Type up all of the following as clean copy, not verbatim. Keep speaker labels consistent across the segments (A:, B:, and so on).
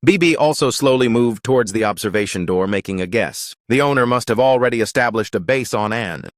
A: BB also slowly moved towards the observation door, making a guess. The owner must have already established a base on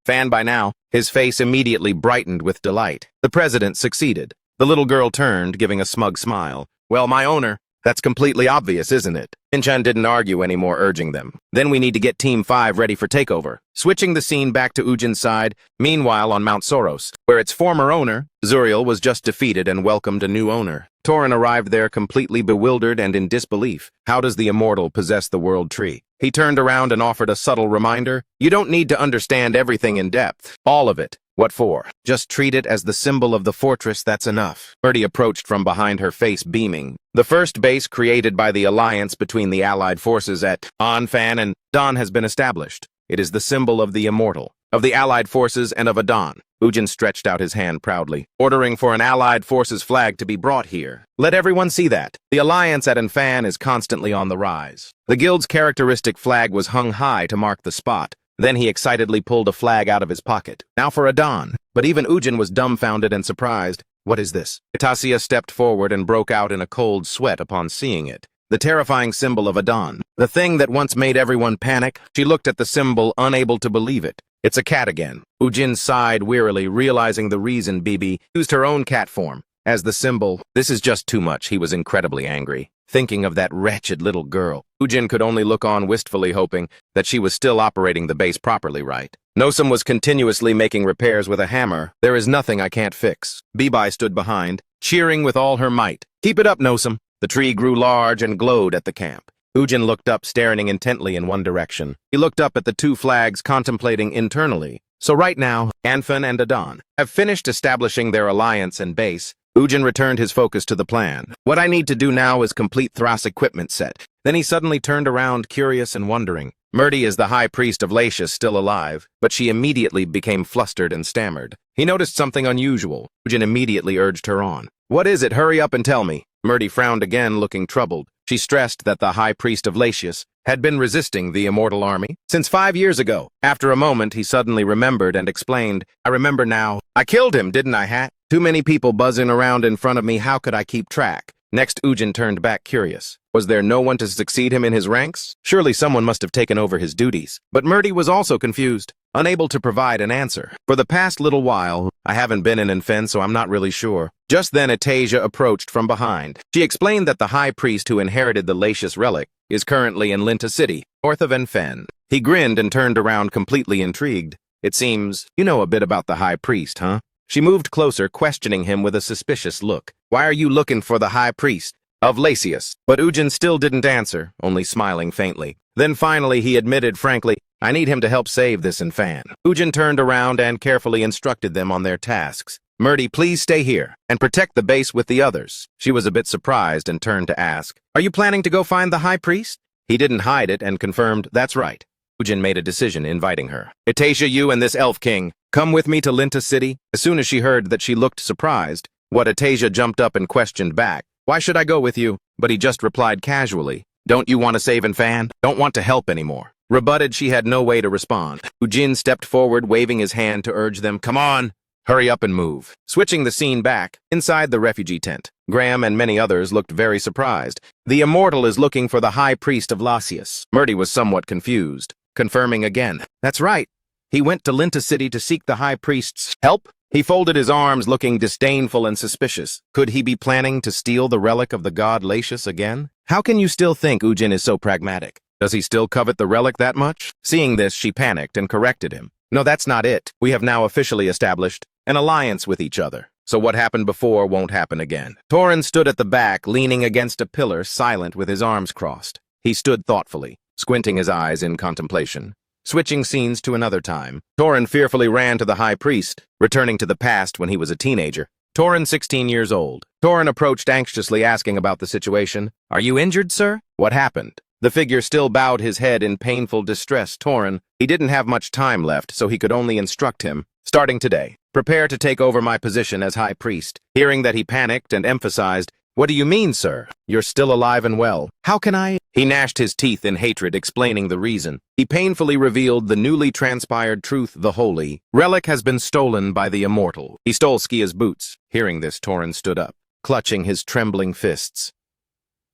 A: Fan by now. His face immediately brightened with delight. The president succeeded. The little girl turned, giving a smug smile. Well, my owner, that's completely obvious, isn't it? Pinchan didn't argue anymore, urging them. Then we need to get Team 5 ready for takeover. Switching the scene back to Ujin's side, meanwhile on Mount Soros, where its former owner, Zuriel, was just defeated and welcomed a new owner. Torin arrived there completely bewildered and in disbelief. How does the immortal possess the world tree? He turned around and offered a subtle reminder. You don't need to understand everything in depth. All of it. What for? Just treat it as the symbol of the fortress, that's enough. Birdie approached from behind, her face beaming. The first base created by the alliance between the allied forces at Fan and Don has been established. It is the symbol of the immortal, of the allied forces and of Adon. Ujin stretched out his hand proudly, ordering for an allied forces flag to be brought here. Let everyone see that. The alliance at Fan is constantly on the rise. The guild's characteristic flag was hung high to mark the spot. Then he excitedly pulled a flag out of his pocket. Now for Adon. But even Ujin was dumbfounded and surprised. What is this? Itasia stepped forward and broke out in a cold sweat upon seeing it. The terrifying symbol of Adon. The thing that once made everyone panic. She looked at the symbol, unable to believe it. It's a cat again. Ujin sighed wearily, realizing the reason BB used her own cat form as the symbol. This is just too much. He was incredibly angry. Thinking of that wretched little girl. Ujin could only look on wistfully, hoping that she was still operating the base properly right. Nosum was continuously making repairs with a hammer. There is nothing I can't fix. Bibai stood behind, cheering with all her might. Keep it up, Nosum. The tree grew large and glowed at the camp. Ujin looked up, staring intently in one direction. He looked up at the two flags, contemplating internally. So right now, Anfan and Adon have finished establishing their alliance and base. Ujin returned his focus to the plan. What I need to do now is complete Thras equipment set. Then he suddenly turned around, curious and wondering. Murdy is the high priest of Latius, still alive, but she immediately became flustered and stammered. He noticed something unusual. Ujin immediately urged her on. What is it? Hurry up and tell me. Murdy frowned again, looking troubled. She stressed that the high priest of Latius had been resisting the immortal army since 5 years ago. After a moment, he suddenly remembered and explained, I remember now. I killed him, didn't I, Hat? Too many people buzzing around in front of me, how could I keep track? Next, Ujin turned back, curious. Was there no one to succeed him in his ranks? Surely someone must have taken over his duties. But Murdy was also confused, unable to provide an answer. For the past little while, I haven't been in Enfen, so I'm not really sure. Just then, Atasia approached from behind. She explained that the high priest who inherited the Latius relic is currently in Linta City, north of Enfen. He grinned and turned around, completely intrigued. It seems you know a bit about the high priest, huh? She moved closer, questioning him with a suspicious look. Why are you looking for the high priest of Latius? But Ujin still didn't answer, only smiling faintly. Then finally he admitted frankly, I need him to help save this Infan. Ujin turned around and carefully instructed them on their tasks. Murdy, please stay here and protect the base with the others. She was a bit surprised and turned to ask, are you planning to go find the high priest? He didn't hide it and confirmed, that's right. Ujin made a decision, inviting her. Itasia, you and this elf king, come with me to Linta City. As soon as she heard that, she looked surprised. Itasia jumped up and questioned back. Why should I go with you? But he just replied casually. Don't you want to save Infan? Don't want to help anymore. Rebutted, she had no way to respond. Ujin stepped forward, waving his hand to urge them, come on, hurry up and move. Switching the scene back, inside the refugee tent, Graham and many others looked very surprised. The immortal is looking for the high priest of Latius. Murdy was somewhat confused, confirming again. That's right. He went to Linta City to seek the high priest's help. He folded his arms, looking disdainful and suspicious. Could he be planning to steal the relic of the god Latius again? How can you still think Ujin is so pragmatic? Does he still covet the relic that much? Seeing this, she panicked and corrected him. No, that's not it. We have now officially established an alliance with each other. So what happened before won't happen again. Torin stood at the back, leaning against a pillar, silent with his arms crossed. He stood thoughtfully, squinting his eyes in contemplation. Switching scenes to another time, Torin fearfully ran to the high priest, returning to the past when he was a teenager. Torin, 16 years old. Torin approached anxiously, asking about the situation. Are you injured, sir? What happened? The figure still bowed his head in painful distress. Torin, he didn't have much time left, so he could only instruct him. Starting today, prepare to take over my position as high priest. Hearing that, he panicked and emphasized, what do you mean, sir? You're still alive and well. How can I? He gnashed his teeth in hatred, explaining the reason. He painfully revealed the newly transpired truth. The holy relic has been stolen by the immortal. He stole Skia's boots. Hearing this, Torin stood up, clutching his trembling fists.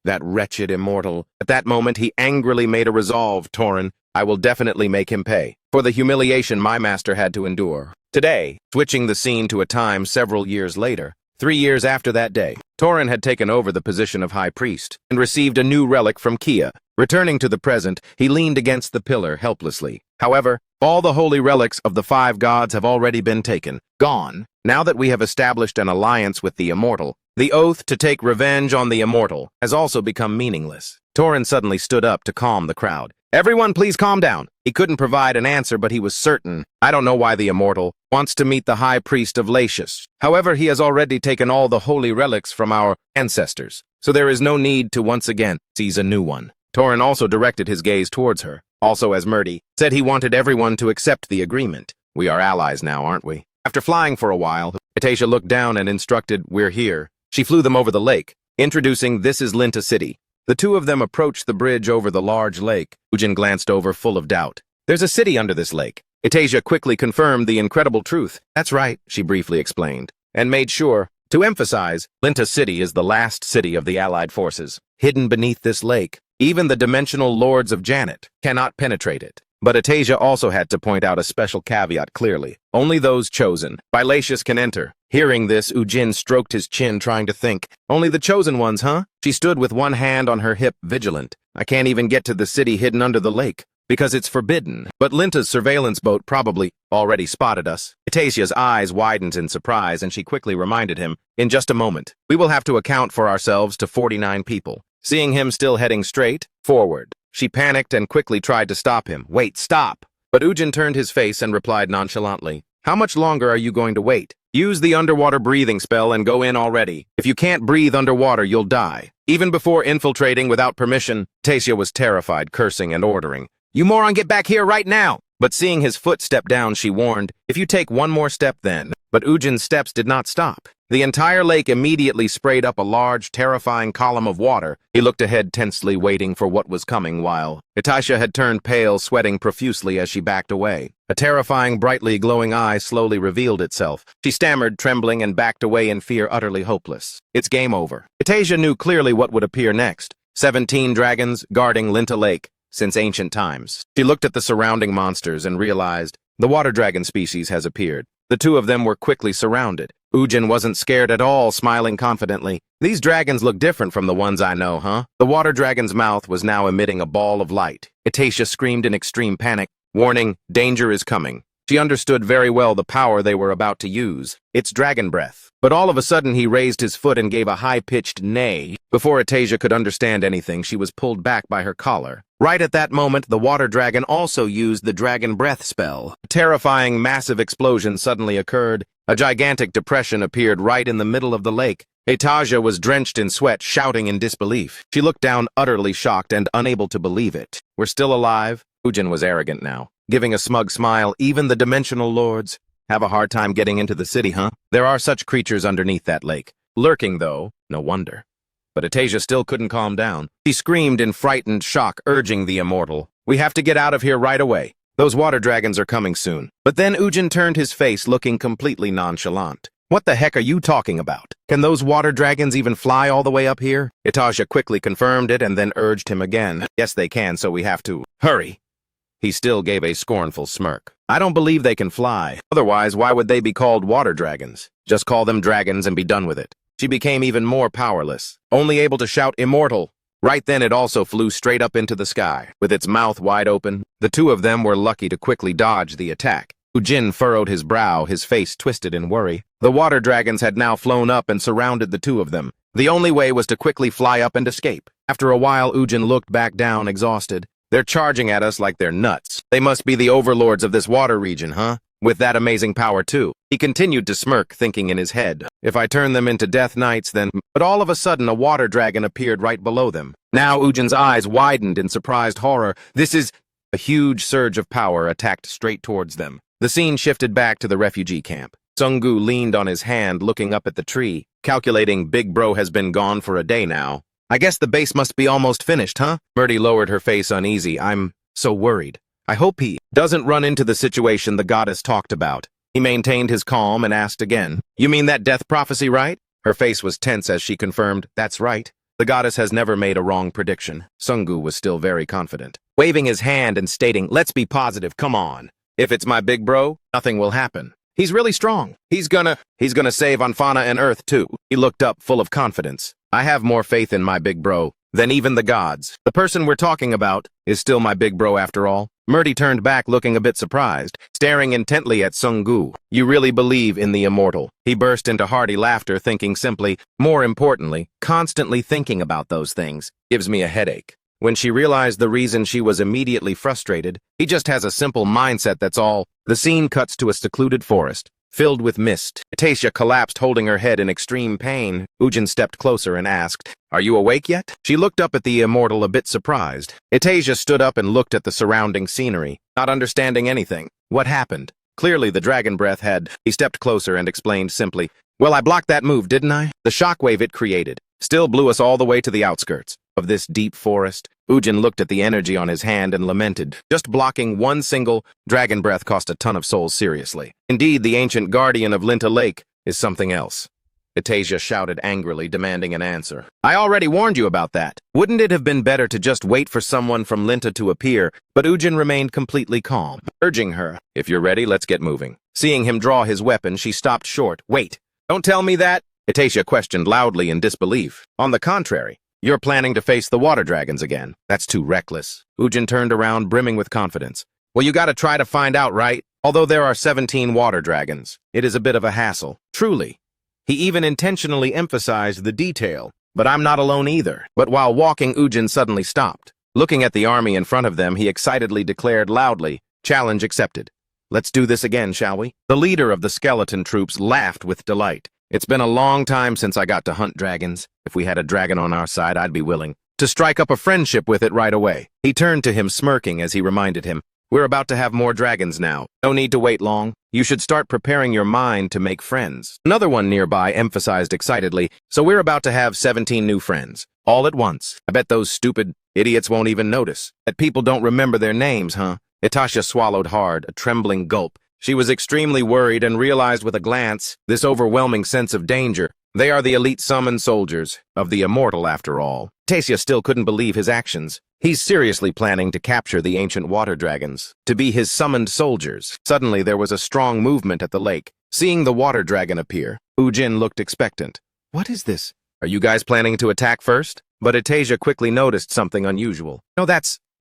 A: That wretched immortal. At that moment, he angrily made a resolve, Torin. I will definitely make him pay for the humiliation my master had to endure. Today, switching the scene to a time several years later, 3 years after that day, Torin had taken over the position of High Priest and received a new relic from Kia. Returning to the present, he leaned against the pillar helplessly. However, all the holy relics of the 5 gods have already been taken, gone. Now that we have established an alliance with the immortal, the oath to take revenge on the immortal has also become meaningless. Torin suddenly stood up to calm the crowd. Everyone, please calm down. He couldn't provide an answer, but he was certain. I don't know why the immortal wants to meet the High Priest of Latius. However, he has already taken all the holy relics from our ancestors, so there is no need to once again seize a new one. Torin also directed his gaze towards her. Also, as Murdy said, he wanted everyone to accept the agreement. We are allies now, aren't we? After flying for a while, Atasha looked down and instructed, "We're here." She flew them over the lake, introducing, "This is Linta City." The two of them approached the bridge over the large lake. Ujin glanced over full of doubt. "There's a city under this lake." Atasha quickly confirmed the incredible truth. "That's right," she briefly explained, and made sure to emphasize, Linta City is the last city of the Allied forces. Hidden beneath this lake, even the dimensional lords of Janet cannot penetrate it. But Atasha also had to point out a special caveat clearly. Only those chosen by Latius can enter. Hearing this, Ujin stroked his chin, trying to think. Only the chosen ones, huh? She stood with one hand on her hip, vigilant. I can't even get to the city hidden under the lake, because it's forbidden. But Linta's surveillance boat probably already spotted us. Atasha's eyes widened in surprise, and she quickly reminded him, in just a moment, we will have to account for ourselves to 49 people. Seeing him still heading straight forward, she panicked and quickly tried to stop him. Wait, stop! But Ujin turned his face and replied nonchalantly, how much longer are you going to wait? Use the underwater breathing spell and go in already. If you can't breathe underwater, you'll die. Even before infiltrating without permission, Tasia was terrified, cursing and ordering, you moron, get back here right now! But seeing his foot step down, she warned, if you take one more step then. But Ujin's steps did not stop. The entire lake immediately sprayed up a large, terrifying column of water. He looked ahead tensely, waiting for what was coming, while Atasha had turned pale, sweating profusely as she backed away. A terrifying, brightly glowing eye slowly revealed itself. She stammered, trembling, and backed away in fear, utterly hopeless. It's game over. Atasha knew clearly what would appear next. 17 dragons guarding Linta Lake since ancient times. She looked at the surrounding monsters and realized the water dragon species has appeared. The two of them were quickly surrounded. Ujin wasn't scared at all, smiling confidently. These dragons look different from the ones I know, huh? The water dragon's mouth was now emitting a ball of light. Atasha screamed in extreme panic, warning, danger is coming. She understood very well the power they were about to use. It's dragon breath. But all of a sudden he raised his foot and gave a high-pitched neigh. Before Atasha could understand anything, she was pulled back by her collar. Right at that moment, the water dragon also used the dragon breath spell. A terrifying, massive explosion suddenly occurred. A gigantic depression appeared right in the middle of the lake. Atasha was drenched in sweat, shouting in disbelief. She looked down, utterly shocked and unable to believe it. We're still alive? Ujin was arrogant now, giving a smug smile. Even the dimensional lords have a hard time getting into the city, huh? There are such creatures underneath that lake. Lurking, though, no wonder. But Atasha still couldn't calm down. She screamed in frightened shock, urging the immortal, we have to get out of here right away. Those water dragons are coming soon. But then Ujin turned his face, looking completely nonchalant. What the heck are you talking about? Can those water dragons even fly all the way up here? Atasha quickly confirmed it and then urged him again. Yes, they can, so we have to hurry. He still gave a scornful smirk. I don't believe they can fly. Otherwise, why would they be called water dragons? Just call them dragons and be done with it. She became even more powerless, only able to shout immortal. Right then it also flew straight up into the sky, with its mouth wide open. The two of them were lucky to quickly dodge the attack. Ujin furrowed his brow, his face twisted in worry. The water dragons had now flown up and surrounded the two of them. The only way was to quickly fly up and escape. After a while, Ujin looked back down, exhausted. They're charging at us like they're nuts. They must be the overlords of this water region, huh? With that amazing power, too. He continued to smirk, thinking in his head, if I turn them into death knights, then... But all of a sudden, a water dragon appeared right below them. Now Ujin's eyes widened in surprised horror. This is... A huge surge of power attacked straight towards them. The scene shifted back to the refugee camp. Sungu leaned on his hand, looking up at the tree, calculating Big Bro has been gone for a day now. I guess the base must be almost finished, huh? Murdy lowered her face uneasy. I'm so worried. I hope he doesn't run into the situation the goddess talked about. He maintained his calm and asked again, you mean that death prophecy, right? Her face was tense as she confirmed, that's right. The goddess has never made a wrong prediction. Sungu was still very confident, waving his hand and stating, "Let's be positive, come on. If it's my big bro, nothing will happen. He's really strong. He's gonna save Anfana and Earth too." He looked up full of confidence. "I have more faith in my big bro than even the gods. The person we're talking about is still my big bro after all." Murdy turned back looking a bit surprised, staring intently at Sungu. "You really believe in the immortal?" He burst into hearty laughter, thinking simply, more importantly, constantly thinking about those things gives me a headache. When she realized the reason, she was immediately frustrated. He just has a simple mindset, that's all. The scene cuts to a secluded forest, filled with mist. Tasia collapsed, holding her head in extreme pain. Ujin stepped closer and asked, "Are you awake yet?" She looked up at the immortal a bit surprised. Tasia stood up and looked at the surrounding scenery, not understanding anything. What happened? Clearly the dragon breath had. He stepped closer and explained simply, "Well, I blocked that move, didn't I? The shockwave it created still blew us all the way to the outskirts of this deep forest." Ujin looked at the energy on his hand and lamented. Just blocking one single dragon breath cost a ton of souls, seriously. Indeed, the ancient guardian of Linta Lake is something else. Tasia shouted angrily, demanding an answer. "I already warned you about that. Wouldn't it have been better to just wait for someone from Linta to appear?" But Ujin remained completely calm, urging her, "If you're ready, let's get moving." Seeing him draw his weapon, she stopped short. "Wait, don't tell me that?" Tasia questioned loudly in disbelief. "On the contrary, you're planning to face the water dragons again. That's too reckless." Ujin turned around, brimming with confidence. "Well, you gotta try to find out, right? Although there are 17 water dragons, it is a bit of a hassle. Truly." He even intentionally emphasized the detail. "But I'm not alone either." But while walking, Ujin suddenly stopped. Looking at the army in front of them, he excitedly declared loudly, "Challenge accepted. Let's do this again, shall we?" The leader of the skeleton troops laughed with delight. "It's been a long time since I got to hunt dragons. If we had a dragon on our side, I'd be willing to strike up a friendship with it right away." He turned to him, smirking as he reminded him, "We're about to have more dragons now. No need to wait long. You should start preparing your mind to make friends." Another one nearby emphasized excitedly, "So we're about to have 17 new friends, all at once. I bet those stupid idiots won't even notice that people don't remember their names, huh?" Tasia swallowed hard, a trembling gulp. She was extremely worried and realized with a glance this overwhelming sense of danger. They are the elite summoned soldiers of the immortal, after all. Tasia still couldn't believe his actions. He's seriously planning to capture the ancient water dragons, to be his summoned soldiers. Suddenly there was a strong movement at the lake. Seeing the water dragon appear, Ujin looked expectant. "What is this? Are you guys planning to attack first?" But Tasia quickly noticed something unusual. "No,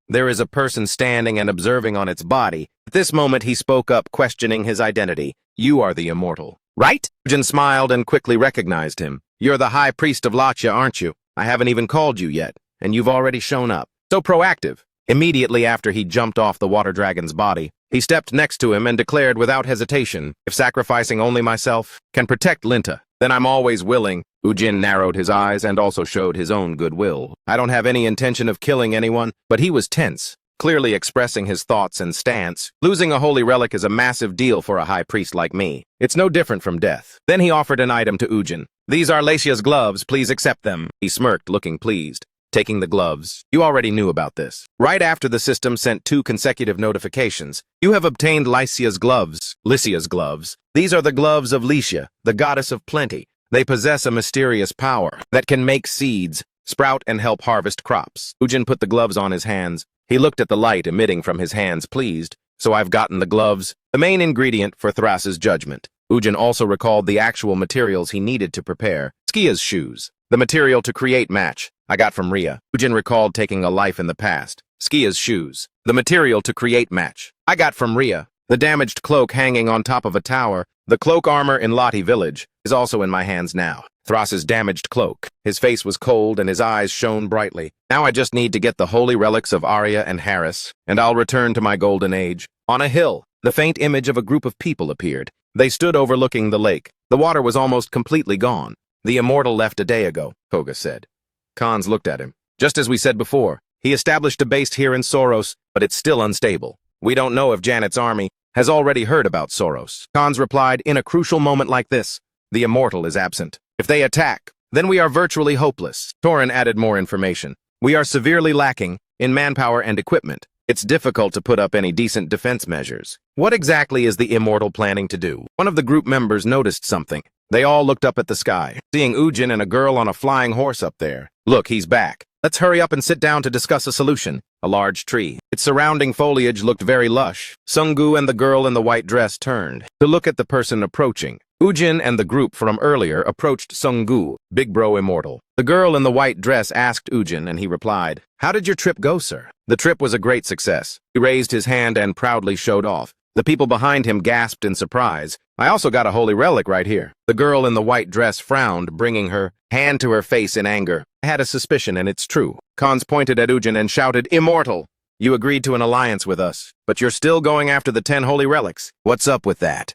A: there is a person standing and observing on its body." At this moment he spoke up, questioning his identity. "You are the immortal, right?" Ujin smiled and quickly recognized him. "You're the high priest of Lachya, aren't you? I haven't even called you yet, and you've already shown up. So proactive." Immediately after he jumped off the water dragon's body, he stepped next to him and declared without hesitation, "If sacrificing only myself can protect Linta, then I'm always willing." Ujin narrowed his eyes and also showed his own goodwill. "I don't have any intention of killing anyone," but he was tense, clearly expressing his thoughts and stance. "Losing a holy relic is a massive deal for a high priest like me. It's no different from death." Then he offered an item to Ujin. "These are Lacia's gloves, please accept them." He smirked, looking pleased. Taking the gloves. "You already knew about this." Right after the system sent 2 consecutive notifications. "You have obtained Lycia's gloves." Lycia's gloves. These are the gloves of Lycia, the goddess of plenty. They possess a mysterious power that can make seeds sprout and help harvest crops. Ujin put the gloves on his hands. He looked at the light emitting from his hands, pleased. "So I've gotten the gloves, the main ingredient for Thras's judgment." Ujin also recalled the actual materials he needed to prepare. Skia's shoes. The material to create match I got from Ria. Ujin recalled taking a life in the past. Skia's shoes. The material to create match I got from Ria. The damaged cloak hanging on top of a tower. The cloak armor in Lati village is also in my hands now. Thras's damaged cloak. His face was cold and his eyes shone brightly. "Now I just need to get the holy relics of Arya and Harris, and I'll return to my golden age." On a hill, the faint image of a group of people appeared. They stood overlooking the lake. The water was almost completely gone. "The immortal left a day ago," Koga said. Khans looked at him. "Just as we said before, he established a base here in Soros, but it's still unstable. We don't know if Janet's army has already heard about Soros." Khans replied, "In a crucial moment like this, the immortal is absent. If they attack, then we are virtually hopeless." Torin added more information. "We are severely lacking in manpower and equipment. it's difficult to put up any decent defense measures. What exactly is the immortal planning to do? One of the group members noticed something. They all looked up at the sky, seeing Ujin and a girl on a flying horse up there. Look, he's back. Let's hurry up and sit down to discuss a solution. A large tree. Its surrounding foliage looked very lush. Sungu and the girl in the white dress turned to look at the person approaching. Ujin and the group from earlier approached Sungu, Big Bro Immortal. The girl in the white dress asked Ujin, and he replied, "How did your trip go, sir?" The trip was a great success. He raised his hand and proudly showed off. The people behind him gasped in surprise. "I also got a holy relic right here." The girl in the white dress frowned, bringing her hand to her face in anger. "I had a suspicion, and it's true." Khans pointed at Ujin and shouted, "Immortal! You agreed to an alliance with us, but you're still going after the 10 holy relics. What's up with that?"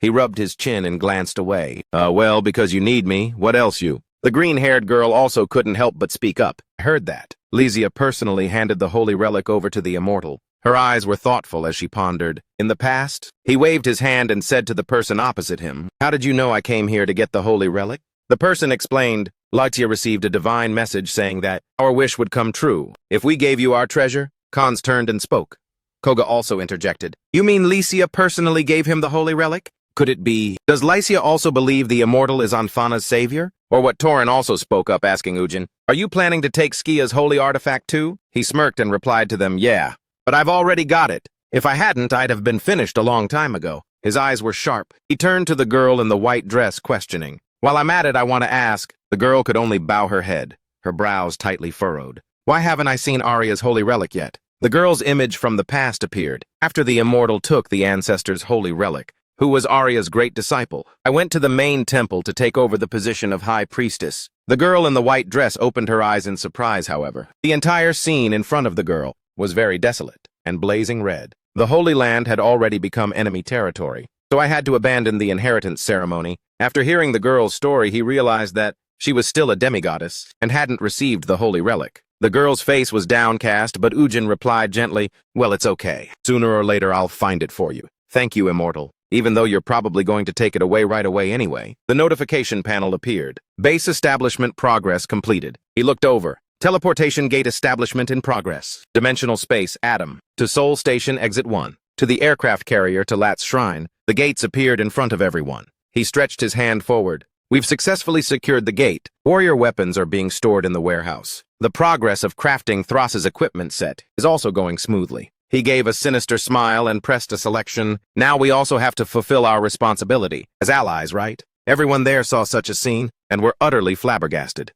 A: He rubbed his chin and glanced away. Well, because you need me. What else you?" The green-haired girl also couldn't help but speak up. "I heard that." Lysia personally handed the holy relic over to the immortal. Her eyes were thoughtful as she pondered. "In the past?" He waved his hand and said to the person opposite him, "How did you know I came here to get the holy relic?" The person explained, "Lysia received a divine message saying that our wish would come true if we gave you our treasure." Khans turned and spoke. Koga also interjected, "You mean Lysia personally gave him the holy relic? Could it be? Does Lysia also believe the immortal is Anfana's savior?" Or what Torin also spoke up, asking Ujin, "Are you planning to take Skia's holy artifact too?" He smirked and replied to them, "Yeah, but I've already got it. If I hadn't, I'd have been finished a long time ago." His eyes were sharp. He turned to the girl in the white dress, questioning, "While I'm at it, I want to ask." The girl could only bow her head, her brows tightly furrowed. "Why haven't I seen Arya's holy relic yet?" The girl's image from the past appeared. After the immortal took the ancestor's holy relic, who was Arya's great disciple, I went to the main temple to take over the position of high priestess. The girl in the white dress opened her eyes in surprise, however. The entire scene in front of the girl was very desolate and blazing red. The Holy Land had already become enemy territory, so I had to abandon the inheritance ceremony. After hearing the girl's story, he realized that she was still a demigoddess and hadn't received the holy relic. The girl's face was downcast, but Ujin replied gently, "Well, it's okay. Sooner or later, I'll find it for you. Thank you, Immortal. Even though you're probably going to take it away right away anyway." The notification panel appeared. Base establishment progress completed. He looked over. Teleportation gate establishment in progress. Dimensional space, Atom. To Soul Station, exit 1. To the aircraft carrier to Lat's Shrine. The gates appeared in front of everyone. He stretched his hand forward. "We've successfully secured the gate. Warrior weapons are being stored in the warehouse. The progress of crafting Thross's equipment set is also going smoothly." He gave a sinister smile and pressed a selection. "Now we also have to fulfill our responsibility as allies, right?" Everyone there saw such a scene and were utterly flabbergasted.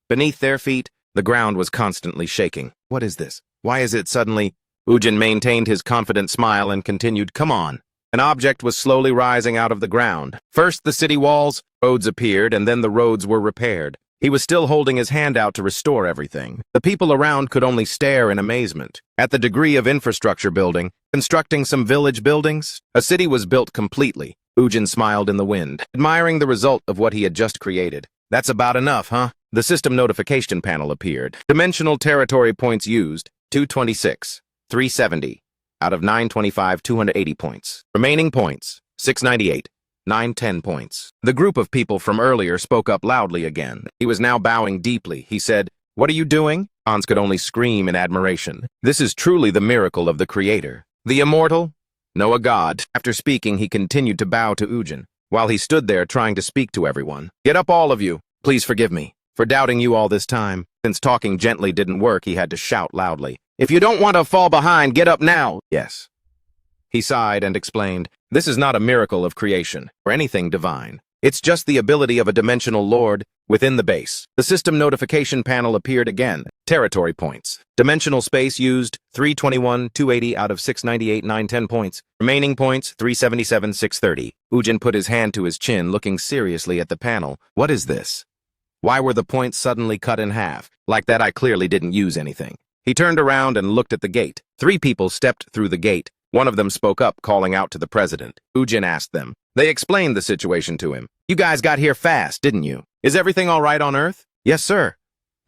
A: Beneath their feet, the ground was constantly shaking. "What is this? Why is it suddenly?" Ujin maintained his confident smile and continued, "Come on." An object was slowly rising out of the ground. First the city walls, roads appeared, and then the roads were repaired. He was still holding his hand out to restore everything. The people around could only stare in amazement at the degree of infrastructure building, constructing some village buildings. A city was built completely. Ujin smiled in the wind, admiring the result of what he had just created. "That's about enough, huh?" The system notification panel appeared. Dimensional territory points used, 226, 370. Out of 925, 280 points. Remaining points, 698. 910 points. The group of people from earlier spoke up loudly again. He was now bowing deeply. He said, "What are you doing?" Hans could only scream in admiration. "This is truly the miracle of the Creator. The Immortal? No, a god." After speaking, he continued to bow to Ujin, while he stood there trying to speak to everyone. "Get up, all of you. Please forgive me for doubting you all this time." Since talking gently didn't work, he had to shout loudly. "If you don't want to fall behind, get up now." "Yes." He sighed and explained, "This is not a miracle of creation, or anything divine. It's just the ability of a dimensional lord within the base." The system notification panel appeared again. Territory points. Dimensional space used, 321, 280 out of 698, 910 points. Remaining points, 377, 630. Ujin put his hand to his chin, looking seriously at the panel. "What is this? Why were the points suddenly cut in half? Like that I clearly didn't use anything." He turned around and looked at the gate. 3 people stepped through the gate. One of them spoke up, calling out to the president. Ujin asked them. They explained the situation to him. "You guys got here fast, didn't you? Is everything all right on Earth?" "Yes, sir.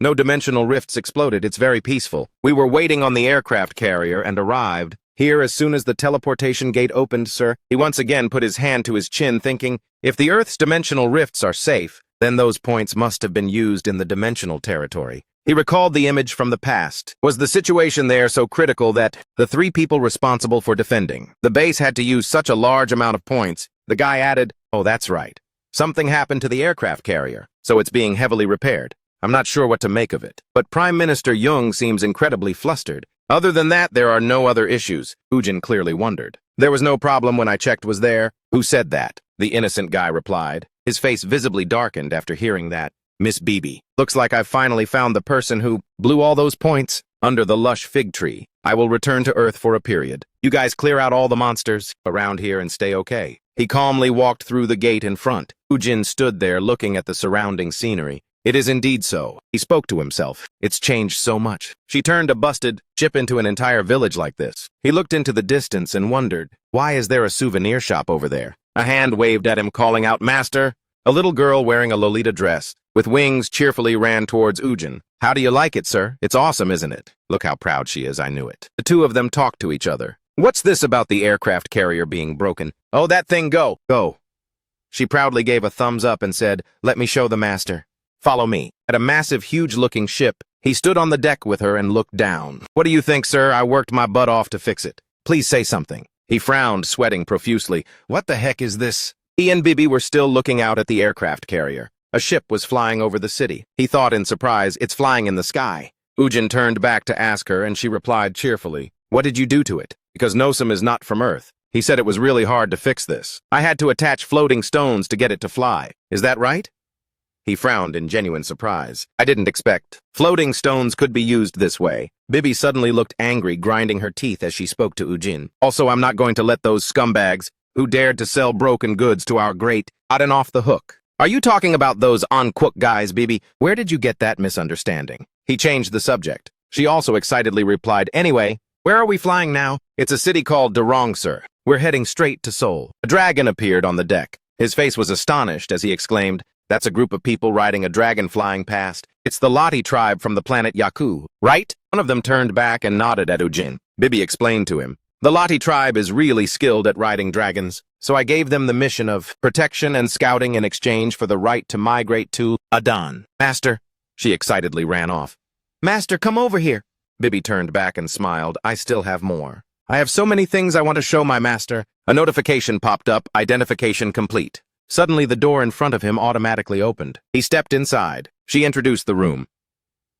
A: No dimensional rifts exploded. It's very peaceful. We were waiting on the aircraft carrier and arrived here as soon as the teleportation gate opened, sir." He once again put his hand to his chin, thinking, if the Earth's dimensional rifts are safe, then those points must have been used in the dimensional territory. He recalled the image from the past. Was the situation there so critical that the 3 people responsible for defending the base had to use such a large amount of points? The guy added, "Oh, that's right. Something happened to the aircraft carrier, so it's being heavily repaired. I'm not sure what to make of it. But Prime Minister Jung seems incredibly flustered. Other than that, there are no other issues." Ujin clearly wondered. "There was no problem when I checked was there." "Who said that?" the innocent guy replied. His face visibly darkened after hearing that. "Miss Bibi. Looks like I've finally found the person who blew all those points under the lush fig tree. I will return to Earth for a period. You guys clear out all the monsters around here and stay okay." He calmly walked through the gate in front. Ujin stood there looking at the surrounding scenery. It is indeed so. He spoke to himself. It's changed so much. She turned a busted chip into an entire village like this. He looked into the distance and wondered, why is there a souvenir shop over there? A hand waved at him, calling out, "Master!" A little girl wearing a Lolita dress with wings cheerfully ran towards Ujin. "How do you like it, sir? It's awesome, isn't it?" Look how proud she is, I knew it. The two of them talked to each other. "What's this about the aircraft carrier being broken?" "Oh, that thing, go! Go!" She proudly gave a thumbs up and said, "Let me show the master. Follow me." At a massive, huge-looking ship, he stood on the deck with her and looked down. "What do you think, sir? I worked my butt off to fix it. Please say something." He frowned, sweating profusely. "What the heck is this?" He and Bibi were still looking out at the aircraft carrier. A ship was flying over the city. He thought in surprise, "It's flying in the sky." Ujin turned back to ask her, and she replied cheerfully, "What did you do to it?" "Because Nosum is not from Earth. He said it was really hard to fix this. I had to attach floating stones to get it to fly. Is that right?" He frowned in genuine surprise. "I didn't expect floating stones could be used this way." Bibi suddenly looked angry, grinding her teeth as she spoke to Ujin. "Also, I'm not going to let those scumbags who dared to sell broken goods to our great Aden off the hook." "Are you talking about those Anquuk guys, Bibi? Where did you get that misunderstanding?" He changed the subject. She also excitedly replied, "Anyway, where are we flying now?" "It's a city called Durong, sir. We're heading straight to Seoul." A dragon appeared on the deck. His face was astonished as he exclaimed, "That's a group of people riding a dragon flying past. It's the Lati tribe from the planet Yaku, right?" One of them turned back and nodded at Ujin. Bibi explained to him, "The Lati tribe is really skilled at riding dragons, so I gave them the mission of protection and scouting in exchange for the right to migrate to Adan." "Master," she excitedly ran off. "Master, come over here." Bibi turned back and smiled. "I still have more. I have so many things I want to show my master." A notification popped up, identification complete. Suddenly, the door in front of him automatically opened. He stepped inside. She introduced the room.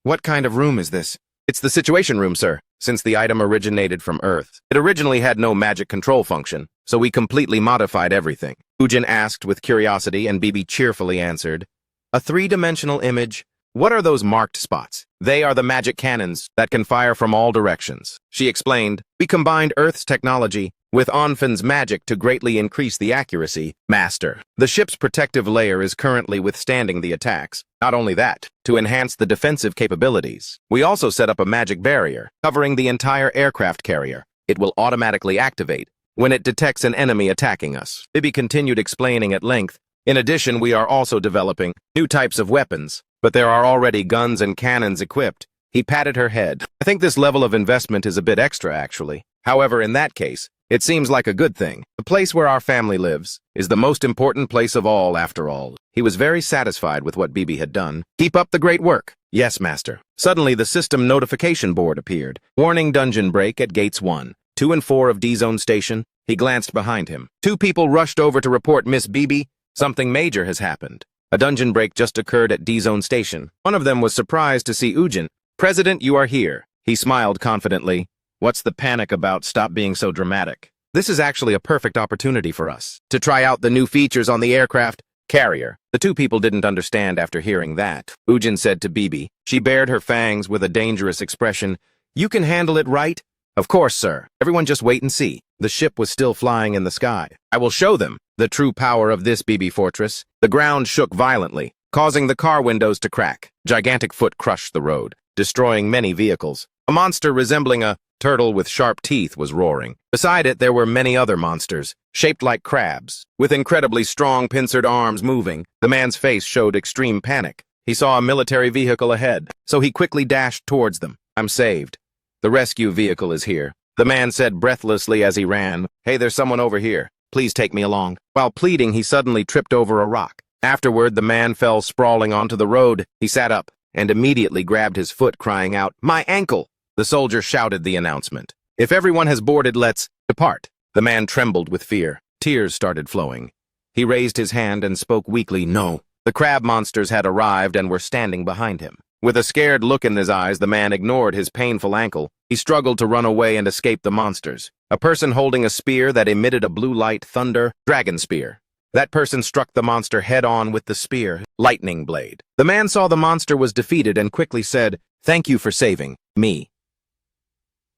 A: "What kind of room is this?" "It's the situation room, sir. Since the item originated from Earth, it originally had no magic control function, so we completely modified everything." Ujin asked with curiosity, and Bibi cheerfully answered, "A 3-dimensional image? What are those marked spots?" "They are the magic cannons that can fire from all directions." She explained, "We combined Earth's technology with Onfin's magic to greatly increase the accuracy." "Master, the ship's protective layer is currently withstanding the attacks. Not only that, to enhance the defensive capabilities, we also set up a magic barrier covering the entire aircraft carrier. It will automatically activate when it detects an enemy attacking us." Bibi continued explaining at length, "In addition, we are also developing new types of weapons, but there are already guns and cannons equipped." He patted her head. "I think this level of investment is a bit extra, actually. However, in that case, it seems like a good thing. The place where our family lives is the most important place of all, after all." He was very satisfied with what Bibi had done. "Keep up the great work." "Yes, master." Suddenly, the system notification board appeared. "Warning, dungeon break at gates 1, 2 and 4 of D-Zone Station." He glanced behind him. 2 people rushed over to report Miss Bibi. "Something major has happened. A dungeon break just occurred at D-Zone Station." One of them was surprised to see Ujin. "President, you are here." He smiled confidently. "What's the panic about? Stop being so dramatic. This is actually a perfect opportunity for us to try out the new features on the aircraft carrier." The 2 people didn't understand after hearing that. Ujin said to Bibi. She bared her fangs with a dangerous expression. "You can handle it, right?" "Of course, sir. Everyone just wait and see." The ship was still flying in the sky. "I will show them the true power of this Bibi fortress." The ground shook violently, causing the car windows to crack. Gigantic foot crushed the road, destroying many vehicles. A monster resembling a turtle with sharp teeth was roaring. Beside it, there were many other monsters, shaped like crabs, with incredibly strong pincered arms moving. The man's face showed extreme panic. He saw a military vehicle ahead, so he quickly dashed towards them. "I'm saved. The rescue vehicle is here," the man said breathlessly as he ran. "Hey, there's someone over here. Please take me along." While pleading, he suddenly tripped over a rock. Afterward, the man fell sprawling onto the road. He sat up and immediately grabbed his foot, crying out, "My ankle!" The soldier shouted the announcement. "If everyone has boarded, let's depart." The man trembled with fear. Tears started flowing. He raised his hand and spoke weakly, "No." The crab monsters had arrived and were standing behind him. With a scared look in his eyes, the man ignored his painful ankle. He struggled to run away and escape the monsters. A person holding a spear that emitted a blue light thunder, dragon spear. That person struck the monster head-on with the spear, lightning blade. The man saw the monster was defeated and quickly said, "Thank you for saving me."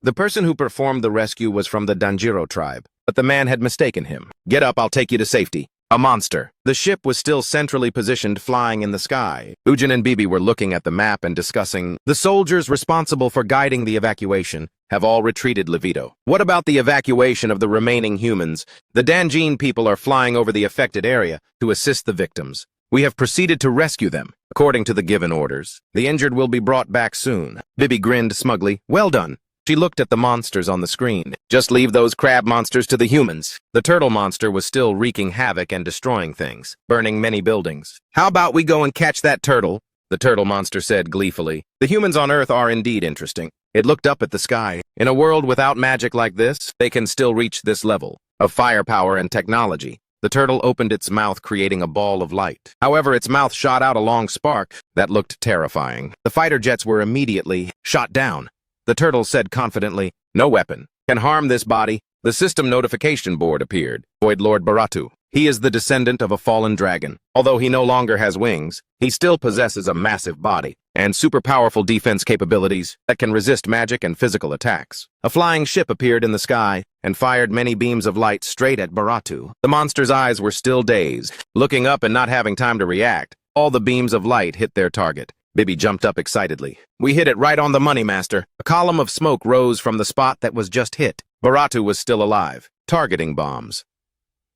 A: The person who performed the rescue was from the Danjiro tribe, but the man had mistaken him. "Get up, I'll take you to safety." A monster. The ship was still centrally positioned, flying in the sky. Ujin and Bibi were looking at the map and discussing. The soldiers responsible for guiding the evacuation have all retreated, Levito. What about the evacuation of the remaining humans? The Danjin people are flying over the affected area to assist the victims. We have proceeded to rescue them, according to the given orders. The injured will be brought back soon. Bibi grinned smugly. Well done. She looked at the monsters on the screen. Just leave those crab monsters to the humans. The turtle monster was still wreaking havoc and destroying things, burning many buildings. How about we go and catch that turtle? The turtle monster said gleefully. The humans on Earth are indeed interesting. It looked up at the sky. In a world without magic like this, they can still reach this level of firepower and technology. The turtle opened its mouth, creating a ball of light. However, its mouth shot out a long spark that looked terrifying. The fighter jets were immediately shot down. The turtle said confidently, "No weapon can harm this body." The system notification board appeared. Void Lord Baratu. He is the descendant of a fallen dragon. Although he no longer has wings, he still possesses a massive body and super powerful defense capabilities that can resist magic and physical attacks. A flying ship appeared in the sky and fired many beams of light straight at Baratu. The monster's eyes were still dazed. Looking up and not having time to react, all the beams of light hit their target. Bibi jumped up excitedly. "We hit it right on the money, Master." A column of smoke rose from the spot that was just hit. Baratu was still alive. Targeting bombs.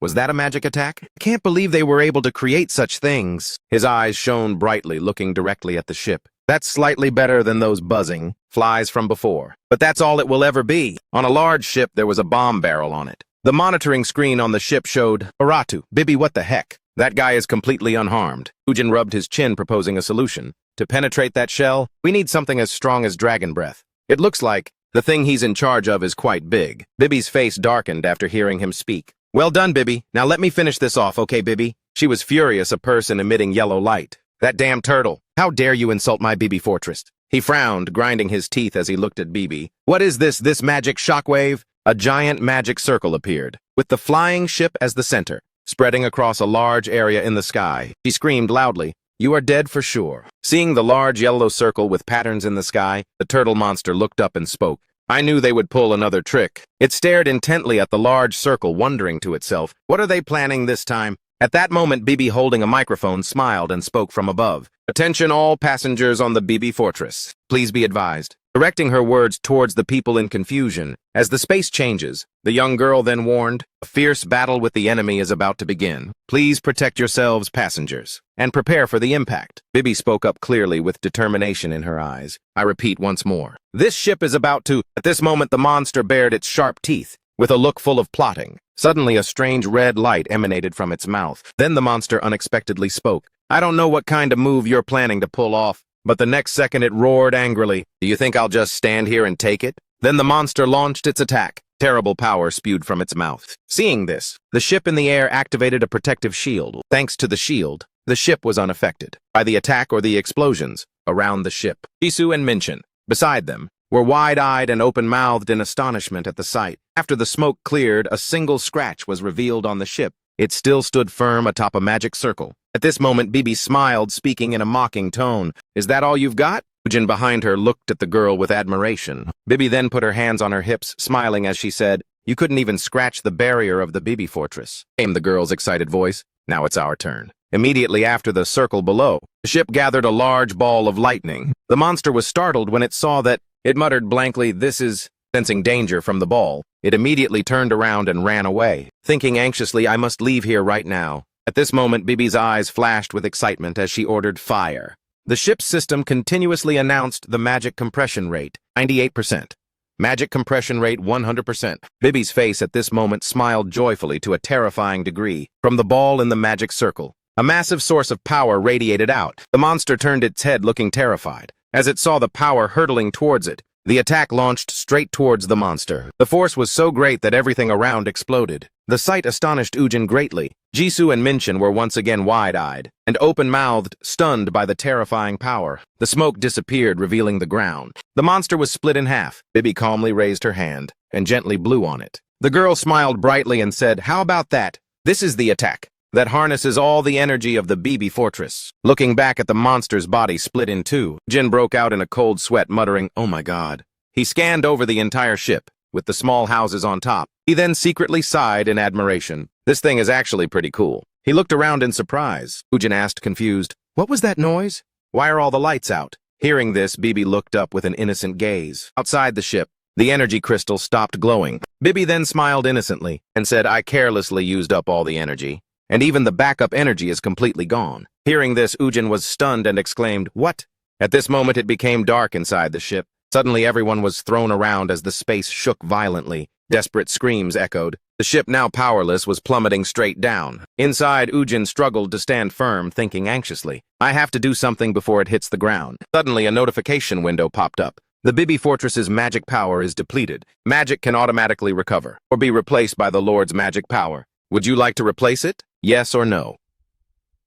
A: Was that a magic attack? I can't believe they were able to create such things. His eyes shone brightly, looking directly at the ship. That's slightly better than those buzzing flies from before. But that's all it will ever be. On a large ship, there was a bomb barrel on it. The monitoring screen on the ship showed Baratu. Bibi, what the heck? That guy is completely unharmed. Ujin rubbed his chin, proposing a solution. To penetrate that shell, we need something as strong as dragon breath. It looks like the thing he's in charge of is quite big. Bibi's face darkened after hearing him speak. "Well done, Bibi. Now let me finish this off, okay, Bibi?" She was furious, a person emitting yellow light. "That damn turtle. How dare you insult my Bibi fortress?" He frowned, grinding his teeth as he looked at Bibi. "What is this magic shockwave?" A giant magic circle appeared, with the flying ship as the center, spreading across a large area in the sky. She screamed loudly, "You are dead for sure." Seeing the large yellow circle with patterns in the sky, the turtle monster looked up and spoke. I knew they would pull another trick. It stared intently at the large circle, wondering to itself, what are they planning this time? At that moment, Bibi, holding a microphone, smiled and spoke from above. "Attention all passengers on the Bibi Fortress. Please be advised." Directing her words towards the people in confusion. As the space changes, the young girl then warned, "A fierce battle with the enemy is about to begin. Please protect yourselves, passengers, and prepare for the impact." Bibi spoke up clearly with determination in her eyes. "I repeat once more. This ship is about to..." At this moment, the monster bared its sharp teeth, with a look full of plotting. Suddenly, a strange red light emanated from its mouth. Then the monster unexpectedly spoke. "I don't know what kind of move you're planning to pull off." But the next second it roared angrily. "Do you think I'll just stand here and take it?" Then the monster launched its attack. Terrible power spewed from its mouth. Seeing this, the ship in the air activated a protective shield. Thanks to the shield, the ship was unaffected by the attack or the explosions around the ship. Jisoo and Minchin, beside them, were wide-eyed and open-mouthed in astonishment at the sight. After the smoke cleared, a single scratch was revealed on the ship. It still stood firm atop a magic circle. At this moment, Bibi smiled, speaking in a mocking tone. "Is that all you've got?" Ujin behind her looked at the girl with admiration. Bibi then put her hands on her hips, smiling as she said, "You couldn't even scratch the barrier of the Bibi Fortress," came the girl's excited voice. "Now it's our turn." Immediately after the circle below, the ship gathered a large ball of lightning. The monster was startled when it saw that. It muttered blankly, "This is..." Sensing danger from the ball, it immediately turned around and ran away, thinking anxiously, "I must leave here right now." At this moment, Bibi's eyes flashed with excitement as she ordered fire. The ship's system continuously announced the magic compression rate, 98%. Magic compression rate, 100%. Bibi's face at this moment smiled joyfully to a terrifying degree. From the ball in the magic circle, A massive source of power radiated out. The monster turned its head, looking terrified. As it saw the power hurtling towards it, the attack launched straight towards the monster. The force was so great that everything around exploded. The sight astonished Ujin greatly. Jisoo and Minchin were once again wide-eyed and open-mouthed, stunned by the terrifying power. The smoke disappeared, revealing the ground. The monster was split in half. Bibi calmly raised her hand and gently blew on it. The girl smiled brightly and said, "How about that? This is the attack that harnesses all the energy of the BB fortress." Looking back at the monster's body split in two, Jin broke out in a cold sweat, muttering, "Oh my God." He scanned over the entire ship, with the small houses on top. He then secretly sighed in admiration. This thing is actually pretty cool. He looked around in surprise. Ujin asked, confused, "What was that noise? Why are all the lights out?" Hearing this, Bibi looked up with an innocent gaze. Outside the ship, the energy crystal stopped glowing. Bibi then smiled innocently and said, "I carelessly used up all the energy, and even the backup energy is completely gone." Hearing this, Ujin was stunned and exclaimed, "What?" At this moment, it became dark inside the ship. Suddenly, everyone was thrown around as the space shook violently. Desperate screams echoed. The ship, now powerless, was plummeting straight down. Inside, Ujin struggled to stand firm, thinking anxiously, "I have to do something before it hits the ground." Suddenly, a notification window popped up. The Bibi Fortress's magic power is depleted. Magic can automatically recover or be replaced by the Lord's magic power. Would you like to replace it? Yes or no?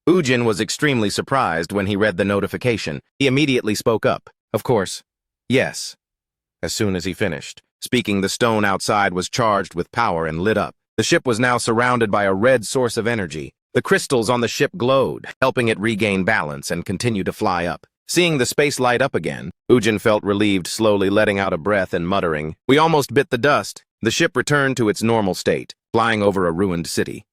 A: Ujin was extremely surprised when he read the notification. He immediately spoke up. Of course, yes. As soon as he finished speaking, the stone outside was charged with power and lit up. The ship was now surrounded by a red source of energy. The crystals on the ship glowed, helping it regain balance and continue to fly up. Seeing the space light up again, Ujin felt relieved, slowly letting out a breath and muttering, "We almost bit the dust." The ship returned to its normal state, flying over a ruined city.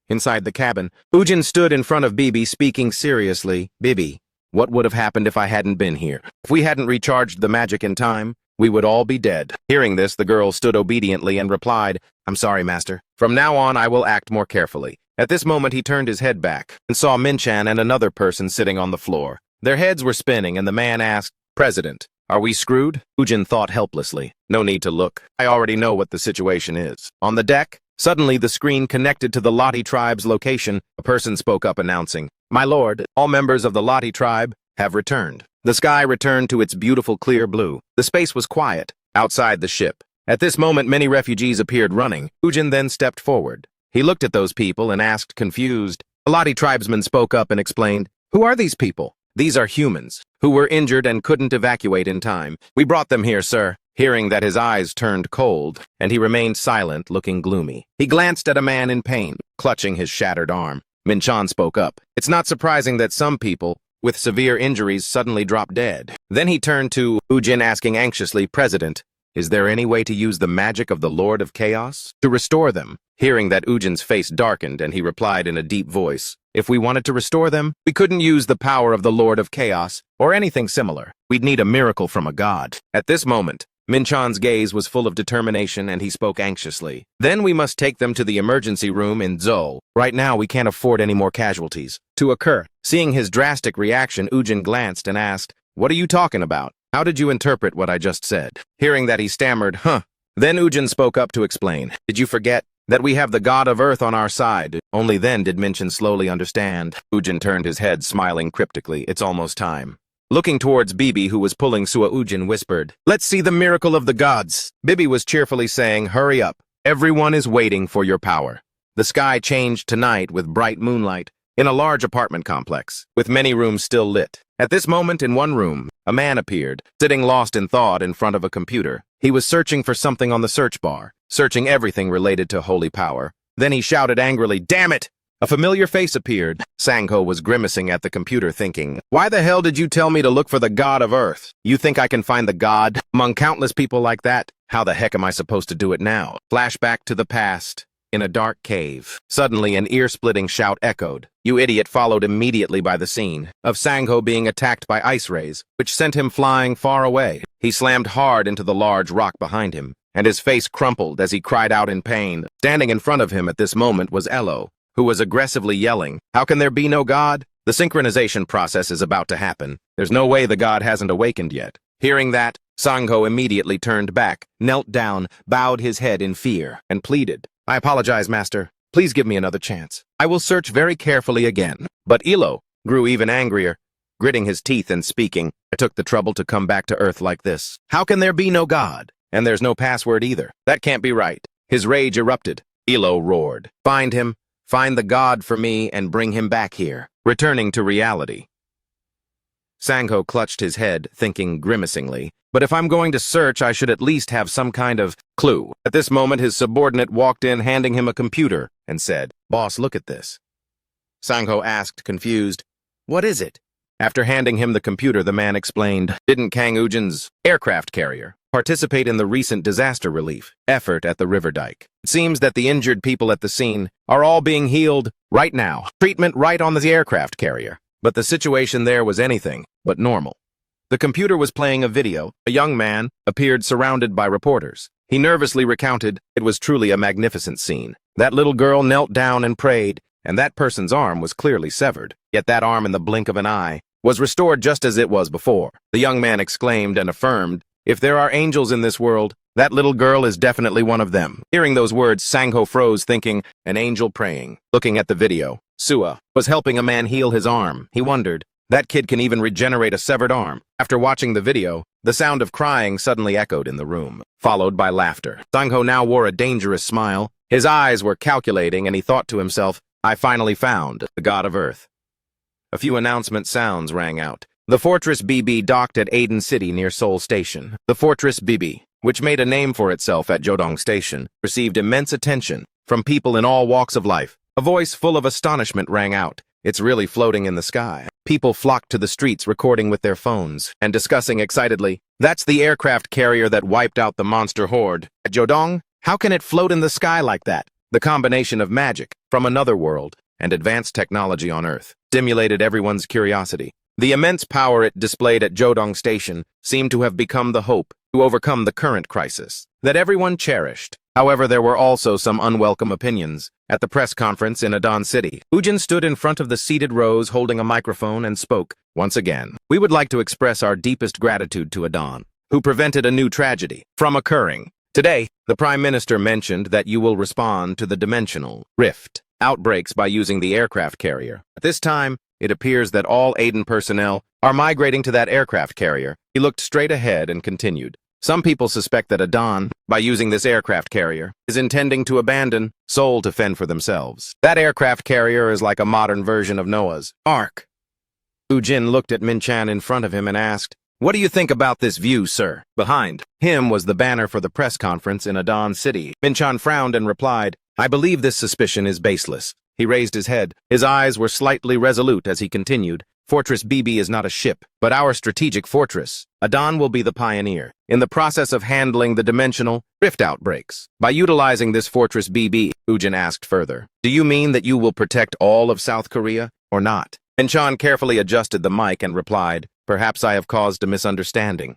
A: Inside the cabin, Ujin stood in front of Bibi, speaking seriously. "Bibi, what would have happened if I hadn't been here? If we hadn't recharged the magic in time, we would all be dead." Hearing this, the girl stood obediently and replied, "I'm sorry, master. From now on, I will act more carefully." At this moment, he turned his head back and saw Minchan and another person sitting on the floor. Their heads were spinning, and the man asked, "President, are we screwed?" Ujin thought helplessly. "No need to look. I already know what the situation is." On the deck, suddenly the screen connected to the Lati tribe's location. A person spoke up announcing, "My lord, all members of the Lati tribe have returned." The sky returned to its beautiful clear blue. The space was quiet outside the ship. At this moment, many refugees appeared running. Ujin then stepped forward. He looked at those people and asked, confused. A Lati tribesman spoke up and explained, "Who are these people?" "These are humans who were injured and couldn't evacuate in time. We brought them here, sir." Hearing that, his eyes turned cold, and he remained silent, looking gloomy. He glanced at a man in pain, clutching his shattered arm. Minchan spoke up. "It's not surprising that some people with severe injuries suddenly drop dead." Then he turned to Ujin, asking anxiously, "President, is there any way to use the magic of the Lord of Chaos to restore them?" Hearing that, Ujin's face darkened, and he replied in a deep voice, "If we wanted to restore them, we couldn't use the power of the Lord of Chaos or anything similar. We'd need a miracle from a god." At this moment, Minchan's gaze was full of determination, and he spoke anxiously. "Then we must take them to the emergency room in Seoul. Right now, we can't afford any more casualties to occur." Seeing his drastic reaction, Ujin glanced and asked, "What are you talking about? How did you interpret what I just said?" Hearing that, he stammered, "Huh." Then Ujin spoke up to explain, "Did you forget that we have the god of earth on our side?" Only then did Minchin slowly understand. Ujin turned his head, smiling cryptically. "It's almost time." Looking towards Bibi, who was pulling Sua, Ujin whispered, "Let's see the miracle of the gods." Bibi was cheerfully saying, "Hurry up. Everyone is waiting for your power." The sky changed to night with bright moonlight in a large apartment complex, with many rooms still lit. At this moment, in one room, a man appeared, sitting lost in thought in front of a computer. He was searching for something on the search bar, searching everything related to holy power. Then he shouted angrily, "Damn it!" A familiar face appeared. Sangho was grimacing at the computer, thinking, "Why the hell did you tell me to look for the god of earth? You think I can find the god among countless people like that? How the heck am I supposed to do it now?" Flashback to the past. In a dark cave, suddenly an ear-splitting shout echoed. "You idiot!" followed immediately by the scene of Sangho being attacked by ice rays, which sent him flying far away. He slammed hard into the large rock behind him, and his face crumpled as he cried out in pain. Standing in front of him at this moment was Elo, who was aggressively yelling, "How can there be no god? The synchronization process is about to happen. There's no way the god hasn't awakened yet." Hearing that, Sangho immediately turned back, knelt down, bowed his head in fear, and pleaded, "I apologize, master. Please give me another chance. I will search very carefully again. But Ilo grew even angrier, gritting his teeth and speaking. I took the trouble to come back to Earth like this. How can there be no God? And there's no password either. That can't be right. His rage erupted. Ilo roared. Find him, find the God for me, and bring him back here. Returning to reality. Sangho clutched his head, thinking grimacingly, but if I'm going to search, I should at least have some kind of clue. At this moment, his subordinate walked in, handing him a computer, and said, Boss, look at this. Sangho asked, confused, What is it? After handing him the computer, the man explained, Didn't Kang Ujin's aircraft carrier participate in the recent disaster relief effort at the river dike? It seems that the injured people at the scene are all being healed right now. Treatment right on the aircraft carrier. But the situation there was anything but normal. The computer was playing a video. A young man appeared surrounded by reporters. He nervously recounted it was truly a magnificent scene. That little girl knelt down and prayed, and that person's arm was clearly severed. Yet that arm in the blink of an eye was restored just as it was before. The young man exclaimed and affirmed, If there are angels in this world, that little girl is definitely one of them. Hearing those words, Sangho froze, thinking, an angel praying. Looking at the video, Sua was helping a man heal his arm. He wondered, that kid can even regenerate a severed arm. After watching the video, the sound of crying suddenly echoed in the room, followed by laughter. Sangho now wore a dangerous smile. His eyes were calculating, and he thought to himself, I finally found the God of Earth. A few announcement sounds rang out. The Fortress BB docked at Aden City near Seoul Station. The Fortress BB, which made a name for itself at Jodong Station, received immense attention from people in all walks of life. A voice full of astonishment rang out. It's really floating in the sky. People flocked to the streets recording with their phones and discussing excitedly, That's the aircraft carrier that wiped out the monster horde. At Jodong, how can it float in the sky like that? The combination of magic from another world and advanced technology on Earth stimulated everyone's curiosity. The immense power it displayed at Jodong Station seemed to have become the hope to overcome the current crisis that everyone cherished. However, there were also some unwelcome opinions. At the press conference in Adan City, Ujin stood in front of the seated rows holding a microphone and spoke. Once again, we would like to express our deepest gratitude to Adan, who prevented a new tragedy from occurring. Today, the Prime Minister mentioned that you will respond to the dimensional rift outbreaks by using the aircraft carrier. At this time, it appears that all Aden personnel are migrating to that aircraft carrier. He looked straight ahead and continued. Some people suspect that Adan, by using this aircraft carrier, is intending to abandon Seoul to fend for themselves. That aircraft carrier is like a modern version of Noah's Ark. Ujin looked at Min-chan in front of him and asked, What do you think about this view, sir? Behind him was the banner for the press conference in Adan City. Min-chan frowned and replied, I believe this suspicion is baseless. He raised his head. His eyes were slightly resolute as he continued. Fortress BB is not a ship, but our strategic fortress. Adan will be the pioneer in the process of handling the dimensional rift outbreaks. By utilizing this Fortress BB, Ujin asked further, Do you mean that you will protect all of South Korea, or not? Min-chan carefully adjusted the mic and replied, Perhaps I have caused a misunderstanding.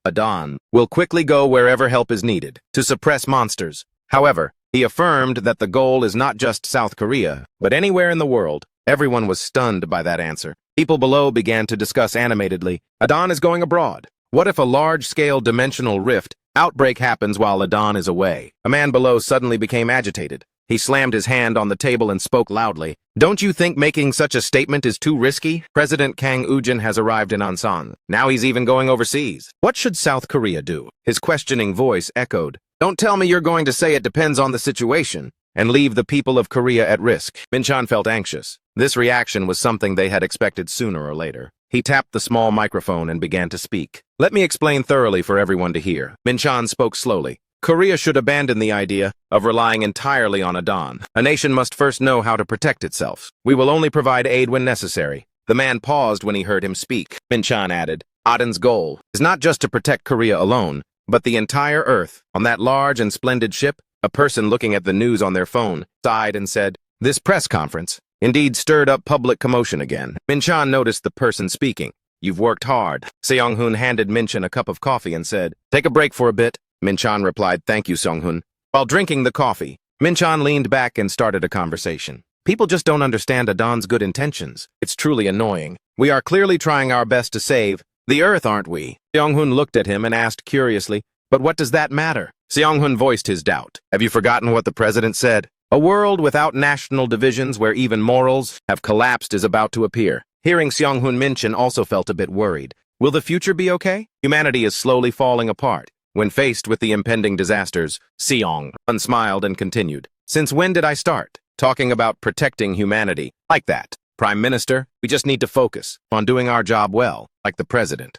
A: Adan will quickly go wherever help is needed to suppress monsters. However, he affirmed that the goal is not just South Korea, but anywhere in the world. Everyone was stunned by that answer. People below began to discuss animatedly, Adan is going abroad. What if a large-scale dimensional rift outbreak happens while Adan is away? A man below suddenly became agitated. He slammed his hand on the table and spoke loudly. Don't you think making such a statement is too risky? President Kang Ujin has arrived in Ansan. Now he's even going overseas. What should South Korea do? His questioning voice echoed. Don't tell me you're going to say it depends on the situation and leave the people of Korea at risk. Min-chan felt anxious. This reaction was something they had expected sooner or later. He tapped the small microphone and began to speak. Let me explain thoroughly for everyone to hear. Min-chan spoke slowly. Korea should abandon the idea of relying entirely on Adan. A nation must first know how to protect itself. We will only provide aid when necessary. The man paused when he heard him speak. Min-chan added, Adan's goal is not just to protect Korea alone, but the entire Earth. On that large and splendid ship, a person looking at the news on their phone sighed and said, This press conference indeed stirred up public commotion again. Min-chan noticed the person speaking. You've worked hard. Seong-hoon handed Min-chan a cup of coffee and said, Take a break for a bit. Min-chan replied, Thank you, Seong-hoon. While drinking the coffee, Min-chan leaned back and started a conversation. People just don't understand Adan's good intentions. It's truly annoying. We are clearly trying our best to save the Earth, aren't we? Seong-hoon looked at him and asked curiously, But what does that matter? Seong-hoon voiced his doubt. Have you forgotten what the president said? A world without national divisions where even morals have collapsed is about to appear. Hearing Seong-hoon mention also felt a bit worried. Will the future be okay? Humanity is slowly falling apart. When faced with the impending disasters, Seong-hoon smiled and continued. Since when did I start talking about protecting humanity like that? Prime Minister, we just need to focus on doing our job well, like the president.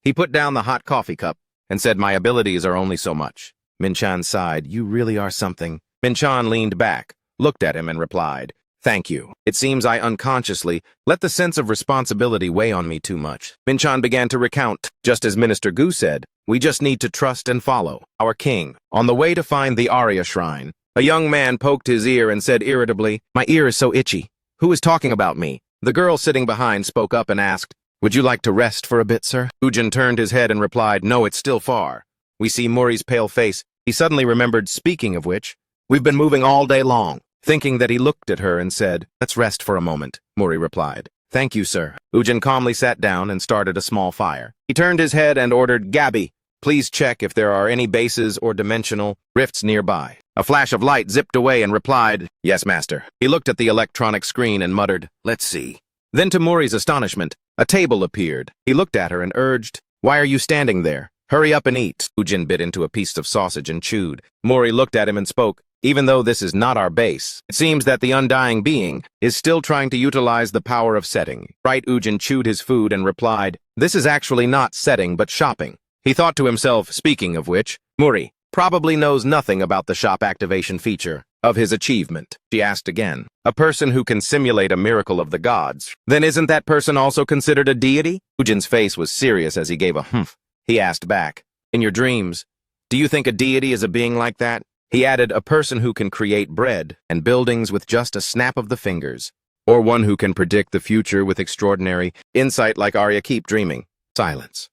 A: He put down the hot coffee cup and said, my abilities are only so much. Min-chan sighed. You really are something. Min-chan leaned back, looked at him and replied, thank you. It seems I unconsciously let the sense of responsibility weigh on me too much. Min-chan began to recount, just as Minister Gu said, we just need to trust and follow our king. On the way to find the Arya shrine, a young man poked his ear and said irritably, my ear is so itchy. Who is talking about me? The girl sitting behind spoke up and asked, would you like to rest for a bit, sir? Ujin turned his head and replied, no, it's still far. We see Mori's pale face. He suddenly remembered, speaking of which, we've been moving all day long. Thinking that he looked at her and said, let's rest for a moment, Mori replied. Thank you, sir. Ujin calmly sat down and started a small fire. He turned his head and ordered, Gabby, please check if there are any bases or dimensional rifts nearby. A flash of light zipped away and replied, yes, master. He looked at the electronic screen and muttered, let's see. Then to Mori's astonishment, a table appeared. He looked at her and urged, why are you standing there? Hurry up and eat. Ujin bit into a piece of sausage and chewed. Mori looked at him and spoke, even though this is not our base, it seems that the undying being is still trying to utilize the power of setting. Right, Ujin chewed his food and replied, this is actually not setting but shopping. He thought to himself, speaking of which, Mori probably knows nothing about the shop activation feature of his achievement. She asked again, a person who can simulate a miracle of the gods, then isn't that person also considered a deity? Ujin's face was serious as he gave a humph. He asked back, in your dreams, do you think a deity is a being like that? He added, a person who can create bread and buildings with just a snap of the fingers, or one who can predict the future with extraordinary insight like Arya. Keep dreaming. Silence.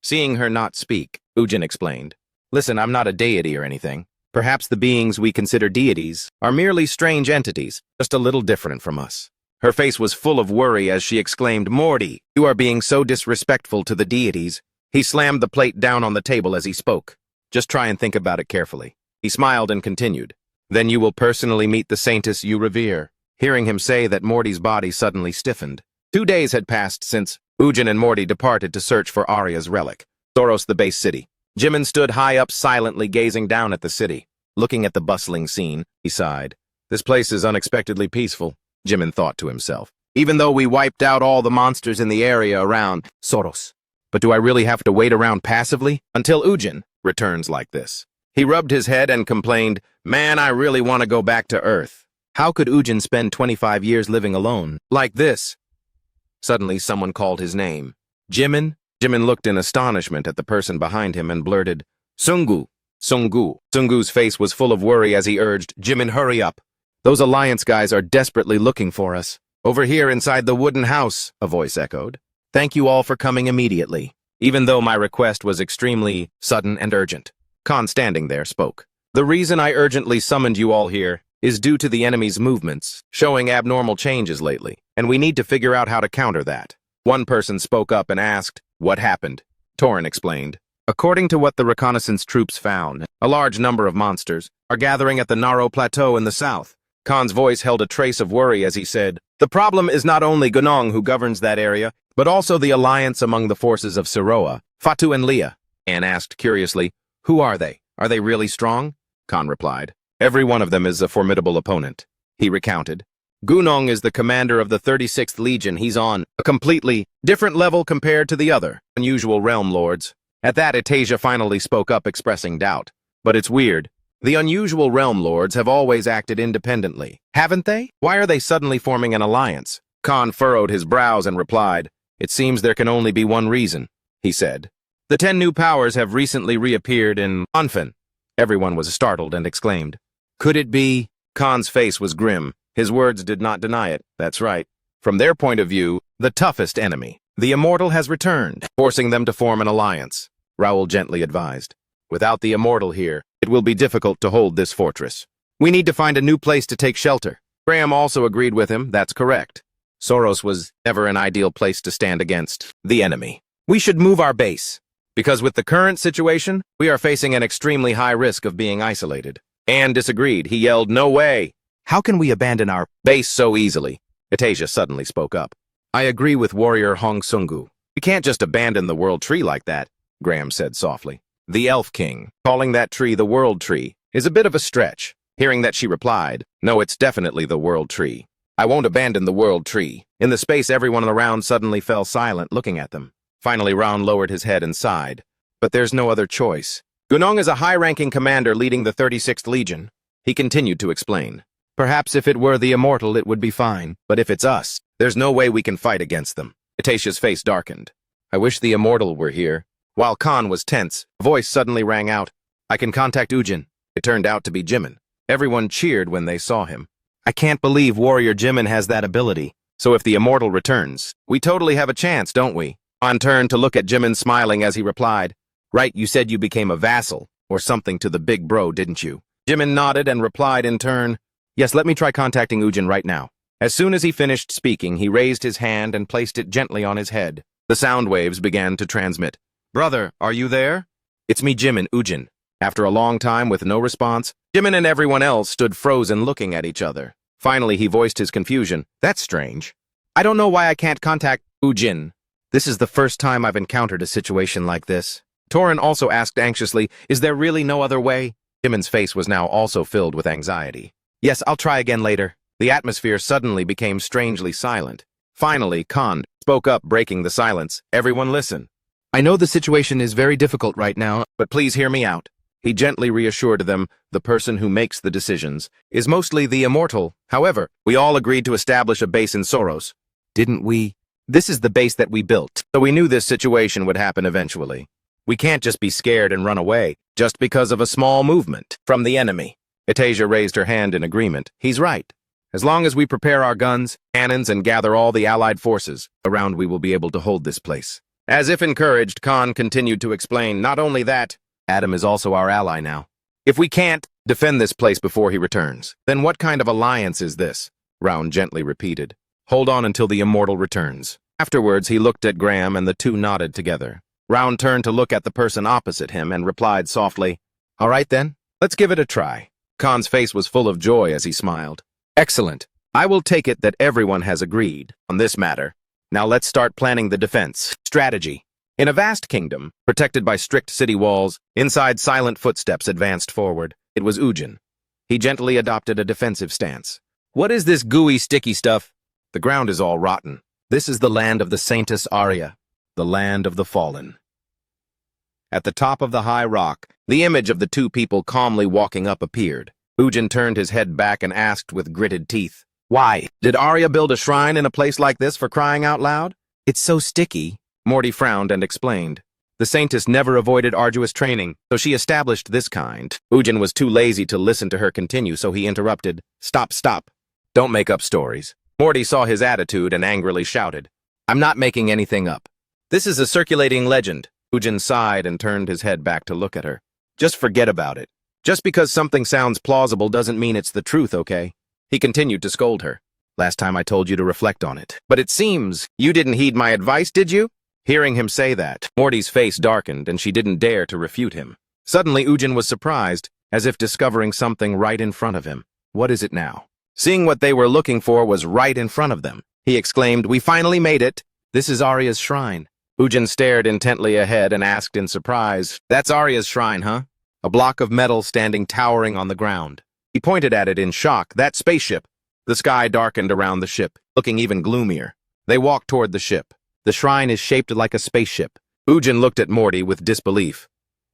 A: Seeing her not speak, Ujin explained, listen, I'm not a deity or anything. Perhaps the beings we consider deities are merely strange entities, just a little different from us. Her face was full of worry as she exclaimed, Morty, you are being so disrespectful to the deities. He slammed the plate down on the table as he spoke. Just try and think about it carefully. He smiled and continued, then you will personally meet the saintess you revere. Hearing him say that, Morty's body suddenly stiffened. 2 days had passed since Ujin and Morty departed to search for Arya's relic, Thoros, the base city. Jimin stood high up silently gazing down at the city. Looking at the bustling scene, he sighed. This place is unexpectedly peaceful, Jimin thought to himself. Even though we wiped out all the monsters in the area around Thoros. But do I really have to wait around passively until Ujin returns like this? He rubbed his head and complained, man, I really want to go back to Earth. How could Ujin spend 25 years living alone, like this? Suddenly, someone called his name. Jimin? Jimin looked in astonishment at the person behind him and blurted, Sungu. Sungu. Sungu's face was full of worry as he urged, Jimin, hurry up. Those Alliance guys are desperately looking for us. Over here inside the wooden house, a voice echoed. Thank you all for coming immediately, even though my request was extremely sudden and urgent. Khan, standing there, spoke. The reason I urgently summoned you all here is due to the enemy's movements, showing abnormal changes lately, and we need to figure out how to counter that. One person spoke up and asked, what happened? Torin explained. According to what the reconnaissance troops found, a large number of monsters are gathering at the Naro Plateau in the south. Khan's voice held a trace of worry as he said, the problem is not only Gunong who governs that area, but also the alliance among the forces of Siroa, Fatu and Leah. Anne asked curiously, who are they? Are they really strong? Khan replied, every one of them is a formidable opponent. He recounted, Gunong is the commander of the 36th Legion. He's on a completely different level compared to the other unusual realm lords. At that, Itasia finally spoke up expressing doubt. But it's weird. The unusual realm lords have always acted independently, haven't they? Why are they suddenly forming an alliance? Khan furrowed his brows and replied, it seems there can only be one reason, he said. The 10 new powers have recently reappeared in Anfen. Everyone was startled and exclaimed, could it be? Khan's face was grim. His words did not deny it. That's right. From their point of view, the toughest enemy, the Immortal, has returned, forcing them to form an alliance. Raoul gently advised. Without the Immortal here, it will be difficult to hold this fortress. We need to find a new place to take shelter. Graham also agreed with him. That's correct. Soros was never an ideal place to stand against the enemy. We should move our base, because with the current situation, we are facing an extremely high risk of being isolated. Anne disagreed. He yelled, "No way! How can we abandon our base so easily?" Itasia suddenly spoke up. "I agree with warrior Hong Sungu. We can't just abandon the world tree like that," Graham said softly. "The Elf King, calling that tree the World Tree, is a bit of a stretch." Hearing that, she replied, "No, it's definitely the World Tree. I won't abandon the World Tree." In the space, everyone around suddenly fell silent, looking at them. Finally, Round lowered his head and sighed. "But there's no other choice. Gunong is a high-ranking commander leading the 36th Legion." He continued to explain. "Perhaps if it were the Immortal, it would be fine. But if it's us, there's no way we can fight against them." Itasia's face darkened. "I wish the Immortal were here." While Khan was tense, a voice suddenly rang out. "I can contact Ujin." It turned out to be Jimin. Everyone cheered when they saw him. "I can't believe Warrior Jimin has that ability. So if the Immortal returns, we totally have a chance, don't we?" Khan turned to look at Jimin, smiling as he replied, "Right, you said you became a vassal, or something to the big bro, didn't you?" Jimin nodded and replied in turn, "Yes, let me try contacting Ujin right now." As soon as he finished speaking, he raised his hand and placed it gently on his head. The sound waves began to transmit. "Brother, are you there?" "It's me, Jimin, Ujin." After a long time with no response, Jimin and everyone else stood frozen looking at each other. Finally, he voiced his confusion. "That's strange. I don't know why I can't contact Ujin. This is the first time I've encountered a situation like this." Torin also asked anxiously, "Is there really no other way?" Jimin's face was now also filled with anxiety. "Yes, I'll try again later." The atmosphere suddenly became strangely silent. Finally, Khan spoke up, breaking the silence. "Everyone listen. I know the situation is very difficult right now, but please hear me out." He gently reassured them, "The person who makes the decisions is mostly the Immortal. However, we all agreed to establish a base in Soros. Didn't we? This is the base that we built, so we knew this situation would happen eventually. We can't just be scared and run away, just because of a small movement from the enemy." Itasia raised her hand in agreement. "He's right. As long as we prepare our guns, cannons, and gather all the allied forces around, we will be able to hold this place." As if encouraged, Khan continued to explain, "Not only that, Adam is also our ally now. If we can't defend this place before he returns, then what kind of alliance is this?" Round gently repeated. "Hold on until the Immortal returns." Afterwards, he looked at Graham and the two nodded together. Round turned to look at the person opposite him and replied softly, "All right then, let's give it a try." Khan's face was full of joy as he smiled. "Excellent. I will take it that everyone has agreed on this matter. Now let's start planning the defense strategy." In a vast kingdom, protected by strict city walls, inside silent footsteps advanced forward. It was Ujin. He gently adopted a defensive stance. "What is this gooey, sticky stuff?" "The ground is all rotten. This is the land of the Saintess Arya, the land of the fallen." At the top of the high rock, the image of the two people calmly walking up appeared. Ujin turned his head back and asked with gritted teeth, "Why, did Arya build a shrine in a place like this, for crying out loud?" "It's so sticky." Morty frowned and explained. "The Saintess never avoided arduous training, so she established this kind." Ujin was too lazy to listen to her continue, so he interrupted. "Stop, stop. Don't make up stories." Morty saw his attitude and angrily shouted, "I'm not making anything up. This is a circulating legend." Ujin sighed and turned his head back to look at her. "Just forget about it. Just because something sounds plausible doesn't mean it's the truth, okay?" He continued to scold her. "Last time I told you to reflect on it. But it seems you didn't heed my advice, did you?" Hearing him say that, Morty's face darkened and she didn't dare to refute him. Suddenly, Ujin was surprised, as if discovering something right in front of him. What is it now? Seeing what they were looking for was right in front of them, he exclaimed, "We finally made it! This is Arya's shrine." Ujin stared intently ahead and asked in surprise, "That's Arya's shrine, huh?" A block of metal standing towering on the ground. He pointed at it in shock. "That spaceship." The sky darkened around the ship, looking even gloomier. They walked toward the ship. "The shrine is shaped like a spaceship." Ujin looked at Morty with disbelief.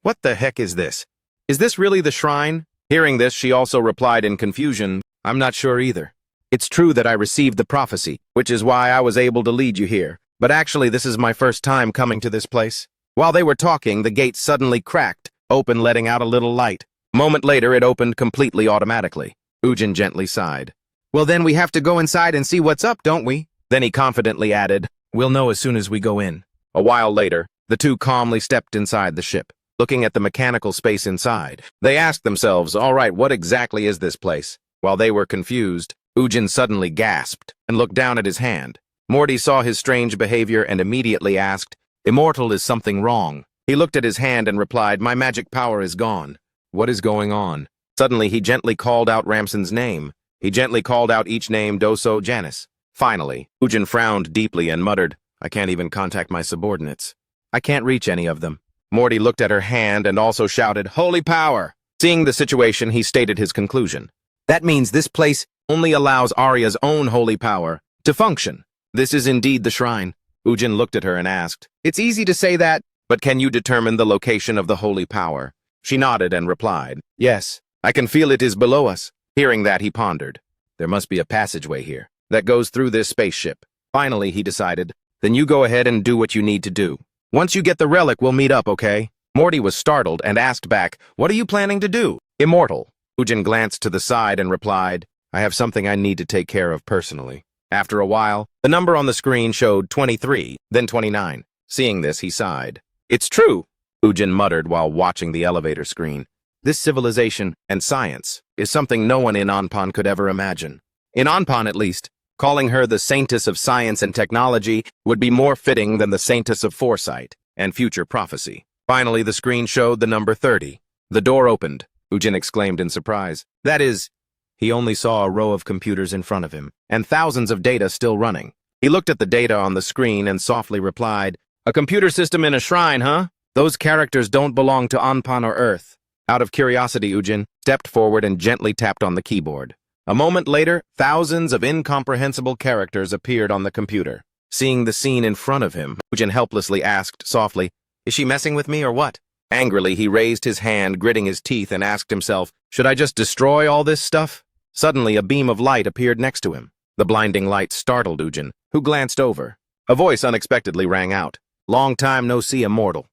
A: "What the heck is this? Is this really the shrine?" Hearing this, she also replied in confusion, "I'm not sure either. It's true that I received the prophecy, which is why I was able to lead you here. But actually, this is my first time coming to this place." While they were talking, the gate suddenly cracked, open, letting out a little light. A moment later, it opened completely automatically. Ujin gently sighed. "Well, then we have to go inside and see what's up, don't we?" Then he confidently added, "We'll know as soon as we go in." A while later, the two calmly stepped inside the ship, looking at the mechanical space inside. They asked themselves, "All right, what exactly is this place?" While they were confused, Ujin suddenly gasped and looked down at his hand. Morty saw his strange behavior and immediately asked, "Immortal, is something wrong?" He looked at his hand and replied, "My magic power is gone." "What is going on?" Suddenly, he gently called out Ramson's name. He gently called out each name, Doso, Janice. Finally, Ujin frowned deeply and muttered, I can't even contact my subordinates. I can't reach any of them. Morty looked at her hand and also shouted, Holy power! Seeing the situation, he stated his conclusion. That means this place only allows Arya's own holy power to function. This is indeed the shrine. Ujin looked at her and asked, It's easy to say that, but can you determine the location of the holy power? She nodded and replied, Yes, I can feel it is below us. Hearing that, he pondered. There must be a passageway here that goes through this spaceship. Finally, he decided, Then you go ahead and do what you need to do. Once you get the relic, we'll meet up, okay? Morty was startled and asked back, What are you planning to do? Immortal. Ujin glanced to the side and replied, I have something I need to take care of personally. After a while, the number on the screen showed 23, then 29. Seeing this, he sighed. It's true, Ujin muttered while watching the elevator screen. This civilization and science is something no one in Anpan could ever imagine. In Anpan, at least, calling her the saintess of science and technology would be more fitting than the saintess of foresight and future prophecy. Finally, the screen showed the number 30. The door opened. Ujin exclaimed in surprise. That is, he only saw a row of computers in front of him, and thousands of data still running. He looked at the data on the screen and softly replied, A computer system in a shrine, huh? Those characters don't belong to Anpan or Earth. Out of curiosity, Ujin stepped forward and gently tapped on the keyboard. A moment later, thousands of incomprehensible characters appeared on the computer. Seeing the scene in front of him, Ujin helplessly asked softly, Is she messing with me or what? Angrily, he raised his hand, gritting his teeth, and asked himself, Should I just destroy all this stuff? Suddenly, a beam of light appeared next to him. The blinding light startled Ujin, who glanced over. A voice unexpectedly rang out. Long time no see, immortal.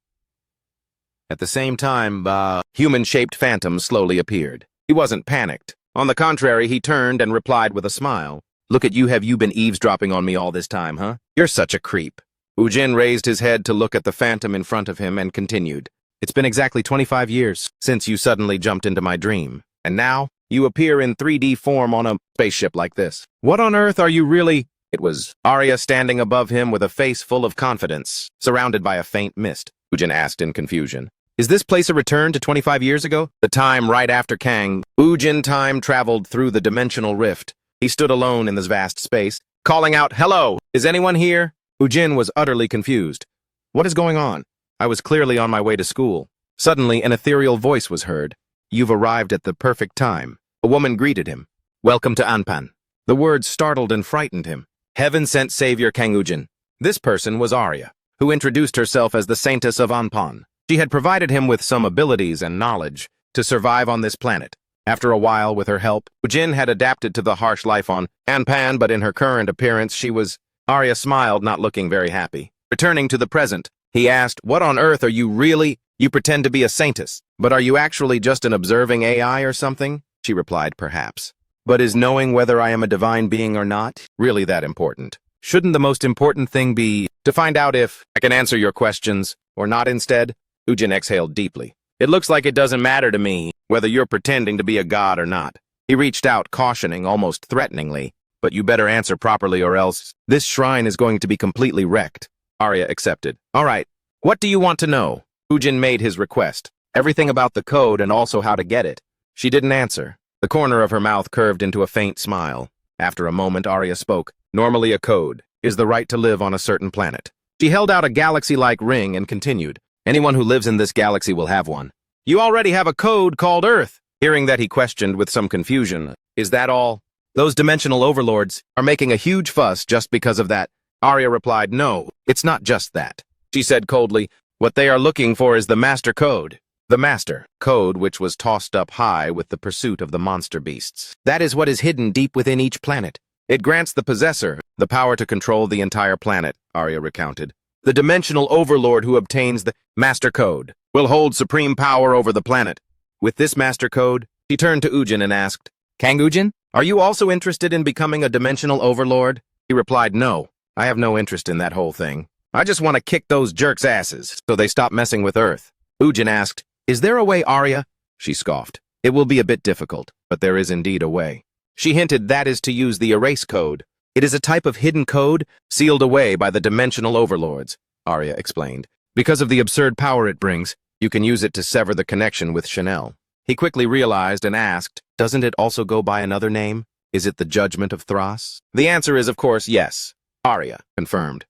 A: At the same time, human-shaped phantom slowly appeared. He wasn't panicked. On the contrary, he turned and replied with a smile. Look at you, have you been eavesdropping on me all this time, huh? You're such a creep. Ujin raised his head to look at the phantom in front of him and continued. It's been exactly 25 years since you suddenly jumped into my dream. And now, you appear in 3D form on a spaceship like this. What on earth are you really? It was Arya standing above him with a face full of confidence, surrounded by a faint mist. Ujin asked in confusion. Is this place a return to 25 years ago? The time right after Kang, Ujin time traveled through the dimensional rift. He stood alone in this vast space, calling out, Hello, is anyone here? Ujin was utterly confused. What is going on? I was clearly on my way to school. Suddenly, an ethereal voice was heard. You've arrived at the perfect time. A woman greeted him. Welcome to Anpan. The words startled and frightened him. Heaven sent savior Kang Ujin. This person was Arya, who introduced herself as the Saintess of Anpan. She had provided him with some abilities and knowledge to survive on this planet. After a while, with her help, Ujin had adapted to the harsh life on Anpan, but in her current appearance, she was... Arya smiled, not looking very happy. Returning to the present, he asked, What on earth are you really? You pretend to be a saintess, but are you actually just an observing AI or something? She replied, Perhaps. But is knowing whether I am a divine being or not really that important? Shouldn't the most important thing be to find out if I can answer your questions or not instead? Ujin exhaled deeply. It looks like it doesn't matter to me whether you're pretending to be a god or not. He reached out, cautioning, almost threateningly, But you better answer properly or else this shrine is going to be completely wrecked. Arya accepted. All right, what do you want to know? Ujin made his request. Everything about the code and also how to get it. She didn't answer. The corner of her mouth curved into a faint smile. After a moment, Arya spoke. Normally a code is the right to live on a certain planet. She held out a galaxy-like ring and continued. Anyone who lives in this galaxy will have one. You already have a code called Earth. Hearing that, he questioned with some confusion. Is that all? Those dimensional overlords are making a huge fuss just because of that. Arya replied, No, it's not just that. She said coldly, What they are looking for is the master code. The master code which was tossed up high with the pursuit of the monster beasts. That is what is hidden deep within each planet. It grants the possessor the power to control the entire planet, Arya recounted. The dimensional overlord who obtains the master code will hold supreme power over the planet. With this master code, she turned to Ujin and asked, Kang Ujin, are you also interested in becoming a dimensional overlord? He replied, No, I have no interest in that whole thing. I just want to kick those jerks' asses so they stop messing with Earth. Ujin asked, Is there a way, Arya? She scoffed. It will be a bit difficult, but there is indeed a way. She hinted that is to use the erase code. It is a type of hidden code sealed away by the dimensional overlords, Arya explained. Because of the absurd power it brings, you can use it to sever the connection with Chanel. He quickly realized and asked, doesn't it also go by another name? Is it the Judgment of Thras? The answer is, of course, yes. Arya confirmed.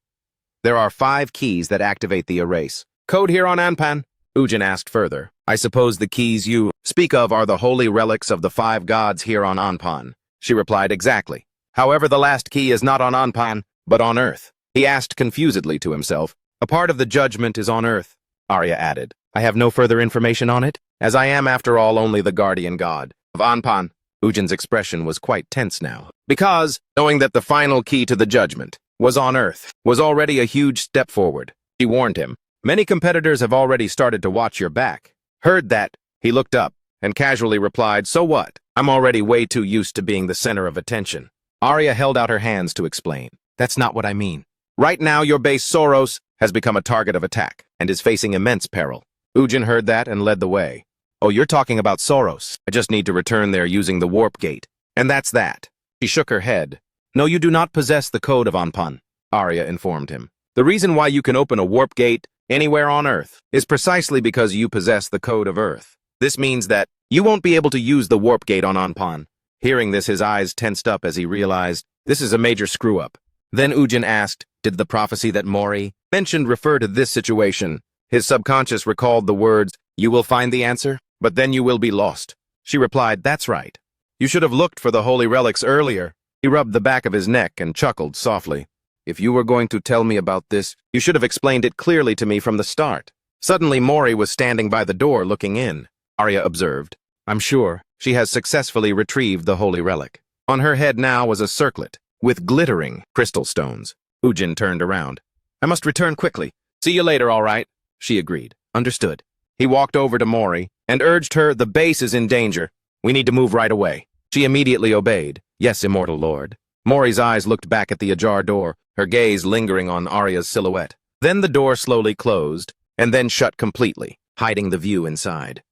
A: There are 5 keys that activate the erase. Code here on Anpan? Ujin asked further. I suppose the keys you speak of are the holy relics of the 5 gods here on Anpan. She replied, exactly. However, the last key is not on Anpan, but on Earth. He asked confusedly to himself. A part of the judgment is on Earth, Arya added. I have no further information on it, as I am, after all, only the guardian god of Anpan. Ujin's expression was quite tense now, because, knowing that the final key to the judgment was on Earth, was already a huge step forward. He warned him. Many competitors have already started to watch your back. Heard that, he looked up, and casually replied, so what? I'm already way too used to being the center of attention. Arya held out her hands to explain. That's not what I mean. Right now, your base Soros has become a target of attack, and is facing immense peril. Ujin heard that and led the way. Oh, you're talking about Soros. I just need to return there using the warp gate. And that's that. She shook her head. No, you do not possess the code of Anpan, Arya informed him. The reason why you can open a warp gate anywhere on Earth is precisely because you possess the code of Earth. This means that you won't be able to use the warp gate on Anpan. Hearing this, his eyes tensed up as he realized this is a major screw-up. Then Ujin asked, did the prophecy that Mori mentioned refer to this situation? His subconscious recalled the words, you will find the answer, but then you will be lost. She replied, that's right. You should have looked for the holy relics earlier. He rubbed the back of his neck and chuckled softly. If you were going to tell me about this, you should have explained it clearly to me from the start. Suddenly, Mori was standing by the door looking in. Arya observed. I'm sure she has successfully retrieved the holy relic. On her head now was a circlet with glittering crystal stones. Ujin turned around. I must return quickly. See you later, all right? She agreed. Understood. He walked over to Mori and urged her, the base is in danger. We need to move right away. She immediately obeyed. Yes, immortal lord. Mori's eyes looked back at the ajar door, her gaze lingering on Arya's silhouette. Then the door slowly closed, and then shut completely, hiding the view inside.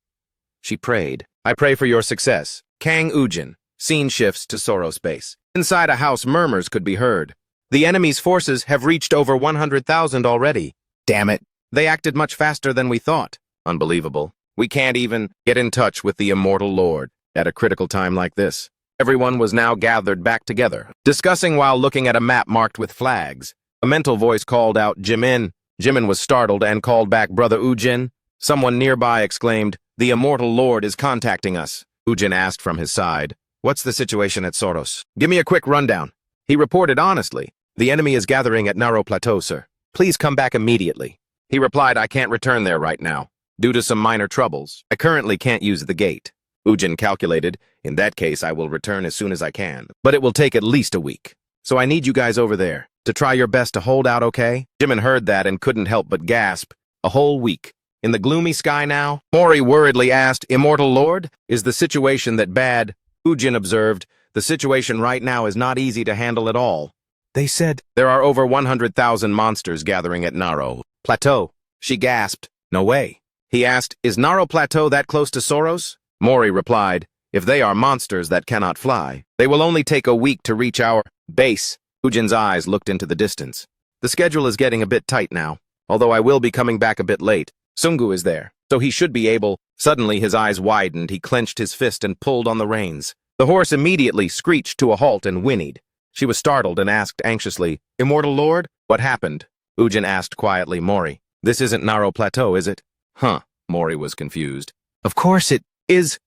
A: She prayed. I pray for your success. Kang Ujin. Scene shifts to Soros base. Inside a house, murmurs could be heard. The enemy's forces have reached over 100,000 already. Damn it. They acted much faster than we thought. Unbelievable. We can't even get in touch with the immortal lord at a critical time like this. Everyone was now gathered back together, discussing while looking at a map marked with flags. A mental voice called out, Jimin. Jimin was startled and called back, Brother Ujin. Someone nearby exclaimed, the immortal lord is contacting us. Ujin asked from his side, what's the situation at Soros? Give me a quick rundown. He reported honestly, the enemy is gathering at Naro Plateau, sir. Please come back immediately. He replied, I can't return there right now. Due to some minor troubles, I currently can't use the gate. Ujin calculated, in that case I will return as soon as I can, but it will take at least a week. So I need you guys over there to try your best to hold out, okay? Jimin heard that and couldn't help but gasp. A whole week. In the gloomy sky now? Mori worriedly asked, Immortal Lord, is the situation that bad? Ujin observed, the situation right now is not easy to handle at all. They said, there are over 100,000 monsters gathering at Naro Plateau. She gasped, no way. He asked, is Naro Plateau that close to Soros? Mori replied, if they are monsters that cannot fly, they will only take a week to reach our base. Ujin's eyes looked into the distance. The schedule is getting a bit tight now, although I will be coming back a bit late. Sungu is there, so he should be able. Suddenly his eyes widened, he clenched his fist and pulled on the reins. The horse immediately screeched to a halt and whinnied. She was startled and asked anxiously, Immortal Lord, what happened? Ujin asked quietly, Mori, this isn't Naro Plateau, is it? Huh, Mori was confused. Of course it is.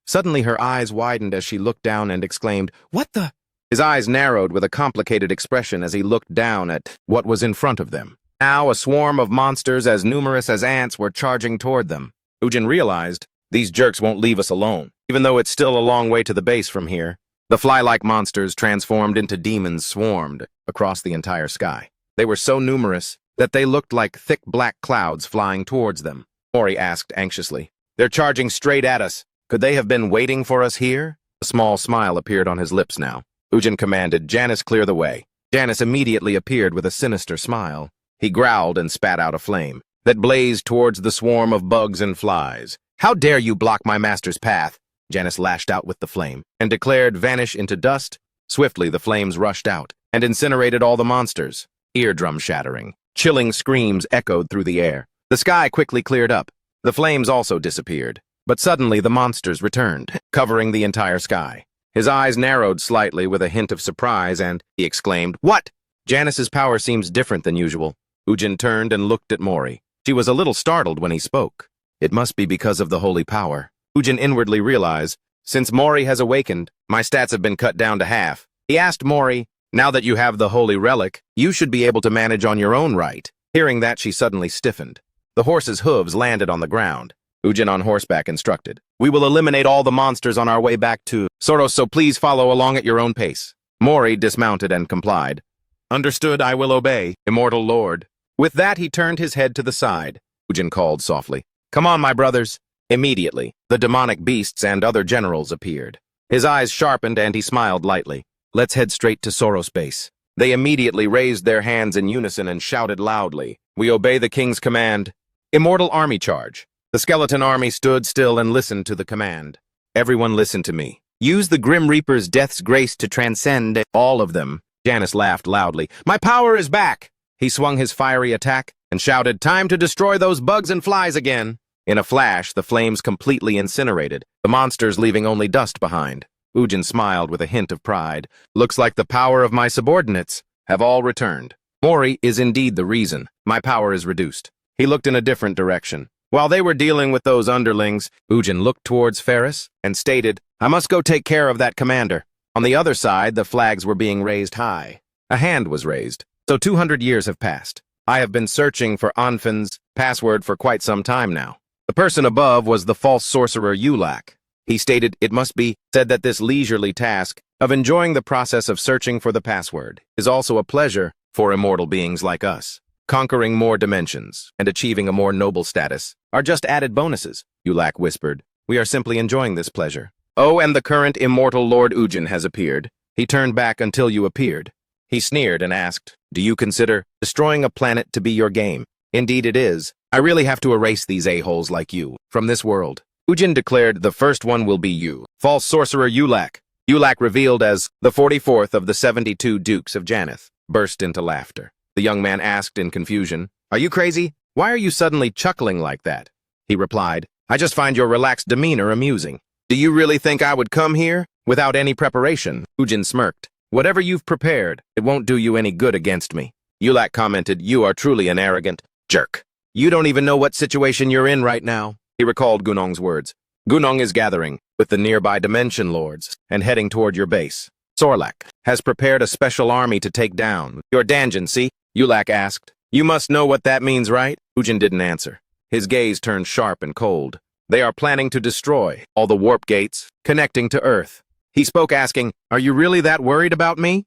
A: Suddenly her eyes widened as she looked down and exclaimed, what the? His eyes narrowed with a complicated expression as he looked down at what was in front of them. Now a swarm of monsters as numerous as ants were charging toward them. Ujin realized, these jerks won't leave us alone, even though it's still a long way to the base from here. The fly-like monsters transformed into demons swarmed across the entire sky. They were so numerous that they looked like thick black clouds flying towards them. Mori asked anxiously, they're charging straight at us. Could they have been waiting for us here? A small smile appeared on his lips now. Ujin commanded, Janice, clear the way. Janice immediately appeared with a sinister smile. He growled and spat out a flame that blazed towards the swarm of bugs and flies. How dare you block my master's path? Janice lashed out with the flame and declared, vanish into dust. Swiftly the flames rushed out and incinerated all the monsters. Eardrum shattering. Chilling screams echoed through the air. The sky quickly cleared up. The flames also disappeared. But suddenly the monsters returned, covering the entire sky. His eyes narrowed slightly with a hint of surprise, and he exclaimed, "What?" Janice's power seems different than usual. Ujin turned and looked at Mori. She was a little startled when he spoke. It must be because of the holy power. Ujin inwardly realized, since Mori has awakened, my stats have been cut down to half. He asked Mori, now that you have the holy relic, you should be able to manage on your own right. Hearing that, she suddenly stiffened. The horse's hooves landed on the ground. Ujin on horseback instructed, "We will eliminate all the monsters on our way back to Soros, so please follow along at your own pace." Mori dismounted and complied. "Understood, I will obey, immortal lord." With that, he turned his head to the side. Ujin called softly, "Come on, my brothers." Immediately, the demonic beasts and other generals appeared. His eyes sharpened and he smiled lightly. "Let's head straight to Soros base." They immediately raised their hands in unison and shouted loudly, "We obey the king's command." Immortal army charge. The skeleton army stood still and listened to the command. "Everyone listen to me. Use the Grim Reaper's death's grace to transcend all of them." Janice laughed loudly. "My power is back!" He swung his fiery attack and shouted, "Time to destroy those bugs and flies again." In a flash, the flames completely incinerated, the monsters leaving only dust behind. Ujin smiled with a hint of pride. "Looks like the power of my subordinates have all returned. Mori is indeed the reason. My power is reduced." He looked in a different direction. While they were dealing with those underlings, Ujin looked towards Ferris and stated, "I must go take care of that commander." On the other side, the flags were being raised high. A hand was raised. "So 200 years have passed. I have been searching for Anfin's password for quite some time now." The person above was the false sorcerer Yulak. He stated it must be said that this leisurely task of enjoying the process of searching for the password is also a pleasure for immortal beings like us. Conquering more dimensions and achieving a more noble status are just added bonuses, Yulak whispered. "We are simply enjoying this pleasure." "Oh, and the current immortal Lord Ujin has appeared. He turned back until you appeared." He sneered and asked, "Do you consider destroying a planet to be your game?" "Indeed it is. I really have to erase these a-holes like you from this world." Ujin declared, "The first one will be you, false sorcerer Yulak." Yulak, revealed as the 44th of the 72 Dukes of Janeth, burst into laughter. The young man asked in confusion, "Are you crazy? Why are you suddenly chuckling like that?" He replied, "I just find your relaxed demeanor amusing." "Do you really think I would come here without any preparation?" Ujin smirked. "Whatever you've prepared, it won't do you any good against me." Yulak commented, "You are truly an arrogant jerk. You don't even know what situation you're in right now." He recalled Gunong's words. "Gunong is gathering with the nearby Dimension Lords and heading toward your base. Sorlak has prepared a special army to take down your dungeon, see?" Yulak asked. "You must know what that means, right?" Ujin didn't answer. His gaze turned sharp and cold. "They are planning to destroy all the warp gates connecting to Earth." He spoke asking, "Are you really that worried about me?"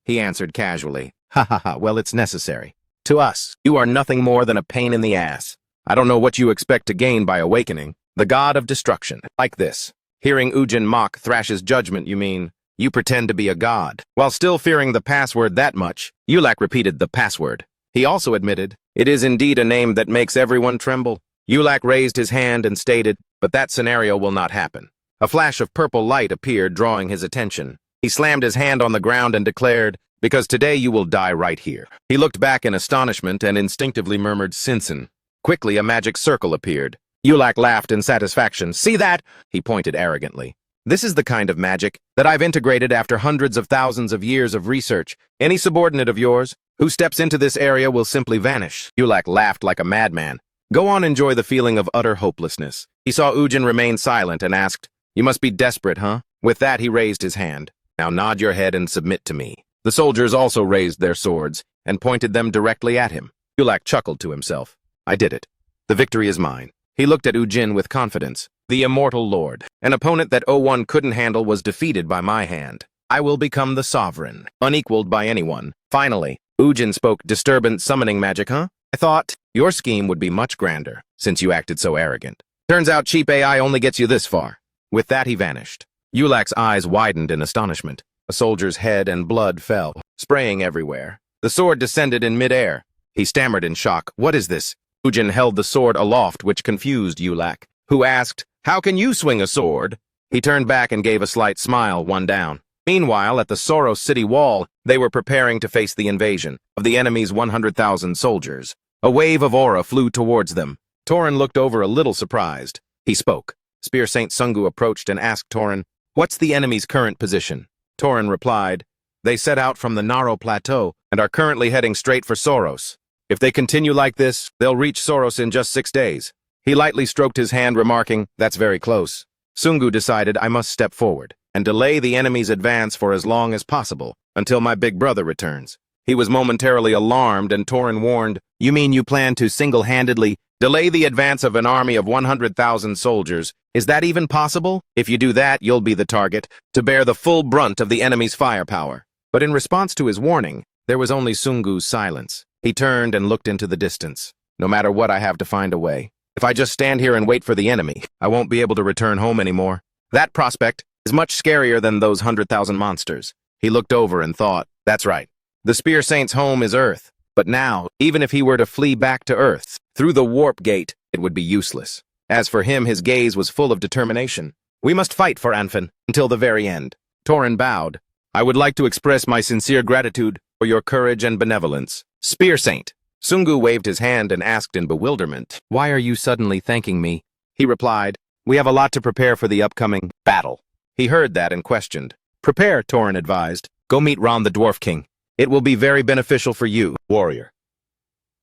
A: He answered casually, "Ha ha ha, well, it's necessary. To us, you are nothing more than a pain in the ass. I don't know what you expect to gain by awakening. The god of destruction, like this." Hearing Ujin mock Thrash's judgment, "You mean you pretend to be a god?" While still fearing the password that much, Yulak repeated the password. He also admitted, "It is indeed a name that makes everyone tremble." Yulak raised his hand and stated, "But that scenario will not happen." A flash of purple light appeared, drawing his attention. He slammed his hand on the ground and declared, "Because today you will die right here." He looked back in astonishment and instinctively murmured, "Sinsen." Quickly, a magic circle appeared. Yulak laughed in satisfaction. "See that?" He pointed arrogantly. "This is the kind of magic that I've integrated after hundreds of thousands of years of research. Any subordinate of yours who steps into this area will simply vanish." Yulak laughed like a madman. "Go on, enjoy the feeling of utter hopelessness." He saw Ujin remain silent and asked, "You must be desperate, huh?" With that, he raised his hand. "Now nod your head and submit to me." The soldiers also raised their swords and pointed them directly at him. Yulak chuckled to himself. "I did it. The victory is mine." He looked at Ujin with confidence. "The immortal lord. An opponent that O1 couldn't handle was defeated by my hand. I will become the sovereign, unequaled by anyone." Finally, Ujin spoke, "Disturbance summoning magic, huh? I thought your scheme would be much grander, since you acted so arrogant. Turns out cheap AI only gets you this far." With that, he vanished. Yulak's eyes widened in astonishment. A soldier's head and blood fell, spraying everywhere. The sword descended in midair. He stammered in shock. "What is this?" Ujin held the sword aloft, which confused Yulak, who asked, "How can you swing a sword?" He turned back and gave a slight smile, one down. Meanwhile, at the Soros city wall, they were preparing to face the invasion of the enemy's 100,000 soldiers. A wave of aura flew towards them. Torin looked over a little surprised. He spoke. Spear Saint Sungu approached and asked Torin, "What's the enemy's current position?" Torin replied, "They set out from the Naro Plateau and are currently heading straight for Soros. If they continue like this, they'll reach Soros in just 6 days." He lightly stroked his hand, remarking, "That's very close." Sungu decided, "I must step forward and delay the enemy's advance for as long as possible, until my big brother returns." He was momentarily alarmed, and Torin warned, "You mean you plan to single-handedly delay the advance of an army of 100,000 soldiers? Is that even possible? If you do that, you'll be the target, to bear the full brunt of the enemy's firepower." But in response to his warning, there was only Sungu's silence. He turned and looked into the distance. "No matter what, I have to find a way. If I just stand here and wait for the enemy, I won't be able to return home anymore. That prospect is much scarier than those 100,000 monsters." He looked over and thought, "That's right. The Spear Saint's home is Earth. But now, even if he were to flee back to Earth, through the warp gate, it would be useless." As for him, his gaze was full of determination. "We must fight for Anfin until the very end." Torin bowed. "I would like to express my sincere gratitude for your courage and benevolence, Spear Saint." Sungu waved his hand and asked in bewilderment, "Why are you suddenly thanking me?" He replied, "We have a lot to prepare for the upcoming battle." He heard that and questioned. "Prepare," Torin advised. "Go meet Ron the Dwarf King. It will be very beneficial for you, warrior."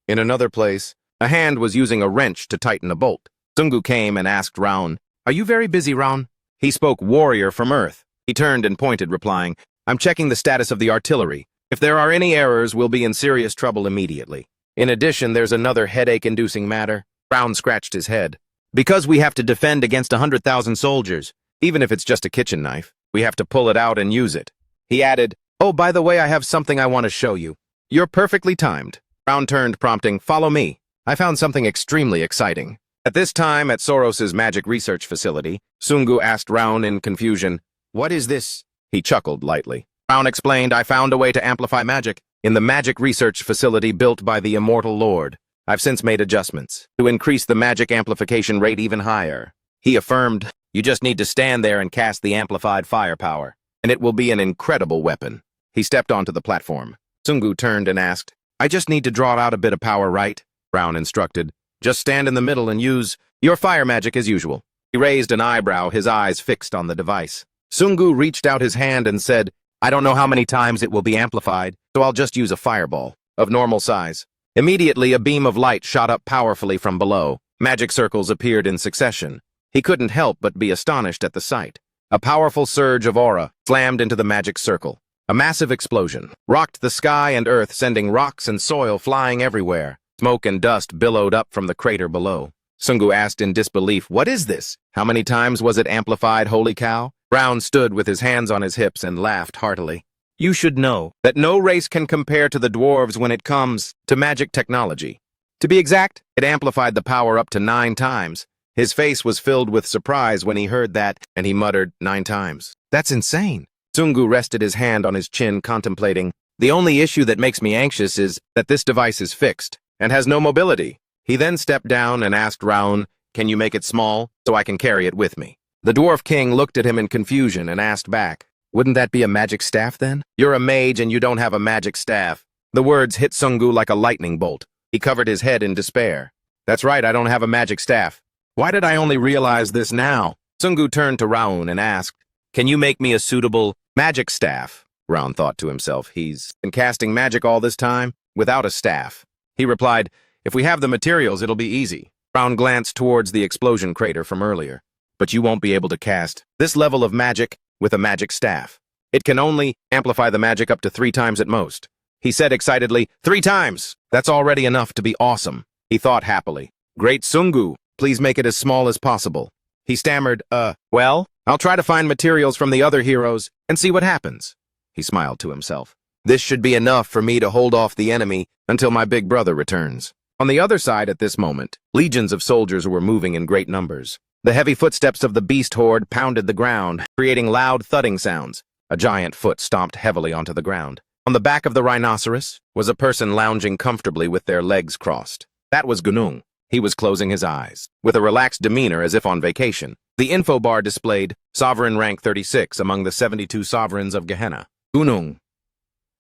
A: In another place, a hand was using a wrench to tighten a bolt. Sungu came and asked Raun, "Are you very busy, Raun?" He spoke warrior from Earth. He turned and pointed, replying, "I'm checking the status of the artillery. If there are any errors, we'll be in serious trouble immediately. In addition, there's another headache-inducing matter." Raun scratched his head. "Because we have to defend against 100,000 soldiers, even if it's just a kitchen knife, we have to pull it out and use it." He added, "Oh, by the way, I have something I want to show you." "You're perfectly timed." Raun turned, prompting, "Follow me. I found something extremely exciting." At this time, at Soros's magic research facility, Sungu asked Raun in confusion, "What is this?" He chuckled lightly. Raun explained, "I found a way to amplify magic in the magic research facility built by the Immortal Lord. I've since made adjustments to increase the magic amplification rate even higher." He affirmed, "You just need to stand there and cast the amplified firepower, and it will be an incredible weapon." He stepped onto the platform. Sungu turned and asked, "I just need to draw out a bit of power, right?" Raun instructed, "Just stand in the middle and use your fire magic as usual." He raised an eyebrow, his eyes fixed on the device. Sungu reached out his hand and said, "I don't know how many times it will be amplified, so I'll just use a fireball of normal size." Immediately, a beam of light shot up powerfully from below. Magic circles appeared in succession. He couldn't help but be astonished at the sight. A powerful surge of aura slammed into the magic circle. A massive explosion rocked the sky and earth, sending rocks and soil flying everywhere. Smoke and dust billowed up from the crater below. Sungu asked in disbelief, "What is this? How many times was it amplified, holy cow?" Raun stood with his hands on his hips and laughed heartily. "You should know that no race can compare to the dwarves when it comes to magic technology. To be exact, it amplified the power up to 9 times. His face was filled with surprise when he heard that, and he muttered, 9 times. "That's insane." Sungu rested his hand on his chin, contemplating, "The only issue that makes me anxious is that this device is fixed and has no mobility." He then stepped down and asked Raun, "Can you make it small so I can carry it with me?" The Dwarf King looked at him in confusion and asked back, "Wouldn't that be a magic staff then? You're a mage and you don't have a magic staff." The words hit Sungu like a lightning bolt. He covered his head in despair. "That's right, I don't have a magic staff. Why did I only realize this now?" Sungu turned to Raun and asked, "Can you make me a suitable magic staff?" Raun thought to himself, he's been casting magic all this time without a staff. He replied, "If we have the materials, it'll be easy." Raun glanced towards the explosion crater from earlier. "But you won't be able to cast this level of magic with a magic staff. It can only amplify the magic up to 3 times at most." He said excitedly, 3 times! That's already enough to be awesome." He thought happily, "Great Sungu, please make it as small as possible." He stammered, well, I'll try to find materials from the other heroes and see what happens." He smiled to himself. "This should be enough for me to hold off the enemy until my big brother returns." On the other side at this moment, legions of soldiers were moving in great numbers. The heavy footsteps of the beast horde pounded the ground, creating loud thudding sounds. A giant foot stomped heavily onto the ground. On the back of the rhinoceros was a person lounging comfortably with their legs crossed. That was Gunung. He was closing his eyes, with a relaxed demeanor as if on vacation. The info bar displayed Sovereign rank 36 among the 72 sovereigns of Gehenna. "Gunung."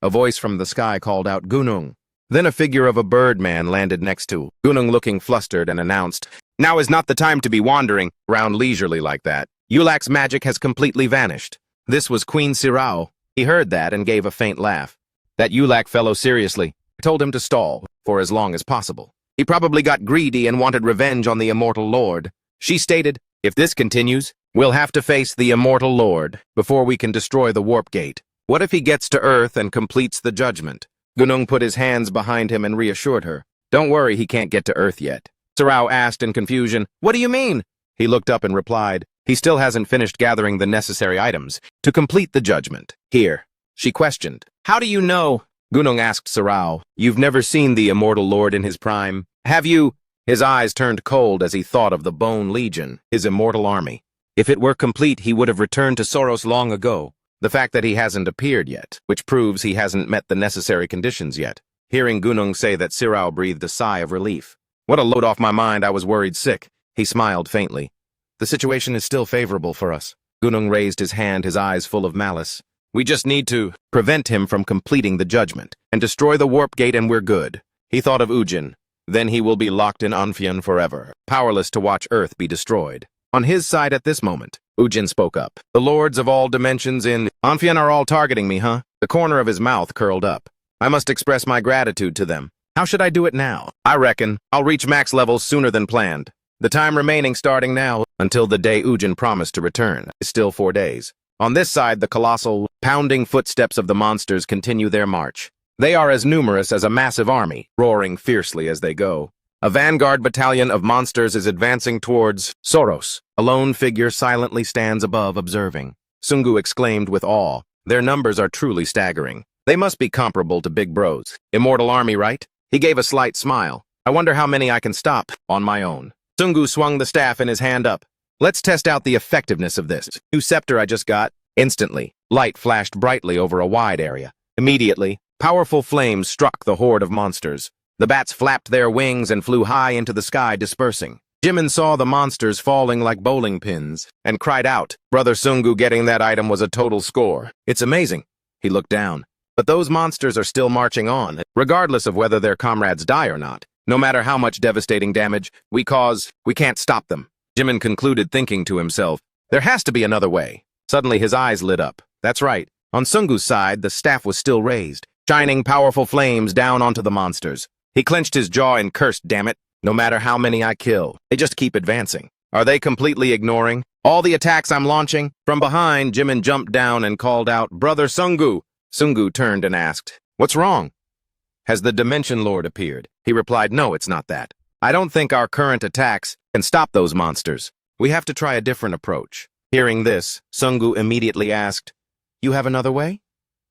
A: A voice from the sky called out, "Gunung." Then a figure of a birdman landed next to Gunung, looking flustered, and announced, Now is not the time to be wandering around leisurely like that. Yulak's magic has completely vanished. This was Queen Sirao. He heard that and gave a faint laugh. That Yulak fellow seriously. I told him to stall for as long as possible. He probably got greedy and wanted revenge on the Immortal Lord. She stated, if this continues, we'll have to face the Immortal Lord before we can destroy the warp gate. What if he gets to Earth and completes the judgment? Gunung put his hands behind him and reassured her. Don't worry, he can't get to Earth yet. Sirao asked in confusion, what do you mean? He looked up and replied, he still hasn't finished gathering the necessary items to complete the judgment. Here, she questioned. How do you know? Gunung asked Sirao. You've never seen the Immortal Lord in his prime, have you? His eyes turned cold as he thought of the Bone Legion, his immortal army. If it were complete, he would have returned to Soros long ago. The fact that he hasn't appeared yet, which proves he hasn't met the necessary conditions yet. Hearing Gunung say that, Sirao breathed a sigh of relief. What a load off my mind, I was worried sick. He smiled faintly. The situation is still favorable for us. Gunung raised his hand, his eyes full of malice. We just need to prevent him from completing the judgment and destroy the warp gate and we're good. He thought of Ujin. Then he will be locked in Anfian forever, powerless to watch Earth be destroyed. On his side at this moment, Ujin spoke up. The lords of all dimensions in Anfian are all targeting me, huh? The corner of his mouth curled up. I must express my gratitude to them. How should I do it now? I reckon I'll reach max levels sooner than planned. The time remaining starting now until the day Ujin promised to return is still 4 days. On this side, the colossal, pounding footsteps of the monsters continue their march. They are as numerous as a massive army, roaring fiercely as they go. A vanguard battalion of monsters is advancing towards Soros. A lone figure silently stands above, observing. Sungu exclaimed with awe. Their numbers are truly staggering. They must be comparable to Big Bros. Immortal army, right? He gave a slight smile. I wonder how many I can stop on my own. Sungu swung the staff in his hand up. Let's test out the effectiveness of this new scepter I just got. Instantly, light flashed brightly over a wide area. Immediately, powerful flames struck the horde of monsters. The bats flapped their wings and flew high into the sky, dispersing. Jimin saw the monsters falling like bowling pins and cried out. Brother Sungu getting that item was a total score. It's amazing. He looked down. But those monsters are still marching on, regardless of whether their comrades die or not. No matter how much devastating damage we cause, we can't stop them. Jimin concluded, thinking to himself, there has to be another way. Suddenly his eyes lit up. That's right. On Sungu's side, the staff was still raised, shining powerful flames down onto the monsters. He clenched his jaw and cursed, damn it. No matter how many I kill, they just keep advancing. Are they completely ignoring all the attacks I'm launching? From behind, Jimin jumped down and called out, Brother Sungu. Sungu turned and asked, what's wrong? Has the Dimension Lord appeared? He replied, no, it's not that. I don't think our current attacks can stop those monsters. We have to try a different approach. Hearing this, Sungu immediately asked, you have another way?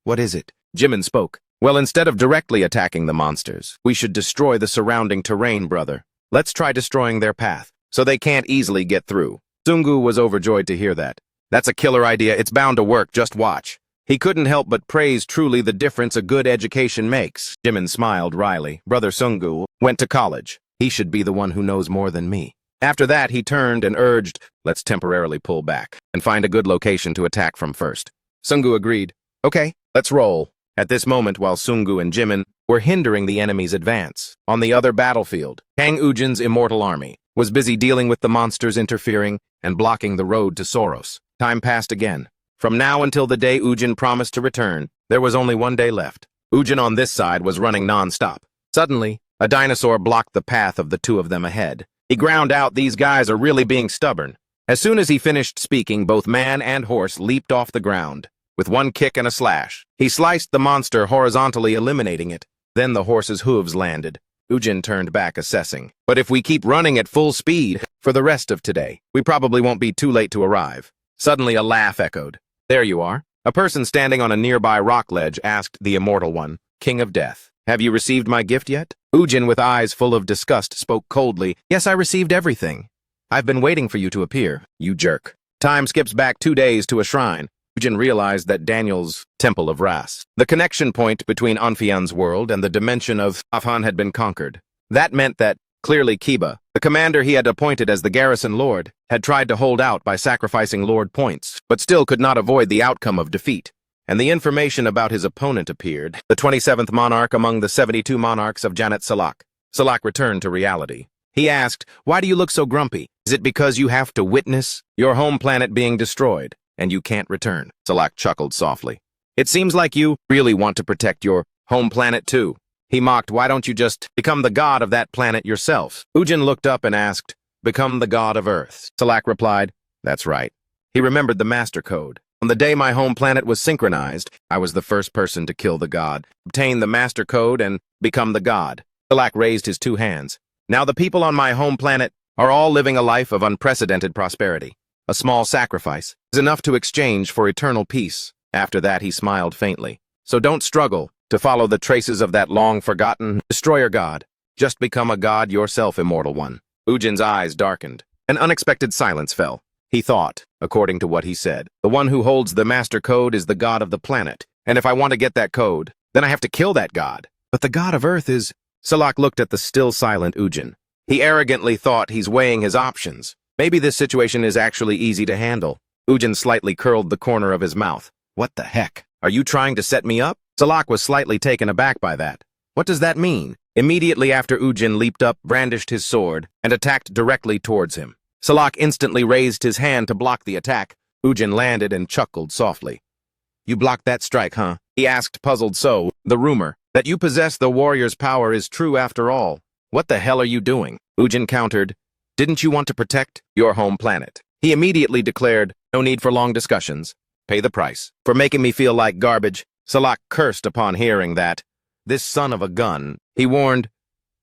A: What is it? Jimin spoke. Well, instead of directly attacking the monsters, we should destroy the surrounding terrain, brother. Let's try destroying their path, so they can't easily get through. Sungu was overjoyed to hear that. That's a killer idea. It's bound to work. Just watch. He couldn't help but praise truly the difference a good education makes. Jimin smiled wryly. Brother Sungu went to college. He should be the one who knows more than me. After that, he turned and urged, let's temporarily pull back and find a good location to attack from first. Sungu agreed. Okay, let's roll. At this moment, while Sungu and Jimin were hindering the enemy's advance, on the other battlefield, Kang Ujin's immortal army was busy dealing with the monsters interfering and blocking the road to Soros. Time passed again. From now until the day Ujin promised to return, there was only 1 day left. Ujin on this side was running non-stop. Suddenly, a dinosaur blocked the path of the two of them ahead. He ground out, these guys are really being stubborn. As soon as he finished speaking, both man and horse leaped off the ground. With one kick and a slash, he sliced the monster horizontally, eliminating it. Then the horse's hooves landed. Ujin turned back, assessing. But if we keep running at full speed for the rest of today, we probably won't be too late to arrive. Suddenly a laugh echoed. There you are. A person standing on a nearby rock ledge asked the Immortal One, King of Death. Have you received my gift yet? Ujin, with eyes full of disgust, spoke coldly. Yes, I received everything. I've been waiting for you to appear, you jerk. Time skips back 2 days to a shrine. Ujin realized that Daniel's Temple of Ras, the connection point between Anfian's world and the dimension of Afan, had been conquered. That meant that, clearly Kiba, the commander he had appointed as the garrison lord, had tried to hold out by sacrificing lord points, but still could not avoid the outcome of defeat. And the information about his opponent appeared, the 27th monarch among the 72 monarchs of Janat Salak. Salak returned to reality. He asked, "Why do you look so grumpy? Is it because you have to witness your home planet being destroyed, and you can't return?" Salak chuckled softly. "It seems like you really want to protect your home planet too." He mocked, "Why don't you just become the god of that planet yourself?" Ujin looked up and asked, "Become the god of Earth?" Salak replied, "That's right." He remembered the master code. On the day my home planet was synchronized, I was the first person to kill the god, obtain the master code, and become the god. Salak raised his two hands. "Now the people on my home planet are all living a life of unprecedented prosperity. A small sacrifice is enough to exchange for eternal peace." After that, he smiled faintly. "So don't struggle to follow the traces of that long-forgotten destroyer god. Just become a god yourself, immortal one." Ujin's eyes darkened. An unexpected silence fell. He thought, according to what he said, the one who holds the master code is the god of the planet, and if I want to get that code, then I have to kill that god. But the god of Earth is... Salak looked at the still silent Ujin. He arrogantly thought he's weighing his options. Maybe this situation is actually easy to handle. Ujin slightly curled the corner of his mouth. "What the heck? Are you trying to set me up?" Salak was slightly taken aback by that. "What does that mean?" Immediately after, Ujin leaped up, brandished his sword, and attacked directly towards him. Salak instantly raised his hand to block the attack. Ujin landed and chuckled softly. "You blocked that strike, huh?" he asked, puzzled. "So, the rumor that you possess the warrior's power is true after all. What the hell are you doing?" Ujin countered, "Didn't you want to protect your home planet?" He immediately declared, "No need for long discussions. Pay the price for making me feel like garbage." Salak cursed upon hearing that. "This son of a gun," he warned.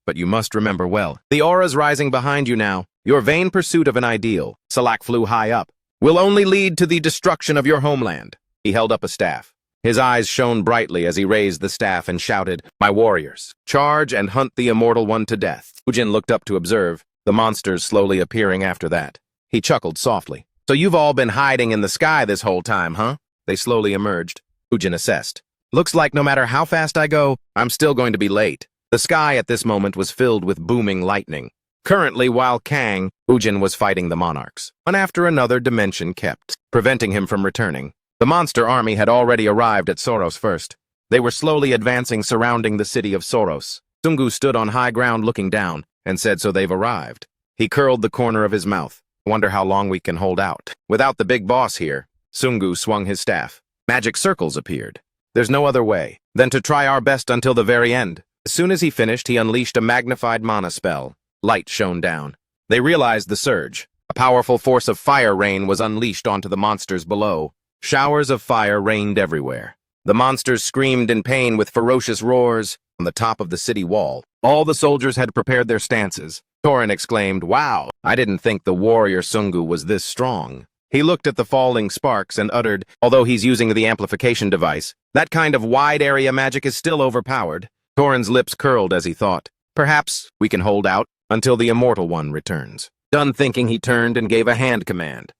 A: "But you must remember well, the aura's rising behind you now. Your vain pursuit of an ideal," Salak flew high up, "will only lead to the destruction of your homeland." He held up a staff. His eyes shone brightly as he raised the staff and shouted, "My warriors, charge and hunt the immortal one to death." Ujin looked up to observe, the monsters slowly appearing after that. He chuckled softly. "So you've all been hiding in the sky this whole time, huh?" They slowly emerged. Ujin assessed. "Looks like no matter how fast I go, I'm still going to be late." The sky at this moment was filled with booming lightning. Currently, while Kang, Ujin was fighting the monarchs. One after another dimension kept preventing him from returning. The monster army had already arrived at Soros first. They were slowly advancing, surrounding the city of Soros. Sungu stood on high ground looking down and said, "So they've arrived." He curled the corner of his mouth. "Wonder how long we can hold out. Without the big boss here." Sungu swung his staff. Magic circles appeared. "There's no other way than to try our best until the very end." As soon as he finished, he unleashed a magnified mana spell. Light shone down. They realized the surge. A powerful force of fire rain was unleashed onto the monsters below. Showers of fire rained everywhere. The monsters screamed in pain with ferocious roars on the top of the city wall. All the soldiers had prepared their stances. Torin exclaimed, "Wow, I didn't think the warrior Sungu was this strong." He looked at the falling sparks and uttered, although he's using the amplification device, "That kind of wide-area magic is still overpowered." Torin's lips curled as he thought, "Perhaps we can hold out until the immortal one returns." Done thinking, he turned and gave a hand command.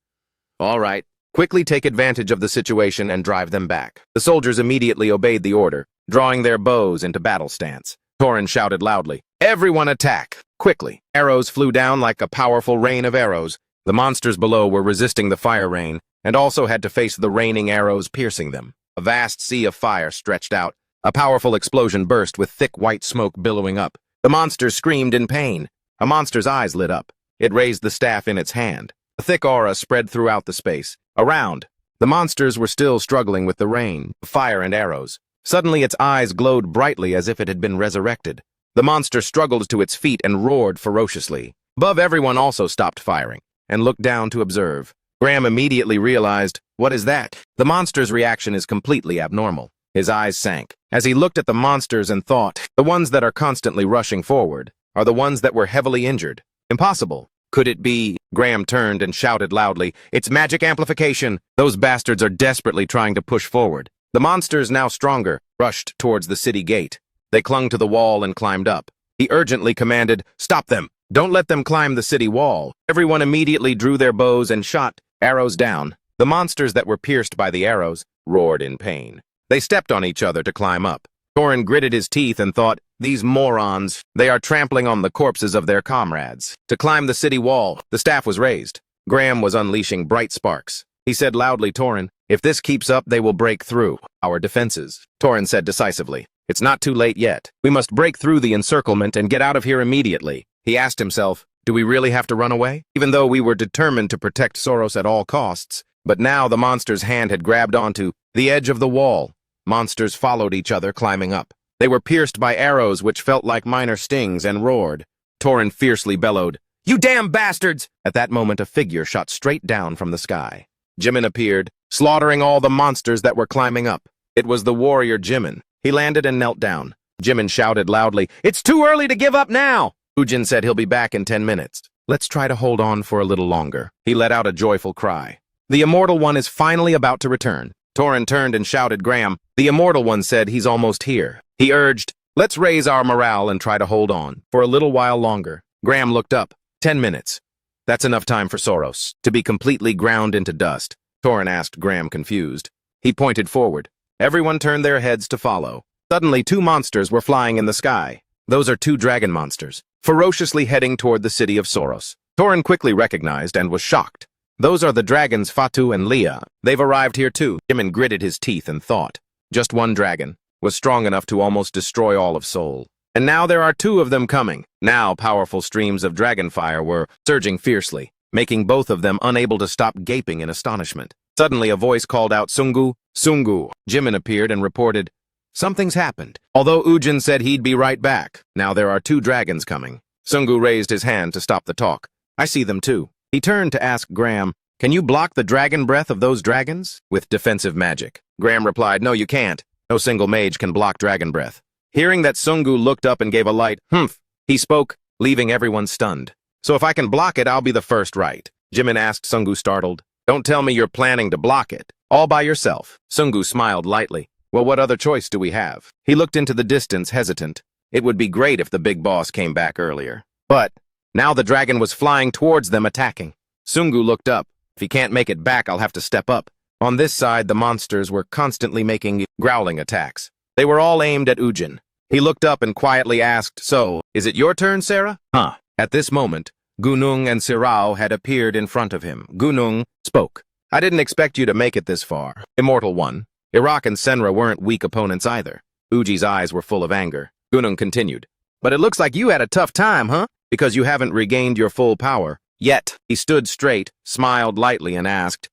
A: "All right, quickly take advantage of the situation and drive them back." The soldiers immediately obeyed the order, drawing their bows into battle stance. Torin shouted loudly, "Everyone attack! Quickly!" Arrows flew down like a powerful rain of arrows. The monsters below were resisting the fire rain, and also had to face the raining arrows piercing them. A vast sea of fire stretched out. A powerful explosion burst with thick white smoke billowing up. The monsters screamed in pain. A monster's eyes lit up. It raised the staff in its hand. A thick aura spread throughout the space. Around, the monsters were still struggling with the rain, fire, and arrows. Suddenly its eyes glowed brightly as if it had been resurrected. The monster struggled to its feet and roared ferociously. Above, everyone also stopped firing and looked down to observe. Graham immediately realized, "What is that?" The monster's reaction is completely abnormal. His eyes sank as he looked at the monsters and thought, the ones that are constantly rushing forward are the ones that were heavily injured. Impossible. Could it be? Graham turned and shouted loudly, "It's magic amplification! Those bastards are desperately trying to push forward." The monsters, now stronger, rushed towards the city gate. They clung to the wall and climbed up. He urgently commanded, "Stop them! Don't let them climb the city wall." Everyone immediately drew their bows and shot arrows down. The monsters that were pierced by the arrows roared in pain. They stepped on each other to climb up. Torin gritted his teeth and thought, "These morons, they are trampling on the corpses of their comrades." To climb the city wall, the staff was raised. Graham was unleashing bright sparks. He said loudly, "Torin, if this keeps up, they will break through our defenses." Torin said decisively, "It's not too late yet. We must break through the encirclement and get out of here immediately." He asked himself, do we really have to run away? Even though we were determined to protect Soros at all costs. But now the monster's hand had grabbed onto the edge of the wall. Monsters followed each other, climbing up. They were pierced by arrows which felt like minor stings and roared. Torin fiercely bellowed, "You damn bastards!" At that moment, a figure shot straight down from the sky. Jimin appeared, slaughtering all the monsters that were climbing up. It was the warrior Jimin. He landed and knelt down. Jimin shouted loudly, "It's too early to give up now!" Ujin said he'll be back in 10 minutes. Let's try to hold on for a little longer. He let out a joyful cry. The Immortal One is finally about to return. Torin turned and shouted, "Graham." The Immortal One said he's almost here. He urged, "Let's raise our morale and try to hold on for a little while longer." Graham looked up. 10 minutes. That's enough time for Soros to be completely ground into dust. Torin asked Graham, confused. He pointed forward. Everyone turned their heads to follow. Suddenly, 2 monsters were flying in the sky. Those are 2 dragon monsters, ferociously heading toward the city of Soros. Torin quickly recognized and was shocked. Those are the dragons Fatu and Leah. They've arrived here too. Jimin gritted his teeth and thought. Just one dragon was strong enough to almost destroy all of Seoul. And now there are 2 of them coming. Now powerful streams of dragon fire were surging fiercely, making both of them unable to stop gaping in astonishment. Suddenly a voice called out, "Sungu, Sungu." Jimin appeared and reported, "Something's happened." Although Ujin said he'd be right back, now there are 2 dragons coming. Sungu raised his hand to stop the talk. "I see them too." He turned to ask Graham, "Can you block the dragon breath of those dragons with defensive magic?" Graham replied, "No, you can't. No single mage can block dragon breath." Hearing that, Sungu looked up and gave a light humph. He spoke, leaving everyone stunned. "So if I can block it, I'll be the first, right?" Jimin asked Sungu, startled. "Don't tell me you're planning to block it. All by yourself." Sungu smiled lightly. "Well, what other choice do we have?" He looked into the distance, hesitant. It would be great if the big boss came back earlier. But now the dragon was flying towards them, attacking. Sungu looked up. "If he can't make it back, I'll have to step up." On this side, the monsters were constantly making growling attacks. They were all aimed at Ujin. He looked up and quietly asked, "So, is it your turn, Sarah?" "Huh." At this moment, Gunung and Sirao had appeared in front of him. Gunung spoke. "I didn't expect you to make it this far. Immortal One. Iraq and Senra weren't weak opponents either." Uji's eyes were full of anger. Gunung continued, "But it looks like you had a tough time, huh? Because you haven't regained your full power yet." He stood straight, smiled lightly, and asked,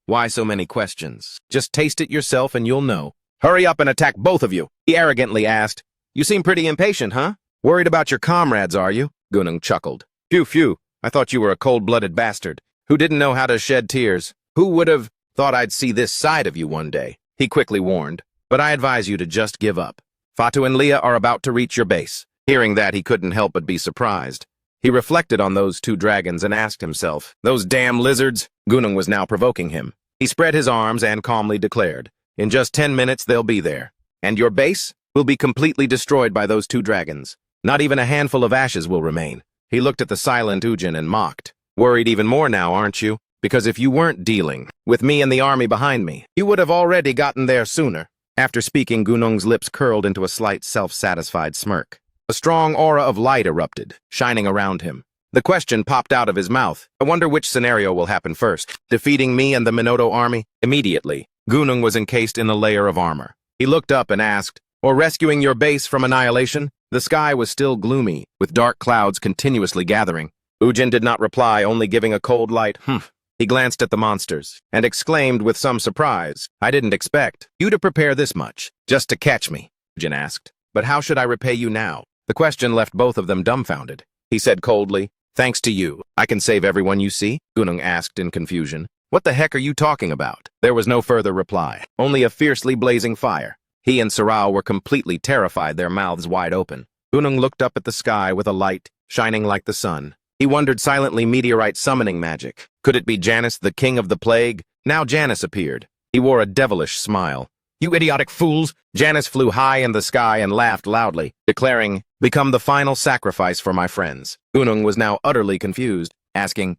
A: "Why so many questions? Just taste it yourself and you'll know." "Hurry up and attack both of you," he arrogantly asked. "You seem pretty impatient, huh? Worried about your comrades, are you?" Gunung chuckled. Phew. I thought you were a cold-blooded bastard who didn't know how to shed tears. Who would have thought I'd see this side of you one day?" He quickly warned. "But I advise you to just give up. Fatu and Leah are about to reach your base." Hearing that, he couldn't help but be surprised. He reflected on those 2 dragons and asked himself, "Those damn lizards?" Gunung was now provoking him. He spread his arms and calmly declared, "In just 10 minutes, they'll be there. And your base will be completely destroyed by those 2 dragons. Not even a handful of ashes will remain." He looked at the silent Ujin and mocked. "Worried even more now, aren't you? Because if you weren't dealing with me and the army behind me, you would have already gotten there sooner." After speaking, Gunung's lips curled into a slight self-satisfied smirk. A strong aura of light erupted, shining around him. The question popped out of his mouth. "I wonder which scenario will happen first. Defeating me and the Minato army?" Immediately, Gunung was encased in a layer of armor. He looked up and asked, "Or rescuing your base from annihilation?" The sky was still gloomy, with dark clouds continuously gathering. Ujin did not reply, only giving a cold light humph. He glanced at the monsters and exclaimed with some surprise, "I didn't expect you to prepare this much, just to catch me." Ujin asked, "But how should I repay you now?" The question left both of them dumbfounded. He said coldly, "Thanks to you, I can save everyone you see?" Gunung asked in confusion. "What the heck are you talking about?" There was no further reply, only a fiercely blazing fire. He and Sirao were completely terrified, their mouths wide open. Gunung looked up at the sky with a light shining like the sun. He wondered silently, meteorite summoning magic. Could it be Janus, the king of the plague? Now Janus appeared. He wore a devilish smile. "You idiotic fools!" Janus flew high in the sky and laughed loudly, declaring, "Become the final sacrifice for my friends." Gunung was now utterly confused, asking,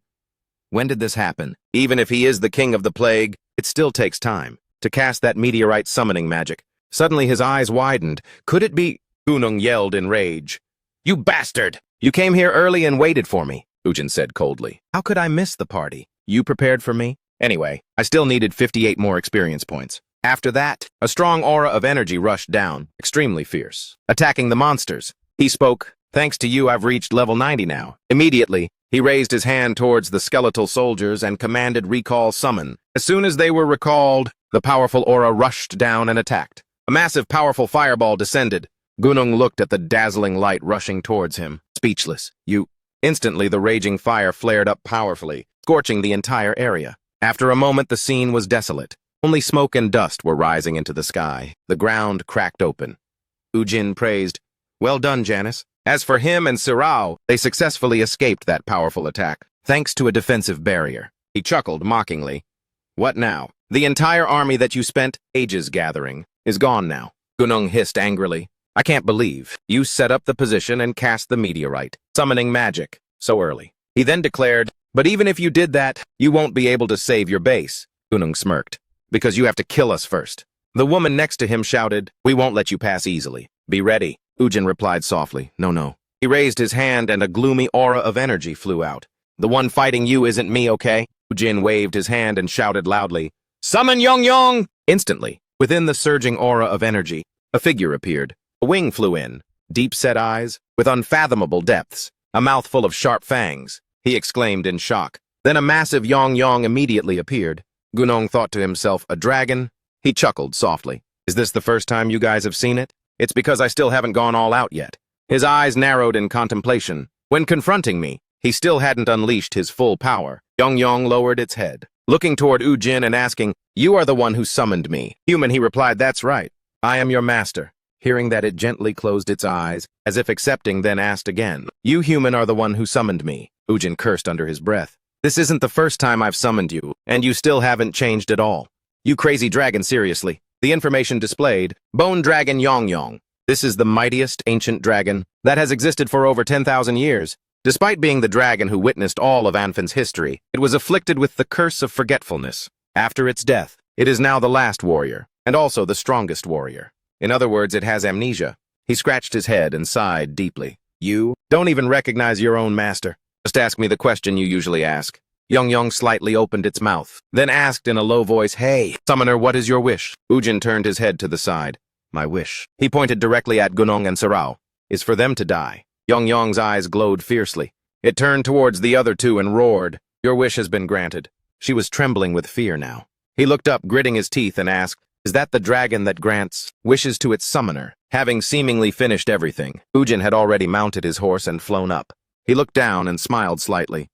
A: "When did this happen? Even if he is the king of the plague, it still takes time to cast that meteorite summoning magic." Suddenly his eyes widened. Could it be? Gunung yelled in rage. "You bastard! You came here early and waited for me," Ujin said coldly. "How could I miss the party? You prepared for me?" Anyway, I still needed 58 more experience points. After that, a strong aura of energy rushed down, extremely fierce, attacking the monsters. He spoke, Thanks to you, I've reached level 90 now. Immediately, he raised his hand towards the skeletal soldiers and commanded recall summon. As soon as they were recalled, the powerful aura rushed down and attacked. A massive, powerful fireball descended. Gunung looked at the dazzling light rushing towards him, speechless. Instantly, the raging fire flared up powerfully, scorching the entire area. After a moment, the scene was desolate. Only smoke and dust were rising into the sky. The ground cracked open. Ujin praised, "Well done, Janice." As for him and Sirao, they successfully escaped that powerful attack, thanks to a defensive barrier. He chuckled mockingly. "What now? The entire army that you spent ages gathering is gone now." Gunung hissed angrily. "I can't believe you set up the position and cast the meteorite, summoning magic, so early." He then declared, "But even if you did that, you won't be able to save your base." Gunung smirked, "Because you have to kill us first." The woman next to him shouted, "We won't let you pass easily. Be ready." Ujin replied softly, No. He raised his hand and a gloomy aura of energy flew out. "The one fighting you isn't me, okay?" Ujin waved his hand and shouted loudly, "Summon Yong!" Instantly, within the surging aura of energy, a figure appeared. A wing flew in, deep-set eyes, with unfathomable depths, a mouth full of sharp fangs. He exclaimed in shock. Then a massive Yong immediately appeared. Gunong thought to himself, "A dragon?" He chuckled softly. "Is this the first time you guys have seen it? It's because I still haven't gone all out yet." His eyes narrowed in contemplation. When confronting me, he still hadn't unleashed his full power. Yong lowered its head, looking toward Ujin and asking, "You are the one who summoned me." "Human," he replied, "That's right. I am your master." Hearing that, it gently closed its eyes, as if accepting, then asked again, "You human are the one who summoned me." Ujin cursed under his breath. "This isn't the first time I've summoned you, and you still haven't changed at all. You crazy dragon, seriously." The information displayed, Bone Dragon Yong. This is the mightiest ancient dragon that has existed for over 10,000 years. Despite being the dragon who witnessed all of Anfin's history, it was afflicted with the curse of forgetfulness. After its death, it is now the last warrior, and also the strongest warrior. In other words, it has amnesia. He scratched his head and sighed deeply. "You don't even recognize your own master. Just ask me the question you usually ask." Yong slightly opened its mouth, then asked in a low voice, "Hey, summoner, what is your wish?" Ujin turned his head to the side. "My wish," he pointed directly at Gunong and Sirao, "is for them to die." Yong's eyes glowed fiercely. It turned towards the other two and roared, "Your wish has been granted." She was trembling with fear now. He looked up, gritting his teeth, and asked, "Is that the dragon that grants wishes to its summoner?" Having seemingly finished everything, Ujin had already mounted his horse and flown up. He looked down and smiled slightly.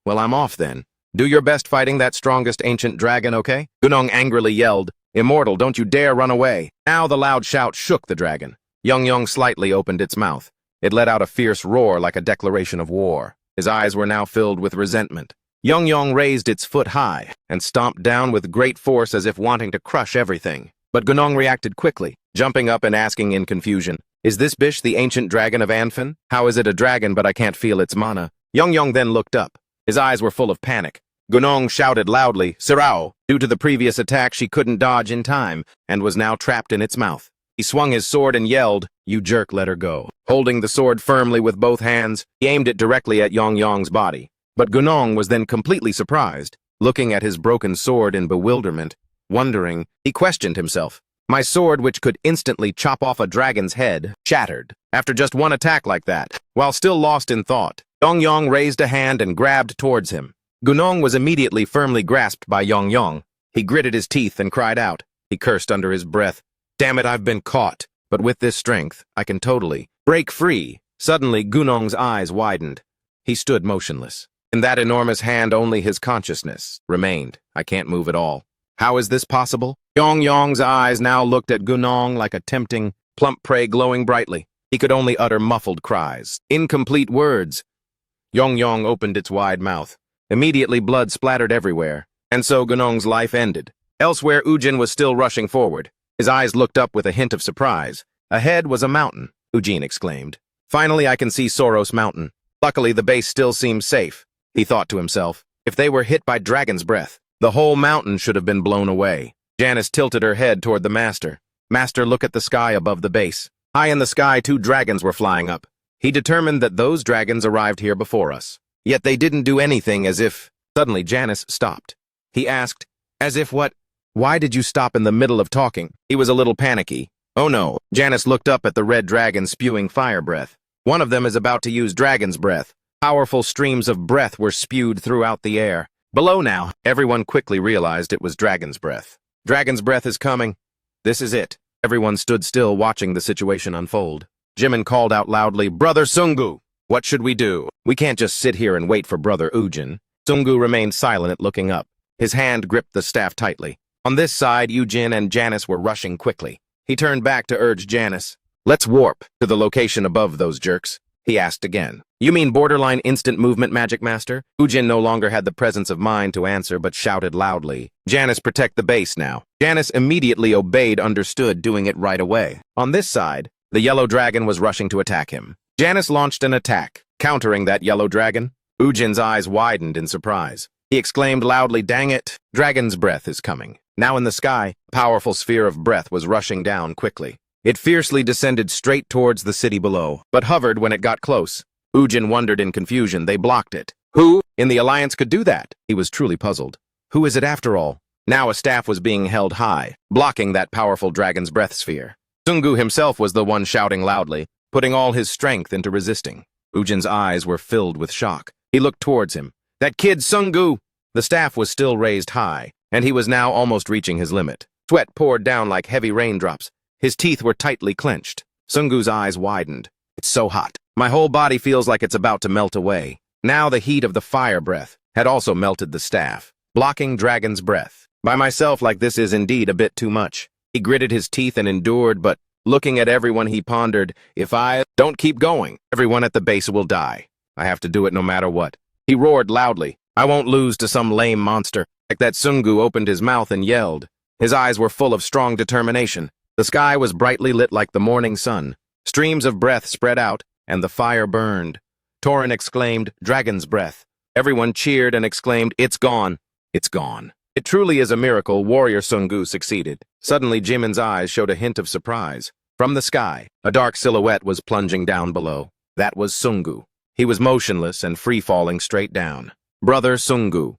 A: "Well, I'm off then. Do your best fighting that strongest ancient dragon, okay?" Gunong angrily yelled, "Immortal, don't you dare run away." Now the loud shout shook the dragon. Yong slightly opened its mouth. It let out a fierce roar like a declaration of war. His eyes were now filled with resentment. Yong raised its foot high and stomped down with great force as if wanting to crush everything. But Gunong reacted quickly, jumping up and asking in confusion, "Is this Bish the ancient dragon of Anfin? How is it a dragon but I can't feel its mana?" Yong then looked up. His eyes were full of panic. Gunong shouted loudly, "Sirao!" Due to the previous attack, she couldn't dodge in time and was now trapped in its mouth. He swung his sword and yelled, "You jerk, let her go." Holding the sword firmly with both hands, he aimed it directly at Yong's body. But Gunong was then completely surprised, looking at his broken sword in bewilderment. Wondering, he questioned himself. "My sword, which could instantly chop off a dragon's head, shattered after just one attack like that." While still lost in thought, Yong raised a hand and grabbed towards him. Gunong was immediately firmly grasped by Yong. He gritted his teeth and cried out. He cursed under his breath, "Damn it, I've been caught. But with this strength, I can totally break free." Suddenly, Gunong's eyes widened. He stood motionless. In that enormous hand, only his consciousness remained. "I can't move at all. How is this possible?" Yong's eyes now looked at Gunong like a tempting, plump prey glowing brightly. He could only utter muffled cries, incomplete words. Yong opened its wide mouth. Immediately blood splattered everywhere, and so Gunong's life ended. Elsewhere, Ujin was still rushing forward. His eyes looked up with a hint of surprise. Ahead was a mountain, Ujin exclaimed. "Finally, I can see Soros Mountain. Luckily, the base still seems safe," he thought to himself. If they were hit by dragon's breath, the whole mountain should have been blown away. Janice tilted her head toward the master. "Master, look at the sky above the base." High in the sky, 2 dragons were flying up. He determined that those dragons arrived here before us. Yet they didn't do anything as if... Suddenly, Janice stopped. He asked, "As if what? Why did you stop in the middle of talking?" He was a little panicky. "Oh no." Janice looked up at the red dragon spewing fire breath. One of them is about to use Dragon's Breath. Powerful streams of breath were spewed throughout the air. Below now, everyone quickly realized it was Dragon's Breath. Dragon's Breath is coming. This is it. Everyone stood still watching the situation unfold. Jimin called out loudly, "Brother Sungu! What should we do? We can't just sit here and wait for Brother Ujin." Sungu remained silent, looking up. His hand gripped the staff tightly. On this side, Ujin and Janice were rushing quickly. He turned back to urge Janice. "Let's warp to the location above those jerks," he asked again. "You mean borderline instant movement, Magic Master?" Ujin no longer had the presence of mind to answer, but shouted loudly, "Janice, protect the base now." Janice immediately obeyed, understood, doing it right away. On this side, the yellow dragon was rushing to attack him. Janice launched an attack, countering that yellow dragon. Ujin's eyes widened in surprise. He exclaimed loudly, "Dang it! Dragon's Breath is coming." Now in the sky, a powerful sphere of breath was rushing down quickly. It fiercely descended straight towards the city below, but hovered when it got close. Ujin wondered in confusion. They blocked it. Who in the Alliance could do that? He was truly puzzled. Who is it after all? Now a staff was being held high, blocking that powerful Dragon's Breath sphere. Sungu himself was the one shouting loudly, putting all his strength into resisting. Ujin's eyes were filled with shock. He looked towards him. That kid Sungu! The staff was still raised high, and he was now almost reaching his limit. Sweat poured down like heavy raindrops. His teeth were tightly clenched. Sungu's eyes widened. "It's so hot. My whole body feels like it's about to melt away." Now the heat of the fire breath had also melted the staff, blocking Dragon's Breath. By myself like this is indeed a bit too much. He gritted his teeth and endured, but looking at everyone he pondered, "If I don't keep going, everyone at the base will die. I have to do it no matter what." He roared loudly, "I won't lose to some lame monster." Like that, Sungu opened his mouth and yelled. His eyes were full of strong determination. The sky was brightly lit like the morning sun. Streams of breath spread out, and the fire burned. Torin exclaimed, "Dragon's Breath." Everyone cheered and exclaimed, "It's gone. It's gone." It truly is a miracle Warrior Sungu succeeded. Suddenly, Jimin's eyes showed a hint of surprise. From the sky, a dark silhouette was plunging down below. That was Sungu. He was motionless and free-falling straight down. Brother Sungu.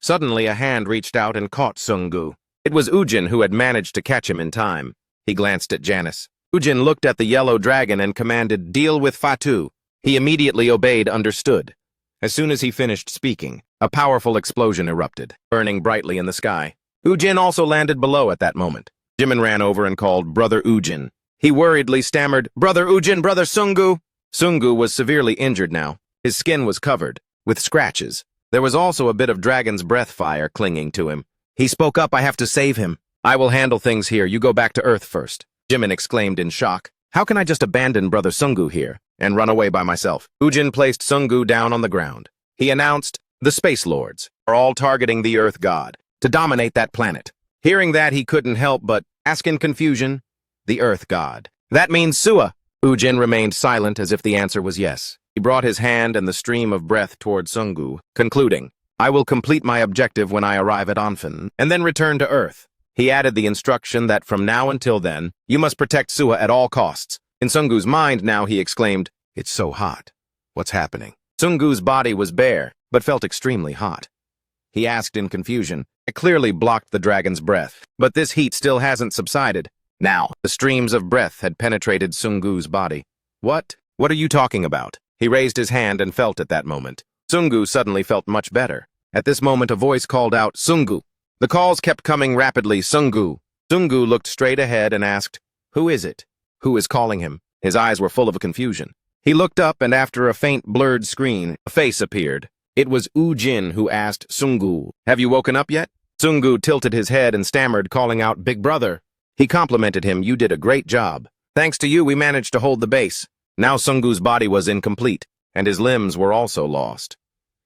A: Suddenly, a hand reached out and caught Sungu. It was Ujin who had managed to catch him in time. He glanced at Janice. Ujin looked at the yellow dragon and commanded, "Deal with Fatu." He immediately obeyed, understood. As soon as he finished speaking, a powerful explosion erupted, burning brightly in the sky. Ujin also landed below at that moment. Jimin ran over and called, "Brother Ujin." He worriedly stammered, "Brother Ujin, Brother Sungu." Sungu was severely injured now. His skin was covered with scratches. There was also a bit of Dragon's Breath fire clinging to him. He spoke up, "I have to save him. I will handle things here. You go back to Earth first." Jimin exclaimed in shock. "How can I just abandon Brother Sungu here and run away by myself?" Ujin placed Sungu down on the ground. He announced, "The Space Lords are all targeting the Earth God to dominate that planet." Hearing that, he couldn't help but ask in confusion, "The Earth God. That means Sua." Ujin remained silent as if the answer was yes. He brought his hand and the stream of breath toward Sungu, concluding, "I will complete my objective when I arrive at Anfen, and then return to Earth." He added the instruction that from now until then, you must protect Sua at all costs. In Sungu's mind now, he exclaimed, "It's so hot. What's happening?" Sungu's body was bare, but felt extremely hot. He asked in confusion. It clearly blocked the dragon's breath, but this heat still hasn't subsided. Now, the streams of breath had penetrated Sungu's body. What are you talking about?" He raised his hand and felt at that moment. Sungu suddenly felt much better. At this moment, a voice called out, "Sungu." The calls kept coming rapidly, "Sungu." Sungu looked straight ahead and asked, "Who is it? Who is calling him?" His eyes were full of confusion. He looked up, and after a faint blurred screen, a face appeared. It was Ujin who asked Sungu, "Have you woken up yet?" Sungu tilted his head and stammered, calling out, "Big brother." He complimented him, "You did a great job. Thanks to you, we managed to hold the base." Now Sungu's body was incomplete, and his limbs were also lost.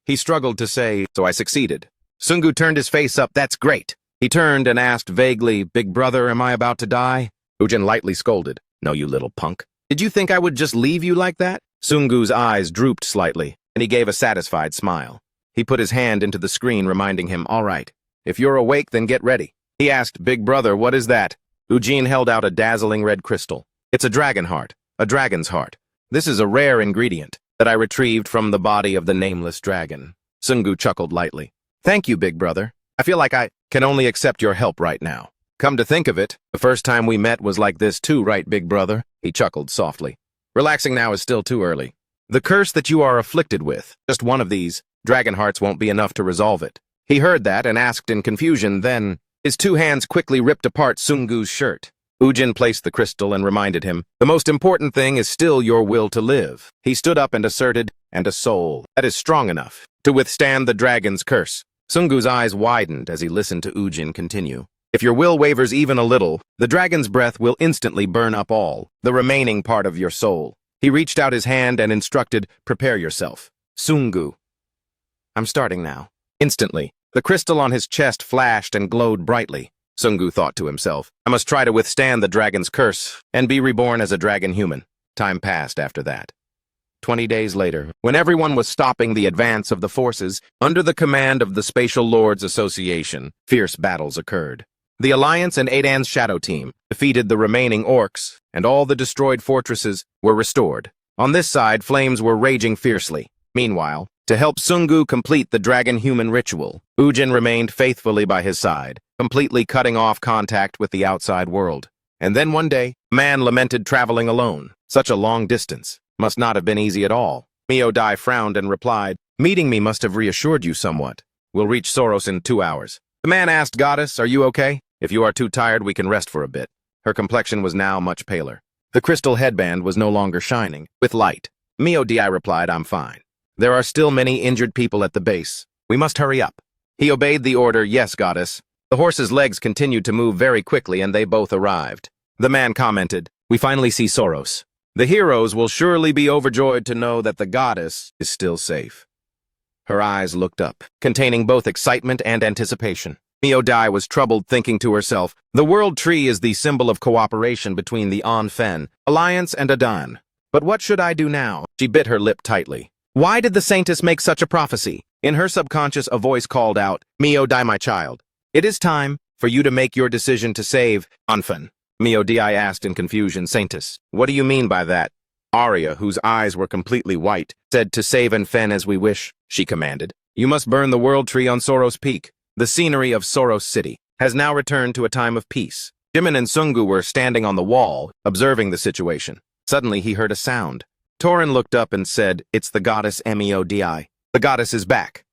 A: He struggled to say, "So I succeeded." Sungu turned his face up, "That's great." He turned and asked vaguely, "Big brother, am I about to die?" Ujin lightly scolded, "No, you little punk. Did you think I would just leave you like that?" Sungu's eyes drooped slightly, and he gave a satisfied smile. He put his hand into the screen, reminding him, "All right. If you're awake, then get ready." He asked, "Big brother, what is that?" Ujin held out a dazzling red crystal. "It's a dragon heart, a dragon's heart. This is a rare ingredient that I retrieved from the body of the nameless dragon." Sungu chuckled lightly. "Thank you, big brother. I feel like I can only accept your help right now. Come to think of it, the first time we met was like this too, right, big brother?" He chuckled softly. Relaxing now is still too early. The curse that you are afflicted with, just one of these, dragon hearts won't be enough to resolve it. He heard that and asked in confusion, then his two hands quickly ripped apart Sungu's shirt. Ujin placed the crystal and reminded him, the most important thing is still your will to live. He stood up and asserted, and a soul that is strong enough to withstand the dragon's curse. Sungu's eyes widened as he listened to Ujin continue. If your will wavers even a little, the dragon's breath will instantly burn up all, the remaining part of your soul. He reached out his hand and instructed, prepare yourself. Sungu. I'm starting now. Instantly, the crystal on his chest flashed and glowed brightly. Sungu thought to himself, I must try to withstand the dragon's curse and be reborn as a dragon human. Time passed after that. 20 days later, when everyone was stopping the advance of the forces, under the command of the Spatial Lords Association, fierce battles occurred. The Alliance and Adan's Shadow Team defeated the remaining orcs, and all the destroyed fortresses were restored. On this side, flames were raging fiercely. Meanwhile, to help Sungu complete the dragon-human ritual, Ujin remained faithfully by his side, completely cutting off contact with the outside world. And then one day, man lamented traveling alone. Such a long distance must not have been easy at all. Miodai frowned and replied, meeting me must have reassured you somewhat. We'll reach Soros in 2 hours. The man asked, Goddess, are you okay? If you are too tired, we can rest for a bit. Her complexion was now much paler. The crystal headband was no longer shining, with light. Miodai replied, I'm fine. There are still many injured people at the base. We must hurry up. He obeyed the order, yes, Goddess. The horse's legs continued to move very quickly and they both arrived. The man commented, we finally see Soros. The heroes will surely be overjoyed to know that the goddess is still safe. Her eyes looked up, containing both excitement and anticipation. Miodai was troubled, thinking to herself, the world tree is the symbol of cooperation between the Anfen, Alliance, and Adan. But what should I do now? She bit her lip tightly. Why did the saintess make such a prophecy? In her subconscious, a voice called out, Miodai, my child. It is time for you to make your decision to save Anfen. Miodai asked in confusion, Saintess, what do you mean by that? Arya, whose eyes were completely white, said to save Anfen as we wish, she commanded. You must burn the world tree on Soros Peak. The scenery of Soros City has now returned to a time of peace. Jimin and Sungu were standing on the wall, observing the situation. Suddenly he heard a sound. Torin looked up and said, it's the goddess Miodai. The goddess is back.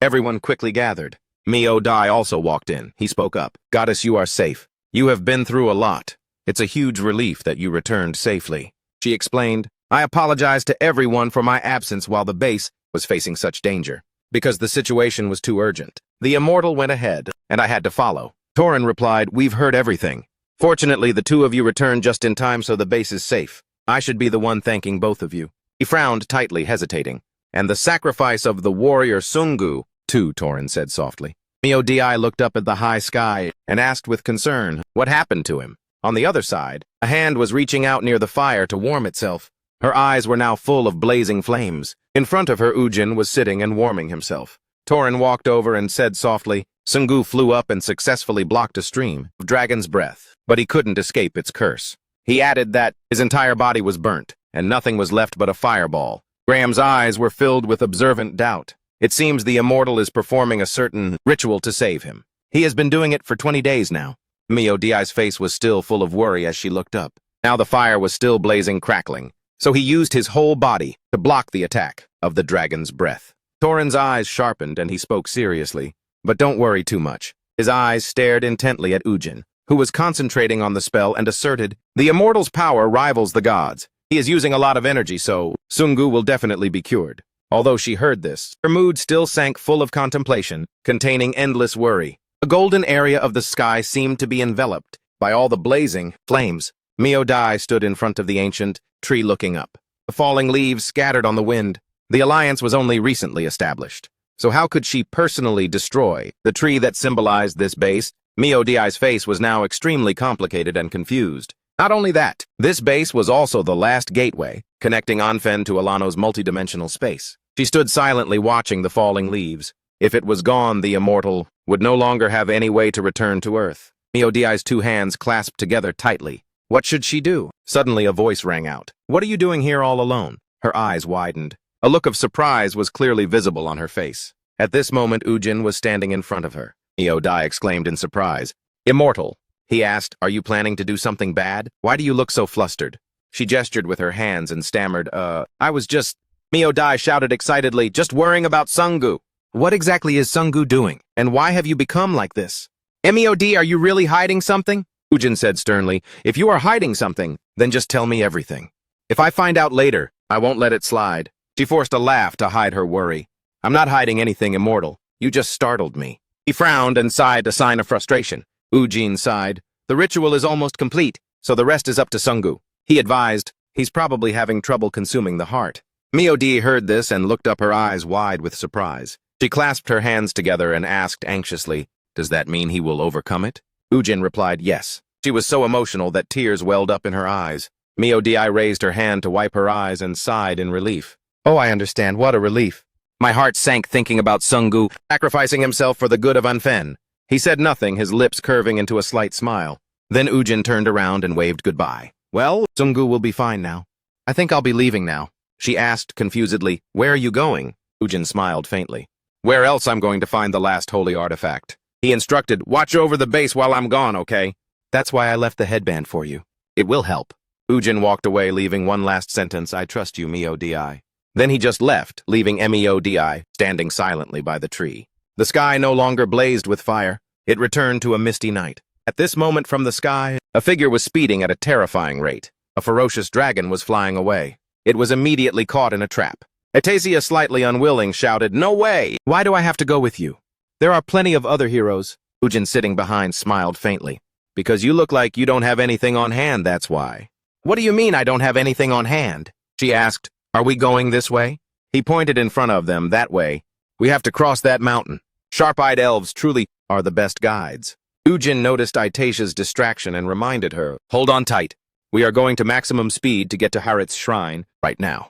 A: Everyone quickly gathered. Miodai also walked in. He spoke up. Goddess, you are safe. You have been through a lot. It's a huge relief that you returned safely. She explained, I apologize to everyone for my absence while the base was facing such danger, because the situation was too urgent. The immortal went ahead, and I had to follow. Torin replied, we've heard everything. Fortunately, the two of you returned just in time so the base is safe. I should be the one thanking both of you. He frowned tightly, hesitating. And the sacrifice of the warrior Sungu, too, Torin said softly. Miodai looked up at the high sky and asked with concern, what happened to him? On the other side, a hand was reaching out near the fire to warm itself. Her eyes were now full of blazing flames. In front of her, Ujin was sitting and warming himself. Torin walked over and said softly, Sungu flew up and successfully blocked a stream of dragon's breath, but he couldn't escape its curse. He added that his entire body was burnt, and nothing was left but a fireball. Graham's eyes were filled with observant doubt. It seems the immortal is performing a certain ritual to save him. He has been doing it for 20 days now. Miodai's face was still full of worry as she looked up. Now the fire was still blazing, crackling, so he used his whole body to block the attack of the dragon's breath. Torin's eyes sharpened and he spoke seriously. But don't worry too much. His eyes stared intently at Ujin, who was concentrating on the spell and asserted, the immortal's power rivals the gods. He is using a lot of energy, so Sungu will definitely be cured. Although she heard this, her mood still sank full of contemplation, containing endless worry. A golden area of the sky seemed to be enveloped by all the blazing flames. Miodai stood in front of the ancient tree looking up. The falling leaves scattered on the wind. The alliance was only recently established. So how could she personally destroy the tree that symbolized this base? Miodai's face was now extremely complicated and confused. Not only that, this base was also the last gateway connecting Anfen to Alano's multidimensional space. She stood silently watching the falling leaves. If it was gone, the immortal would no longer have any way to return to Earth. Miodai's two hands clasped together tightly. What should she do? Suddenly a voice rang out. What are you doing here all alone? Her eyes widened. A look of surprise was clearly visible on her face. At this moment, Ujin was standing in front of her. Miodai exclaimed in surprise. Immortal, he asked, are you planning to do something bad? Why do you look so flustered? She gestured with her hands and stammered, I was just... Mio Dai shouted excitedly, just worrying about Sungu. What exactly is Sungu doing? And why have you become like this? MEOD, are you really hiding something? Ujin said sternly, if you are hiding something, then just tell me everything. If I find out later, I won't let it slide. She forced a laugh to hide her worry. I'm not hiding anything immortal. You just startled me. He frowned and sighed a sign of frustration. Ujin sighed. The ritual is almost complete, so the rest is up to Sungu. He advised, he's probably having trouble consuming the heart. Mio-D heard this and looked up, her eyes wide with surprise. She clasped her hands together and asked anxiously, does that mean he will overcome it? Ujin replied yes. She was so emotional that tears welled up in her eyes. Mio-D raised her hand to wipe her eyes and sighed in relief. Oh, I understand. What a relief. My heart sank thinking about Sungu sacrificing himself for the good of Anfen. He said nothing, his lips curving into a slight smile. Then Ujin turned around and waved goodbye. Well, Sungu will be fine now. I think I'll be leaving now. She asked confusedly, where are you going? Ujin smiled faintly. Where else I'm going to find the last holy artifact. He instructed, watch over the base while I'm gone, okay? That's why I left the headband for you. It will help. Ujin walked away, leaving one last sentence, I trust you, Mio-Di. Then he just left, leaving Mio-Di standing silently by the tree. The sky no longer blazed with fire. It returned to a misty night. At this moment from the sky, a figure was speeding at a terrifying rate. A ferocious dragon was flying away. It was immediately caught in a trap. Atasia, slightly unwilling, shouted, no way! Why do I have to go with you? There are plenty of other heroes. Ujin, sitting behind, smiled faintly. Because you look like you don't have anything on hand, that's why. What do you mean I don't have anything on hand? She asked. Are we going this way? He pointed in front of them, that way. We have to cross that mountain. Sharp-eyed elves truly are the best guides. Ujin noticed Itasia's distraction and reminded her, hold on tight. We are going to maximum speed to get to Harit's shrine right now.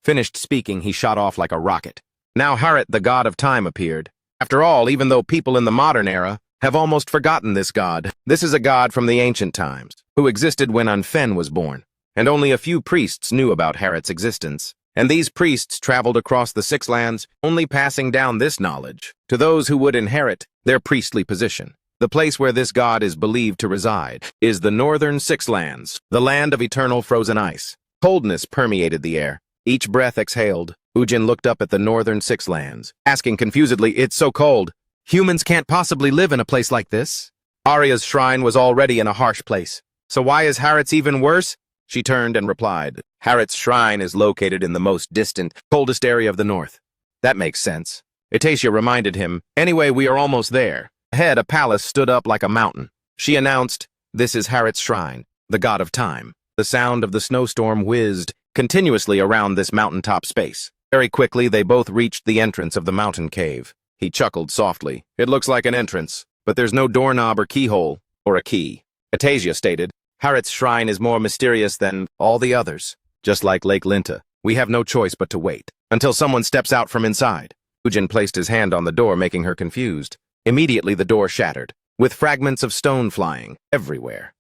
A: Finished speaking, he shot off like a rocket. Now Harit, the god of time, appeared. After all, even though people in the modern era have almost forgotten this god, this is a god from the ancient times, who existed when Anfen was born. And only a few priests knew about Harit's existence. And these priests traveled across the Six Lands, only passing down this knowledge to those who would inherit their priestly position. The place where this god is believed to reside is the northern Six Lands, the land of eternal frozen ice. Coldness permeated the air. Each breath exhaled. Ujin looked up at the northern Six Lands, asking confusedly, it's so cold. Humans can't possibly live in a place like this. Arya's shrine was already in a harsh place. So why is Harit's even worse? She turned and replied, Harit's shrine is located in the most distant, coldest area of the north. That makes sense. Itasia reminded him, anyway, we are almost there. Ahead, a palace stood up like a mountain. She announced, this is Harit's shrine, the god of time. The sound of the snowstorm whizzed continuously around this mountaintop space. Very quickly, they both reached the entrance of the mountain cave. He chuckled softly. It looks like an entrance, but there's no doorknob or keyhole, or a key. Itasia stated, Harit's shrine is more mysterious than all the others. Just like Lake Linta, we have no choice but to wait until someone steps out from inside. Ujin placed his hand on the door, making her confused. Immediately, the door shattered, with fragments of stone flying everywhere.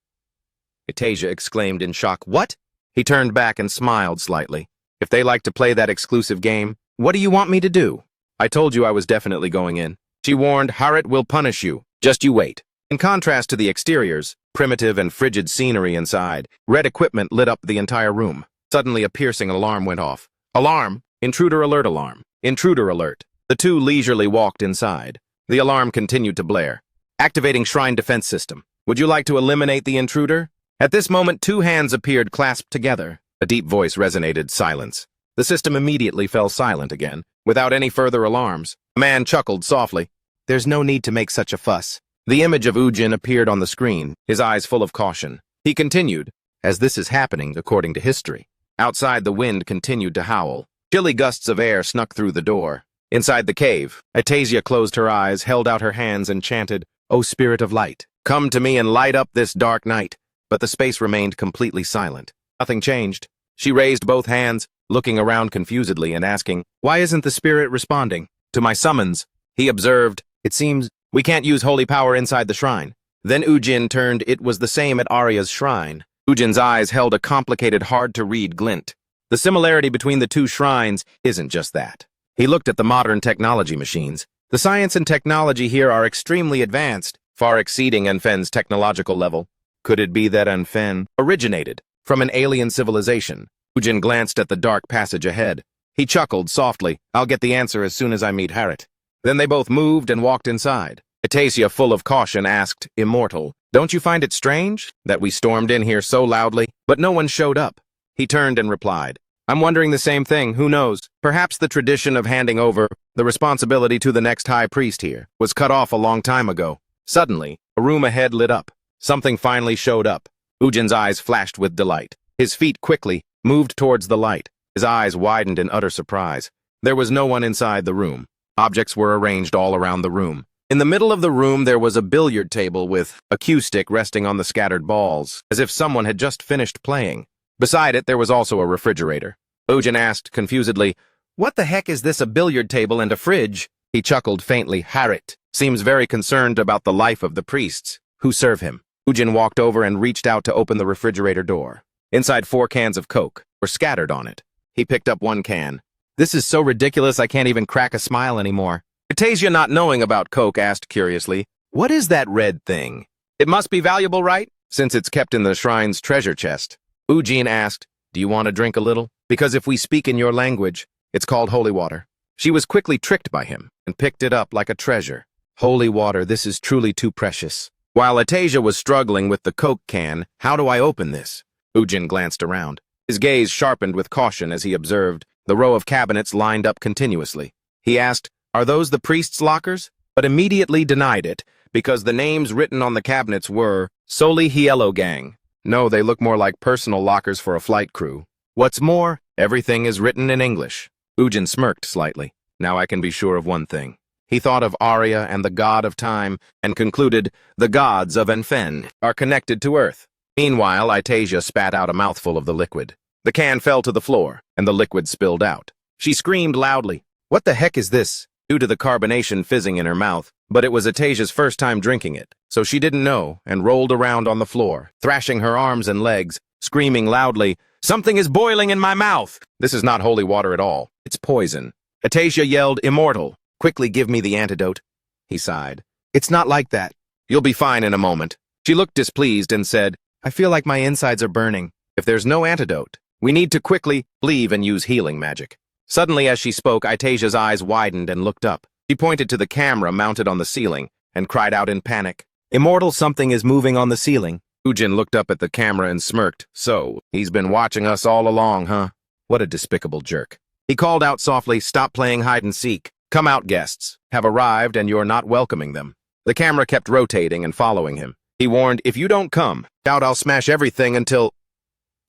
A: Itasia exclaimed in shock, what? He turned back and smiled slightly. If they like to play that exclusive game, what do you want me to do? I told you I was definitely going in. She warned, Harit will punish you. Just you wait. In contrast to the exteriors, primitive and frigid scenery inside, red equipment lit up the entire room. Suddenly, a piercing alarm went off. Alarm! Intruder alert alarm. Intruder alert. The two leisurely walked inside. The alarm continued to blare. Activating shrine defense system. Would you like to eliminate the intruder? At this moment, two hands appeared clasped together. A deep voice resonated, silence. The system immediately fell silent again, without any further alarms. A man chuckled softly. There's no need to make such a fuss. The image of Ujin appeared on the screen, his eyes full of caution. He continued, as this is happening according to history. Outside, the wind continued to howl. Chilly gusts of air snuck through the door. Inside the cave, Atasia closed her eyes, held out her hands, and chanted, O spirit of light, come to me and light up this dark night. But the space remained completely silent. Nothing changed. She raised both hands, looking around confusedly and asking, why isn't the spirit responding to my summons? He observed, it seems we can't use holy power inside the shrine. Then Ujin turned, it was the same at Arya's shrine. Ujin's eyes held a complicated, hard-to-read glint. The similarity between the two shrines isn't just that. He looked at the modern technology machines. The science and technology here are extremely advanced, far exceeding Anfen's technological level. Could it be that Anfen originated from an alien civilization. Ujin glanced at the dark passage ahead. He chuckled softly. I'll get the answer as soon as I meet Harriet. Then they both moved and walked inside. Atasia, full of caution, asked, Immortal, don't you find it strange that we stormed in here so loudly, but no one showed up? He turned and replied, I'm wondering the same thing, who knows? Perhaps the tradition of handing over the responsibility to the next high priest here was cut off a long time ago. Suddenly, a room ahead lit up. Something finally showed up. Ujin's eyes flashed with delight. His feet quickly moved towards the light. His eyes widened in utter surprise. There was no one inside the room. Objects were arranged all around the room. In the middle of the room, there was a billiard table with a cue stick resting on the scattered balls, as if someone had just finished playing. Beside it, there was also a refrigerator. Ujin asked confusedly, What the heck is this, a billiard table and a fridge? He chuckled faintly. Harriet seems very concerned about the life of the priests who serve him. Ujin walked over and reached out to open the refrigerator door. Inside 4 cans of Coke were scattered on it. He picked up one can. This is so ridiculous I can't even crack a smile anymore. Atasia, not knowing about Coke, asked curiously, What is that red thing? It must be valuable, right? Since it's kept in the shrine's treasure chest. Ujin asked, Do you want to drink a little? Because if we speak in your language, it's called holy water. She was quickly tricked by him and picked it up like a treasure. Holy water, this is truly too precious. While Atasia was struggling with the Coke can, how do I open this? Ujin glanced around. His gaze sharpened with caution as he observed the row of cabinets lined up continuously. He asked, Are those the priests' lockers? But immediately denied it, because the names written on the cabinets were Soli Hielo Gang. No, they look more like personal lockers for a flight crew. What's more, everything is written in English. Ujin smirked slightly. Now I can be sure of one thing. He thought of Arya and the god of time, and concluded the gods of Enfen are connected to Earth. Meanwhile, Itasia spat out a mouthful of the liquid. The can fell to the floor, and the liquid spilled out. She screamed loudly. What the heck is this? Due to the carbonation fizzing in her mouth, but it was Atasia's first time drinking it, so she didn't know and rolled around on the floor, thrashing her arms and legs, screaming loudly, Something is boiling in my mouth! This is not holy water at all. It's poison. Atasia yelled, Immortal, quickly give me the antidote. He sighed. It's not like that. You'll be fine in a moment. She looked displeased and said, I feel like my insides are burning. If there's no antidote, we need to quickly leave and use healing magic. Suddenly, as she spoke, Itasia's eyes widened and looked up. She pointed to the camera mounted on the ceiling and cried out in panic, Immortal, something is moving on the ceiling. Ujin looked up at the camera and smirked. So, he's been watching us all along, huh? What a despicable jerk. He called out softly, Stop playing hide-and-seek. Come out, guests. Have arrived and you're not welcoming them. The camera kept rotating and following him. He warned, If you don't come, doubt I'll smash everything until...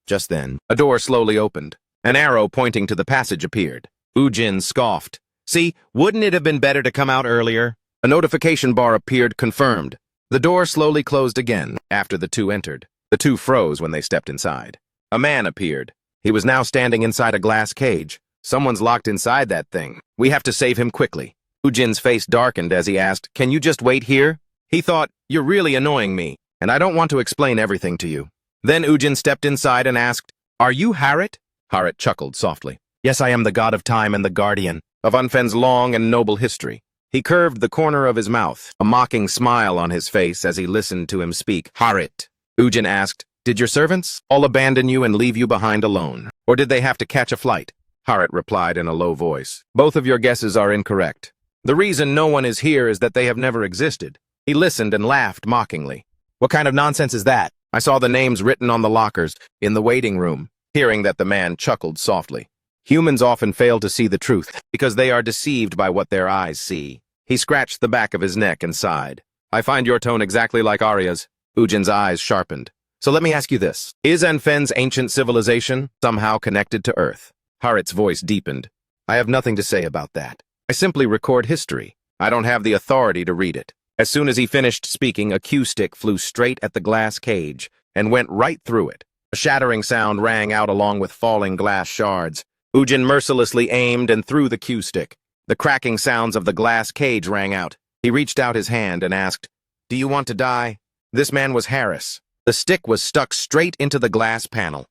A: Just then, a door slowly opened. An arrow pointing to the passage appeared. Ujin scoffed. See, wouldn't it have been better to come out earlier? A notification bar appeared, confirmed. The door slowly closed again after the two entered. The two froze when they stepped inside. A man appeared. He was now standing inside a glass cage. Someone's locked inside that thing. We have to save him quickly. Ujin's face darkened as he asked, Can you just wait here? He thought, You're really annoying me, and I don't want to explain everything to you. Then Ujin stepped inside and asked, Are you Harriet? Harriet chuckled softly. Yes, I am the god of time and the guardian of Unfen's long and noble history. He curved the corner of his mouth, a mocking smile on his face as he listened to him speak. Harriet. Ujin asked, Did your servants all abandon you and leave you behind alone? Or did they have to catch a flight? Harriet replied in a low voice. Both of your guesses are incorrect. The reason no one is here is that they have never existed. He listened and laughed mockingly. What kind of nonsense is that? I saw the names written on the lockers in the waiting room. Hearing that, the man chuckled softly. Humans often fail to see the truth because they are deceived by what their eyes see. He scratched the back of his neck and sighed. I find your tone exactly like Arya's. Ujin's eyes sharpened. So let me ask you this. Is Enfen's ancient civilization somehow connected to Earth? Harriet's voice deepened. I have nothing to say about that. I simply record history. I don't have the authority to read it. As soon as he finished speaking, a cue stick flew straight at the glass cage and went right through it. A shattering sound rang out along with falling glass shards. Ujin mercilessly aimed and threw the cue stick. The cracking sounds of the glass cage rang out. He reached out his hand and asked, Do you want to die? This man was Harris. The stick was stuck straight into the glass panel.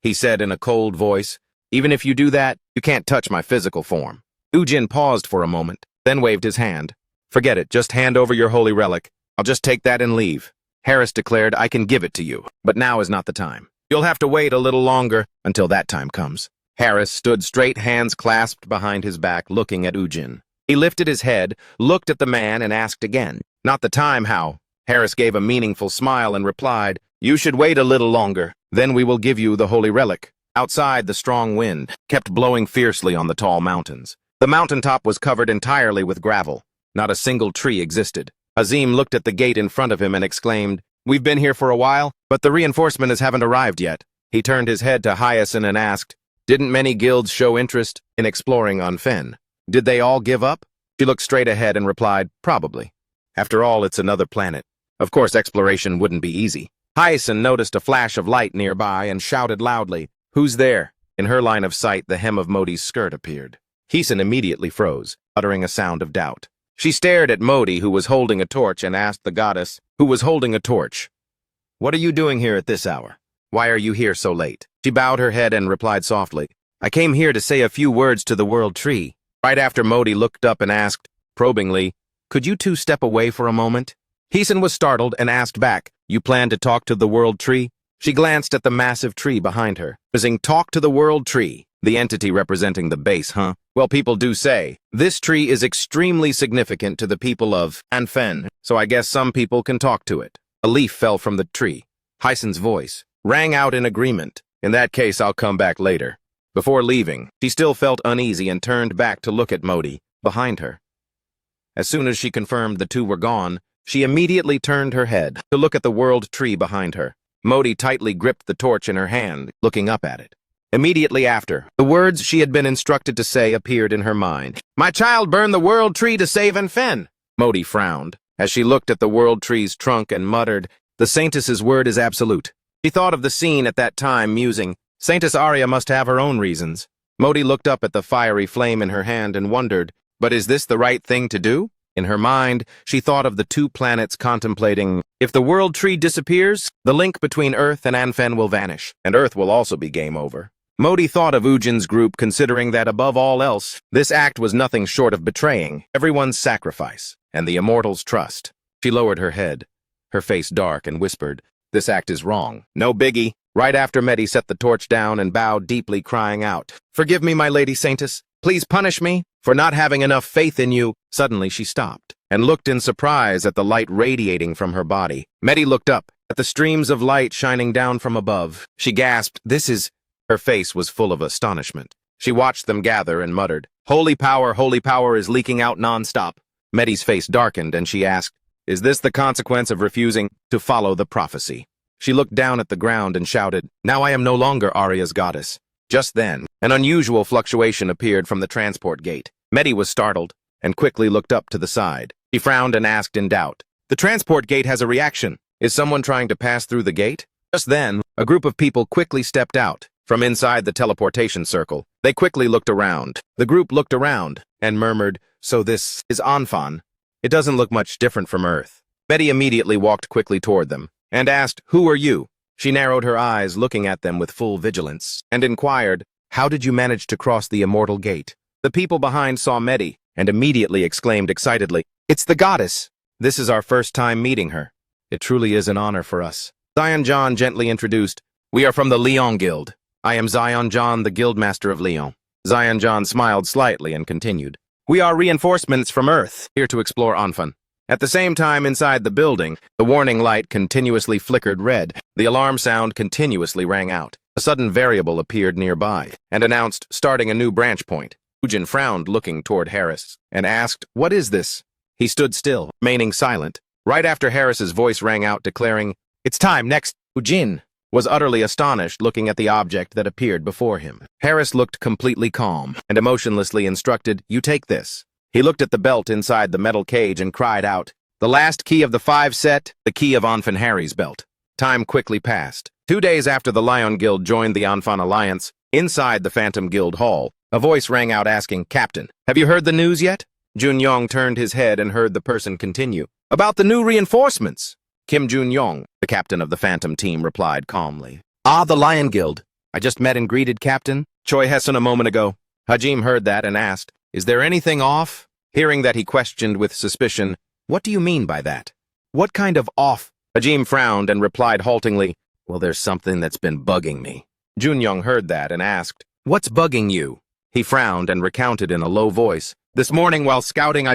A: He said in a cold voice, Even if you do that, you can't touch my physical form. Ujin paused for a moment, then waved his hand. Forget it, just hand over your holy relic. I'll just take that and leave. Harris declared, I can give it to you, but now is not the time. You'll have to wait a little longer until that time comes. Harris stood straight, hands clasped behind his back, looking at Ujin. He lifted his head, looked at the man, and asked again, "Not the time, how?" Harris gave a meaningful smile and replied, "You should wait a little longer. Then we will give you the holy relic." Outside, the strong wind kept blowing fiercely on the tall mountains. The mountaintop was covered entirely with gravel. Not a single tree existed. Azim looked at the gate in front of him and exclaimed, "We've been here for a while, but the reinforcements haven't arrived yet." He turned his head to Hyacinth and asked, "Didn't many guilds show interest in exploring on Fen? Did they all give up?" She looked straight ahead and replied, "Probably. After all, it's another planet. Of course, exploration wouldn't be easy." Hyacinth noticed a flash of light nearby and shouted loudly, "Who's there?" In her line of sight, the hem of Modi's skirt appeared. Hyacinth immediately froze, uttering a sound of doubt. She stared at Modi, who was holding a torch, and asked the goddess, who was holding a torch, "What are you doing here at this hour? Why are you here so late?" She bowed her head and replied softly, "I came here to say a few words to the World Tree." Right after, Modi looked up and asked, probingly, "Could you two step away for a moment?" Hyacinth was startled and asked back, "You plan to talk to the World Tree?" She glanced at the massive tree behind her, saying, "Talk to the World Tree. The entity representing the base, huh? Well, people do say, this tree is extremely significant to the people of Anfen, so I guess some people can talk to it." A leaf fell from the tree. Hyacinth's voice rang out in agreement. "In that case, I'll come back later." Before leaving, she still felt uneasy and turned back to look at Modi behind her. As soon as she confirmed the two were gone, she immediately turned her head to look at the World Tree behind her. Modi tightly gripped the torch in her hand, looking up at it. Immediately after, the words she had been instructed to say appeared in her mind. "My child burned the World Tree to save Anfen." Modi frowned as she looked at the World Tree's trunk and muttered, "The Saintess's word is absolute." She thought of the scene at that time, musing, "Saintess Arya must have her own reasons." Modi looked up at the fiery flame in her hand and wondered, but is this the right thing to do? In her mind, she thought of the two planets, contemplating, if the World Tree disappears, the link between Earth and Anfen will vanish, and Earth will also be game over. Modi thought of Ujin's group, considering that above all else, this act was nothing short of betraying everyone's sacrifice and the Immortals' trust. She lowered her head, her face dark, and whispered, "This act is wrong. No biggie." Right after, Medi set the torch down and bowed deeply, crying out, "Forgive me, my lady Saintess. Please punish me for not having enough faith in you." Suddenly she stopped and looked in surprise at the light radiating from her body. Medi looked up at the streams of light shining down from above. She gasped, "This is..." Her face was full of astonishment. She watched them gather and muttered, holy power is leaking out non-stop." Medi's face darkened and she asked, "Is this the consequence of refusing to follow the prophecy?" She looked down at the ground and shouted, "Now I am no longer Arya's goddess." Just then, an unusual fluctuation appeared from the transport gate. Medi was startled and quickly looked up to the side. He frowned and asked in doubt, "The transport gate has a reaction. Is someone trying to pass through the gate?" Just then, a group of people quickly stepped out from inside the teleportation circle. They quickly looked around. The group looked around and murmured, "So this is Anfan. It doesn't look much different from Earth." Medi immediately walked quickly toward them and asked, "Who are you?" She narrowed her eyes, looking at them with full vigilance, and inquired, "How did you manage to cross the immortal gate?" The people behind saw Medi and immediately exclaimed excitedly, "It's the goddess! This is our first time meeting her. It truly is an honor for us." Zion John gently introduced, "We are from the Leon Guild. I am Zion John, the Guildmaster of Leon." Zion John smiled slightly and continued, "We are reinforcements from Earth, here to explore Anfan." At the same time, inside the building, the warning light continuously flickered red. The alarm sound continuously rang out. A sudden variable appeared nearby and announced, starting a new branch point. Ujin frowned, looking toward Harris, and asked, "What is this?" He stood still, remaining silent. Right after, Harris's voice rang out, declaring, "It's time, next." Ujin was utterly astonished, looking at the object that appeared before him. Harris looked completely calm and emotionlessly instructed, "You take this." He looked at the belt inside the metal cage and cried out, "The last key of the 5 set, the key of Anfan Harry's belt." Time quickly passed. 2 days after the Lion Guild joined the Anfan Alliance, inside the Phantom Guild Hall, a voice rang out asking, "Captain, have you heard the news yet?" Jun-Yong turned his head and heard the person continue, "About the new reinforcements." Kim Jun-Yong, the captain of the Phantom team, replied calmly, "Ah, the Lion Guild. I just met and greeted Captain Choi Hessen a moment ago." Hajim heard that and asked, "Is there anything off?" Hearing that, he questioned with suspicion, "What do you mean by that? What kind of off?" Hajim frowned and replied haltingly, Well, there's something that's been bugging me. Junyoung heard that and asked, "What's bugging you?" He frowned and recounted in a low voice. This morning while scouting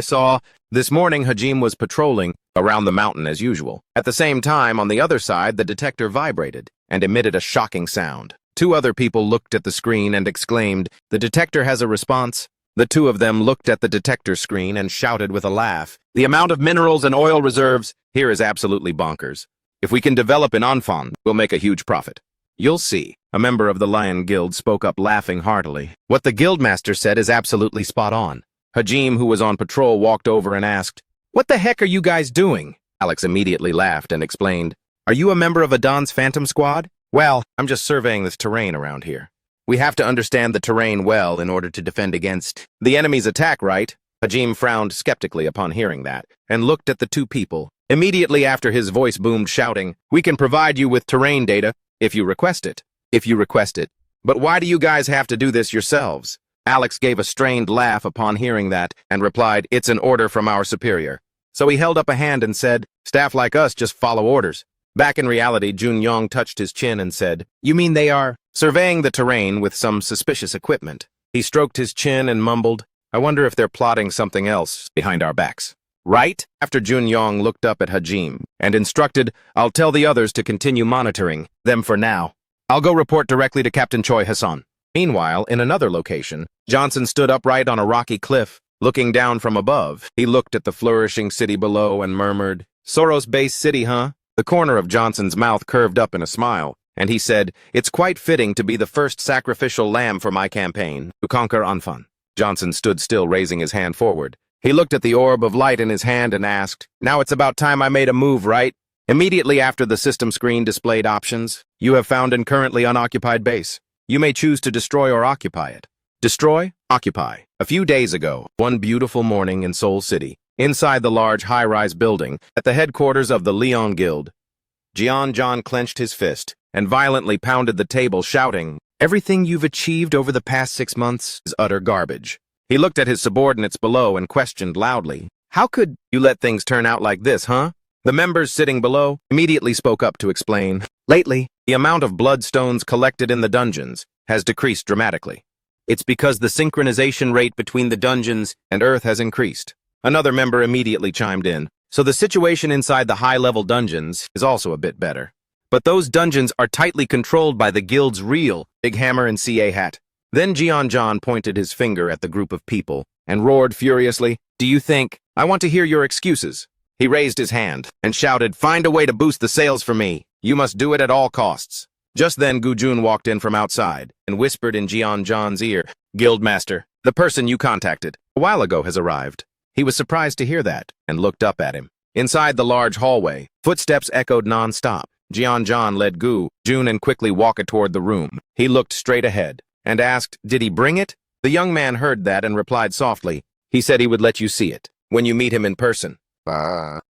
A: This morning Hajim was patrolling around the mountain as usual. At the same time, on the other side, the detector vibrated and emitted a shocking sound. Two other people looked at the screen and exclaimed, "The detector has a response." The two of them looked at the detector screen and shouted with a laugh, "The amount of minerals and oil reserves here is absolutely bonkers. If we can develop an Anfan, we'll make a huge profit." "You'll see." A member of the Lion Guild spoke up laughing heartily. "What the guildmaster said is absolutely spot on." Hajim, who was on patrol, walked over and asked, "What the heck are you guys doing?" Alex immediately laughed and explained, "Are you a member of Adon's Phantom Squad?" "Well, I'm just surveying this terrain around here. We have to understand the terrain well in order to defend against the enemy's attack, right?" Hajim frowned skeptically upon hearing that and looked at the two people. Immediately after, his voice boomed, shouting, "We can provide you with terrain data if you request it. If you request it. But why do you guys have to do this yourselves?" Alex gave a strained laugh upon hearing that and replied, "It's an order from our superior." So he held up a hand and said, "Staff like us just follow orders." Back in reality, Junyoung touched his chin and said, "You mean they are surveying the terrain with some suspicious equipment?" He stroked his chin and mumbled, "I wonder if they're plotting something else behind our backs." "Right?" After Junyoung looked up at Hajim and instructed, "I'll tell the others to continue monitoring them for now. I'll go report directly to Captain Choi Hassan." Meanwhile, in another location, Johnson stood upright on a rocky cliff, looking down from above. He looked at the flourishing city below and murmured, "Soros-based city, huh?" The corner of Johnson's mouth curved up in a smile, and he said, "It's quite fitting to be the first sacrificial lamb for my campaign, to conquer Anfan." Johnson stood still, raising his hand forward. He looked at the orb of light in his hand and asked, "Now it's about time I made a move, right?" Immediately after, the system screen displayed options. "You have found an currently unoccupied base. You may choose to destroy or occupy it." Destroy, occupy. A few days ago, one beautiful morning in Seoul City, inside the large high-rise building at the headquarters of the Lion Guild, John clenched his fist and violently pounded the table, shouting, "Everything you've achieved over the past 6 months is utter garbage." He looked at his subordinates below and questioned loudly, "How could you let things turn out like this, huh?" The members sitting below immediately spoke up to explain, "Lately, the amount of bloodstones collected in the dungeons has decreased dramatically. It's because the synchronization rate between the dungeons and Earth has increased." Another member immediately chimed in, "So the situation inside the high-level dungeons is also a bit better. But those dungeons are tightly controlled by the guild's real Big Hammer and CA Hat." Then John pointed his finger at the group of people and roared furiously, "Do you think I want to hear your excuses?" He raised his hand and shouted, "Find a way to boost the sales for me. You must do it at all costs." Just then, Gujun walked in from outside and whispered in John's ear, "Guildmaster, the person you contacted a while ago has arrived." He was surprised to hear that and looked up at him. Inside the large hallway, footsteps echoed non-stop. John led Jun and quickly walked toward the room. He looked straight ahead and asked, "Did he bring it?" The young man heard that and replied softly, "He said he would let you see it when you meet him in person."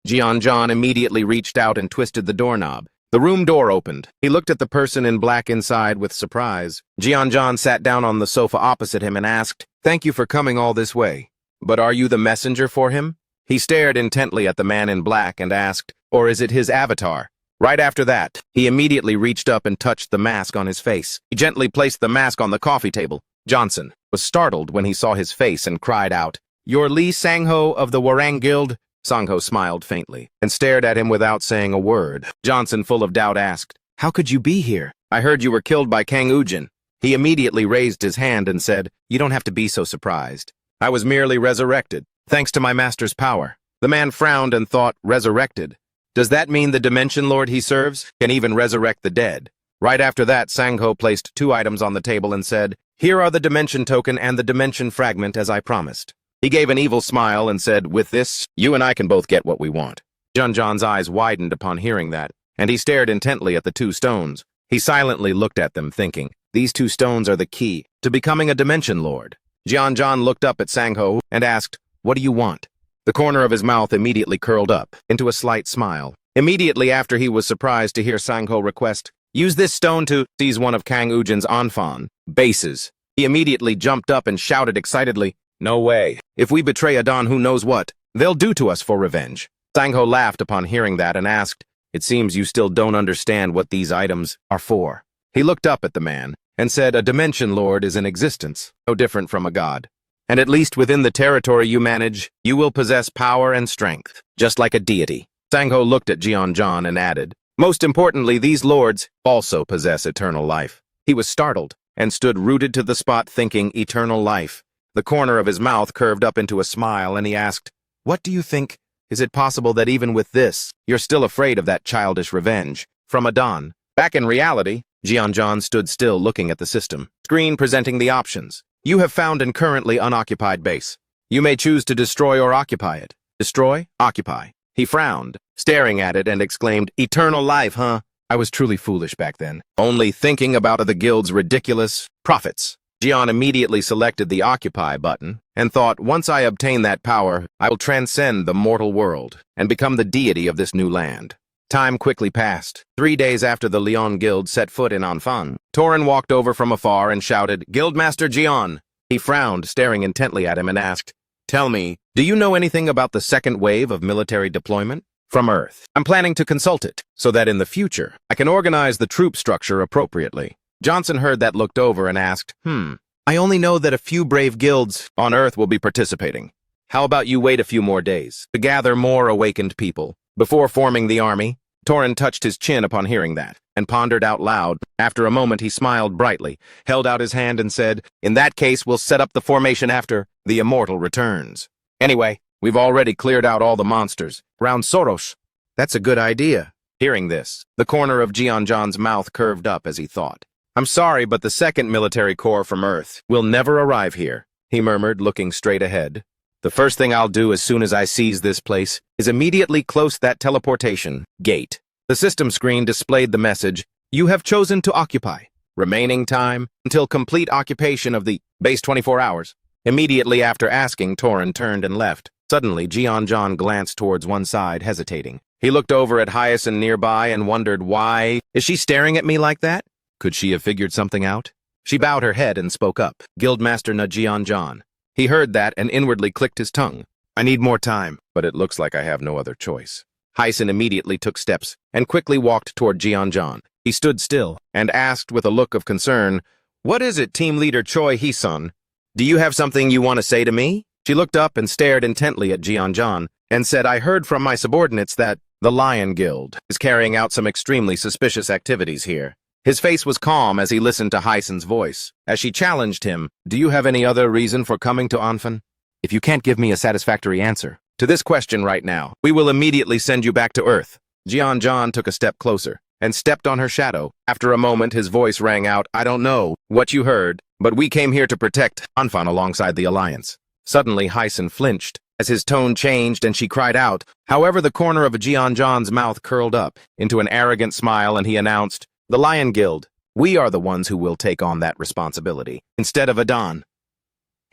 A: John immediately reached out and twisted the doorknob. The room door opened. He looked at the person in black inside with surprise. John sat down on the sofa opposite him and asked, "Thank you for coming all this way. But are you the messenger for him?" He stared intently at the man in black and asked, "Or is it his avatar?" Right after that, he immediately reached up and touched the mask on his face. He gently placed the mask on the coffee table. Johnson was startled when he saw his face and cried out, "You're Lee Sang-ho of the Warang Guild?" Sang-ho smiled faintly and stared at him without saying a word. Johnson, full of doubt, asked, "How could you be here? I heard you were killed by Kang Ujin." He immediately raised his hand and said, "You don't have to be so surprised. I was merely resurrected, thanks to my master's power." The man frowned and thought, "Resurrected? Does that mean the Dimension Lord he serves can even resurrect the dead?" Right after that, Sang-ho placed 2 items on the table and said, "Here are the Dimension Token and the Dimension Fragment as I promised." He gave an evil smile and said, "With this, you and I can both get what we want." John's eyes widened upon hearing that, and he stared intently at the 2 stones. He silently looked at them, thinking, these 2 stones are the key to becoming a Dimension Lord. John looked up at Sang-ho and asked, "What do you want?" The corner of his mouth immediately curled up into a slight smile. Immediately after, he was surprised to hear Sang-ho request, "Use this stone to seize one of Kang Ujin's Anfan bases." He immediately jumped up and shouted excitedly, "No way. If we betray Adon, who knows what they'll do to us for revenge." Sang-ho laughed upon hearing that and asked, It seems you still don't understand what these items are for. He looked up at the man and said, a Dimension Lord is in existence, no different from a god. And at least within the territory you manage, you will possess power and strength, just like a deity. Sangho looked at Jeonjon and added, most importantly, these lords also possess eternal life. He was startled and stood rooted to the spot thinking eternal life. The corner of his mouth curved up into a smile and he asked, what do you think? Is it possible that even with this, you're still afraid of that childish revenge from Adon? Back in reality, Jeonjon stood still looking at the system screen presenting the options. You have found an currently unoccupied base. You may choose to destroy or occupy it. Destroy, occupy. He frowned, staring at it and exclaimed, eternal life, huh? I was truly foolish back then, only thinking about the guild's ridiculous profits. Jeon immediately selected the Occupy button and thought, once I obtain that power, I will transcend the mortal world and become the deity of this new land. Time quickly passed. 3 days after the Leon Guild set foot in Anfang, Torin walked over from afar and shouted, Guildmaster Jeon. He frowned, staring intently at him and asked, tell me, do you know anything about the second wave of military deployment? From Earth. I'm planning to consult it, so that in the future, I can organize the troop structure appropriately. Johnson heard that, looked over and asked, I only know that a few brave guilds on Earth will be participating. How about you wait a few more days to gather more awakened people before forming the army? Torin touched his chin upon hearing that and pondered out loud. After a moment, he smiled brightly, held out his hand and said, in that case, we'll set up the formation after the immortal returns. Anyway, we've already cleared out all the monsters around Soros. That's a good idea. Hearing this, the corner of Jeonjon's mouth curved up as he thought. I'm sorry, but the second military corps from Earth will never arrive here, he murmured, looking straight ahead. The first thing I'll do as soon as I seize this place is immediately close that teleportation gate. The system screen displayed the message, you have chosen to occupy. Remaining time until complete occupation of the base 24 hours. Immediately after asking, Torin turned and left. Suddenly, Jeonjon glanced towards one side, hesitating. He looked over at Hyacinth nearby and wondered why. Is she staring at me like that? Could she have figured something out? She bowed her head and spoke up. Guildmaster na Jeonjon. He heard that and inwardly clicked his tongue. I need more time, but it looks like I have no other choice. Hyacinth immediately took steps and quickly walked toward Jeonjon. He stood still and asked with a look of concern, what is it, Team Leader Choi Hee-sun? Do you have something you want to say to me? She looked up and stared intently at Jeonjon and said, I heard from my subordinates that the Lion Guild is carrying out some extremely suspicious activities here. His face was calm as he listened to Hyacinth's voice. As she challenged him, do you have any other reason for coming to Anfang? If you can't give me a satisfactory answer to this question right now, we will immediately send you back to Earth. Jeonjon took a step closer and stepped on her shadow. After a moment, his voice rang out, I don't know what you heard, but we came here to protect Anfang alongside the Alliance. Suddenly, Hyacinth flinched as his tone changed and she cried out. However, the corner of Jeonjon's mouth curled up into an arrogant smile and he announced, the Lion Guild, we are the ones who will take on that responsibility, instead of Adon.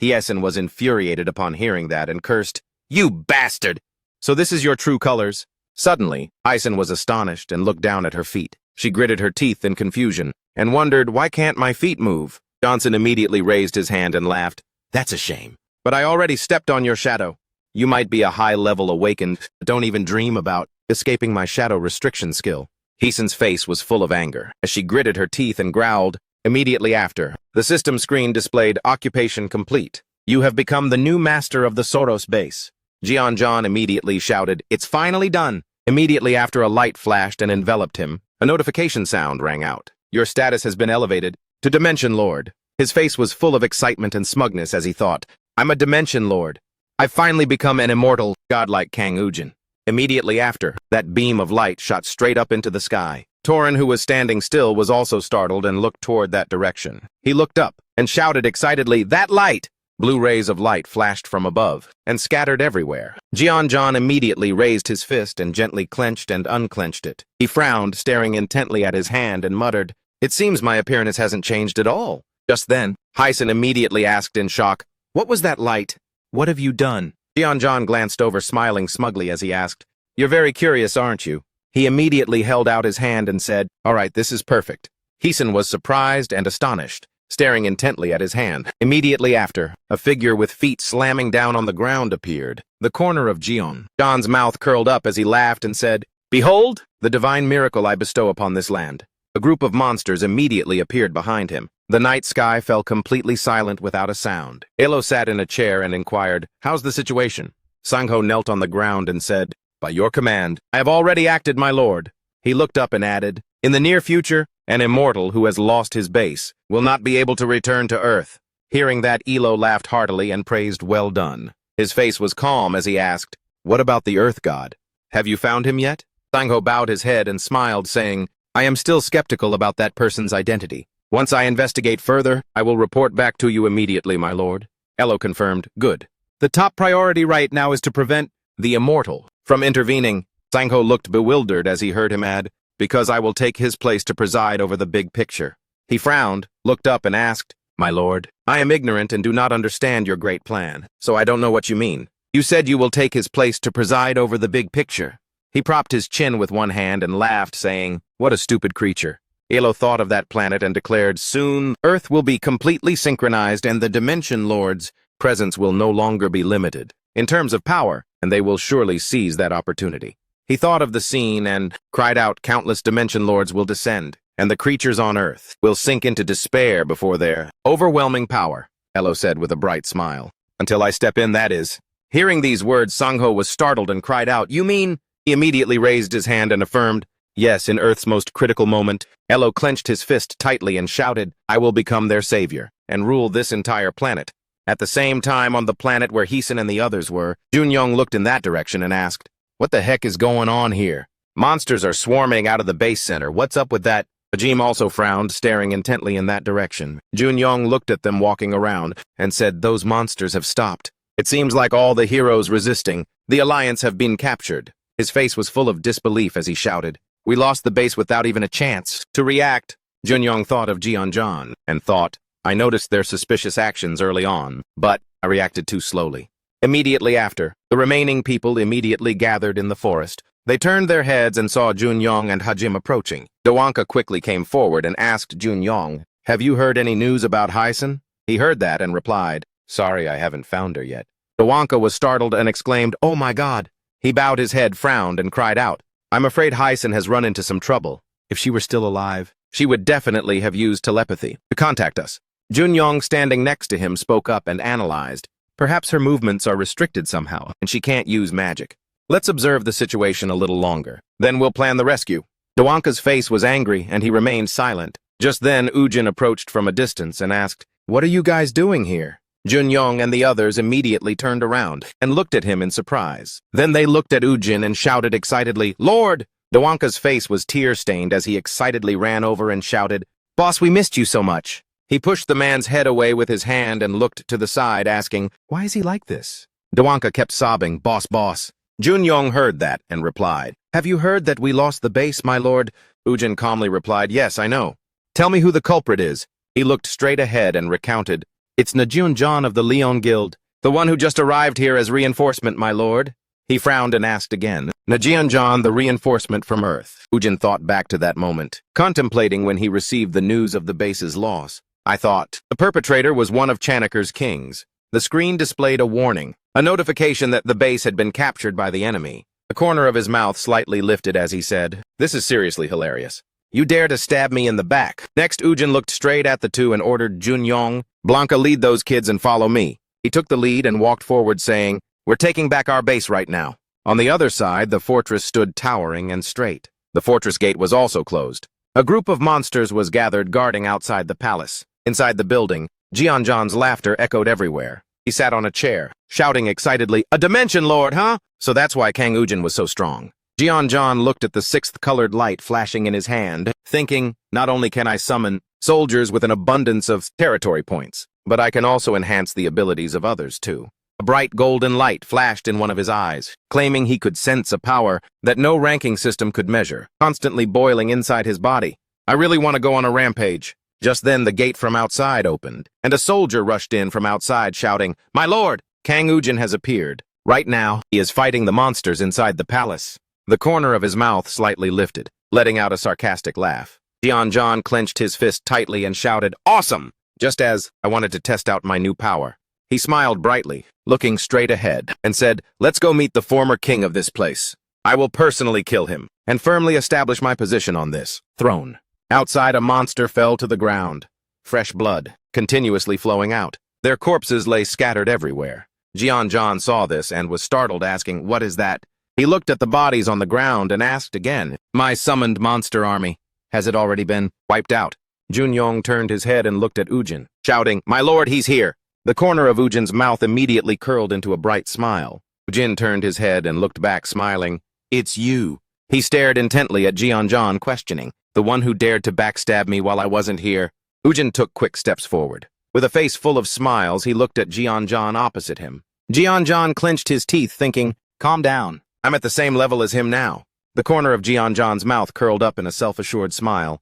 A: Hyacinth was infuriated upon hearing that and cursed, you bastard! So this is your true colors? Suddenly, Hyacinth was astonished and looked down at her feet. She gritted her teeth in confusion and wondered, why can't my feet move? Johnson immediately raised his hand and laughed. That's a shame. But I already stepped on your shadow. You might be a high-level awakened, but don't even dream about escaping my shadow restriction skill. Hyacinth's face was full of anger as she gritted her teeth and growled. Immediately after, the system screen displayed occupation complete. You have become the new master of the Soros base. Jeonjon immediately shouted, it's finally done. Immediately after, a light flashed and enveloped him. A notification sound rang out. Your status has been elevated to Dimension Lord. His face was full of excitement and smugness as he thought, I'm a Dimension Lord. I've finally become an immortal, godlike Kang Ujin. Immediately after, that beam of light shot straight up into the sky. Torin, who was standing still, was also startled and looked toward that direction. He looked up and shouted excitedly, that light! Blue rays of light flashed from above and scattered everywhere. Jeonjon immediately raised his fist and gently clenched and unclenched it. He frowned, staring intently at his hand and muttered, it seems my appearance hasn't changed at all. Just then, Hyacinth immediately asked in shock, what was that light? What have you done? Jeonjon glanced over, smiling smugly as he asked, you're very curious, aren't you? He immediately held out his hand and said, all right, this is perfect. Hyacinth was surprised and astonished, staring intently at his hand. Immediately after, a figure with feet slamming down on the ground appeared. The corner of Jeonjon's mouth curled up as he laughed and said, Behold, the divine miracle I bestow upon this land. A group of monsters immediately appeared behind him. The night sky fell completely silent without a sound. Elo sat in a chair and inquired, "How's the situation?" Sangho knelt on the ground and said, "By your command, I have already acted, my lord." He looked up and added, "In the near future, an immortal who has lost his base will not be able to return to Earth." Hearing that, Elo laughed heartily and praised, "Well done." His face was calm as he asked, "What about the Earth God? Have you found him yet?" Sangho bowed his head and smiled, saying, "I am still skeptical about that person's identity. Once I investigate further, I will report back to you immediately, my lord." Elo confirmed, "Good. The top priority right now is to prevent the immortal from intervening." Sangho looked bewildered as he heard him add, "Because I will take his place to preside over the big picture." He frowned, looked up and asked, "My lord, I am ignorant and do not understand your great plan, so I don't know what you mean. You said you will take his place to preside over the big picture." He propped his chin with one hand and laughed, saying, "What a stupid creature." Elo thought of that planet and declared, "Soon, Earth will be completely synchronized and the Dimension Lord's presence will no longer be limited in terms of power, and they will surely seize that opportunity." He thought of the scene and cried out, "Countless Dimension Lords will descend, and the creatures on Earth will sink into despair before their overwhelming power," Elo said with a bright smile. "Until I step in, that is." Hearing these words, Sangho was startled and cried out, "You mean?" He immediately raised his hand and affirmed, "Yes, in Earth's most critical moment." Elo clenched his fist tightly and shouted, "I will become their savior and rule this entire planet." At the same time, on the planet where Heeson and the others were, Junyoung looked in that direction and asked, "What the heck is going on here? Monsters are swarming out of the base center. What's up with that?" Ajim also frowned, staring intently in that direction. Junyoung looked at them walking around and said, "Those monsters have stopped. It seems like all the heroes resisting the Alliance have been captured." His face was full of disbelief as he shouted, "We lost the base without even a chance to react." Junyoung thought of Jeonjan and thought, "I noticed their suspicious actions early on, but I reacted too slowly." Immediately after, the remaining people immediately gathered in the forest. They turned their heads and saw Junyoung and Hajim approaching. Dawanka quickly came forward and asked Junyoung, "Have you heard any news about Heisen?" He heard that and replied, "Sorry, I haven't found her yet." Dawanka was startled and exclaimed, "Oh my God." He bowed his head, frowned, and cried out, "I'm afraid Heisen has run into some trouble. If she were still alive, she would definitely have used telepathy to contact us." Junyoung, standing next to him, spoke up and analyzed, "Perhaps her movements are restricted somehow, and she can't use magic. Let's observe the situation a little longer. Then we'll plan the rescue." Dawanka's face was angry, and he remained silent. Just then, Ujin approached from a distance and asked, "What are you guys doing here?" Junyoung and the others immediately turned around and looked at him in surprise. Then they looked at Ujin and shouted excitedly, "Lord!" Dawanka's face was tear-stained as he excitedly ran over and shouted, "Boss, we missed you so much." He pushed the man's head away with his hand and looked to the side, asking, "Why is he like this?" Dawanka kept sobbing, "Boss, boss." Junyoung heard that and replied, "Have you heard that we lost the base, my lord?" Ujin calmly replied, "Yes, I know. Tell me who the culprit is." He looked straight ahead and recounted, "It's Najun-John of the Leon Guild, the one who just arrived here as reinforcement, my lord." He frowned and asked again, "Najun-John, the reinforcement from Earth." Ujin thought back to that moment, contemplating when he received the news of the base's loss. "I thought the perpetrator was one of Chanaker's kings." The screen displayed a warning, a notification that the base had been captured by the enemy. The corner of his mouth slightly lifted as he said, "This is seriously hilarious. You dare to stab me in the back." Next, Ujin looked straight at the two and ordered Junyoung, "Blanca, lead those kids and follow me." He took the lead and walked forward saying, "We're taking back our base right now." On the other side, the fortress stood towering and straight. The fortress gate was also closed. A group of monsters was gathered guarding outside the palace. Inside the building, Jeonjan's laughter echoed everywhere. He sat on a chair, shouting excitedly, "A Dimension Lord, huh?" So that's why Kang Ujin was so strong. Jeonjan looked at the sixth colored light flashing in his hand, thinking, "Not only can I summon soldiers with an abundance of territory points, but I can also enhance the abilities of others too." A bright golden light flashed in one of his eyes, claiming he could sense a power that no ranking system could measure, constantly boiling inside his body. "I really want to go on a rampage." Just then the gate from outside opened, and a soldier rushed in from outside shouting, "My lord, Kang Ujin has appeared. Right now, he is fighting the monsters inside the palace." The corner of his mouth slightly lifted, letting out a sarcastic laugh. Jeonjan clenched his fist tightly and shouted, "Awesome!" just as I wanted to test out my new power. He smiled brightly, looking straight ahead, and said, "Let's go meet the former king of this place. I will personally kill him, and firmly establish my position on this throne. Outside, a monster fell to the ground. Fresh blood, continuously flowing out. Their corpses lay scattered everywhere. Jian saw this and was startled, asking, "What is that?" He looked at the bodies on the ground and asked again, "My summoned monster army, has it already been wiped out?" Junyong turned his head and looked at Ujin, shouting, "My lord, he's here!" The corner of Ujin's mouth immediately curled into a bright smile. Ujin turned his head and looked back, smiling. "It's you." He stared intently at Jian, questioning, "The one who dared to backstab me while I wasn't here?" Ujin took quick steps forward. With a face full of smiles, he looked at Jian opposite him. Jian clenched his teeth, thinking, "Calm down. I'm at the same level as him now." The corner of Jian's mouth curled up in a self-assured smile.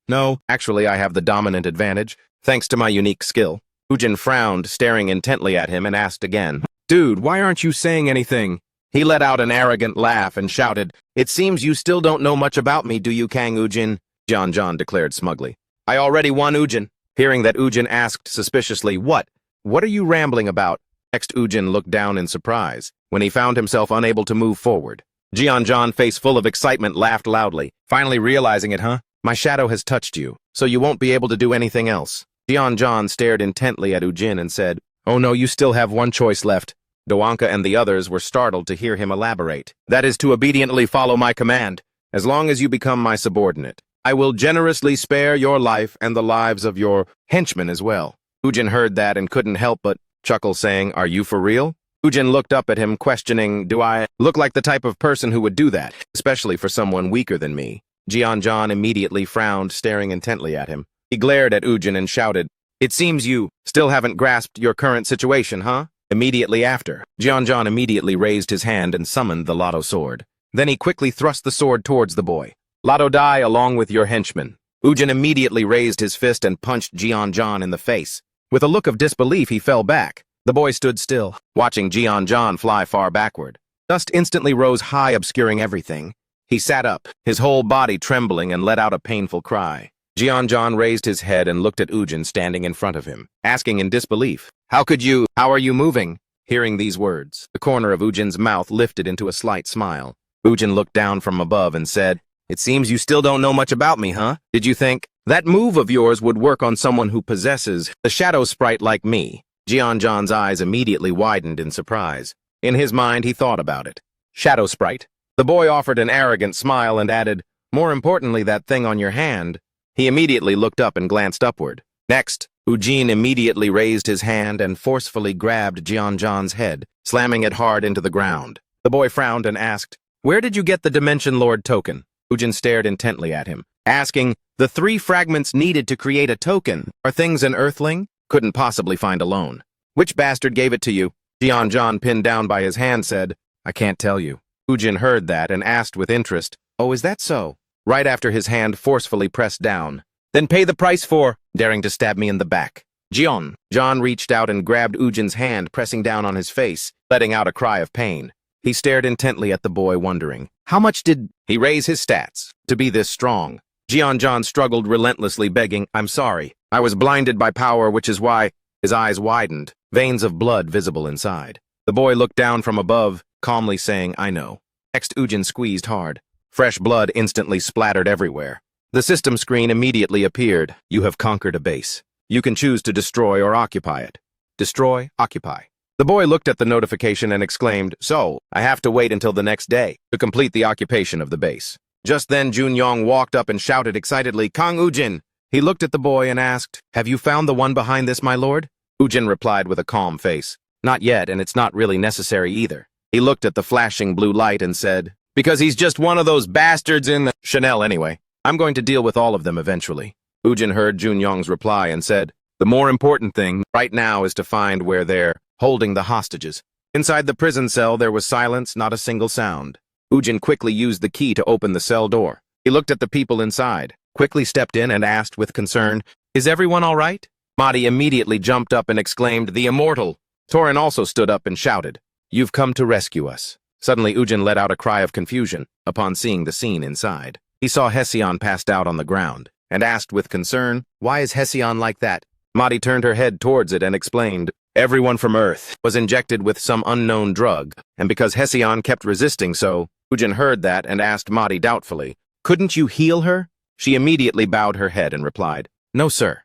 A: "No, actually I have the dominant advantage, thanks to my unique skill." Ujin frowned, staring intently at him, and asked again, "Dude, why aren't you saying anything?" He let out an arrogant laugh and shouted, "It seems you still don't know much about me, do you, Kang Ujin?" Jian declared smugly. "I already won, Ujin." Hearing that, Ujin asked suspiciously, What are you rambling about?" Next, Ujin looked down in surprise, when he found himself unable to move forward. Jian, face full of excitement, laughed loudly. "Finally realizing it, huh? My shadow has touched you, so you won't be able to do anything else." Jian stared intently at Ujin and said, "Oh no, you still have one choice left." Doanka and the others were startled to hear him elaborate. "That is to obediently follow my command. As long as you become my subordinate, I will generously spare your life and the lives of your henchmen as well." Ujin heard that and couldn't help but chuckle, saying, "Are you for real?" Ujin looked up at him, questioning, "Do I look like the type of person who would do that, especially for someone weaker than me?" Jian immediately frowned, staring intently at him. He glared at Ujin and shouted, "It seems you still haven't grasped your current situation, huh?" Immediately after, Jian immediately raised his hand and summoned the Lotto sword. Then he quickly thrust the sword towards the boy. "Lotto, die along with your henchmen." Ujin immediately raised his fist and punched Jian in the face. With a look of disbelief, he fell back. The boy stood still, watching Jian fly far backward. Dust instantly rose high, obscuring everything. He sat up, his whole body trembling, and let out a painful cry. Jian raised his head and looked at Ujin standing in front of him, asking in disbelief, How are you moving?" Hearing these words, the corner of Ujin's mouth lifted into a slight smile. Ujin looked down from above and said, "It seems you still don't know much about me, huh? Did you think that move of yours would work on someone who possesses the shadow sprite like me?" Jian's eyes immediately widened in surprise. In his mind, he thought about it. Shadow sprite. The boy offered an arrogant smile and added, "More importantly, that thing on your hand." He immediately looked up and glanced upward. Next, Ujin immediately raised his hand and forcefully grabbed Jian's head, slamming it hard into the ground. The boy frowned and asked, "Where did you get the Dimension Lord token?" Ujin stared intently at him, asking, "The 3 fragments needed to create a token are things an earthling couldn't possibly find alone. Which bastard gave it to you?" Jian, pinned down by his hand, said, "I can't tell you." Ujin heard that and asked with interest, "Oh, is that so?" Right after his hand forcefully pressed down. "Then pay the price for daring to stab me in the back." John reached out and grabbed Ujin's hand, pressing down on his face, letting out a cry of pain. He stared intently at the boy, wondering, how much did he raise his stats to be this strong? Jian struggled relentlessly, begging, "I'm sorry. I was blinded by power, which is why..." His eyes widened, veins of blood visible inside. The boy looked down from above, calmly saying, "I know." Next, Ujin squeezed hard. Fresh blood instantly splattered everywhere. The system screen immediately appeared. "You have conquered a base. You can choose to destroy or occupy it." Destroy, occupy. The boy looked at the notification and exclaimed, "So, I have to wait until the next day to complete the occupation of the base." Just then, Junyong walked up and shouted excitedly, "Kang Ujin!" He looked at the boy and asked, "Have you found the one behind this, my lord?" Ujin replied with a calm face, "Not yet, and it's not really necessary either." He looked at the flashing blue light and said, "Because he's just one of those bastards in the Chanel anyway. I'm going to deal with all of them eventually." Ujin heard Junyong's reply and said, "The more important thing right now is to find where they're holding the hostages." Inside the prison cell, there was silence, not a single sound. Ujin quickly used the key to open the cell door. He looked at the people inside, quickly stepped in and asked with concern, "Is everyone all right?" Mahdi immediately jumped up and exclaimed, "The immortal!" Torin also stood up and shouted, "You've come to rescue us." Suddenly, Ujin let out a cry of confusion upon seeing the scene inside. He saw Hesiod passed out on the ground and asked with concern, "Why is Hesiod like that?" Mahdi turned her head towards it and explained, "Everyone from Earth was injected with some unknown drug, and because Hesiod kept resisting so, Ujin heard that and asked Madi doubtfully, "Couldn't you heal her?" She immediately bowed her head and replied, "No, sir."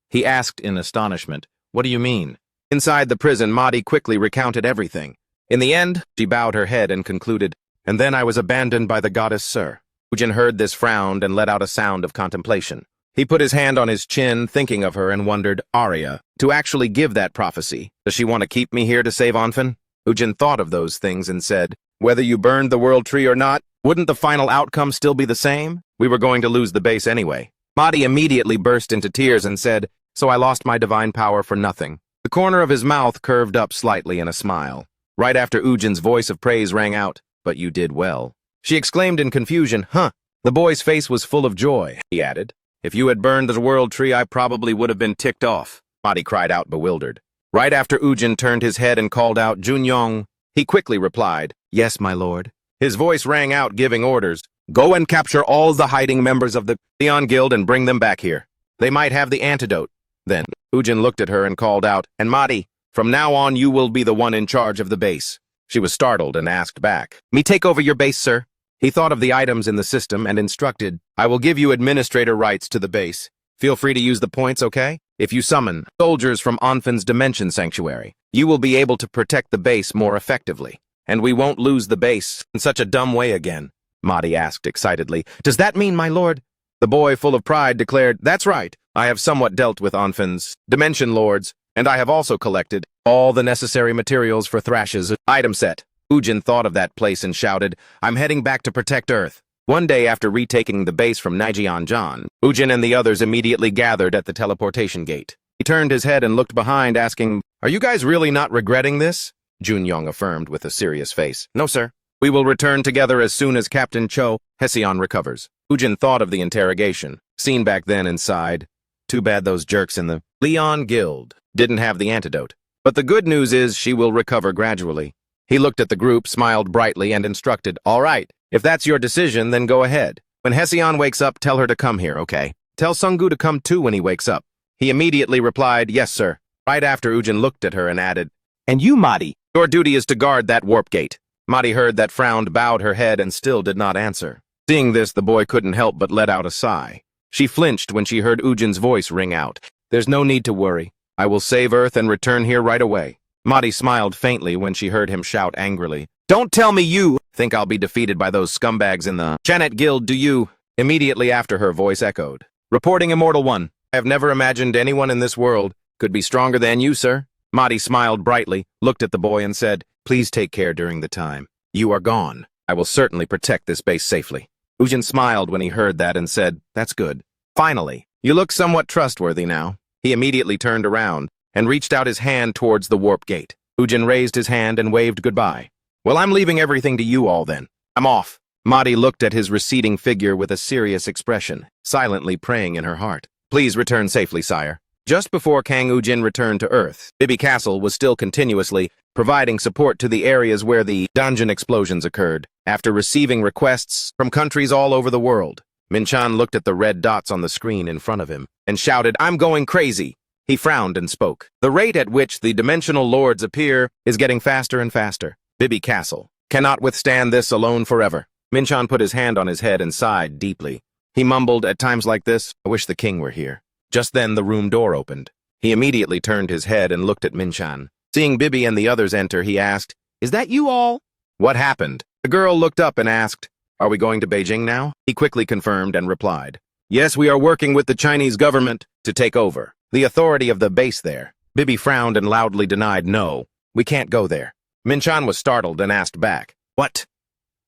A: He asked in astonishment, "What do you mean?" Inside the prison, Madi quickly recounted everything. In the end, she bowed her head and concluded, "And then I was abandoned by the goddess, sir." Ujin heard this, frowned, and let out a sound of contemplation. He put his hand on his chin, thinking of her, and wondered, Arya, to actually give that prophecy, does she want to keep me here to save Onfen? Ujin thought of those things and said, "Whether you burned the world tree or not, wouldn't the final outcome still be the same? We were going to lose the base anyway." Madi immediately burst into tears and said, "So I lost my divine power for nothing." The corner of his mouth curved up slightly in a smile. Right after Ujin's voice of praise rang out, "But you did well." She exclaimed in confusion, "Huh." The boy's face was full of joy. He added, "If you had burned the world tree, I probably would have been ticked off." Madi cried out, bewildered. Right after Ujin turned his head and called out, "Junyong," he quickly replied, "Yes, my lord." His voice rang out, giving orders, "Go and capture all the hiding members of the Leon Guild and bring them back here. They might have the antidote." Then Ujin looked at her and called out, "And Madi, from now on you will be the one in charge of the base." She was startled and asked back, "Me take over your base, sir?" He thought of the items in the system and instructed, "I will give you administrator rights to the base. Feel free to use the points, okay? If you summon soldiers from Onfen's Dimension Sanctuary, you will be able to protect the base more effectively. And we won't lose the base in such a dumb way again." Madi asked excitedly, "Does that mean, my lord?" The boy, full of pride, declared, "That's right. I have somewhat dealt with Onfen's Dimension Lords, and I have also collected all the necessary materials for Thrash's item set." Ujin thought of that place and shouted, "I'm heading back to protect Earth." One day after retaking the base from Naijian-jan, Ujin and the others immediately gathered at the teleportation gate. He turned his head and looked behind, asking, "Are you guys really not regretting this?" Junyong affirmed with a serious face, "No, sir. We will return together as soon as Captain Cho Hesion recovers." Ujin thought of the interrogation, seen back then, and sighed. Too bad those jerks in the Leon Guild didn't have the antidote. But the good news is she will recover gradually. He looked at the group, smiled brightly, and instructed, "All right, if that's your decision, then go ahead. When Hesion wakes up, tell her to come here, okay? Tell Sungu to come too when he wakes up." He immediately replied, "Yes, sir." Right after, Ujin looked at her and added, "And you, Madi, your duty is to guard that warp gate." Madi heard that, frowned, bowed her head, and still did not answer. Seeing this, the boy couldn't help but let out a sigh. She flinched when she heard Ujin's voice ring out, "There's no need to worry. I will save Earth and return here right away." Madi smiled faintly when she heard him shout angrily, "Don't tell me you think I'll be defeated by those scumbags in the Janet Guild, do you?" Immediately after, her voice echoed, "Reporting Immortal One. I have never imagined anyone in this world could be stronger than you, sir." Madi smiled brightly, looked at the boy, and said, "Please take care during the time you are gone. I will certainly protect this base safely." Ujin smiled when he heard that and said, "That's good. Finally, you look somewhat trustworthy now." He immediately turned around and reached out his hand towards the warp gate. Ujin raised his hand and waved goodbye. "Well, I'm leaving everything to you all then. I'm off." Madi looked at his receding figure with a serious expression, silently praying in her heart. "Please return safely, sire." Just before Kang Ujin returned to Earth, Bibi Castle was still continuously providing support to the areas where the dungeon explosions occurred, after receiving requests from countries all over the world. Minchan looked at the red dots on the screen in front of him and shouted, "I'm going crazy." He frowned and spoke. "The rate at which the dimensional lords appear is getting faster and faster. Bibi Castle cannot withstand this alone forever." Minchan put his hand on his head and sighed deeply. He mumbled, "At times like this, I wish the king were here." Just then the room door opened. He immediately turned his head and looked at Minchan. Seeing Bibi and the others enter, he asked, "Is that you all?" "What happened?" The girl looked up and asked, "Are we going to Beijing now?" He quickly confirmed and replied, "Yes, we are working with the Chinese government to take over the authority of the base there." Bibi frowned and loudly denied, "No, we can't go there." Minchan was startled and asked back, "What?"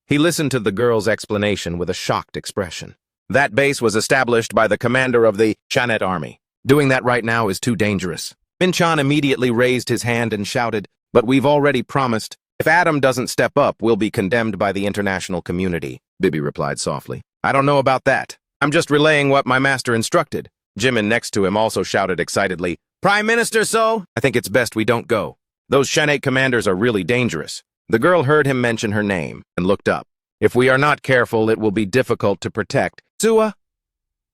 A: He listened to the girl's explanation with a shocked expression. That base was established by the commander of the Chanet army. Doing that right now is too dangerous. Minchan immediately raised his hand and shouted, "But we've already promised. If Adam doesn't step up, we'll be condemned by the international community." Bibi replied softly, "I don't know about that. I'm just relaying what my master instructed." Jimin next to him also shouted excitedly, "Prime Minister, so? I think it's best we don't go. Those Shanate commanders are really dangerous." The girl heard him mention her name and looked up. "If we are not careful, it will be difficult to protect." "Sua?"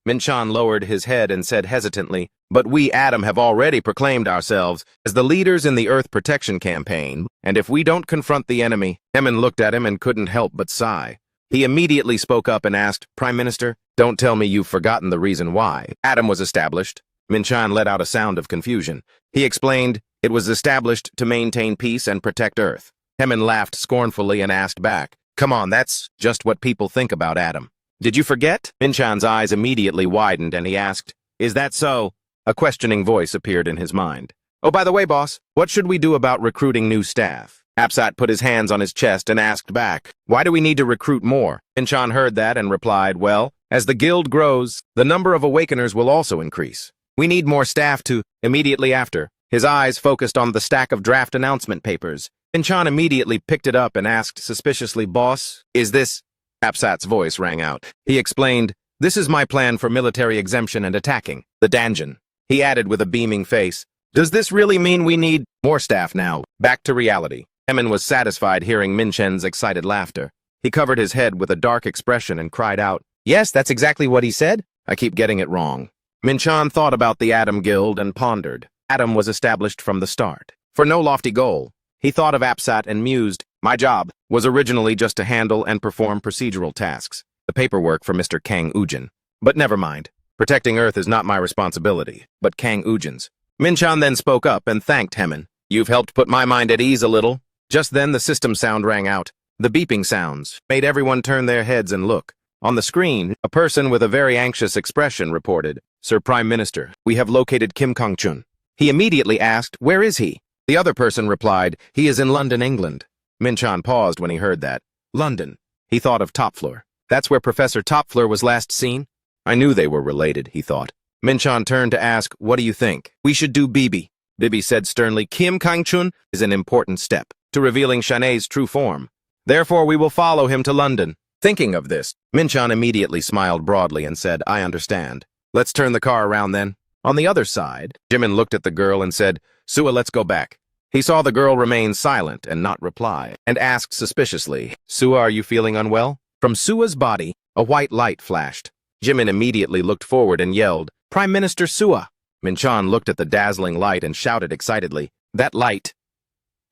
A: Minchan lowered his head and said hesitantly, But we, Adam, have already proclaimed ourselves as the leaders in the Earth Protection Campaign, and if we don't confront the enemy—" Emin looked at him and couldn't help but sigh. He immediately spoke up and asked, "Prime Minister, don't tell me you've forgotten the reason why Adam was established." Minchan let out a sound of confusion. He explained, "It was established to maintain peace and protect Earth." Emin laughed scornfully and asked back, "Come on, that's just what people think about Adam. Did you forget?" Minchan's eyes immediately widened and he asked, "Is that so?" A questioning voice appeared in his mind. "Oh, by the way, boss, what should we do about recruiting new staff?" Apsat put his hands on his chest and asked back, "Why do we need to recruit more?" Minchan heard that and replied, "Well, as the guild grows, the number of awakeners will also increase. We need more staff to—" Immediately after, his eyes focused on the stack of draft announcement papers. Minchan immediately picked it up and asked suspiciously, "Boss, is this—" Apsat's voice rang out. He explained, "This is my plan for military exemption and attacking the dungeon." He added with a beaming face, "Does this really mean we need more staff now?" Back to reality. Emin was satisfied hearing Minchan's excited laughter. He covered his head with a dark expression and cried out, "Yes, that's exactly what he said. I keep getting it wrong." Minchan thought about the Adam Guild and pondered. Adam was established from the start, for no lofty goal. He thought of Apsat and mused, "My job was originally just to handle and perform procedural tasks, the paperwork for Mr. Kang Ujin. But never mind. Protecting Earth is not my responsibility, but Kang Ujin's." Minchan then spoke up and thanked Hemin. "You've helped put my mind at ease a little." Just then the system sound rang out. The beeping sounds made everyone turn their heads and look. On the screen, a person with a very anxious expression reported, "Sir Prime Minister, we have located Kim Kong-chun." He immediately asked, "Where is he?" The other person replied, "He is in London, England." Minchan paused when he heard that. London. He thought of Topfleur. That's where Professor Topfleur was last seen? I knew they were related, he thought. Minchan turned to ask, "What do you think?" "We should do Bibi." Bibi said sternly, "Kim Kang-chun is an important step to revealing Shanae's true form. Therefore, we will follow him to London." Thinking of this, Minchan immediately smiled broadly and said, "I understand. Let's turn the car around then." On the other side, Jimin looked at the girl and said, "Sua, let's go back." He saw the girl remain silent and not reply, and asked suspiciously, "Sua, are you feeling unwell?" From Sua's body, a white light flashed. Jimin immediately looked forward and yelled, "Prime Minister Sua!" Minchan looked at the dazzling light and shouted excitedly, "That light!"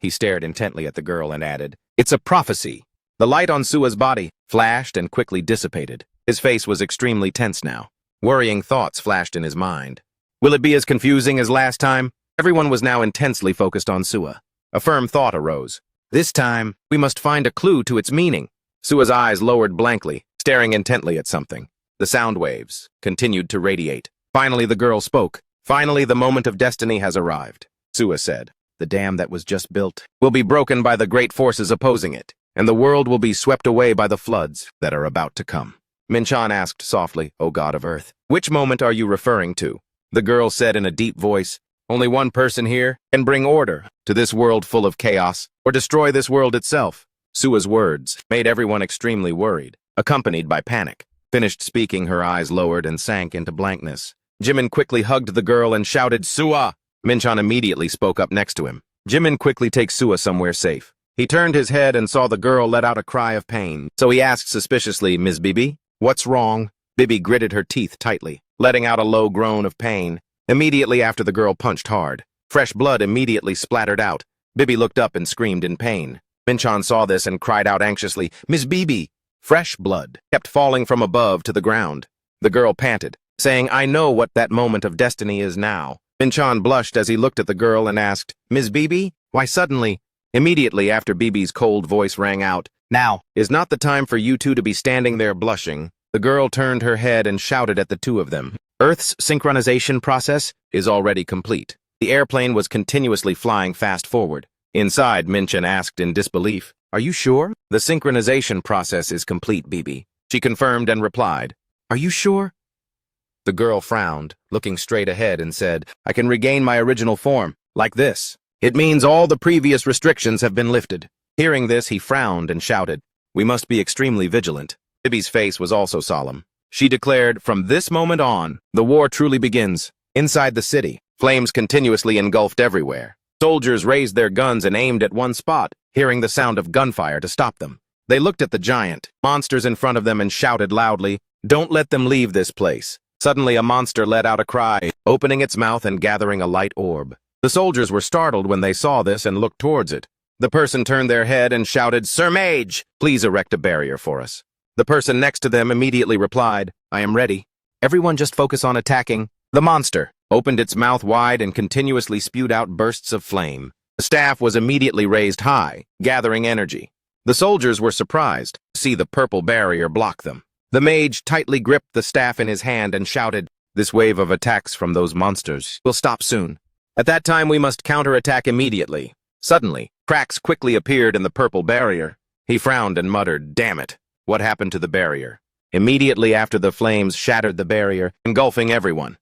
A: He stared intently at the girl and added, "It's a prophecy." The light on Sua's body flashed and quickly dissipated. His face was extremely tense now. Worrying thoughts flashed in his mind. Will it be as confusing as last time? Everyone was now intensely focused on Sua. A firm thought arose. This time, we must find a clue to its meaning. Sua's eyes lowered blankly, staring intently at something. The sound waves continued to radiate. Finally, the girl spoke. "Finally, the moment of destiny has arrived," Sua said. "The dam that was just built will be broken by the great forces opposing it, and the world will be swept away by the floods that are about to come." Minchan asked softly, "O God of Earth, which moment are you referring to?" The girl said in a deep voice, "Only one person here can bring order to this world full of chaos, or destroy this world itself." Sua's words made everyone extremely worried, accompanied by panic. Finished speaking, her eyes lowered and sank into blankness. Jimin quickly hugged the girl and shouted, "Sua!" Minchan immediately spoke up next to him. Jimin quickly takes Sua somewhere safe. He turned his head and saw the girl let out a cry of pain, so he asked suspiciously, "Ms. Bibi, what's wrong?" Bibi gritted her teeth tightly, letting out a low groan of pain. Immediately after, the girl punched hard. Fresh blood immediately splattered out. Bibi looked up and screamed in pain. Minchan saw this and cried out anxiously, "Ms. Bibi!" Fresh blood kept falling from above to the ground. The girl panted, saying, "I know what that moment of destiny is now." Minchan blushed as he looked at the girl and asked, "Ms. Bibi, why suddenly?" Immediately after, Bibi's cold voice rang out, "Now is not the time for you two to be standing there blushing." The girl turned her head and shouted at the two of them. Earth's synchronization process is already complete. The airplane was continuously flying fast forward. Inside, Minchan asked in disbelief, "Are you sure?" "The synchronization process is complete, Bibi." She confirmed and replied, "Are you sure?" The girl frowned, looking straight ahead, and said, "I can regain my original form, like this. It means all the previous restrictions have been lifted." Hearing this, he frowned and shouted, "We must be extremely vigilant." Bibi's face was also solemn. She declared, "From this moment on, the war truly begins." Inside the city, flames continuously engulfed everywhere. Soldiers raised their guns and aimed at one spot, hearing the sound of gunfire to stop them. They looked at the giant monsters in front of them and shouted loudly, "Don't let them leave this place." Suddenly, a monster let out a cry, opening its mouth and gathering a light orb. The soldiers were startled when they saw this and looked towards it. The person turned their head and shouted, "Sir Mage, please erect a barrier for us." The person next to them immediately replied, "I am ready. Everyone just focus on attacking." The monster opened its mouth wide and continuously spewed out bursts of flame. The staff was immediately raised high, gathering energy. The soldiers were surprised to see the purple barrier block them. The mage tightly gripped the staff in his hand and shouted, "This wave of attacks from those monsters will stop soon. At that time we must counterattack immediately." Suddenly, cracks quickly appeared in the purple barrier. He frowned and muttered, "Damn it, what happened to the barrier?" Immediately after, the flames shattered the barrier, engulfing everyone.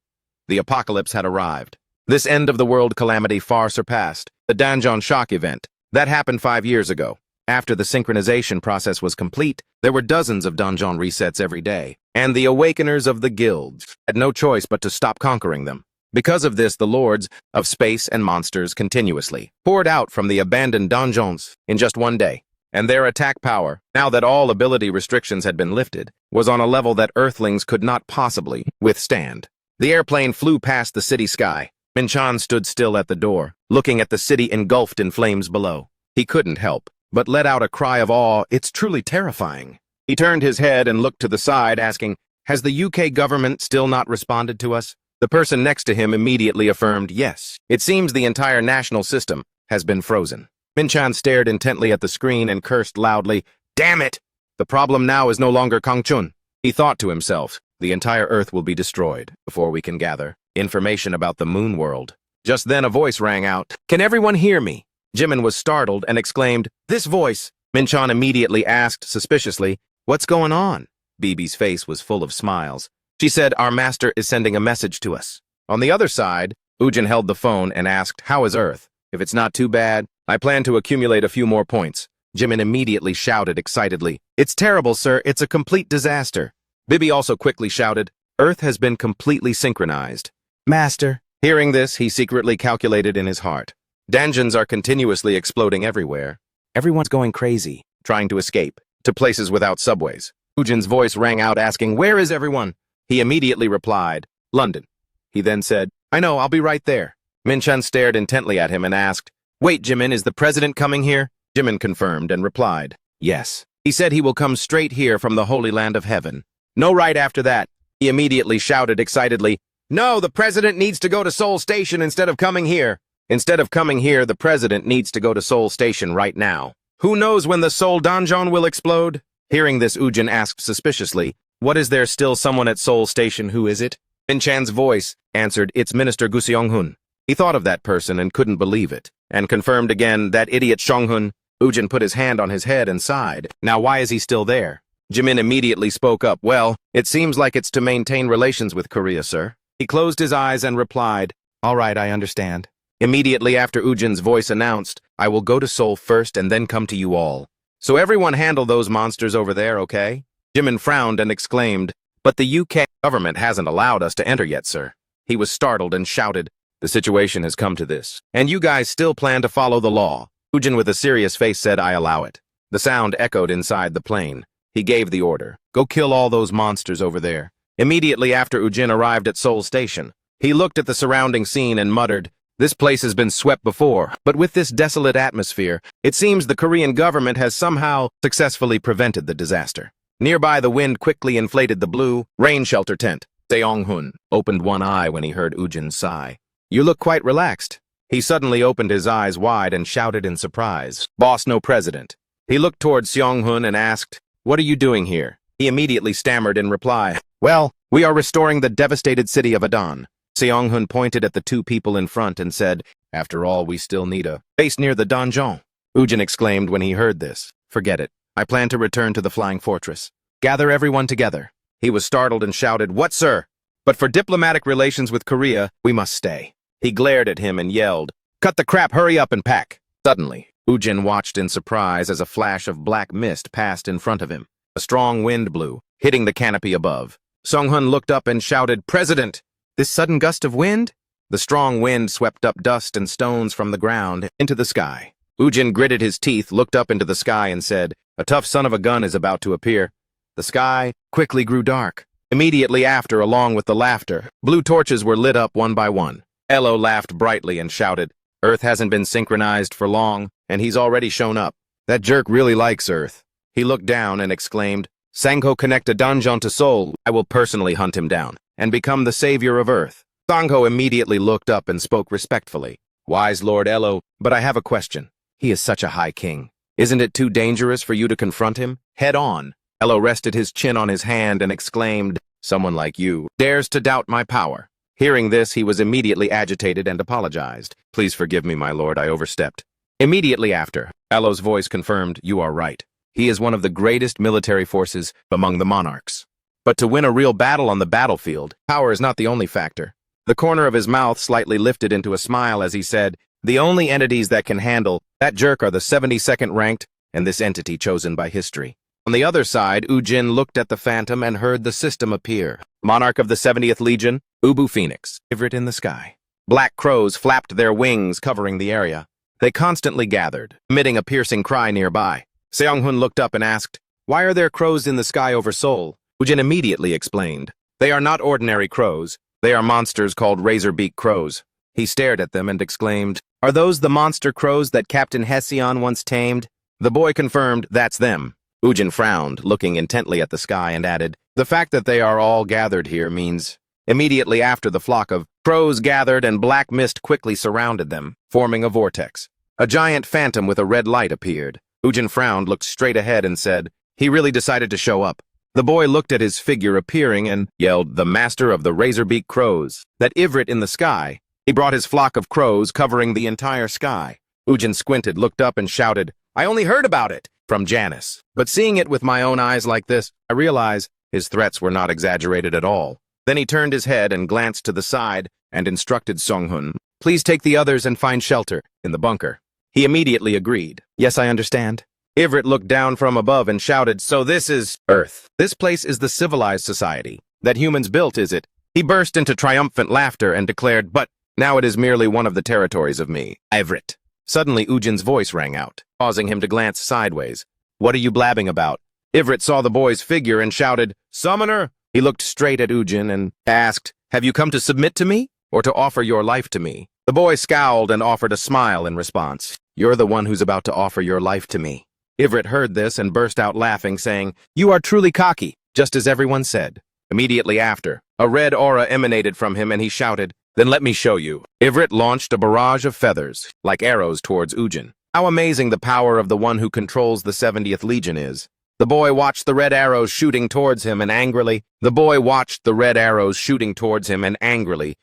A: The apocalypse had arrived. This end-of-the-world calamity far surpassed the Dungeon shock event. That happened 5 years ago. After the synchronization process was complete, there were dozens of Dungeon resets every day, and the awakeners of the guilds had no choice but to stop conquering them. Because of this, the lords of space and monsters continuously poured out from the abandoned dungeons in just one day, and their attack power, now that all ability restrictions had been lifted, was on a level that Earthlings could not possibly withstand. The airplane flew past the city sky. Min-chan stood still at the door, looking at the city engulfed in flames below. He couldn't help but let out a cry of awe. "It's truly terrifying." He turned his head and looked to the side, asking, "Has the UK government still not responded to us?" The person next to him immediately affirmed, "Yes. It seems the entire national system has been frozen." Min-chan stared intently at the screen and cursed loudly, "Damn it! The problem now is no longer Kangchun." He thought to himself, "The entire Earth will be destroyed before we can gather information about the moon world." Just then a voice rang out, "Can everyone hear me?" Jimin was startled and exclaimed, "This voice!" Min-chan immediately asked suspiciously, "What's going on?" Bibi's face was full of smiles. She said, "Our master is sending a message to us." On the other side, Ujin held the phone and asked, "How is Earth? If it's not too bad, I plan to accumulate a few more points." Jimin immediately shouted excitedly, "It's terrible, sir. It's a complete disaster." Bibi also quickly shouted, "Earth has been completely synchronized." "Master." Hearing this, he secretly calculated in his heart. Dungeons are continuously exploding everywhere. Everyone's going crazy, trying to escape to places without subways. Ujin's voice rang out asking, "Where is everyone?" He immediately replied, "London." He then said, "I know, I'll be right there." Min-chan stared intently at him and asked, "Wait, Jimin, is the president coming here?" Jimin confirmed and replied, "Yes. He said he will come straight here from the Holy Land of Heaven." No, right after that, he immediately shouted excitedly, "No, the president needs to go to Seoul Station instead of coming here. Instead of coming here, the president needs to go to Seoul Station right now. Who knows when the Seoul Dungeon will explode?" Hearing this, Ujin asked suspiciously, "What, is there still someone at Seoul Station? Who is it?" Min-chan's voice answered, "It's Minister Gu Seong-hun." He thought of that person and couldn't believe it, and confirmed again, "That idiot Seong-hun." Ujin put his hand on his head and sighed. "Now why is he still there?" Jimin immediately spoke up, "Well, it seems like it's to maintain relations with Korea, sir." He closed his eyes and replied, "All right, I understand." Immediately after, Ujin's voice announced, "I will go to Seoul first and then come to you all. So everyone handle those monsters over there, okay?" Jimin frowned and exclaimed, "But the UK government hasn't allowed us to enter yet, sir." He was startled and shouted, "The situation has come to this, and you guys still plan to follow the law?" Ujin with a serious face said, "I allow it." The sound echoed inside the plane. He gave the order, "Go kill all those monsters over there." Immediately after, Ujin arrived at Seoul Station. He looked at the surrounding scene and muttered, "This place has been swept before, but with this desolate atmosphere, it seems the Korean government has somehow successfully prevented the disaster." Nearby, the wind quickly inflated the blue rain shelter tent. Seong-hun opened one eye when he heard Ujin's sigh. "You look quite relaxed." He suddenly opened his eyes wide and shouted in surprise, "Boss, no president." He looked towards Seong-hun and asked, "What are you doing here?" He immediately stammered in reply, "Well, we are restoring the devastated city of Adan." Seong-hun pointed at the two people in front and said, "After all, we still need a base near the donjon." Ujin exclaimed when he heard this, "Forget it. I plan to return to the Flying Fortress. Gather everyone together." He was startled and shouted, "What, sir? But for diplomatic relations with Korea, we must stay." He glared at him and yelled, "Cut the crap, hurry up and pack." Suddenly, Ujin watched in surprise as a flash of black mist passed in front of him. A strong wind blew, hitting the canopy above. Seong-hun looked up and shouted, "President! This sudden gust of wind?" The strong wind swept up dust and stones from the ground into the sky. Ujin gritted his teeth, looked up into the sky and said, "A tough son of a gun is about to appear." The sky quickly grew dark. Immediately after, along with the laughter, blue torches were lit up one by one. Elo laughed brightly and shouted, Earth hasn't been synchronized for long, and he's already shown up. That jerk really likes Earth. He looked down and exclaimed, Sangho connect a dungeon to Seoul. I will personally hunt him down and become the savior of Earth. Sangho immediately looked up and spoke respectfully. Wise Lord Elo, but I have a question. He is such a high king. Isn't it too dangerous for you to confront him? Head on. Elo rested his chin on his hand and exclaimed, Someone like you dares to doubt my power. Hearing this, he was immediately agitated and apologized. Please forgive me, my lord, I overstepped. Immediately after, Elo's voice confirmed, You are right. He is one of the greatest military forces among the monarchs. But to win a real battle on the battlefield, power is not the only factor. The corner of his mouth slightly lifted into a smile as he said, The only entities that can handle that jerk are the 72nd ranked and this entity chosen by history. On the other side, Ujin looked at the phantom and heard the system appear. Monarch of the 70th Legion, Ubu Phoenix, Ivrit in the sky. Black crows flapped their wings, covering the area. They constantly gathered, emitting a piercing cry nearby. Seonghun looked up and asked, Why are there crows in the sky over Seoul? Ujin immediately explained, They are not ordinary crows. They are monsters called razor-beak crows. He stared at them and exclaimed, Are those the monster crows that Captain Hession once tamed? The boy confirmed, That's them. Ujin frowned, looking intently at the sky, and added, The fact that they are all gathered here means... Immediately after, the flock of crows gathered and black mist quickly surrounded them, forming a vortex. A giant phantom with a red light appeared. Ujin frowned, looked straight ahead, and said, He really decided to show up. The boy looked at his figure appearing and yelled, The master of the razor-beak crows. That Ivrit in the sky. He brought his flock of crows covering the entire sky. Ujin squinted, looked up, and shouted, I only heard about it from Janice. But seeing it with my own eyes like this, I realize his threats were not exaggerated at all. Then he turned his head and glanced to the side and instructed Songhun, Please take the others and find shelter in the bunker. He immediately agreed. Yes, I understand. Ivrit looked down from above and shouted, So this is Earth. This place is the civilized society that humans built, is it? He burst into triumphant laughter and declared, But now it is merely one of the territories of me, Ivrit. Suddenly Ujin's voice rang out, causing him to glance sideways. What are you blabbing about? Ivrit saw the boy's figure and shouted, Summoner! He looked straight at Ujin and asked, Have you come to submit to me, or to offer your life to me? The boy scowled and offered a smile in response. You're the one who's about to offer your life to me. Ivrit heard this and burst out laughing, saying, You are truly cocky, just as everyone said. Immediately after, a red aura emanated from him and he shouted, Then let me show you. Ivrit launched a barrage of feathers, like arrows towards Ujin. How amazing the power of the one who controls the 70th Legion is. The boy watched the red arrows shooting towards him and angrily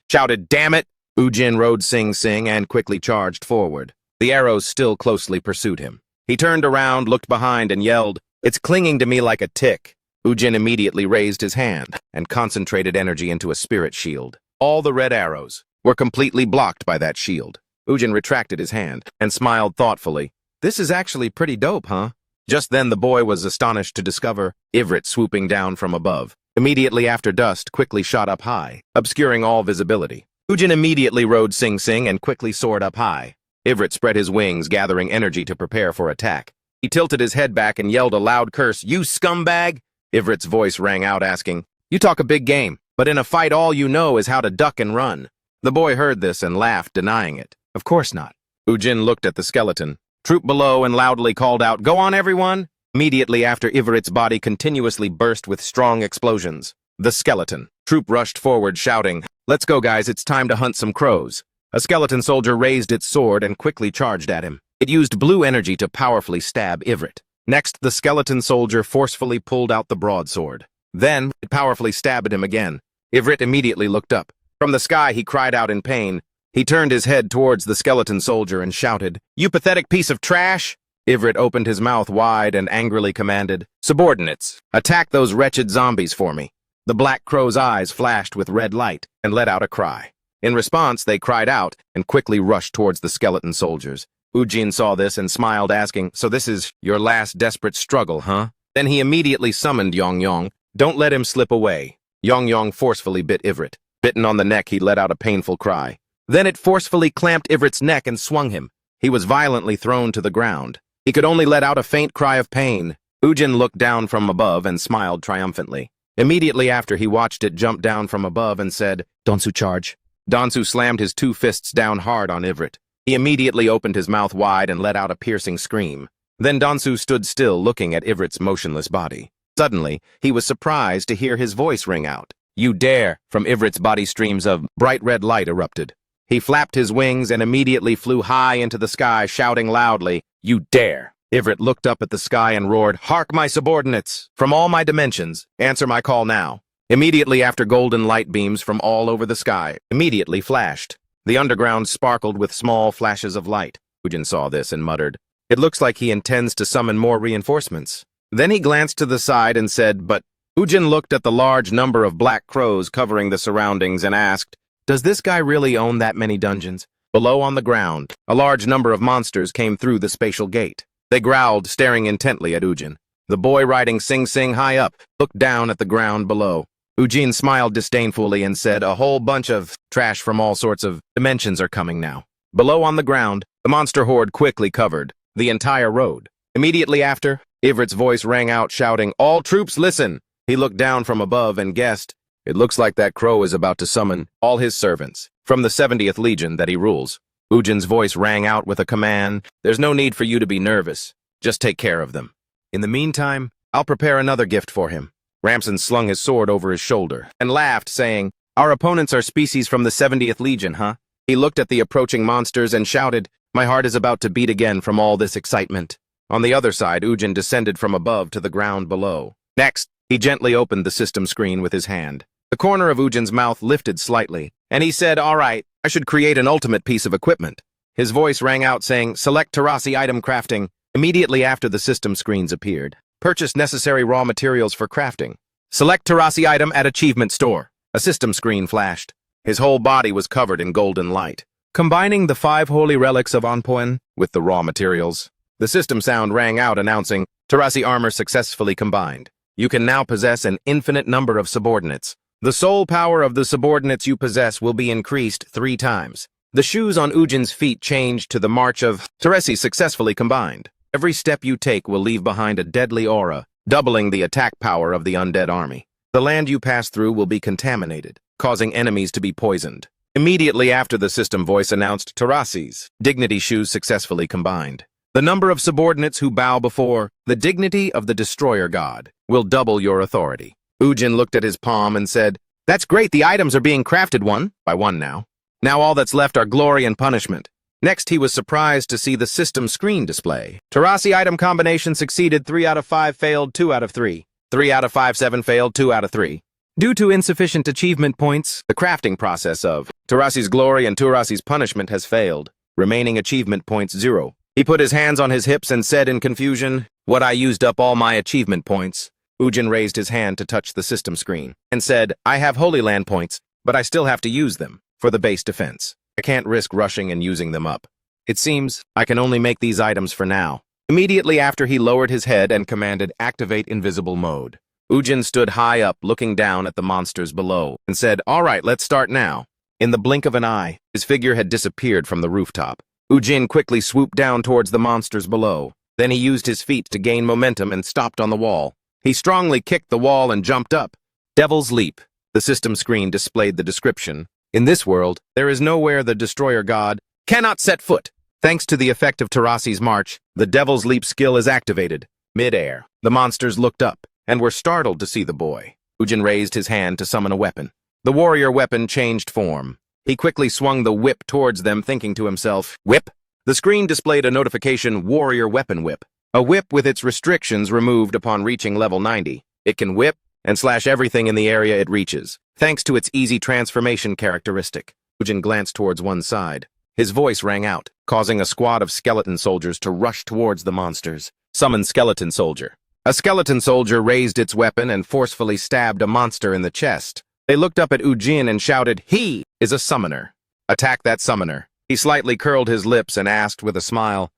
A: shouted, Damn it! Ujin rode Sing Sing and quickly charged forward. The arrows still closely pursued him. He turned around, looked behind, and yelled, It's clinging to me like a tick. Ujin immediately raised his hand and concentrated energy into a spirit shield. All the red arrows were completely blocked by that shield. Ujin retracted his hand and smiled thoughtfully. This is actually pretty dope, huh? Just then the boy was astonished to discover Ivrit swooping down from above. Immediately after, dust quickly shot up high, obscuring all visibility. Ujin immediately rode Sing Sing and quickly soared up high. Ivrit spread his wings, gathering energy to prepare for attack. He tilted his head back and yelled a loud curse, You scumbag! Ivrit's voice rang out asking, You talk a big game, but in a fight all you know is how to duck and run. The boy heard this and laughed, denying it. Of course not. Ujin looked at the skeleton, trooped below and loudly called out, Go on, everyone! Immediately after, Ivrit's body continuously burst with strong explosions. The skeleton troop rushed forward, shouting, Let's go, guys, it's time to hunt some crows. A skeleton soldier raised its sword and quickly charged at him. It used blue energy to powerfully stab Ivrit. Next, the skeleton soldier forcefully pulled out the broadsword. Then, it powerfully stabbed him again. Ivrit immediately looked up. From the sky, he cried out in pain. He turned his head towards the skeleton soldier and shouted, You pathetic piece of trash! Ivrit opened his mouth wide and angrily commanded, Subordinates, attack those wretched zombies for me. The black crow's eyes flashed with red light and let out a cry. In response, they cried out and quickly rushed towards the skeleton soldiers. Ujin saw this and smiled, asking, So this is your last desperate struggle, huh? Then he immediately summoned Yong-Yong. Don't let him slip away. Yong-Yong forcefully bit Ivrit. Bitten on the neck, he let out a painful cry. Then it forcefully clamped Ivrit's neck and swung him. He was violently thrown to the ground. He could only let out a faint cry of pain. Ujin looked down from above and smiled triumphantly. Immediately after, he watched it jump down from above and said, "Donsu, charge." Donsu slammed his two fists down hard on Ivrit. He immediately opened his mouth wide and let out a piercing scream. Then Donsu stood still, looking at Ivrit's motionless body. Suddenly, he was surprised to hear his voice ring out. "You dare!" From Ivrit's body, streams of bright red light erupted. He flapped his wings and immediately flew high into the sky, shouting loudly, "You dare!" Ivrit looked up at the sky and roared, "Hark, my subordinates! From all my dimensions, answer my call now." Immediately after, golden light beams from all over the sky immediately flashed. The underground sparkled with small flashes of light. Ujin saw this and muttered, "It looks like he intends to summon more reinforcements." Then he glanced to the side and said, "But..." Ujin looked at the large number of black crows covering the surroundings and asked, "Does this guy really own that many dungeons?" Below on the ground, a large number of monsters came through the spatial gate. They growled, staring intently at Ujin. The boy riding Sing Sing high up looked down at the ground below. Ujin smiled disdainfully and said, "A whole bunch of trash from all sorts of dimensions are coming now." Below on the ground, the monster horde quickly covered the entire road. Immediately after, Ivrit's voice rang out, shouting, "All troops, listen!" He looked down from above and guessed, "It looks like that crow is about to summon all his servants from the 70th Legion that he rules." Ujin's voice rang out with a command, "There's no need for you to be nervous. Just take care of them. In the meantime, I'll prepare another gift for him." Ramson slung his sword over his shoulder and laughed, saying, "Our opponents are species from the 70th Legion, huh?" He looked at the approaching monsters and shouted, "My heart is about to beat again from all this excitement." On the other side, Ujin descended from above to the ground below. Next, he gently opened the system screen with his hand. The corner of Ujin's mouth lifted slightly, and he said, "All right, I should create an ultimate piece of equipment." His voice rang out saying, "Select Terasi item crafting." Immediately after, the system screens appeared. Purchase necessary raw materials for crafting. Select Terasi item at achievement store. A system screen flashed. His whole body was covered in golden light. Combining the 5 holy relics of Onpoen with the raw materials, the system sound rang out announcing, "Terasi armor successfully combined. You can now possess an infinite number of subordinates. The soul power of the subordinates you possess will be increased 3 times. The shoes on Ujin's feet changed to the march of Terasi successfully combined. Every step you take will leave behind a deadly aura, doubling the attack power of the undead army. The land you pass through will be contaminated, causing enemies to be poisoned." Immediately after, the system voice announced, "Terasi's dignity shoes successfully combined. The number of subordinates who bow before the dignity of the destroyer god will double your authority." Ujin looked at his palm and said, "That's great, the items are being crafted one by one now. Now all that's left are glory and punishment." Next, he was surprised to see the system screen display. Terasi item combination succeeded, 3 out of 5 failed, 2 out of 3. 3 out of 5, 7 failed, 2 out of 3. Due to insufficient achievement points, the crafting process of Terasi's glory and Terasi's punishment has failed. Remaining achievement points 0. He put his hands on his hips and said in confusion, "What, I used up all my achievement points?" Ujin raised his hand to touch the system screen and said, "I have Holy Land points, but I still have to use them for the base defense. I can't risk rushing and using them up. It seems I can only make these items for now." Immediately after, he lowered his head and commanded, "Activate invisible mode." Ujin stood high up, looking down at the monsters below, and said, "All right, let's start now." In the blink of an eye, his figure had disappeared from the rooftop. Ujin quickly swooped down towards the monsters below. Then he used his feet to gain momentum and stopped on the wall. He strongly kicked the wall and jumped up. Devil's Leap. The system screen displayed the description. In this world, there is nowhere the destroyer god cannot set foot. Thanks to the effect of Terasi's march, the Devil's Leap skill is activated. Mid-air, the monsters looked up and were startled to see the boy. Ujin raised his hand to summon a weapon. The warrior weapon changed form. He quickly swung the whip towards them, thinking to himself, "Whip?" The screen displayed a notification, "Warrior Weapon Whip." A whip with its restrictions removed upon reaching level 90. It can whip and slash everything in the area it reaches, thanks to its easy transformation characteristic. Ujin glanced towards one side. His voice rang out, causing a squad of skeleton soldiers to rush towards the monsters. Summon skeleton soldier. A skeleton soldier raised its weapon and forcefully stabbed a monster in the chest. They looked up at Ujin and shouted, "He is a summoner. Attack that summoner." He slightly curled his lips and asked with a smile,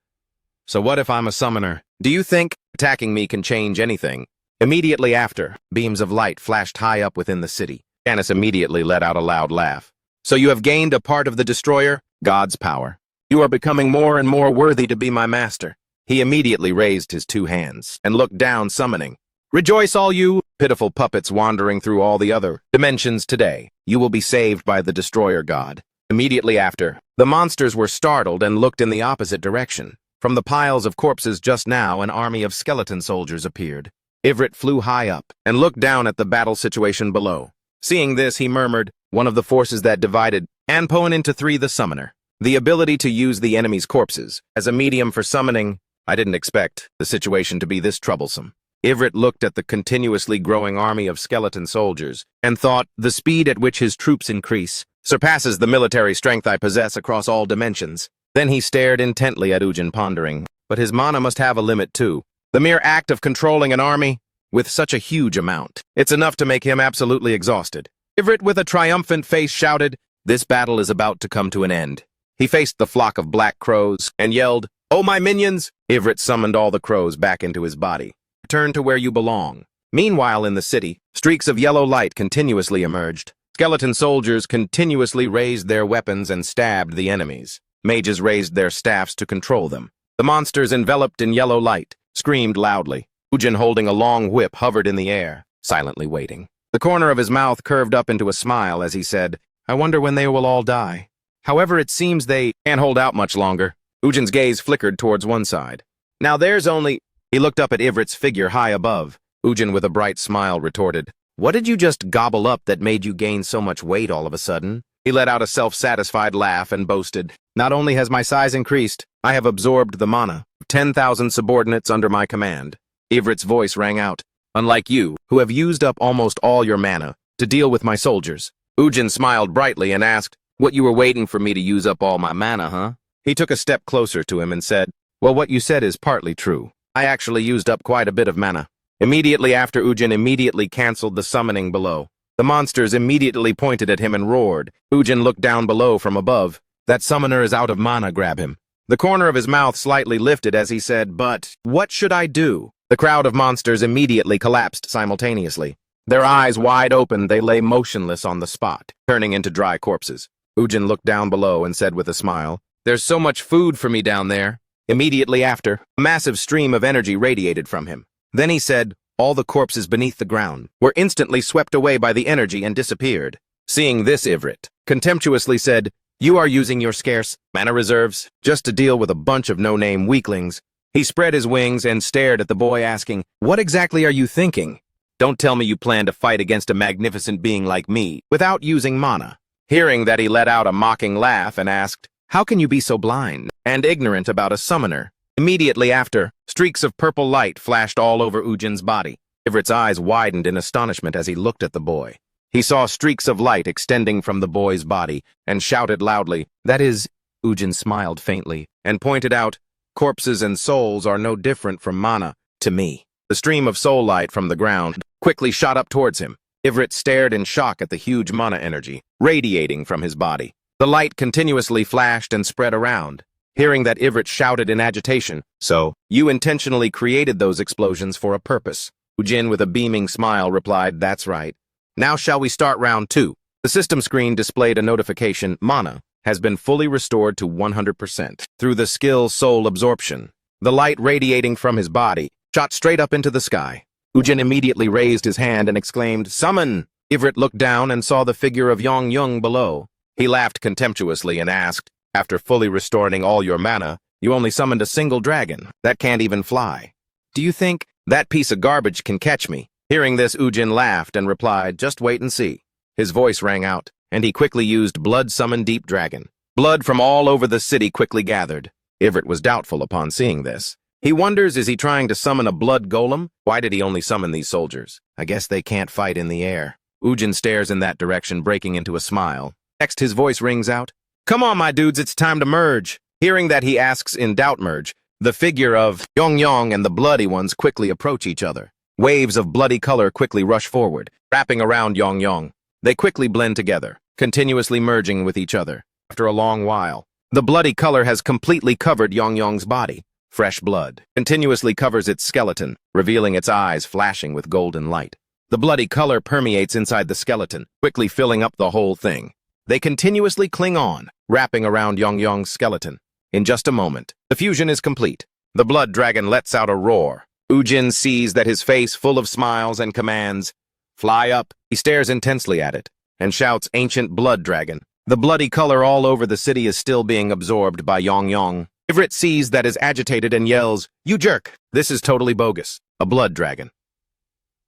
A: "So what if I'm a summoner? Do you think attacking me can change anything?" Immediately after, beams of light flashed high up within the city. Janice immediately let out a loud laugh. "So you have gained a part of the destroyer? God's power. You are becoming more and more worthy to be my master." He immediately raised his 2 hands and looked down, summoning, "Rejoice all you pitiful puppets wandering through all the other dimensions today. You will be saved by the Destroyer God. Immediately after, the monsters were startled and looked in the opposite direction. From the piles of corpses just now, an army of skeleton soldiers appeared. Ivrit flew high up and looked down at the battle situation below. Seeing this, he murmured, one of the forces that divided Anpoen into three, the summoner. The ability to use the enemy's corpses as a medium for summoning. I didn't expect the situation to be this troublesome. Ivrit looked at the continuously growing army of skeleton soldiers and thought, the speed at which his troops increase surpasses the military strength I possess across all dimensions. Then he stared intently at Ujin, pondering, but his mana must have a limit too. The mere act of controlling an army with such a huge amount, it's enough to make him absolutely exhausted. Ivrit, with a triumphant face, shouted, this battle is about to come to an end. He faced the flock of black crows and yelled, oh my minions! Ivrit summoned all the crows back into his body. Return to where you belong. Meanwhile, in the city, streaks of yellow light continuously emerged. Skeleton soldiers continuously raised their weapons and stabbed the enemies. Mages raised their staffs to control them. The monsters, enveloped in yellow light, screamed loudly. Ujin, holding a long whip, hovered in the air, silently waiting. The corner of his mouth curved up into a smile as he said, I wonder when they will all die. However, it seems they can't hold out much longer. Ujin's gaze flickered towards one side. Now there's only... He looked up at Ivrit's figure high above. Ujin, with a bright smile, retorted, what did you just gobble up that made you gain so much weight all of a sudden? He let out a self-satisfied laugh and boasted, not only has my size increased, I have absorbed the mana of 10,000 subordinates under my command. Ivrit's voice rang out, unlike you, who have used up almost all your mana to deal with my soldiers. Ujin smiled brightly and asked, what, you were waiting for me to use up all my mana, huh? He took a step closer to him and said, well, what you said is partly true. I actually used up quite a bit of mana. Immediately after, Ujin immediately canceled the summoning below. The monsters immediately pointed at him and roared. Ujin looked down below from above. That summoner is out of mana, grab him. The corner of his mouth slightly lifted as he said, but what should I do? The crowd of monsters immediately collapsed simultaneously. Their eyes wide open, they lay motionless on the spot, turning into dry corpses. Ujin looked down below and said with a smile, there's so much food for me down there. Immediately after, a massive stream of energy radiated from him. Then he said, all the corpses beneath the ground were instantly swept away by the energy and disappeared. Seeing this, Ivrit contemptuously said, you are using your scarce mana reserves just to deal with a bunch of no-name weaklings. He spread his wings and stared at the boy, asking, what exactly are you thinking? Don't tell me you plan to fight against a magnificent being like me without using mana. Hearing that, he let out a mocking laugh and asked, how can you be so blind and ignorant about a summoner? Immediately after, streaks of purple light flashed all over Ujin's body. Ivrit's eyes widened in astonishment as he looked at the boy. He saw streaks of light extending from the boy's body and shouted loudly, that is... Ujin smiled faintly and pointed out, corpses and souls are no different from mana to me. The stream of soul light from the ground quickly shot up towards him. Ivrit stared in shock at the huge mana energy radiating from his body. The light continuously flashed and spread around. Hearing that, Ivrit shouted in agitation, so, you intentionally created those explosions for a purpose. Ujin, with a beaming smile, replied, that's right. Now shall we start round 2? The system screen displayed a notification, mana has been fully restored to 100% through the skill Soul Absorption. The light radiating from his body shot straight up into the sky. Ujin immediately raised his hand and exclaimed, summon! Ivrit looked down and saw the figure of Yong below. He laughed contemptuously and asked, after fully restoring all your mana, you only summoned a single dragon that can't even fly. Do you think that piece of garbage can catch me? Hearing this, Ujin laughed and replied, just wait and see. His voice rang out, and he quickly used Blood Summon Deep Dragon. Blood from all over the city quickly gathered. Ivrit was doubtful upon seeing this. He wonders, is he trying to summon a blood golem? Why did he only summon these soldiers? I guess they can't fight in the air. Ujin stares in that direction, breaking into a smile. Next, his voice rings out, come on, my dudes, it's time to merge. Hearing that, he asks in doubt, merge. The figure of Yong and the bloody ones quickly approach each other. Waves of bloody color quickly rush forward, wrapping around Yong. They quickly blend together, continuously merging with each other. After a long while, the bloody color has completely covered Yong's body. Fresh blood continuously covers its skeleton, revealing its eyes flashing with golden light. The bloody color permeates inside the skeleton, quickly filling up the whole thing. They continuously cling on, wrapping around Yong's skeleton. In just a moment, the fusion is complete. The blood dragon lets out a roar, Ujin sees that his face full of smiles and commands, "Fly up." He stares intensely at it and shouts, "Ancient blood dragon." The bloody color all over the city is still being absorbed by Yong. Ivrit sees that is agitated and yells, "You jerk! This is totally bogus. A blood dragon.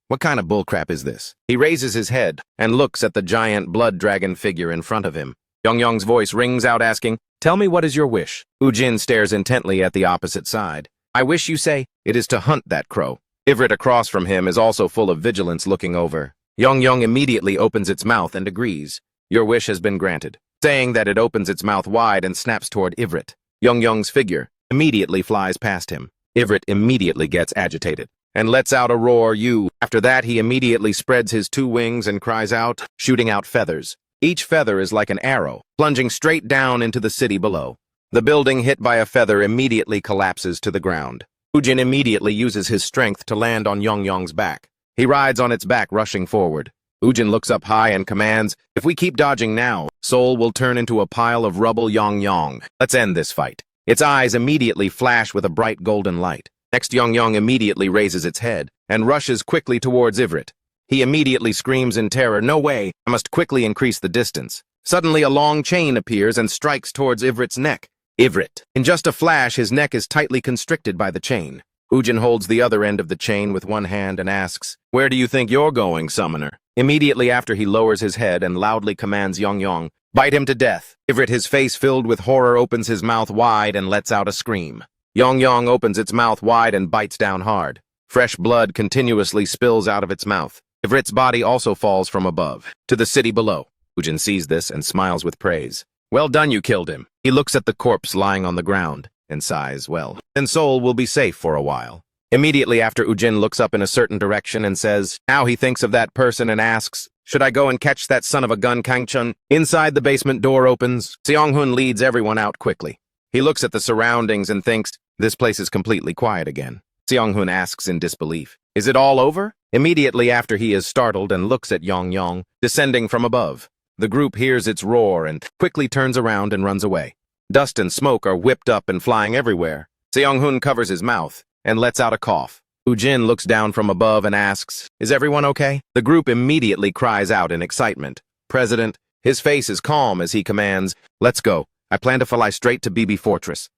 A: What kind of bullcrap is this?" He raises his head and looks at the giant blood dragon figure in front of him. Yong's voice rings out asking, "Tell me, what is your wish?" Ujin stares intently at the opposite side. "I wish, you say? It is to hunt that crow." Ivrit across from him is also full of vigilance looking over. Yong immediately opens its mouth and agrees. "Your wish has been granted." Saying that, it opens its mouth wide and snaps toward Ivrit. Yong's figure immediately flies past him. Ivrit immediately gets agitated and lets out a roar, "You." After that, he immediately spreads his two wings and cries out, shooting out feathers. Each feather is like an arrow, plunging straight down into the city below. The building hit by a feather immediately collapses to the ground. Ujin immediately uses his strength to land on Yong's back. He rides on its back, rushing forward. Ujin looks up high and commands, "If we keep dodging now, Seoul will turn into a pile of rubble. Yong. Let's end this fight." Its eyes immediately flash with a bright golden light. Next, Yong immediately raises its head and rushes quickly towards Ivrit. He immediately screams in terror, "No way! I must quickly increase the distance." Suddenly, a long chain appears and strikes towards Ivrit's neck. Ivrit. In just a flash, his neck is tightly constricted by the chain. Ujin holds the other end of the chain with one hand and asks, "Where do you think you're going, summoner?" Immediately after, he lowers his head and loudly commands Yong, "Bite him to death." Ivrit, his face filled with horror, opens his mouth wide and lets out a scream. Yong opens its mouth wide and bites down hard. Fresh blood continuously spills out of its mouth. Ivrit's body also falls from above, to the city below. Ujin sees this and smiles with praise. "Well done, you killed him." He looks at the corpse lying on the ground and sighs, "Well, then Seoul will be safe for a while." Immediately after, Ujin looks up in a certain direction and says, now he thinks of that person and asks, "Should I go and catch that son of a gun, Kangchun?" Inside, the basement door opens. Seonghun leads everyone out quickly. He looks at the surroundings and thinks, this place is completely quiet again. Seonghun asks in disbelief, "Is it all over?" Immediately after, he is startled and looks at Yong descending from above. The group hears its roar and quickly turns around and runs away. Dust and smoke are whipped up and flying everywhere. Seonghun covers his mouth and lets out a cough. Ujin looks down from above and asks, "Is everyone okay?" The group immediately cries out in excitement. President, his face is calm as he commands, "Let's go. I plan to fly straight to BB Fortress."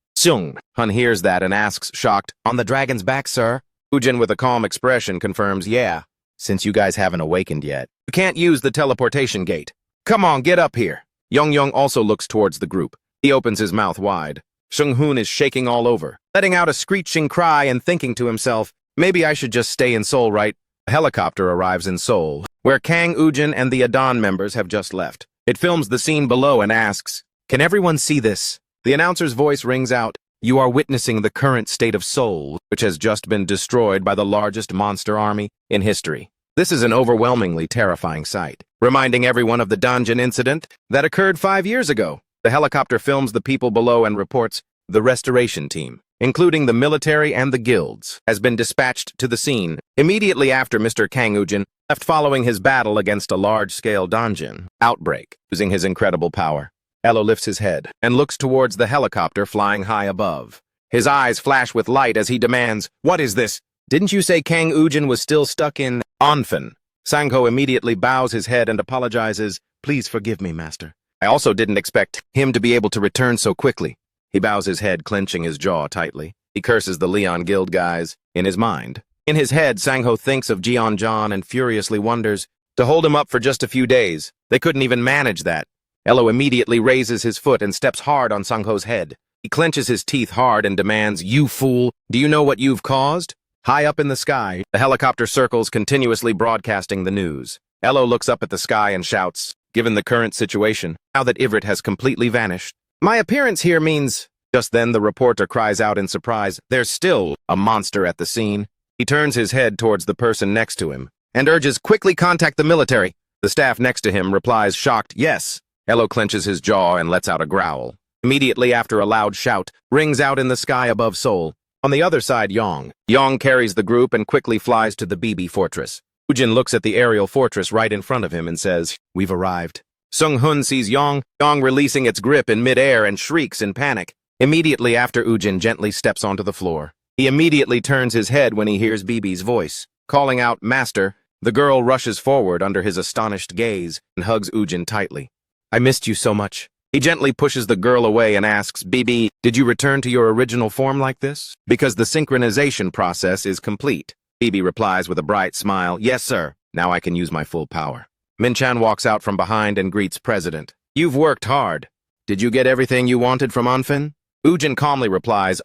A: Hun hears that and asks, shocked, "On the dragon's back, sir?" Ujin, with a calm expression, confirms, "Yeah, since you guys haven't awakened yet. You can't use the teleportation gate. Come on, get up here." Yong also looks towards the group. He opens his mouth wide. Seonghun is shaking all over, letting out a screeching cry and thinking to himself, "Maybe I should just stay in Seoul, right?" A helicopter arrives in Seoul, where Kang, Ujin, and the Adon members have just left. It films the scene below and asks, "Can everyone see this?" The announcer's voice rings out, "You are witnessing the current state of Seoul, which has just been destroyed by the largest monster army in history. This is an overwhelmingly terrifying sight, reminding everyone of the dungeon incident that occurred 5 years ago." The helicopter films the people below and reports, "The restoration team, including the military and the guilds, has been dispatched to the scene." Immediately after, Mr. Kang Ujin left following his battle against a large-scale dungeon outbreak, using his incredible power. Elo lifts his head and looks towards the helicopter flying high above. His eyes flash with light as he demands, "What is this? Didn't you say Kang Ujin was still stuck in Onfen?" Sangho immediately bows his head and apologizes, "Please forgive me, master. I also didn't expect him to be able to return so quickly." He bows his head, clenching his jaw tightly. He curses the Leon Guild guys in his mind. In his head, Sangho thinks of Jeon and furiously wonders, to hold him up for just a few days, they couldn't even manage that. Elo immediately raises his foot and steps hard on Sangho's head. He clenches his teeth hard and demands, "You fool, do you know what you've caused?" High up in the sky, the helicopter circles, continuously broadcasting the news. Elo looks up at the sky and shouts, "Given the current situation, now that Ivrit has completely vanished, my appearance here means—" Just then the reporter cries out in surprise, "There's still a monster at the scene." He turns his head towards the person next to him and urges, "Quickly contact the military." The staff next to him replies, shocked, "Yes." Elo clenches his jaw and lets out a growl. Immediately after, a loud shout rings out in the sky above Seoul. On the other side, Yong carries the group and quickly flies to the BB Fortress. Ujin looks at the aerial fortress right in front of him and says, "We've arrived." Seonghun sees Yong releasing its grip in midair and shrieks in panic. Immediately after, Ujin gently steps onto the floor. He immediately turns his head when he hears BB's voice. Calling out, "Master," the girl rushes forward under his astonished gaze and hugs Ujin tightly. "I missed you so much." He gently pushes the girl away and asks, "BB, did you return to your original form like this? Because the synchronization process is complete." BB replies with a bright smile, "Yes, sir. Now I can use my full power." Min-chan walks out from behind and greets President. "You've worked hard. Did you get everything you wanted from Anfen?" Ujin calmly replies,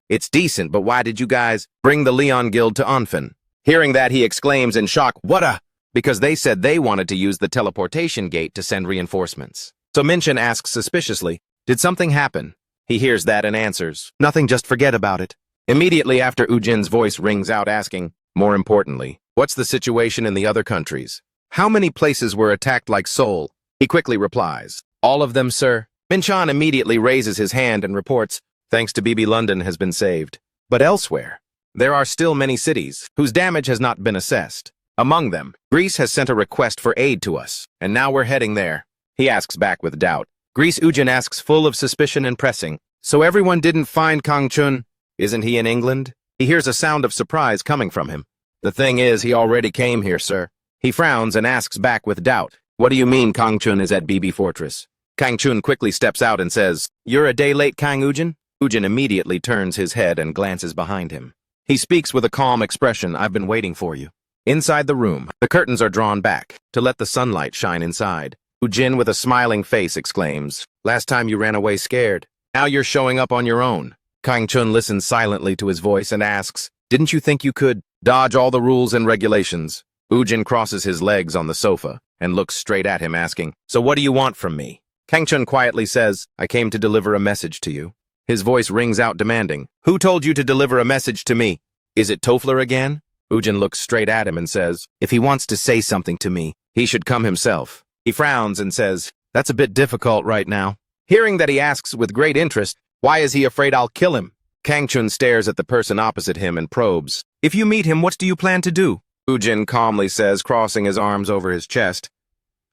A: It's decent, but why did you guys bring the Leon Guild to Anfen?" Hearing that, he exclaims in shock, "What a—" Because they said they wanted to use the teleportation gate to send reinforcements. So Min-chan asks suspiciously, "Did something happen?" He hears that and answers, "Nothing, just forget about it." Immediately after, Ujin's voice rings out asking, more importantly, "What's the situation in the other countries? How many places were attacked like Seoul?" He quickly replies, "All of them, sir." Min-chan immediately raises his hand and reports, "Thanks to BB, London has been saved. But elsewhere, there are still many cities whose damage has not been assessed. Among them, Greece has sent a request for aid to us, and now we're heading there." He asks back with doubt. Greece, Ujin asks, full of suspicion and pressing, "So everyone didn't find Kang Chun? Isn't he in England?" He hears a sound of surprise coming from him. "The thing is, he already came here, sir." He frowns and asks back with doubt, "What do you mean Kang Chun is at BB Fortress?" Kang Chun quickly steps out and says, "You're a day late, Kang Ujin?" Ujin immediately turns his head and glances behind him. He speaks with a calm expression, "I've been waiting for you." Inside the room, the curtains are drawn back to let the sunlight shine inside. Ujin, with a smiling face, exclaims, "Last time you ran away scared. Now you're showing up on your own." Kang Chun listens silently to his voice and asks, "Didn't you think you could dodge all the rules and regulations?" Ujin crosses his legs on the sofa and looks straight at him asking, "So what do you want from me?" Kang Chun quietly says, "I came to deliver a message to you." His voice rings out demanding, "Who told you to deliver a message to me? Is it Toffler again?" Ujin looks straight at him and says, "If he wants to say something to me, he should come himself." He frowns and says, "That's a bit difficult right now." Hearing that, he asks with great interest, "Why is he afraid I'll kill him?" Kang Chun stares at the person opposite him and probes, "If you meet him, what do you plan to do?" Ujin calmly says, crossing his arms over his chest,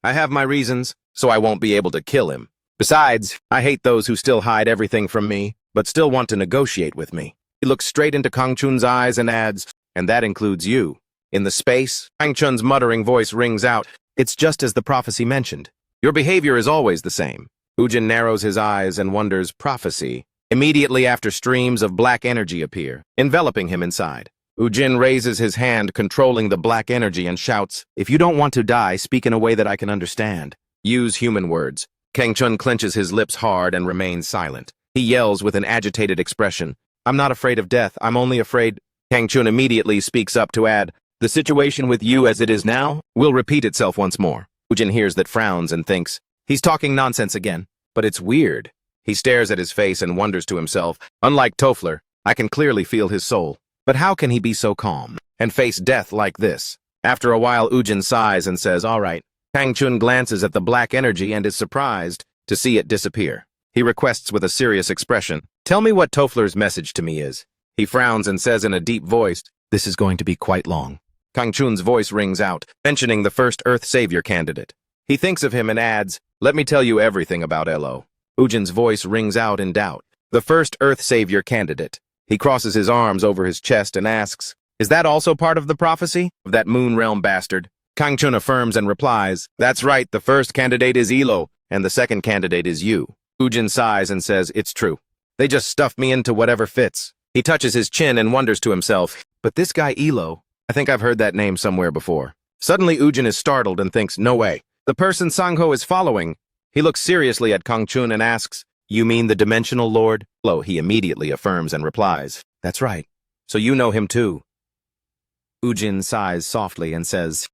A: "I have my reasons, so I won't be able to kill him. Besides, I hate those who still hide everything from me, but still want to negotiate with me." He looks straight into Kang Chun's eyes and adds, "And that includes you." In the space, Kang Chun's muttering voice rings out, "It's just as the prophecy mentioned. Your behavior is always the same." Ujin narrows his eyes and wonders, prophecy. Immediately after, streams of black energy appear, enveloping him inside. Ujin raises his hand, controlling the black energy, and shouts, "If you don't want to die, speak in a way that I can understand. Use human words." Kang Chun clenches his lips hard and remains silent. He yells with an agitated expression, "I'm not afraid of death, I'm only afraid—" Kang Chun immediately speaks up to add, "The situation with you as it is now will repeat itself once more." Ujin hears that, frowns, and thinks, he's talking nonsense again. But it's weird. He stares at his face and wonders to himself, unlike Toffler, I can clearly feel his soul. But how can he be so calm and face death like this? After a while, Ujin sighs and says, "All right." Kang Chun glances at the black energy and is surprised to see it disappear. He requests with a serious expression, "Tell me what Toffler's message to me is." He frowns and says in a deep voice, "This is going to be quite long." Kang Chun's voice rings out, mentioning the first Earth Savior candidate. He thinks of him and adds, "Let me tell you everything about Elo." Ujin's voice rings out in doubt. The first Earth Savior candidate. He crosses his arms over his chest and asks, "Is that also part of the prophecy of that Moon Realm bastard?" Kang Chun affirms and replies, "That's right, the first candidate is Elo, and the second candidate is you." Ujin sighs and says, "It's true. They just stuffed me into whatever fits." He touches his chin and wonders to himself, "But this guy Elo, I think I've heard that name somewhere before." Suddenly, Ujin is startled and thinks, "No way. The person Sangho is following." He looks seriously at Kang Chun and asks, "You mean the Dimensional Lord?" Lo, he immediately affirms and replies, "That's right. So you know him too." Ujin sighs softly and says,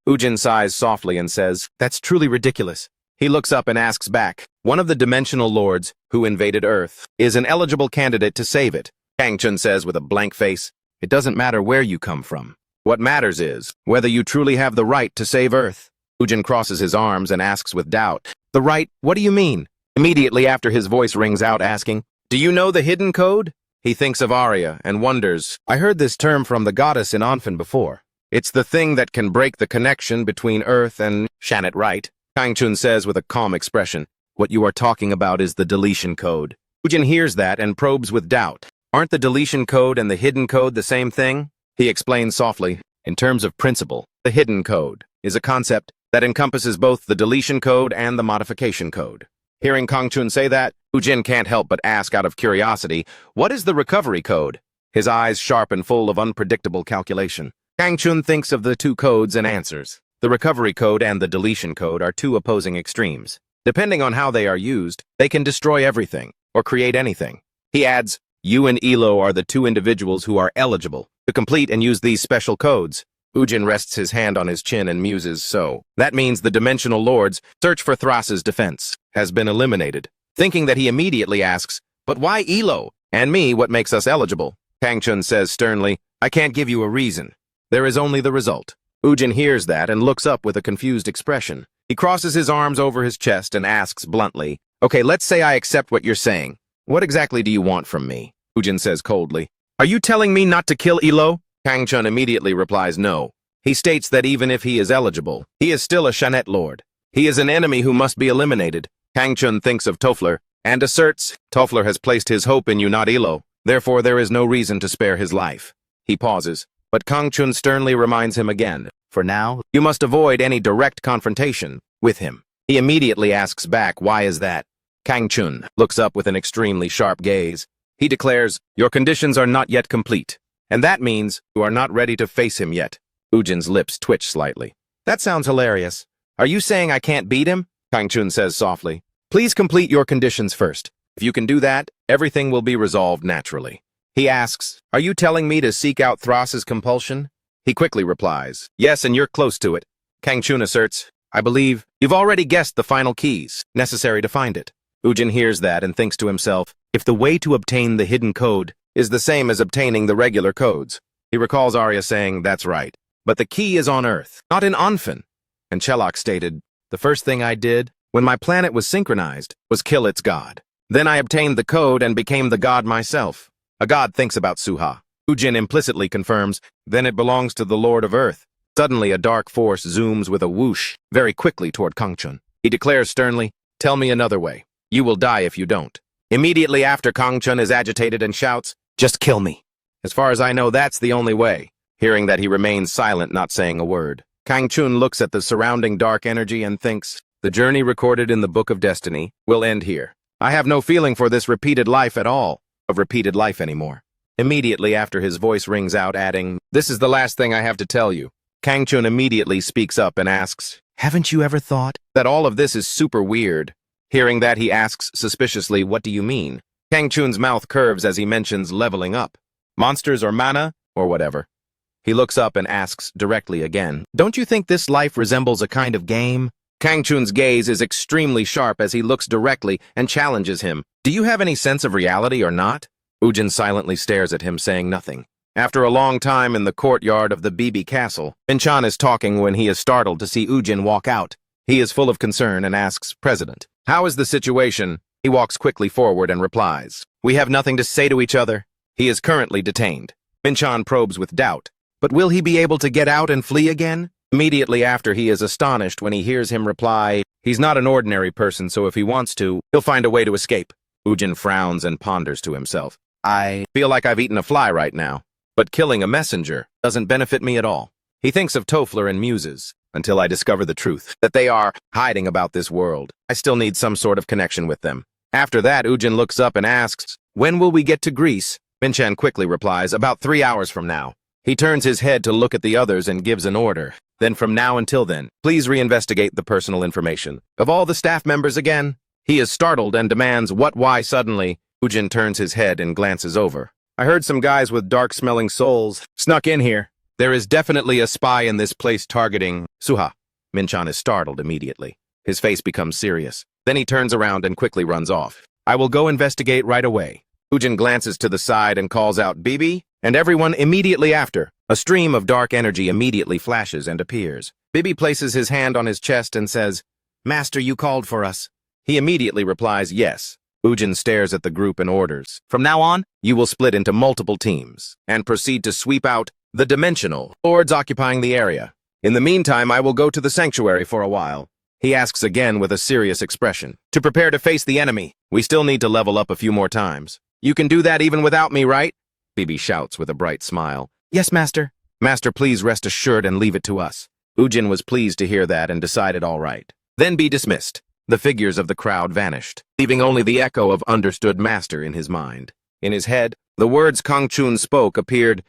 A: "That's truly ridiculous." He looks up and asks back, "One of the Dimensional Lords who invaded Earth is an eligible candidate to save it." Kang Chun says with a blank face, "It doesn't matter where you come from. What matters is whether you truly have the right to save Earth." Ujin crosses his arms and asks with doubt, "The right? What do you mean?" Immediately after, his voice rings out asking, "Do you know the hidden code?" He thinks of Arya and wonders, "I heard this term from the goddess in Anfen before. It's the thing that can break the connection between Earth and Shannon, right?" Kang Chun says with a calm expression, "What you are talking about is the deletion code." Ujin hears that and probes with doubt, Aren't the deletion code and the hidden code the same thing? He explains softly. In terms of principle, the hidden code is a concept that encompasses both the deletion code and the modification code. Hearing Kangchun say that, Ujin can't help but ask out of curiosity, what is the recovery code? His eyes sharp and full of unpredictable calculation. Kangchun thinks of the two codes and answers. The recovery code and the deletion code are two opposing extremes. Depending on how they are used, they can destroy everything or create anything. He adds, you and Elo are the two individuals who are eligible to complete and use these special codes. Ujin rests his hand on his chin and muses, so that means the Dimensional Lord's search for Thras's defense has been eliminated. Thinking that, he immediately asks, but why Elo? And me, what makes us eligible? Kangchun says sternly, I can't give you a reason. There is only the result. Ujin hears that and looks up with a confused expression. He crosses his arms over his chest and asks bluntly, okay, let's say I accept what you're saying. What exactly do you want from me? Ujin says coldly, are you telling me not to kill Elo? Kangchun immediately replies no. He states that even if he is eligible, he is still a Shanet Lord. He is an enemy who must be eliminated. Kangchun thinks of Tofler and asserts, Tofler has placed his hope in you, not Elo. Therefore, there is no reason to spare his life. He pauses, but Kangchun sternly reminds him again, for now, you must avoid any direct confrontation with him. He immediately asks back, why is that? Kangchun looks up with an extremely sharp gaze. He declares, your conditions are not yet complete, and that means you are not ready to face him yet. Ujin's lips twitch slightly. That sounds hilarious. Are you saying I can't beat him? Kangchun says softly. Please complete your conditions first. If you can do that, everything will be resolved naturally. He asks, are you telling me to seek out Thras's compulsion? He quickly replies, yes, and you're close to it. Kangchun asserts, I believe you've already guessed the final keys necessary to find it. Ujin hears that and thinks to himself, if the way to obtain the hidden code is the same as obtaining the regular codes. He recalls Arya saying, that's right, but the key is on Earth, not in Anfen. And Chelok stated, the first thing I did, when my planet was synchronized, was kill its god. Then I obtained the code and became the god myself. A god thinks about Suha. Ujin implicitly confirms, then it belongs to the Lord of Earth. Suddenly a dark force zooms with a whoosh very quickly toward Kangchun. He declares sternly, tell me another way. You will die if you don't. Immediately after, Kangchun is agitated and shouts, just kill me. As far as I know, that's the only way. Hearing that, he remains silent, not saying a word. Kangchun looks at the surrounding dark energy and thinks, the journey recorded in the Book of Destiny will end here. I have no feeling for this repeated life at all, of repeated life anymore. Immediately after, his voice rings out, adding, this is the last thing I have to tell you. Kangchun immediately speaks up and asks, haven't you ever thought that all of this is super weird? Hearing that, he asks suspiciously, what do you mean? Kangchun's mouth curves as he mentions leveling up. Monsters or mana, or whatever. He looks up and asks directly again, don't you think this life resembles a kind of game? Kangchun's gaze is extremely sharp as he looks directly and challenges him. Do you have any sense of reality or not? Ujin silently stares at him, saying nothing. After a long time in the courtyard of the Bibi Castle, Minchan is talking when he is startled to see Ujin walk out. He is full of concern and asks, President, how is the situation? He walks quickly forward and replies, we have nothing to say to each other. He is currently detained. Minchan probes with doubt, but will he be able to get out and flee again? Immediately after, he is astonished when he hears him reply, he's not an ordinary person, so if he wants to, he'll find a way to escape. Ujin frowns and ponders to himself. I feel like I've eaten a fly right now, but killing a messenger doesn't benefit me at all. He thinks of Tofler and muses, until I discover the truth, that they are hiding about this world. I still need some sort of connection with them. After that, Ujin looks up and asks, when will we get to Greece? Minchan quickly replies, about 3 hours from now. He turns his head to look at the others and gives an order. Then from now until then, please reinvestigate the personal information of all the staff members again. He is startled and demands, what, why, suddenly? Ujin turns his head and glances over. I heard some guys with dark-smelling souls snuck in here. There is definitely a spy in this place targeting Suha. Minchan is startled immediately. His face becomes serious. Then he turns around and quickly runs off. I will go investigate right away. Ujin glances to the side and calls out, Bibi, and everyone immediately after. A stream of dark energy immediately flashes and appears. Bibi places his hand on his chest and says, Master, you called for us. He immediately replies, yes. Ujin stares at the group and orders. From now on, you will split into multiple teams and proceed to sweep out the Dimensional Lords occupying the area. In the meantime, I will go to the sanctuary for a while. He asks again with a serious expression. To prepare to face the enemy, we still need to level up a few more times. You can do that even without me, right? Bibi shouts with a bright smile. Yes, master. Master, please rest assured and leave it to us. Ujin was pleased to hear that and decided all right. Then be dismissed. The figures of the crowd vanished, leaving only the echo of understood master in his mind. In his head, the words Kangchun spoke appeared.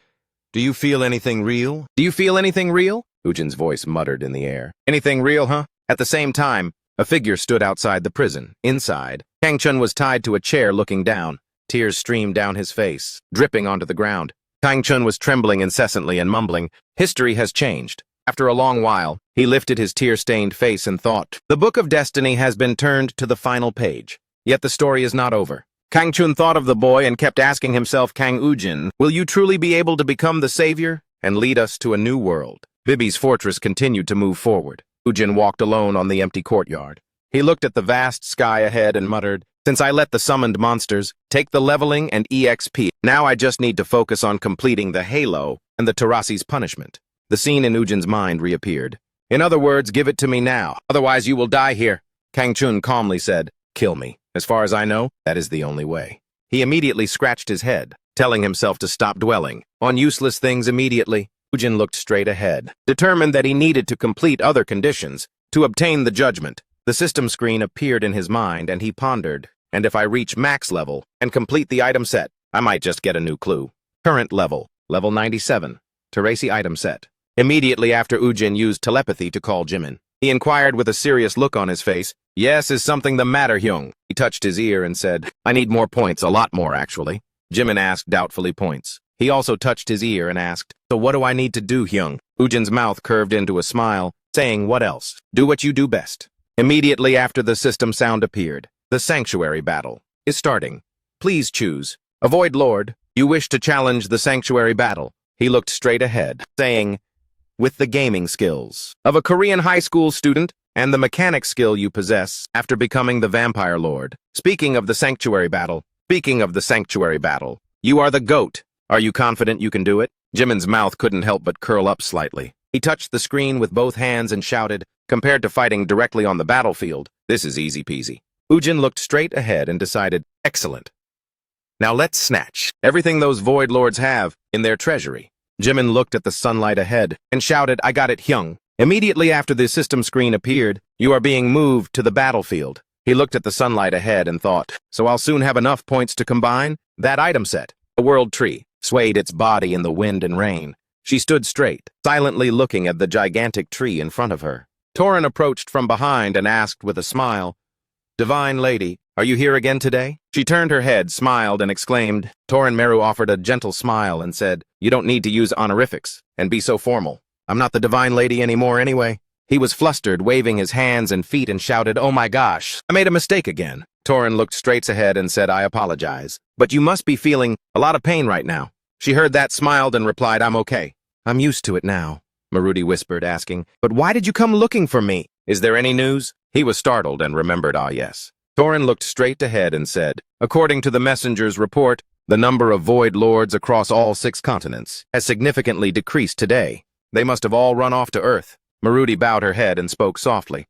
A: Do you feel anything real? Do you feel anything real? Ujin's voice muttered in the air. Anything real, huh? At the same time, a figure stood outside the prison. Inside, Kangchun was tied to a chair looking down. Tears streamed down his face, dripping onto the ground. Kangchun was trembling incessantly and mumbling, history has changed. After a long while, he lifted his tear-stained face and thought, the book of destiny has been turned to the final page. Yet the story is not over. Kangchun thought of the boy and kept asking himself, Kang Ujin, will you truly be able to become the savior and lead us to a new world? Bibi's fortress continued to move forward. Ujin walked alone on the empty courtyard. He looked at the vast sky ahead and muttered, since I let the summoned monsters take the leveling and EXP, now I just need to focus on completing the Halo and the Tarasi's punishment. The scene in Ujin's mind reappeared. In other words, give it to me now, otherwise you will die here. Kangchun calmly said, kill me. As far as I know, that is the only way. He immediately scratched his head, telling himself to stop dwelling on useless things immediately. Ujin looked straight ahead, determined that he needed to complete other conditions to obtain the judgment. The system screen appeared in his mind, and he pondered, and if I reach max level and complete the item set, I might just get a new clue. Current level, level 97, Tarasi item set. Immediately after Ujin used telepathy to call Jimin, he inquired with a serious look on his face, yes, is something the matter, Hyung? He touched his ear and said, I need more points, a lot more, actually. Jimin asked doubtfully points. He also touched his ear and asked, so what do I need to do, Hyung? Ujin's mouth curved into a smile, saying, what else? Do what you do best. Immediately after the system sound appeared, the Sanctuary battle is starting. Please choose. Avoid Lord, you wish to challenge the Sanctuary battle. He looked straight ahead, saying, with the gaming skills of a Korean high school student and the mechanic skill you possess after becoming the Vampire Lord. Speaking of the Sanctuary battle, you are the GOAT. Are you confident you can do it? Jimin's mouth couldn't help but curl up slightly. He touched the screen with both hands and shouted, compared to fighting directly on the battlefield, this is easy peasy. Ujin looked straight ahead and decided, excellent. Now let's snatch everything those Void Lords have in their treasury. Jimin looked at the sunlight ahead and shouted, I got it, Hyung. Immediately after the system screen appeared, you are being moved to the battlefield. He looked at the sunlight ahead and thought, so I'll soon have enough points to combine that item set. A world tree swayed its body in the wind and rain. She stood straight, silently looking at the gigantic tree in front of her. Torin approached from behind and asked with a smile, Divine Lady, are you here again today? She turned her head, smiled, and exclaimed. Torin Meru offered a gentle smile and said, you don't need to use honorifics and be so formal. I'm not the Divine Lady anymore anyway. He was flustered, waving his hands and feet and shouted, oh my gosh, I made a mistake again. Torin looked straight ahead and said, I apologize, but you must be feeling a lot of pain right now. She heard that, smiled, and replied, I'm okay. I'm used to it now, Marudi whispered, asking, but why did you come looking for me? Is there any news? He was startled and remembered, ah yes. Torin looked straight ahead and said, according to the messenger's report, the number of Void Lords across all 6 continents has significantly decreased today. They must have all run off to Earth. Marudi bowed her head and spoke softly.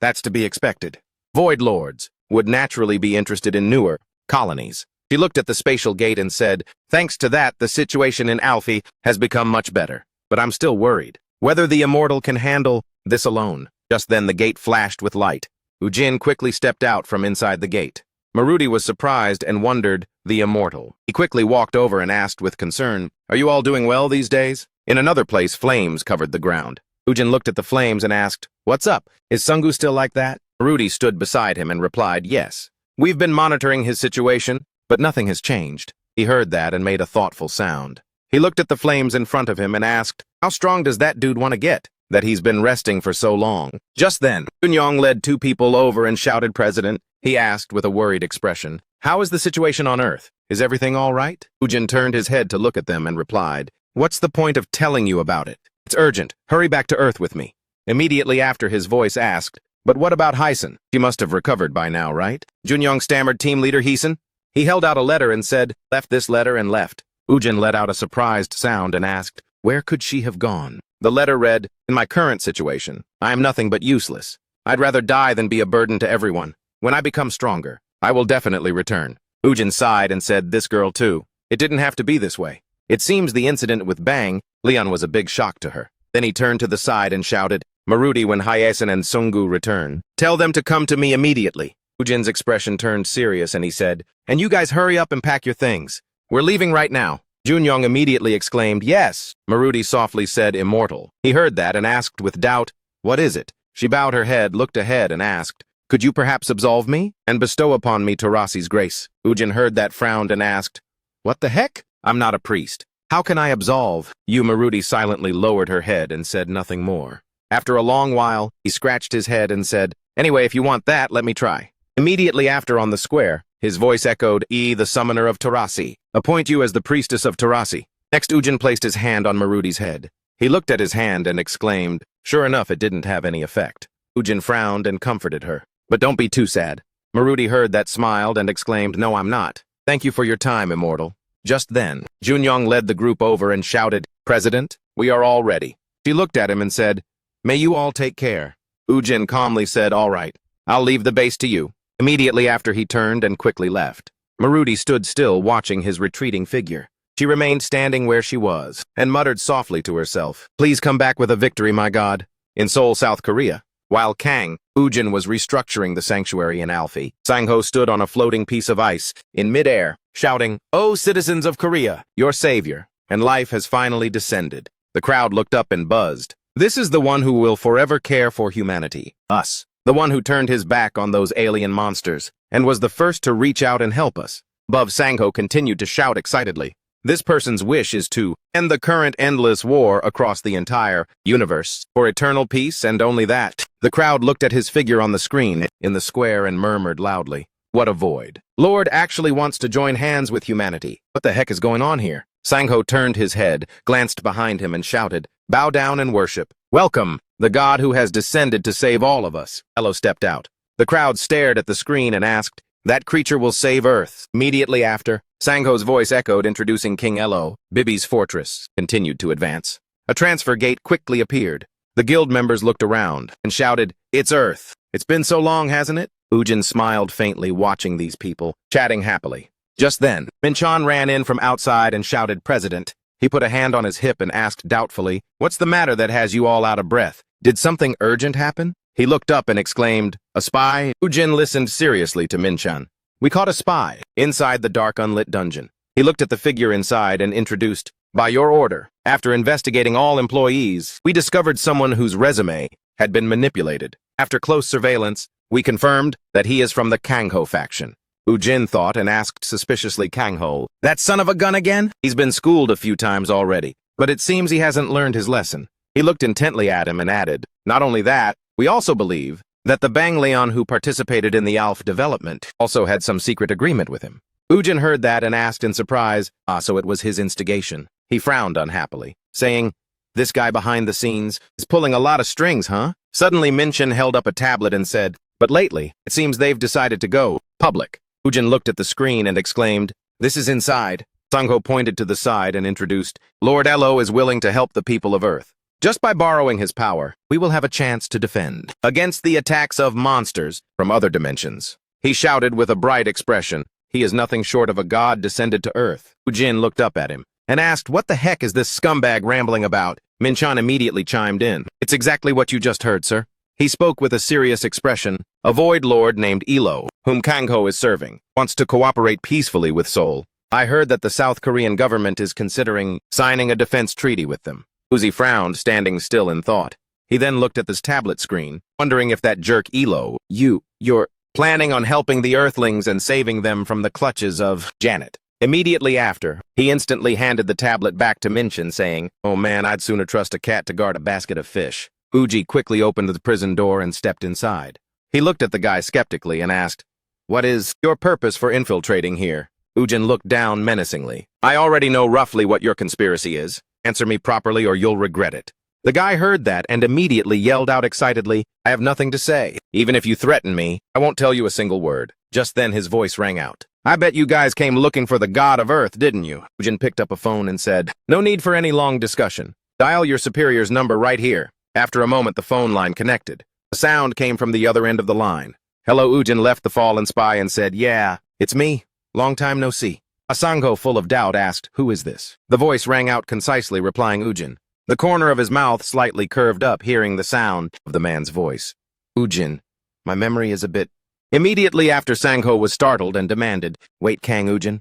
A: That's to be expected. Void Lords would naturally be interested in newer colonies. She looked at the spatial gate and said, thanks to that, the situation in Alfie has become much better. But I'm still worried whether the Immortal can handle this alone. Just then the gate flashed with light. Ujin quickly stepped out from inside the gate. Marudi was surprised and wondered, the Immortal. He quickly walked over and asked with concern, are you all doing well these days? In another place, flames covered the ground. Ujin looked at the flames and asked, what's up? Is Sungu still like that? Marudi stood beside him and replied, yes. We've been monitoring his situation, but nothing has changed. He heard that and made a thoughtful sound. He looked at the flames in front of him and asked, how strong does that dude want to get, that he's been resting for so long? Just then, Yunyong led 2 people over and shouted, President. He asked with a worried expression, how is the situation on Earth? Is everything all right? Ujin turned his head to look at them and replied, what's the point of telling you about it? It's urgent. Hurry back to Earth with me. Immediately after, his voice asked, but what about Hyson? She must have recovered by now, right? Junyong stammered, team leader Hyson. He held out a letter and said, left this letter and left. Ujin let out a surprised sound and asked, where could she have gone? The letter read, in my current situation, I am nothing but useless. I'd rather die than be a burden to everyone. When I become stronger, I will definitely return. Ujin sighed and said, this girl too. It didn't have to be this way. It seems the incident with Bang, Leon was a big shock to her. Then he turned to the side and shouted, Maruti, when Hyasen and Sungu return, tell them to come to me immediately. Ujin's expression turned serious and he said, and you guys hurry up and pack your things. We're leaving right now. Junyong immediately exclaimed, yes. Maruti softly said, immortal. He heard that and asked with doubt, what is it? She bowed her head, looked ahead and asked, could you perhaps absolve me and bestow upon me Tarasi's grace? Ujin heard that, frowned and asked, what the heck? I'm not a priest. How can I absolve? Maruti silently lowered her head and said nothing more. After a long while, he scratched his head and said, anyway, if you want that, let me try. Immediately after on the square, his voice echoed, the summoner of Tarasi. Appoint you as the priestess of Tarasi. Next, Ujin placed his hand on Maruti's head. He looked at his hand and exclaimed, sure enough, it didn't have any effect. Ujin frowned and comforted her. But don't be too sad. Maruti heard that, smiled and exclaimed, no, I'm not. Thank you for your time, immortal. Just then, Junyong led the group over and shouted, President, we are all ready. She looked at him and said, may you all take care. Ujin calmly said, all right, I'll leave the base to you. Immediately after he turned and quickly left. Maruti stood still watching his retreating figure. She remained standing where she was and muttered softly to herself, please come back with a victory, my god. In Seoul, South Korea, while Kang, Ujin was restructuring the sanctuary in Alfie, Sangho stood on a floating piece of ice in midair, shouting, oh, citizens of Korea, your savior, and life has finally descended. The crowd looked up and buzzed. This is the one who will forever care for humanity, us. The one who turned his back on those alien monsters and was the first to reach out and help us. Above, Sangho continued to shout excitedly. This person's wish is to end the current endless war across the entire universe for eternal peace, and only that. The crowd looked at his figure on the screen in the square and murmured loudly, what a void. Lord actually wants to join hands with humanity. What the heck is going on here? Sangho turned his head, glanced behind him and shouted, bow down and worship. Welcome, the god who has descended to save all of us. Elo stepped out. The crowd stared at the screen and asked, that creature will save Earth. Immediately after, Sangho's voice echoed, introducing King Elo. Bibi's fortress continued to advance. A transfer gate quickly appeared. The guild members looked around and shouted, it's Earth. It's been so long, hasn't it? Ujin smiled faintly, watching these people, chatting happily. Just then, Minchan ran in from outside and shouted, President. He put a hand on his hip and asked doubtfully, what's the matter that has you all out of breath? Did something urgent happen? He looked up and exclaimed, a spy? Ujin listened seriously to Minchan. We caught a spy inside the dark unlit dungeon. He looked at the figure inside and introduced, by your order, after investigating all employees, we discovered someone whose resume had been manipulated. After close surveillance, we confirmed that he is from the Kangho faction. Ujin thought and asked suspiciously, Kangho, that son of a gun again? He's been schooled a few times already, but it seems he hasn't learned his lesson. He looked intently at him and added, not only that, we also believe that the Bang Leon who participated in the ALF development also had some secret agreement with him. Ujin heard that and asked in surprise, so it was his instigation. He frowned unhappily, saying, this guy behind the scenes is pulling a lot of strings, huh? Suddenly Minchan held up a tablet and said, but lately, it seems they've decided to go public. Ujin looked at the screen and exclaimed, this is inside. Sangho pointed to the side and introduced, Lord Elo is willing to help the people of Earth. Just by borrowing his power, we will have a chance to defend against the attacks of monsters from other dimensions. He shouted with a bright expression. He is nothing short of a god descended to Earth. Ujin looked up at him and asked, what the heck is this scumbag rambling about? Minchan immediately chimed in. It's exactly what you just heard, sir. He spoke with a serious expression. A void lord named Elo, whom Kangho is serving, wants to cooperate peacefully with Seoul. I heard that the South Korean government is considering signing a defense treaty with them. Uzi frowned, standing still in thought. He then looked at this tablet screen, wondering if that jerk Elo, you're planning on helping the Earthlings and saving them from the clutches of Janet. Immediately after, he instantly handed the tablet back to Minchan, saying, oh man, I'd sooner trust a cat to guard a basket of fish. Uji quickly opened the prison door and stepped inside. He looked at the guy skeptically and asked, what is your purpose for infiltrating here? Ujin looked down menacingly. I already know roughly what your conspiracy is. Answer me properly or you'll regret it. The guy heard that and immediately yelled out excitedly, I have nothing to say. Even if you threaten me, I won't tell you a single word. Just then his voice rang out. I bet you guys came looking for the god of Earth, didn't you? Ujin picked up a phone and said, no need for any long discussion. Dial your superior's number right here. After a moment, the phone line connected. A sound came from the other end of the line. Hello, Ujin left the fallen spy and said, yeah, it's me. Long time no see. Asango, full of doubt, asked, who is this? The voice rang out concisely, replying Ujin. The corner of his mouth slightly curved up, hearing the sound of the man's voice. Ujin, my memory is a bit... Immediately after, Sangho was startled and demanded, wait, Kang Ujin?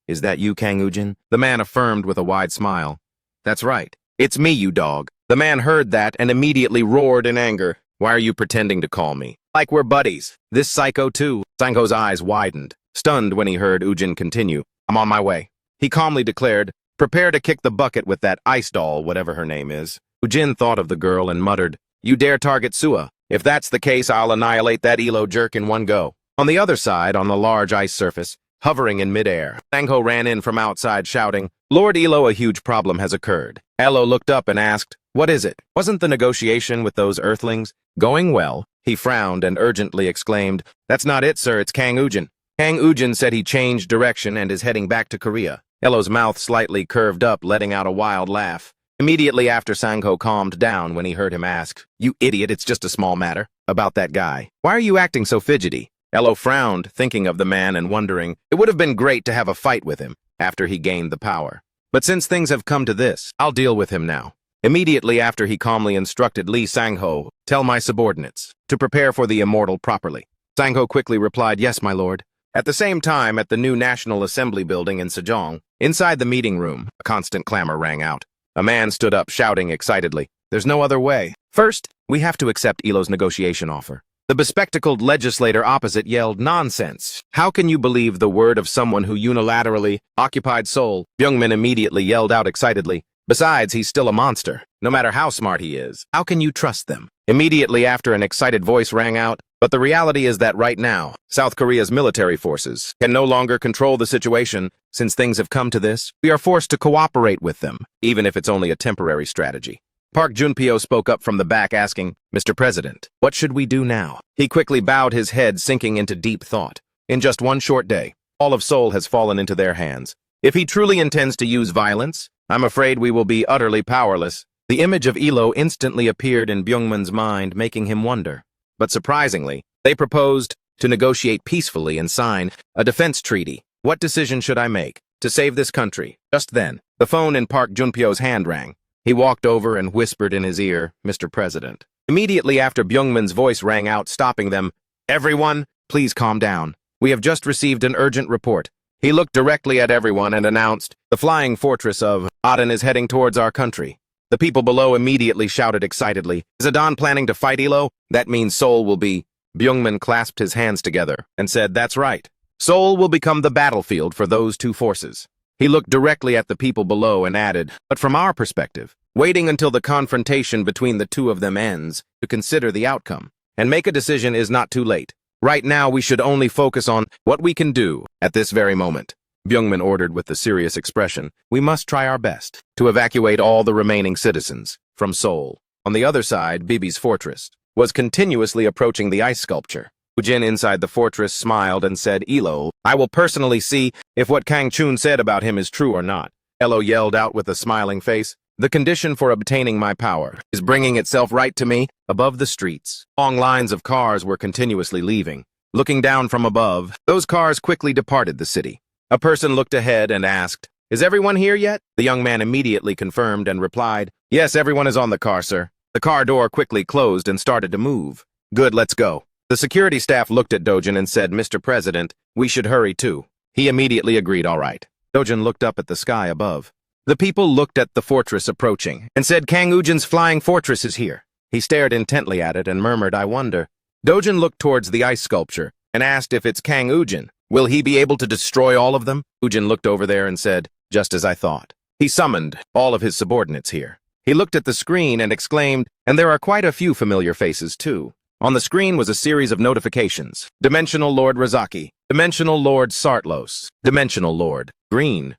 A: Is that you, Kang Ujin? The man affirmed with a wide smile. That's right. It's me, you dog. The man heard that and immediately roared in anger. Why are you pretending to call me? Like we're buddies. This psycho too. Sangho's eyes widened, stunned when he heard Ujin continue. I'm on my way. He calmly declared, prepare to kick the bucket with that ice doll, whatever her name is. Ujin thought of the girl and muttered, you dare target Sua. If that's the case, I'll annihilate that Elo jerk in one go. On the other side, on the large ice surface, hovering in midair, Sangho ran in from outside shouting, Lord Elo, a huge problem has occurred. Elo looked up and asked, what is it? Wasn't the negotiation with those earthlings going well? He frowned and urgently exclaimed, that's not it, sir, it's Kang Ujin. Kang Ujin said he changed direction and is heading back to Korea. Elo's mouth slightly curved up, letting out a wild laugh. Immediately after, Sangho calmed down when he heard him ask, you idiot, it's just a small matter. About that guy. Why are you acting so fidgety? Elo frowned, thinking of the man and wondering, it would have been great to have a fight with him after he gained the power. But since things have come to this, I'll deal with him now. Immediately after, he calmly instructed Lee Sangho, tell my subordinates to prepare for the immortal properly. Sangho quickly replied, yes, my lord. At the same time, at the new National Assembly building in Sejong, inside the meeting room, a constant clamor rang out. A man stood up, shouting excitedly, there's no other way. First, we have to accept Elo's negotiation offer. The bespectacled legislator opposite yelled, nonsense. How can you believe the word of someone who unilaterally occupied Seoul? Byungmin immediately yelled out excitedly, besides, he's still a monster. No matter how smart he is, how can you trust them? Immediately after, an excited voice rang out, but the reality is that right now, South Korea's military forces can no longer control the situation. Since things have come to this, we are forced to cooperate with them, even if it's only a temporary strategy. Park Junpyo spoke up from the back asking, Mr. President, what should we do now? He quickly bowed his head, sinking into deep thought. In just one short day, all of Seoul has fallen into their hands. If he truly intends to use violence, I'm afraid we will be utterly powerless. The image of Elo instantly appeared in Byungmin's mind, making him wonder. But surprisingly, they proposed to negotiate peacefully and sign a defense treaty. What decision should I make to save this country? Just then, the phone in Park Junpyo's hand rang. He walked over and whispered in his ear, Mr. President. Immediately after, Byungmin's voice rang out, stopping them. Everyone, please calm down. We have just received an urgent report. He looked directly at everyone and announced, the flying fortress of Aden is heading towards our country. The people below immediately shouted excitedly, is Aden planning to fight Elo? That means Seoul will be... Byungmin clasped his hands together and said, that's right. Seoul will become the battlefield for those two forces. He looked directly at the people below and added, but from our perspective, waiting until the confrontation between the two of them ends to consider the outcome and make a decision is not too late. Right now, we should only focus on what we can do at this very moment. Byungmin ordered with a serious expression, we must try our best to evacuate all the remaining citizens from Seoul. On the other side, Bibi's fortress was continuously approaching the ice sculpture. Ujin inside the fortress smiled and said, Elo, I will personally see if what Kang Chun said about him is true or not. Elo yelled out with a smiling face, the condition for obtaining my power is bringing itself right to me. Above the streets, long lines of cars were continuously leaving. Looking down from above, those cars quickly departed the city. A person looked ahead and asked, is everyone here yet? The young man immediately confirmed and replied, yes, everyone is on the car, sir. The car door quickly closed and started to move. Good, let's go. The security staff looked at Dojin and said, Mr. President, we should hurry too. He immediately agreed, all right. Dojin looked up at the sky above. The people looked at the fortress approaching and said, Kang Ujin's flying fortress is here. He stared intently at it and murmured, I wonder. Dojin looked towards the ice sculpture and asked if it's Kang Ujin. Will he be able to destroy all of them? Ujin looked over there and said, just as I thought. He summoned all of his subordinates here. He looked at the screen and exclaimed, and there are quite a few familiar faces too. On the screen was a series of notifications. Dimensional Lord Razaki, Dimensional Lord Sartlos, Dimensional Lord Green.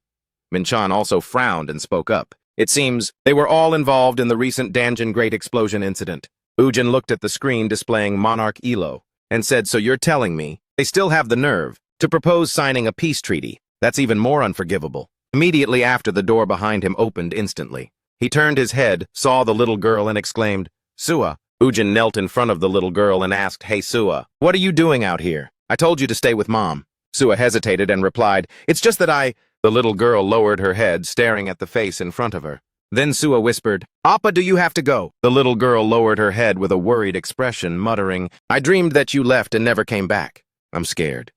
A: Minchan also frowned and spoke up. It seems they were all involved in the recent Danjin Great Explosion incident. Ujin looked at the screen displaying Monarch Elo and said, so you're telling me they still have the nerve to propose signing a peace treaty? That's even more unforgivable. Immediately after, the door behind him opened instantly. He turned his head, saw the little girl and exclaimed, Sua. Ujin knelt in front of the little girl and asked, hey Sua, what are you doing out here? I told you to stay with Mom. Sua hesitated and replied, "It's just that I—" The little girl lowered her head, staring at the face in front of her. Then Sua whispered, "Appa, do you have to go?" The little girl lowered her head with a worried expression, muttering, "I dreamed that you left and never came back. I'm scared."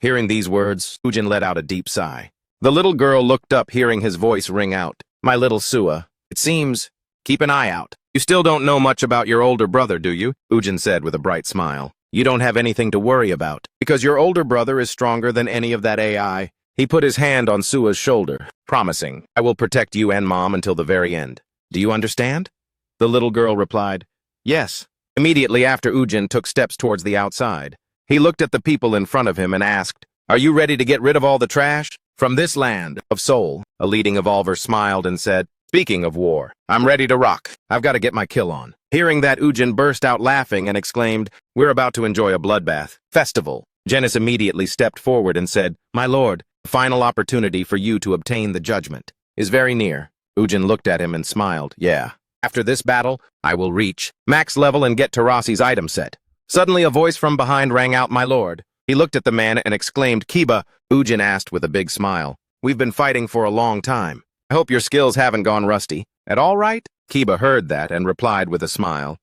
A: Hearing these words, Ujin let out a deep sigh. The little girl looked up, hearing his voice ring out. "My little Sua, it seems. Keep an eye out. You still don't know much about your older brother, do you?" Ujin said with a bright smile. "You don't have anything to worry about, because your older brother is stronger than any of that AI." He put his hand on Sua's shoulder, promising, "I will protect you and Mom until the very end. Do you understand?" The little girl replied, "Yes." Immediately after, Ujin took steps towards the outside. He looked at the people in front of him and asked, "Are you ready to get rid of all the trash from this land of Seoul?" A leading evolver smiled and said, "Speaking of war, I'm ready to rock. I've got to get my kill on." Hearing that, Ujin burst out laughing and exclaimed, "We're about to enjoy a bloodbath festival." Genis immediately stepped forward and said, "My lord, the final opportunity for you to obtain the judgment is very near." Ujin looked at him and smiled. "Yeah. After this battle, I will reach max level and get Tarassi's item set." Suddenly a voice from behind rang out, "My lord." He looked at the man and exclaimed, "Kiba." Ujin asked with a big smile, "We've been fighting for a long time. I hope your skills haven't gone rusty. At all right?" Kiba heard that and replied with a smile,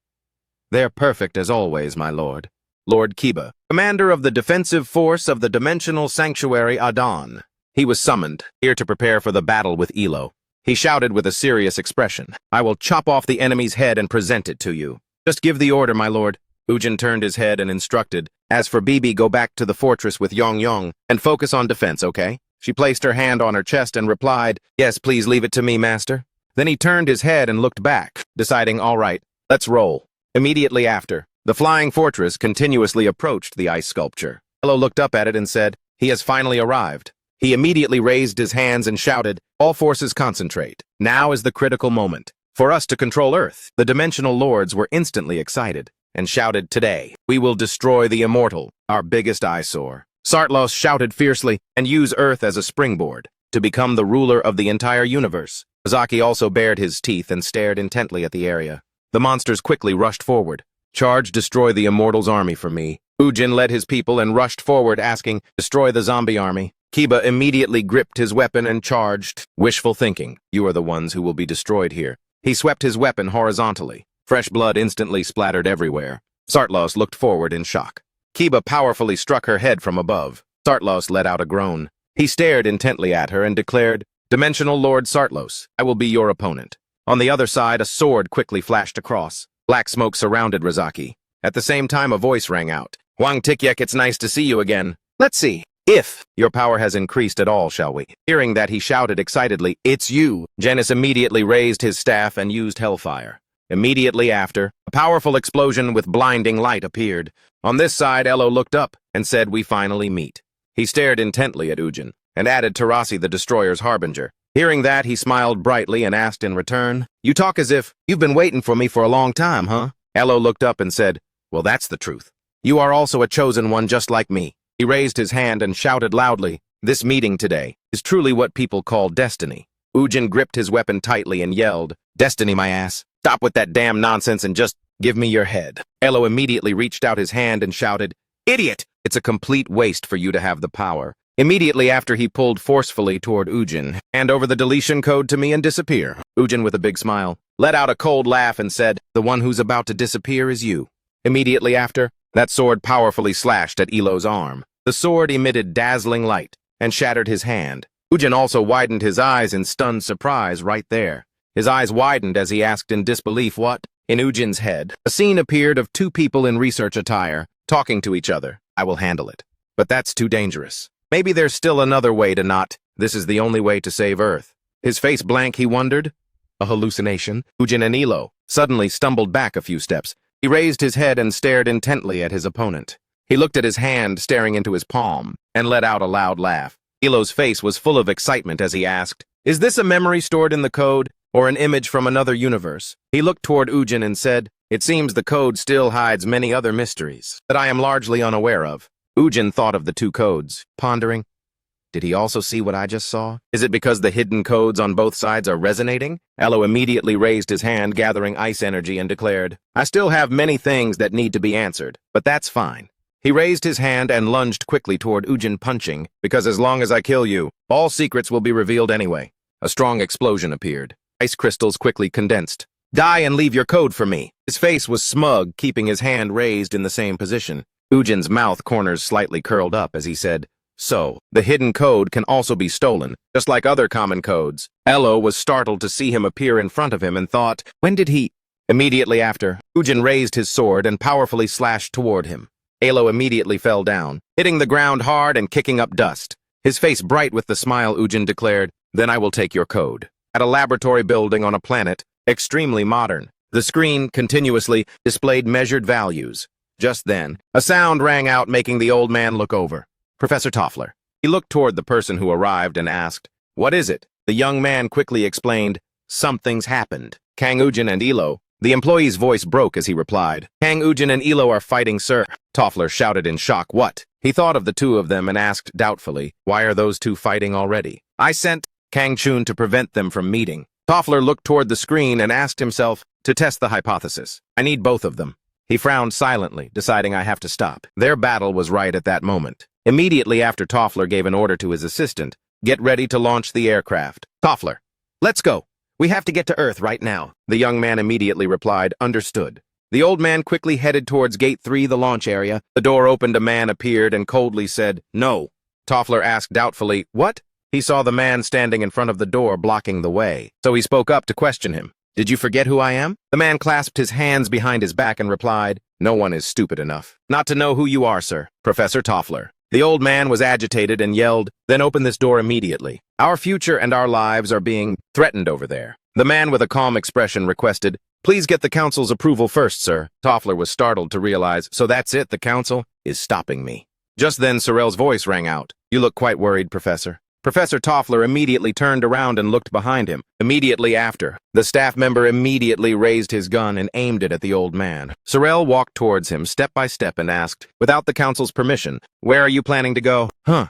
A: "They're perfect as always, my lord." Lord Kiba, commander of the defensive force of the dimensional sanctuary Adon. He was summoned, here to prepare for the battle with Elo. He shouted with a serious expression, "I will chop off the enemy's head and present it to you. Just give the order, my lord." Ujin turned his head and instructed, "As for Bibi, go back to the fortress with Yong and focus on defense, okay?" She placed her hand on her chest and replied, "Yes, please leave it to me, master." Then he turned his head and looked back, deciding, "All right, let's roll." Immediately after, the flying fortress continuously approached the ice sculpture. Elo looked up at it and said, "He has finally arrived." He immediately raised his hands and shouted, "All forces concentrate. Now is the critical moment. For us to control Earth." The dimensional lords were instantly excited and shouted, "Today, we will destroy the immortal, our biggest eyesore." Sartlos shouted fiercely, "And use Earth as a springboard to become the ruler of the entire universe." Ozaki also bared his teeth and stared intently at the area. The monsters quickly rushed forward. "Charge, destroy the immortal's army for me." Ujin led his people and rushed forward, asking, "Destroy the zombie army." Kiba immediately gripped his weapon and charged. "Wishful thinking. You are the ones who will be destroyed here." He swept his weapon horizontally. Fresh blood instantly splattered everywhere. Sartlos looked forward in shock. Kiba powerfully struck her head from above. Sartlos let out a groan. He stared intently at her and declared, "Dimensional Lord Sartlos, I will be your opponent." On the other side, a sword quickly flashed across. Black smoke surrounded Razaki. At the same time, a voice rang out. "Hwang Tikyek, it's nice to see you again. Let's see if your power has increased at all, shall we?" Hearing that, he shouted excitedly, "It's you!" Genis immediately raised his staff and used Hellfire. Immediately after, a powerful explosion with blinding light appeared. On this side, Elo looked up and said, "We finally meet." He stared intently at Ujin and added Tarassi, the destroyer's harbinger. Hearing that, he smiled brightly and asked in return, "You talk as if you've been waiting for me for a long time, huh?" Elo looked up and said, "Well, that's the truth. You are also a chosen one just like me." He raised his hand and shouted loudly, "This meeting today is truly what people call destiny." Ujin gripped his weapon tightly and yelled, "Destiny, my ass. Stop with that damn nonsense and just give me your head." Elo immediately reached out his hand and shouted, "Idiot! It's a complete waste for you to have the power." Immediately after, he pulled forcefully toward Ujin. "Hand over the deletion code to me and disappear." Ujin, with a big smile, let out a cold laugh and said, "The one who's about to disappear is you." Immediately after, that sword powerfully slashed at Elo's arm. The sword emitted dazzling light and shattered his hand. Ujin also widened his eyes in stunned surprise right there. His eyes widened as he asked in disbelief, "What?" In Ujin's head, a scene appeared of two people in research attire, talking to each other. "I will handle it. But that's too dangerous. Maybe there's still another way to not. This is the only way to save Earth." His face blank, he wondered. A hallucination? Ujin and Elo suddenly stumbled back a few steps. He raised his head and stared intently at his opponent. He looked at his hand, staring into his palm, and let out a loud laugh. Elo's face was full of excitement as he asked, "Is this a memory stored in the code, or an image from another universe?" He looked toward Ujin and said, "It seems the code still hides many other mysteries that I am largely unaware of." Ujin thought of the two codes, pondering. Did he also see what I just saw? Is it because the hidden codes on both sides are resonating? Elo immediately raised his hand, gathering ice energy, and declared, "I still have many things that need to be answered, but that's fine." He raised his hand and lunged quickly toward Ujin, punching, because as long as I kill you, all secrets will be revealed anyway. A strong explosion appeared. Ice crystals quickly condensed. Die and leave your code for me. His face was smug, keeping his hand raised in the same position. Ujin's mouth corners slightly curled up as he said, "So, the hidden code can also be stolen, just like other common codes." Elo was startled to see him appear in front of him and thought, when did he? Immediately after, Ujin raised his sword and powerfully slashed toward him. Elo immediately fell down, hitting the ground hard and kicking up dust. His face bright with the smile, Ujin declared, "Then I will take your code." At a laboratory building on a planet, extremely modern, the screen continuously displayed measured values. Just then, a sound rang out, making the old man look over. Professor Toffler. He looked toward the person who arrived and asked, "What is it?" The young man quickly explained, "Something's happened." Kang Ujin and Elo. The employee's voice broke as he replied, "Kang Ujin and Elo are fighting, sir." Toffler shouted in shock, "What?" He thought of the two of them and asked doubtfully, "Why are those two fighting already?" "I sent Kang Chun to prevent them from meeting." Toffler looked toward the screen and asked himself to test the hypothesis. "I need both of them." He frowned silently, deciding I have to stop. Their battle was right at that moment. Immediately after, Toffler gave an order to his assistant, "Get ready to launch the aircraft." "Toffler, let's go. We have to get to Earth right now." The young man immediately replied, "Understood." The old man quickly headed towards Gate 3, the launch area. The door opened, a man appeared and coldly said, "No." Toffler asked doubtfully, "What?" He saw the man standing in front of the door, blocking the way, so he spoke up to question him. "Did you forget who I am?" The man clasped his hands behind his back and replied, "No one is stupid enough not to know who you are, sir. Professor Toffler." The old man was agitated and yelled, "Then open this door immediately. Our future and our lives are being threatened over there." The man with a calm expression requested, "Please get the council's approval first, sir." Toffler was startled to realize, so that's it, the council is stopping me. Just then Sorel's voice rang out, "You look quite worried, Professor." Professor Toffler immediately turned around and looked behind him. Immediately after, the staff member immediately raised his gun and aimed it at the old man. Sorel walked towards him step by step and asked, "Without the council's permission, where are you planning to go?" "Huh."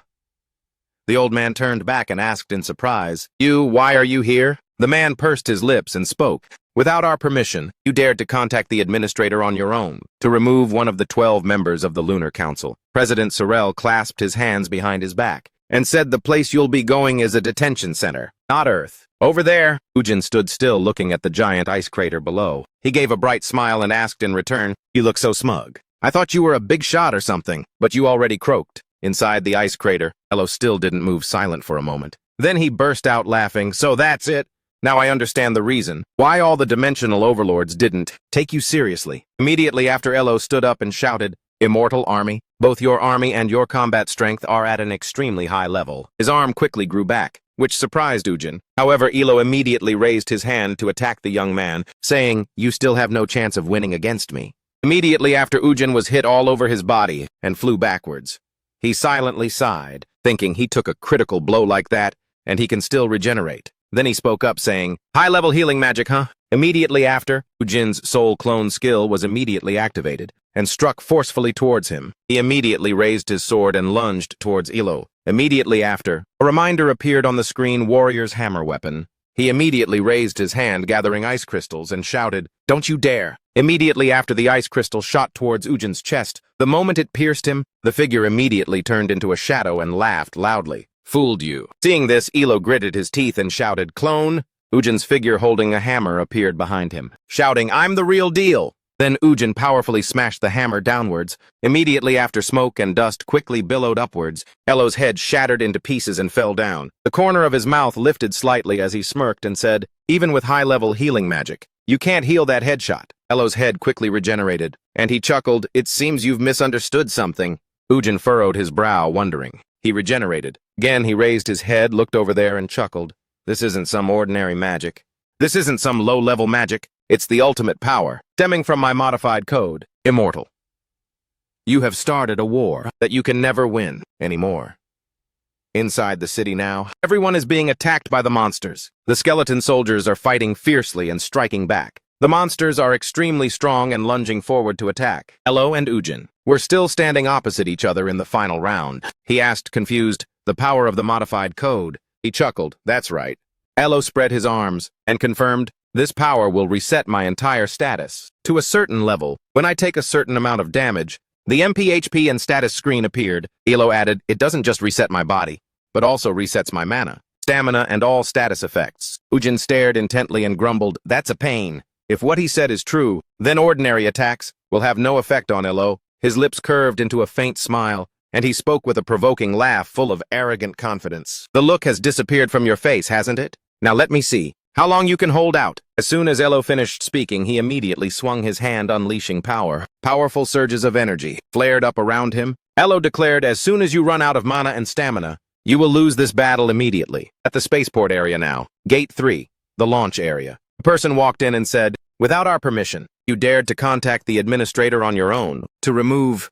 A: The old man turned back and asked in surprise, Why are you here?" The man pursed his lips and spoke, "Without our permission, you dared to contact the administrator on your own to remove one of the 12 members of the Lunar Council." President Sorel clasped his hands behind his back and said, "The place you'll be going is a detention center, not Earth. Over there." Ujin stood still looking at the giant ice crater below. He gave a bright smile and asked in return, "You look so smug. I thought you were a big shot or something, but you already croaked." Inside the ice crater, Elo still didn't move, silent for a moment. Then he burst out laughing, "So that's it. Now I understand the reason why all the dimensional overlords didn't take you seriously." Immediately after, Elo stood up and shouted, "Immortal army, both your army and your combat strength are at an extremely high level." His arm quickly grew back, which surprised Ujin. However, Elo immediately raised his hand to attack the young man, saying, "You still have no chance of winning against me." Immediately after, Ujin was hit all over his body and flew backwards. He silently sighed, thinking he took a critical blow like that, and he can still regenerate. Then he spoke up, saying, "High-level healing magic, huh?" Immediately after, Ujin's soul clone skill was immediately activated and struck forcefully towards him. He immediately raised his sword and lunged towards Elo. Immediately after, a reminder appeared on the screen, Warrior's hammer weapon. He immediately raised his hand, gathering ice crystals, and shouted, "Don't you dare!" Immediately after, the ice crystal shot towards Ujin's chest. The moment it pierced him, the figure immediately turned into a shadow and laughed loudly. "Fooled you." Seeing this, Elo gritted his teeth and shouted, "Clone!" Ujin's figure holding a hammer appeared behind him, shouting, "I'm the real deal!" Then Ujin powerfully smashed the hammer downwards. Immediately after, smoke and dust quickly billowed upwards. Elo's head shattered into pieces and fell down. The corner of his mouth lifted slightly as he smirked and said, "Even with high-level healing magic, you can't heal that headshot." Elo's head quickly regenerated, and he chuckled, "It seems you've misunderstood something." Ujin furrowed his brow, wondering. He regenerated. Again, he raised his head, looked over there, and chuckled. "This isn't some ordinary magic. This isn't some low-level magic. It's the ultimate power, stemming from my modified code, Immortal. You have started a war that you can never win anymore." Inside the city now, everyone is being attacked by the monsters. The skeleton soldiers are fighting fiercely and striking back. The monsters are extremely strong and lunging forward to attack. Elo and Ujin were still standing opposite each other in the final round. He asked, confused, "The power of the modified code?" He chuckled, "That's right." Elo spread his arms and confirmed, "This power will reset my entire status to a certain level. When I take a certain amount of damage, The MP, and status screen appeared. Elo added, it doesn't just reset my body, but also resets my mana, stamina, and all status effects. Ujin stared intently and grumbled, that's a pain. If what he said is true, then ordinary attacks will have no effect on Elo. His lips curved into a faint smile, and he spoke with a provoking laugh full of arrogant confidence. The look has disappeared from your face, hasn't it? Now let me see how long you can hold out. As soon as Elo finished speaking, he immediately swung his hand, unleashing power. Powerful surges of energy flared up around him. Elo declared, as soon as you run out of mana and stamina, you will lose this battle immediately. At the spaceport area now, Gate 3, the launch area. A person walked in and said, without our permission, you dared to contact the administrator on your own to remove...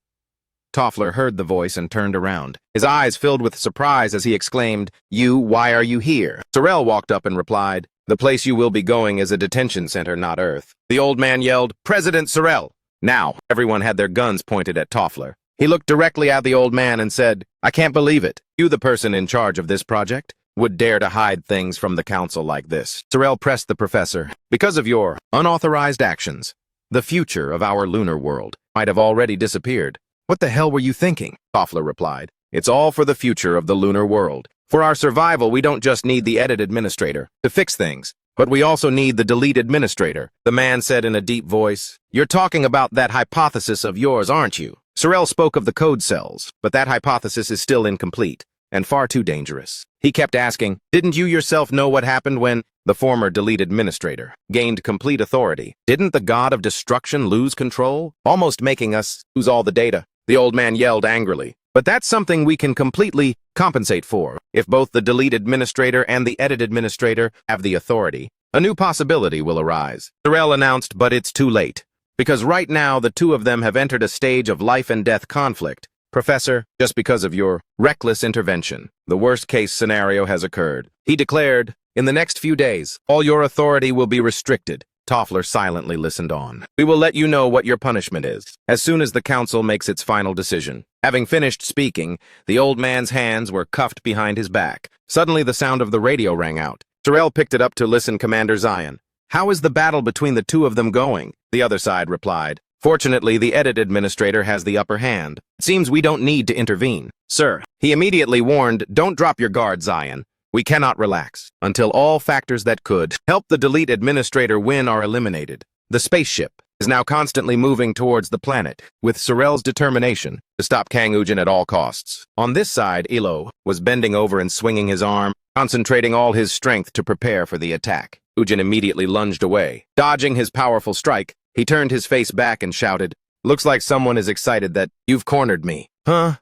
A: Toffler heard the voice and turned around. His eyes filled with surprise as he exclaimed, why are you here? Sorel walked up and replied, the place you will be going is a detention center, not Earth. The old man yelled, President Sorel! Now, everyone had their guns pointed at Toffler. He looked directly at the old man and said, I can't believe it. You, the person in charge of this project, would dare to hide things from the council like this. Sorel pressed the professor. Because of your unauthorized actions, the future of our lunar world might have already disappeared. What the hell were you thinking? Toffler replied. It's all for the future of the lunar world. For our survival, we don't just need the edit administrator to fix things, but we also need the delete administrator, the man said in a deep voice. You're talking about that hypothesis of yours, aren't you? Sorel spoke of the code cells, but that hypothesis is still incomplete and far too dangerous. He kept asking, didn't you yourself know what happened when the former delete administrator gained complete authority? Didn't the god of destruction lose control, almost making us lose all the data? The old man yelled angrily. But that's something we can completely compensate for. If both the delete administrator and the edit administrator have the authority, a new possibility will arise. Sorel announced, but it's too late. Because right now, the two of them have entered a stage of life and death conflict. Professor, just because of your reckless intervention, the worst-case scenario has occurred. He declared, in the next few days, all your authority will be restricted. Toffler silently listened on. We will let you know what your punishment is, as soon as the council makes its final decision. Having finished speaking, the old man's hands were cuffed behind his back. Suddenly the sound of the radio rang out. Sorel picked it up to listen. Commander Zion. How is the battle between the two of them going? The other side replied. Fortunately, the edit administrator has the upper hand. It seems we don't need to intervene. Sir, he immediately warned, don't drop your guard, Zion. We cannot relax until all factors that could help the delete administrator win are eliminated. The spaceship is now constantly moving towards the planet, with Sorel's determination to stop Kang Ujin at all costs. On this side, Elo was bending over and swinging his arm, concentrating all his strength to prepare for the attack. Ujin immediately lunged away. Dodging his powerful strike, he turned his face back and shouted, looks like someone is excited that you've cornered me. Huh?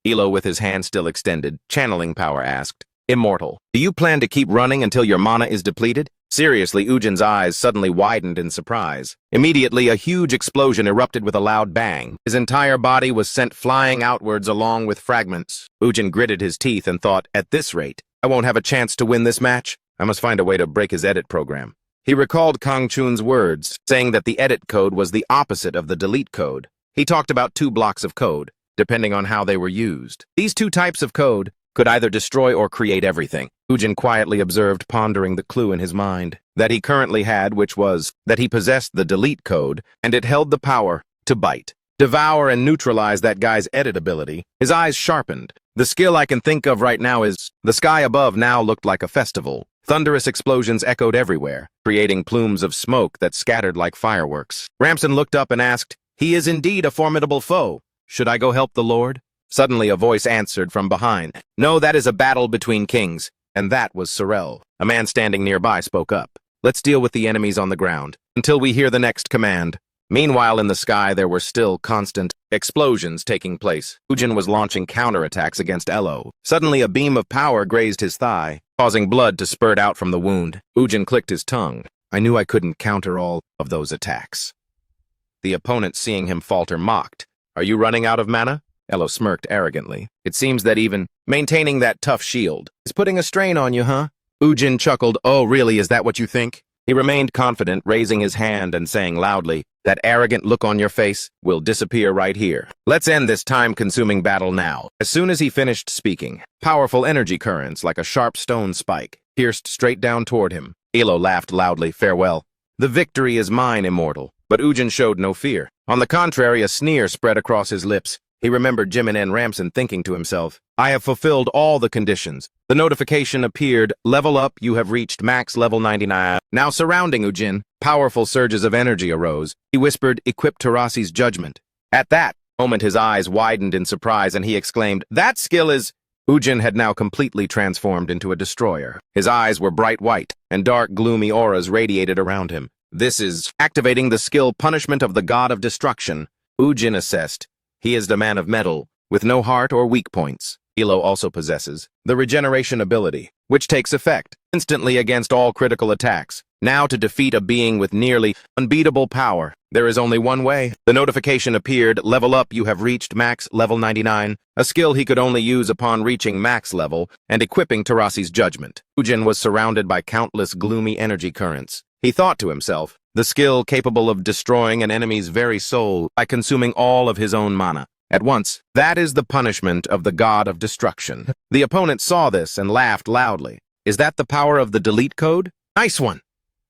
A: Elo, with his hand still extended, channeling power, asked, Immortal, do you plan to keep running until your mana is depleted? Seriously, Ujin's eyes suddenly widened in surprise. Immediately, a huge explosion erupted with a loud bang. His entire body was sent flying outwards along with fragments. Ujin gritted his teeth and thought, at this rate, I won't have a chance to win this match. I must find a way to break his edit program. He recalled Kang Chun's words, saying that the edit code was the opposite of the delete code. He talked about two blocks of code, depending on how they were used. These two types of code could either destroy or create everything. Ujin quietly observed, pondering the clue in his mind that he currently had, which was that he possessed the delete code, and it held the power to bite, devour, and neutralize that guy's edit ability. His eyes sharpened. The skill I can think of right now is... The sky above now looked like a festival. Thunderous explosions echoed everywhere, creating plumes of smoke that scattered like fireworks. Ramson looked up and asked, he is indeed a formidable foe. Should I go help the Lord? Suddenly a voice answered from behind. No, that is a battle between kings. And that was Sorel. A man standing nearby spoke up. Let's deal with the enemies on the ground, until we hear the next command. Meanwhile, in the sky, there were still constant explosions taking place. Ujin was launching counterattacks against Elo. Suddenly, a beam of power grazed his thigh, causing blood to spurt out from the wound. Ujin clicked his tongue. I knew I couldn't counter all of those attacks. The opponent, seeing him falter, mocked. Are you running out of mana? Elo smirked arrogantly. It seems that even maintaining that tough shield is putting a strain on you, huh? Ujin chuckled. Oh, really, is that what you think? He remained confident, raising his hand and saying loudly, that arrogant look on your face will disappear right here. Let's end this time-consuming battle now. As soon as he finished speaking, powerful energy currents like a sharp stone spike pierced straight down toward him. Elo laughed loudly. Farewell. The victory is mine, Immortal. But Ujin showed no fear. On the contrary, a sneer spread across his lips. He remembered Jimin and Ramson thinking to himself, I have fulfilled all the conditions. The notification appeared, level up, you have reached max level 99. Now surrounding Ujin, powerful surges of energy arose. He whispered, equip Terasi's judgment. At that moment his eyes widened in surprise and he exclaimed, that skill is... Ujin had now completely transformed into a destroyer. His eyes were bright white, and dark, gloomy auras radiated around him. This is activating the skill Punishment of the God of Destruction. Ujin assessed. He is the man of metal, with no heart or weak points. Ilo also possesses the regeneration ability, which takes effect instantly against all critical attacks. Now to defeat a being with nearly unbeatable power, there is only one way. The notification appeared, level up, you have reached max level 99, a skill he could only use upon reaching max level and equipping Terasi's judgment. Ujin was surrounded by countless gloomy energy currents. He thought to himself, the skill capable of destroying an enemy's very soul by consuming all of his own mana. At once, that is the punishment of the God of Destruction. The opponent saw this and laughed loudly. Is that the power of the delete code? Nice one!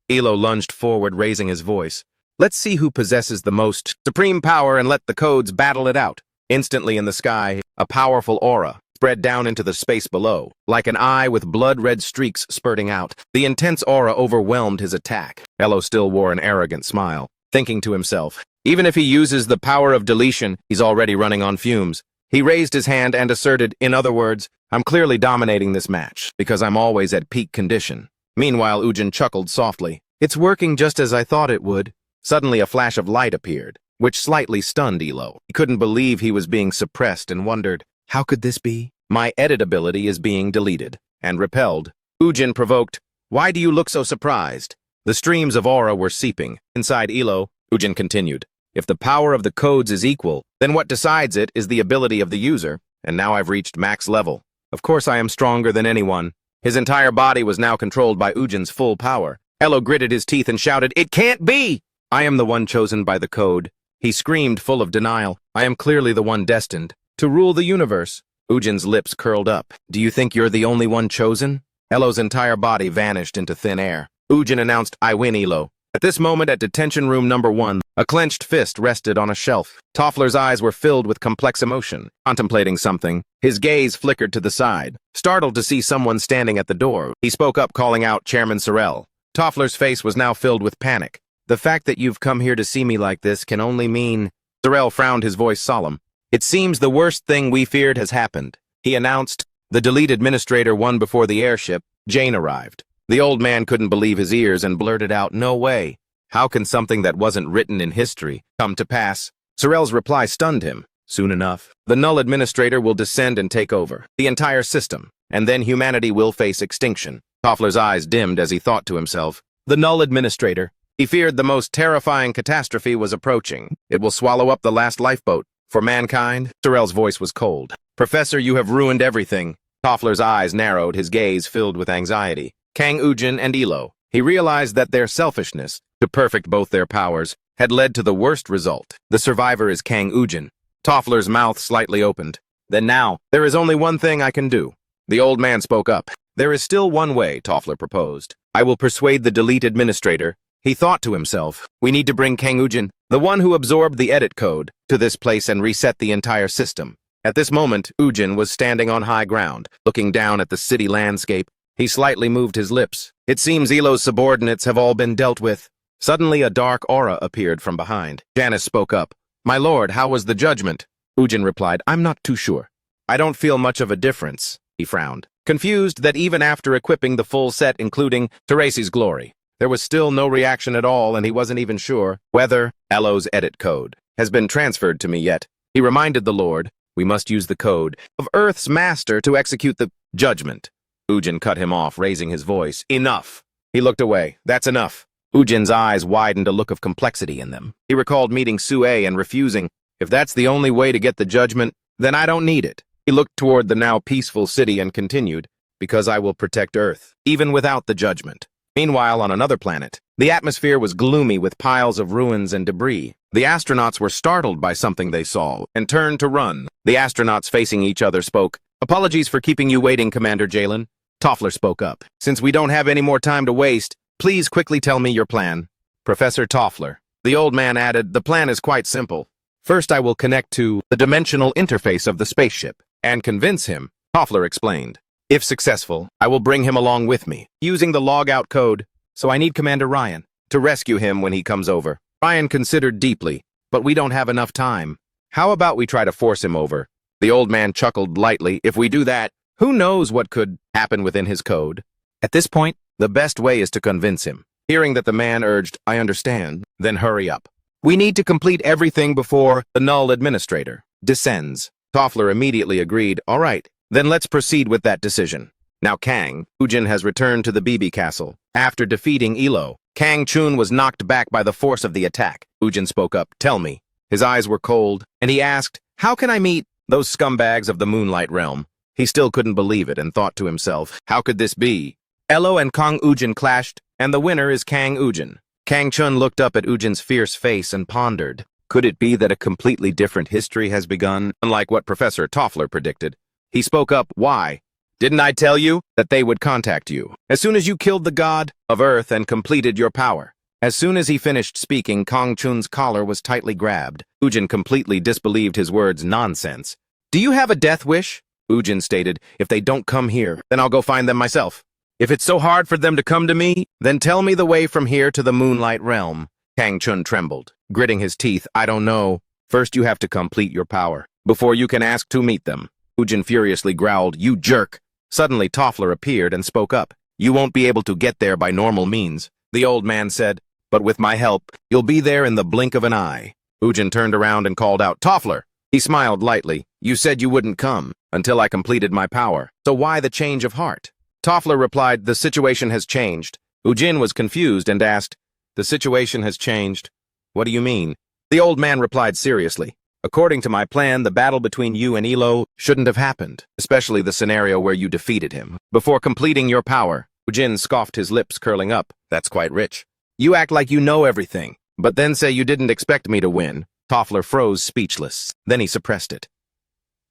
A: Ilo lunged forward, raising his voice. Let's see who possesses the most supreme power and let the codes battle it out. Instantly in the sky, a powerful aura spread down into the space below, like an eye with blood-red streaks spurting out. The intense aura overwhelmed his attack. Elo still wore an arrogant smile, thinking to himself, even if he uses the power of deletion, he's already running on fumes. He raised his hand and asserted, in other words, I'm clearly dominating this match, because I'm always at peak condition. Meanwhile, Ujin chuckled softly. It's working just as I thought it would. Suddenly a flash of light appeared, which slightly stunned Ilo. He couldn't believe he was being suppressed and wondered, how could this be? My edit ability is being deleted. And repelled. Ujin provoked, why do you look so surprised? The streams of aura were seeping. Inside Ilo, Ujin continued, if the power of the codes is equal, then what decides it is the ability of the user, and now I've reached max level. Of course I am stronger than anyone. His entire body was now controlled by Ujin's full power. Elo gritted his teeth and shouted, it can't be! I am the one chosen by the code. He screamed, full of denial. I am clearly the one destined to rule the universe. Ujin's lips curled up. Do you think you're the only one chosen? Elo's entire body vanished into thin air. Ujin announced, I win, Elo. At this moment at detention room number 1, a clenched fist rested on a shelf. Toffler's eyes were filled with complex emotion. Contemplating something, his gaze flickered to the side. Startled to see someone standing at the door, he spoke up, calling out Chairman Sorel. Toffler's face was now filled with panic. The fact that you've come here to see me like this can only mean... Sorel frowned, his voice solemn. It seems the worst thing we feared has happened. He announced. The delete administrator won before the airship. Jane arrived. The old man couldn't believe his ears and blurted out, no way. How can something that wasn't written in history come to pass? Sorel's reply stunned him. Soon enough, the null administrator will descend and take over the entire system, and then humanity will face extinction. Toffler's eyes dimmed as he thought to himself, the null administrator. He feared the most terrifying catastrophe was approaching. It will swallow up the last lifeboat. For mankind? Sorel's voice was cold. Professor, you have ruined everything. Toffler's eyes narrowed, his gaze filled with anxiety. Kang Ujin and Ilo. He realized that their selfishness, to perfect both their powers, had led to the worst result. The survivor is Kang Ujin. Toffler's mouth slightly opened. Then now, there is only one thing I can do. The old man spoke up. There is still one way, Toffler proposed. I will persuade the delete administrator. He thought to himself, we need to bring Kang Ujin, the one who absorbed the edit code, to this place and reset the entire system. At this moment, Ujin was standing on high ground, looking down at the city landscape. He slightly moved his lips. It seems Elo's subordinates have all been dealt with. Suddenly, a dark aura appeared from behind. Janice spoke up. My lord, how was the judgment? Ujin replied, I'm not too sure. I don't feel much of a difference, he frowned, confused that even after equipping the full set including Terasi's glory, there was still no reaction at all and he wasn't even sure whether Elo's edit code has been transferred to me yet. He reminded the lord, we must use the code of Earth's master to execute the judgment. Ujin cut him off, raising his voice. Enough! He looked away. That's enough. Ujin's eyes widened, a look of complexity in them. He recalled meeting Sue and refusing. If that's the only way to get the judgment, then I don't need it. He looked toward the now peaceful city and continued, because I will protect Earth, even without the judgment. Meanwhile, on another planet, the atmosphere was gloomy with piles of ruins and debris. The astronauts were startled by something they saw and turned to run. The astronauts facing each other spoke. Apologies for keeping you waiting, Commander Jalen. Toffler spoke up. Since we don't have any more time to waste, please quickly tell me your plan. Professor Toffler, The old man added, the plan is quite simple. First, I will connect to the dimensional interface of the spaceship and convince him, Toffler explained. If successful, I will bring him along with me, using the logout code, so I need Commander Ryan to rescue him when he comes over. Ryan considered deeply, but we don't have enough time. How about we try to force him over? The old man chuckled lightly. If we do that, who knows what could happen within his code? At this point, the best way is to convince him. Hearing that the man urged, I understand, then hurry up. We need to complete everything before the null administrator descends. Toffler immediately agreed, all right, then let's proceed with that decision. Now Kang, Ujin has returned to the BB castle. After defeating Elo, Kang Chun was knocked back by the force of the attack. Ujin spoke up, tell me. His eyes were cold, and he asked, how can I meet those scumbags of the Moonlight Realm? He still couldn't believe it and thought to himself, how could this be? Elo and Kang Ujin clashed, and the winner is Kang Ujin. Kang Chun looked up at Ujin's fierce face and pondered. Could it be that a completely different history has begun, unlike what Professor Toffler predicted? He spoke up, why? Didn't I tell you that they would contact you as soon as you killed the god of Earth and completed your power? As soon as he finished speaking, Kang Chun's collar was tightly grabbed. Ujin completely disbelieved his words nonsense. Do you have a death wish? Ujin stated, if they don't come here, then I'll go find them myself. If it's so hard for them to come to me, then tell me the way from here to the Moonlight Realm. Kang Chun trembled, gritting his teeth. I don't know. First you have to complete your power, before you can ask to meet them. Ujin furiously growled, you jerk. Suddenly Toffler appeared and spoke up. You won't be able to get there by normal means. The old man said, but with my help, you'll be there in the blink of an eye. Ujin turned around and called out, Toffler! He smiled lightly. You said you wouldn't come until I completed my power. So why the change of heart? Toffler replied, the situation has changed. Ujin was confused and asked, the situation has changed? What do you mean? The old man replied seriously, according to my plan, the battle between you and Elo shouldn't have happened, especially the scenario where you defeated him. Before completing your power, Ujin scoffed, his lips curling up. That's quite rich. You act like you know everything, but then say you didn't expect me to win. Toffler froze speechless. Then he suppressed it.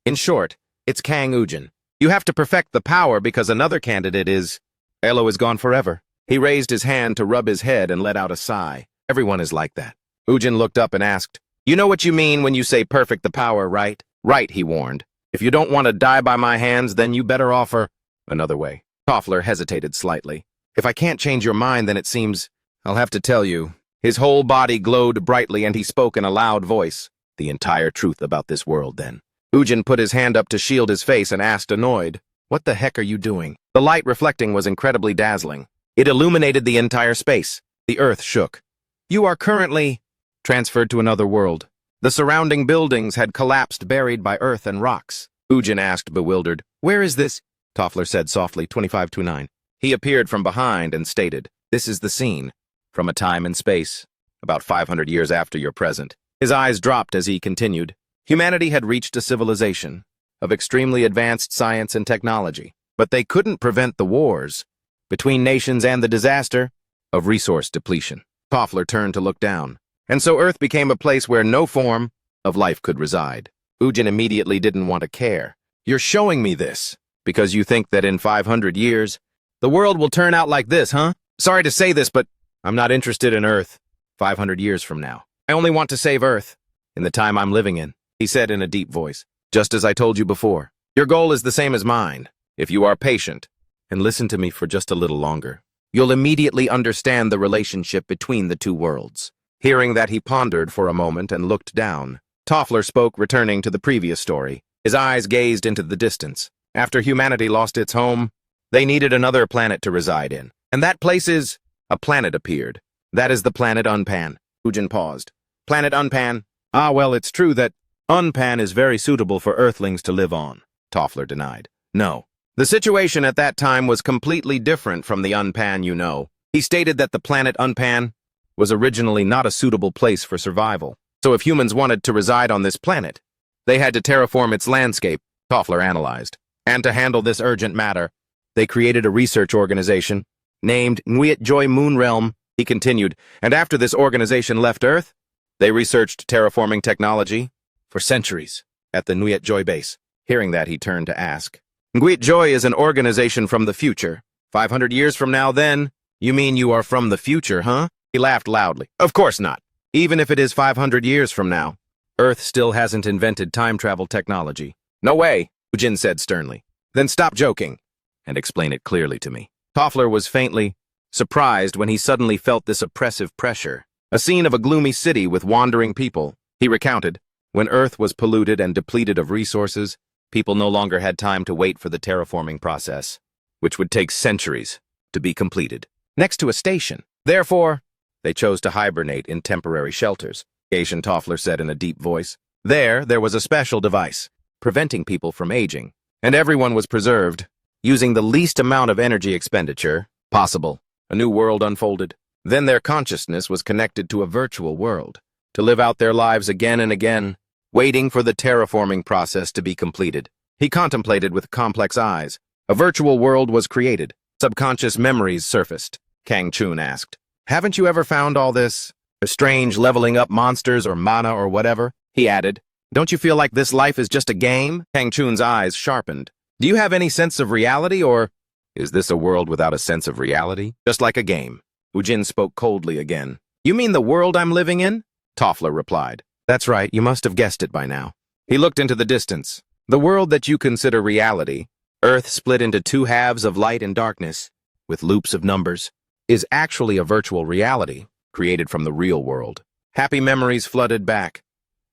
A: In short, it's Kang Ujin. You have to perfect the power because another candidate is... Elo is gone forever. He raised his hand to rub his head and let out a sigh. Everyone is like that. Ujin looked up and asked, you know what you mean when you say perfect the power, right? Right, he warned. If you don't want to die by my hands, then you better offer another way. Toffler hesitated slightly. If I can't change your mind, then it seems... I'll have to tell you. His whole body glowed brightly and he spoke in a loud voice. The entire truth about this world, then. Ujin put his hand up to shield his face and asked, annoyed, what the heck are you doing? The light reflecting was incredibly dazzling. It illuminated the entire space. The earth shook. You are currently transferred to another world. The surrounding buildings had collapsed, buried by earth and rocks. Ujin asked, bewildered, where is this? Toffler said softly, 2529. He appeared from behind and stated, this is the scene. From a time and space, about 500 years after your present. His eyes dropped as he continued. Humanity had reached a civilization of extremely advanced science and technology, but they couldn't prevent the wars between nations and the disaster of resource depletion. Toffler turned to look down, and so Earth became a place where no form of life could reside. Ujin immediately didn't want to care. You're showing me this because you think that in 500 years, the world will turn out like this, huh? Sorry to say this, but I'm not interested in Earth 500 years from now. I only want to save Earth in the time I'm living in, he said in a deep voice. Just as I told you before, your goal is the same as mine. If you are patient and listen to me for just a little longer, you'll immediately understand the relationship between the two worlds. Hearing that, he pondered for a moment and looked down. Toffler spoke, returning to the previous story. His eyes gazed into the distance. After humanity lost its home, they needed another planet to reside in. And that place is... A planet appeared. That is the planet Unpan. Ujin paused. Planet Unpan? Ah, well, it's true that Unpan is very suitable for Earthlings to live on, Toffler denied. No. The situation at that time was completely different from the Unpan you know. He stated that the planet Unpan was originally not a suitable place for survival. So if humans wanted to reside on this planet, they had to terraform its landscape, Toffler analyzed. And to handle this urgent matter, they created a research organization named Nguyet Joy Moon Realm, he continued, and after this organization left Earth, they researched terraforming technology for centuries at the Nguyet Joy base. Hearing that, he turned to ask, Nguyet Joy is an organization from the future. 500 years from now, then? You mean you are from the future, huh? He laughed loudly. Of course not. Even if it is 500 years from now, Earth still hasn't invented time travel technology. No way, Ujin said sternly. Then stop joking and explain it clearly to me. Toffler was faintly surprised when he suddenly felt this oppressive pressure. A scene of a gloomy city with wandering people. He recounted, when Earth was polluted and depleted of resources, people no longer had time to wait for the terraforming process, which would take centuries to be completed. Next to a station. Therefore, they chose to hibernate in temporary shelters, Asian Toffler said in a deep voice. There was a special device, preventing people from aging, and everyone was preserved, using the least amount of energy expenditure possible. A new world unfolded. Then their consciousness was connected to a virtual world, to live out their lives again and again, waiting for the terraforming process to be completed. He contemplated with complex eyes. A virtual world was created. Subconscious memories surfaced. Kang Chun asked, "Haven't you ever found all this? A strange leveling up monsters or mana or whatever?" He added, "Don't you feel like this life is just a game?" Kang Chun's eyes sharpened. "Do you have any sense of reality, or is this a world without a sense of reality? Just like a game." Ujin spoke coldly again. "You mean the world I'm living in?" Toffler replied. "That's right, you must have guessed it by now." He looked into the distance. "The world that you consider reality, Earth split into two halves of light and darkness, with loops of numbers, is actually a virtual reality created from the real world. Happy memories flooded back.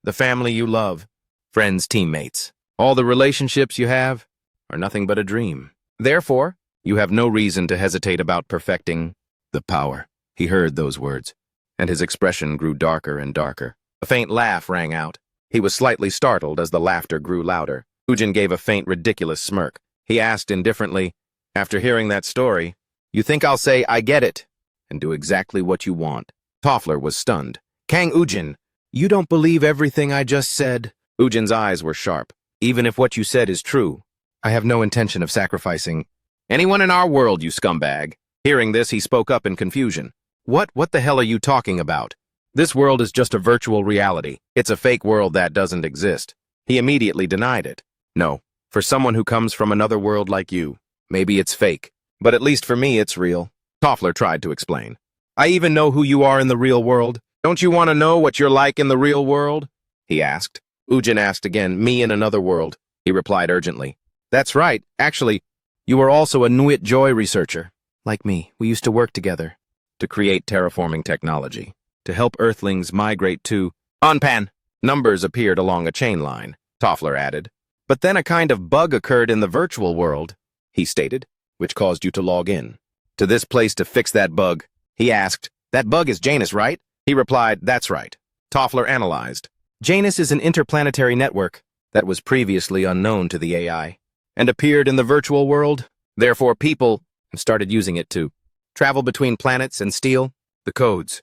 A: The family you love, friends, teammates, all the relationships you have are nothing but a dream. Therefore, you have no reason to hesitate about perfecting the power." He heard those words, and his expression grew darker and darker. A faint laugh rang out. He was slightly startled as the laughter grew louder. Ujin gave a faint, ridiculous smirk. He asked indifferently, "After hearing that story, you think I'll say, 'I get it,' and do exactly what you want?" Toffler was stunned. "Kang Ujin, you don't believe everything I just said?" Ujin's eyes were sharp. "Even if what you said is true, I have no intention of sacrificing anyone in our world, you scumbag." Hearing this, he spoke up in confusion. What the hell are you talking about? This world is just a virtual reality. It's a fake world that doesn't exist." He immediately denied it. "No, for someone who comes from another world like you, maybe it's fake, but at least for me it's real." Toffler tried to explain. "I even know who you are in the real world. Don't you want to know what you're like in the real world?" he asked. Ujin asked again, "Me in another world," he replied urgently. "That's right. Actually, you are also a Nuit Joy researcher. Like me, we used to work together to create terraforming technology, to help Earthlings migrate to Onpan." Numbers appeared along a chain line, Toffler added. "But then a kind of bug occurred in the virtual world," he stated, "which caused you to log in to this place to fix that bug." He asked, "That bug is Janus, right?" He replied, "That's right." Toffler analyzed. Janus is an interplanetary network that was previously unknown to the AI and appeared in the virtual world. Therefore, people started using it to travel between planets and steal the codes.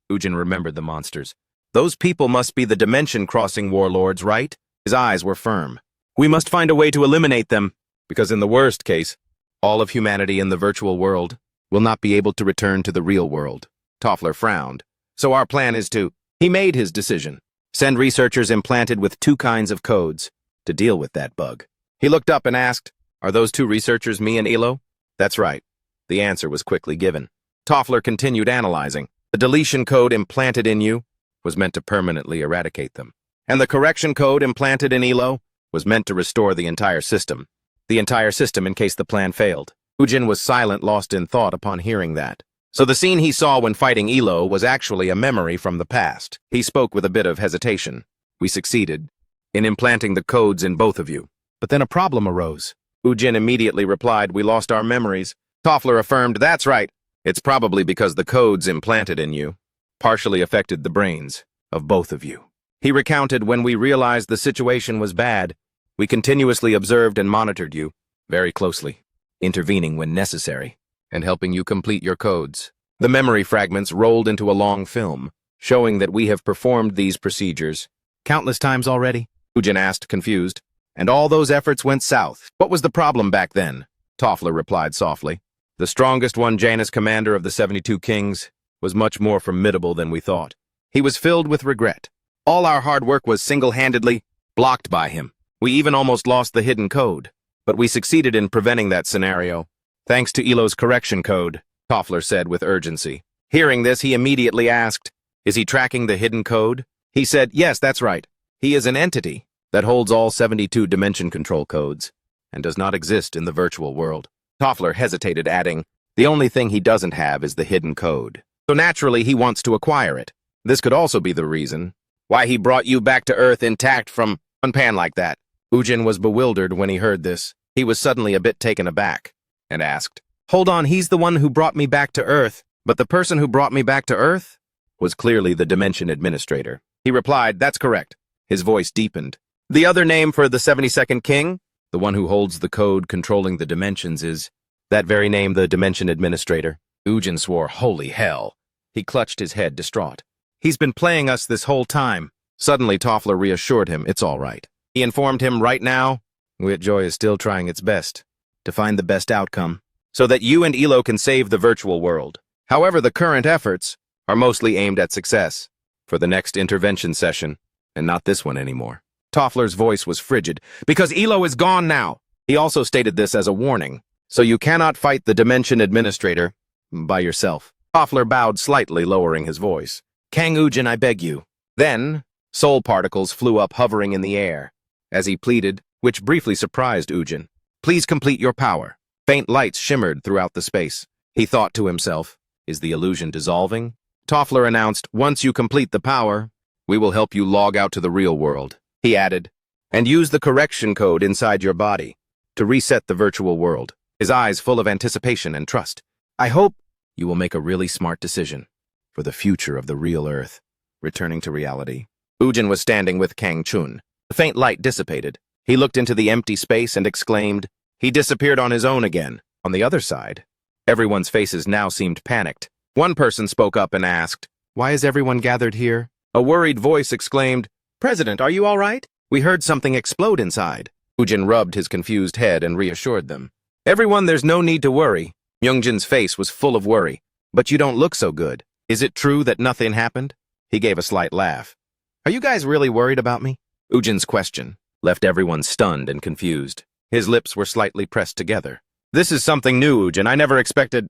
A: Ujin remembered the monsters. "Those people must be the dimension-crossing warlords, right?" His eyes were firm. "We must find a way to eliminate them, because in the worst case, all of humanity in the virtual world will not be able to return to the real world." Toffler frowned. "So our plan is to..." He made his decision. "Send researchers implanted with two kinds of codes to deal with that bug." He looked up and asked, "Are those two researchers me and Elo?" "That's right." The answer was quickly given. Toffler continued analyzing. "The deletion code implanted in you was meant to permanently eradicate them, and the correction code implanted in Elo was meant to restore the entire system. The entire system in case the plan failed." Ujin was silent, lost in thought upon hearing that. So the scene he saw when fighting Elo was actually a memory from the past. He spoke with a bit of hesitation. "We succeeded in implanting the codes in both of you. But then a problem arose." Ujin immediately replied, "We lost our memories." Toffler affirmed, "That's right. It's probably because the codes implanted in you partially affected the brains of both of you." He recounted, "When we realized the situation was bad, we continuously observed and monitored you very closely, intervening when necessary, and helping you complete your codes. The memory fragments rolled into a long film, showing that we have performed these procedures countless times already?" Ujin asked, confused. "And all those efforts went south. What was the problem back then?" Toffler replied softly. "The strongest one, Janus, commander of the 72 Kings, was much more formidable than we thought. He was filled with regret. All our hard work was single-handedly blocked by him. We even almost lost the hidden code. But we succeeded in preventing that scenario, thanks to Elo's correction code," Toffler said with urgency. Hearing this, he immediately asked, Is he tracking the hidden code? He said, yes, that's right. He is an entity that holds all 72 dimension control codes and does not exist in the virtual world. Toffler hesitated, adding, the only thing he doesn't have is the hidden code. So naturally, he wants to acquire it. This could also be the reason why he brought you back to Earth intact from one pan like that. Ujin was bewildered when he heard this. He was suddenly a bit taken aback and asked, hold on, he's the one who brought me back to Earth, but the person who brought me back to Earth was clearly the Dimension Administrator. He replied, that's correct. His voice deepened. The other name for the 72nd King, the one who holds the code controlling the dimensions, is that very name, the Dimension Administrator. Ujin swore, holy hell. He clutched his head, distraught. He's been playing us this whole time. Suddenly, Toffler reassured him, it's all right. He informed him right now, Witjoy is still trying its best to find the best outcome, so that you and Elo can save the virtual world. However, the current efforts are mostly aimed at success for the next intervention session, and not this one anymore. Toffler's voice was frigid, because Elo is gone now. He also stated this as a warning, so you cannot fight the Dimension Administrator by yourself. Toffler bowed slightly, lowering his voice. Kang Ujin, I beg you. Then, soul particles flew up, hovering in the air, as he pleaded, which briefly surprised Ujin. Please complete your power. Faint lights shimmered throughout the space. He thought to himself, is the illusion dissolving? Toffler announced, once you complete the power, we will help you log out to the real world. He added, and use the correction code inside your body to reset the virtual world, his eyes full of anticipation and trust. I hope you will make a really smart decision for the future of the real Earth. Returning to reality, Ujin was standing with Kang Chun. The faint light dissipated. He looked into the empty space and exclaimed, he disappeared on his own again. On the other side, everyone's faces now seemed panicked. One person spoke up and asked, why is everyone gathered here? A worried voice exclaimed, President, are you all right? We heard something explode inside. Ujin rubbed his confused head and reassured them. Everyone, there's no need to worry. Myungjin's face was full of worry. But you don't look so good. Is it true that nothing happened? He gave a slight laugh. Are you guys really worried about me? Ujin's question left everyone stunned and confused. His lips were slightly pressed together. This is something new, Ujin. I never expected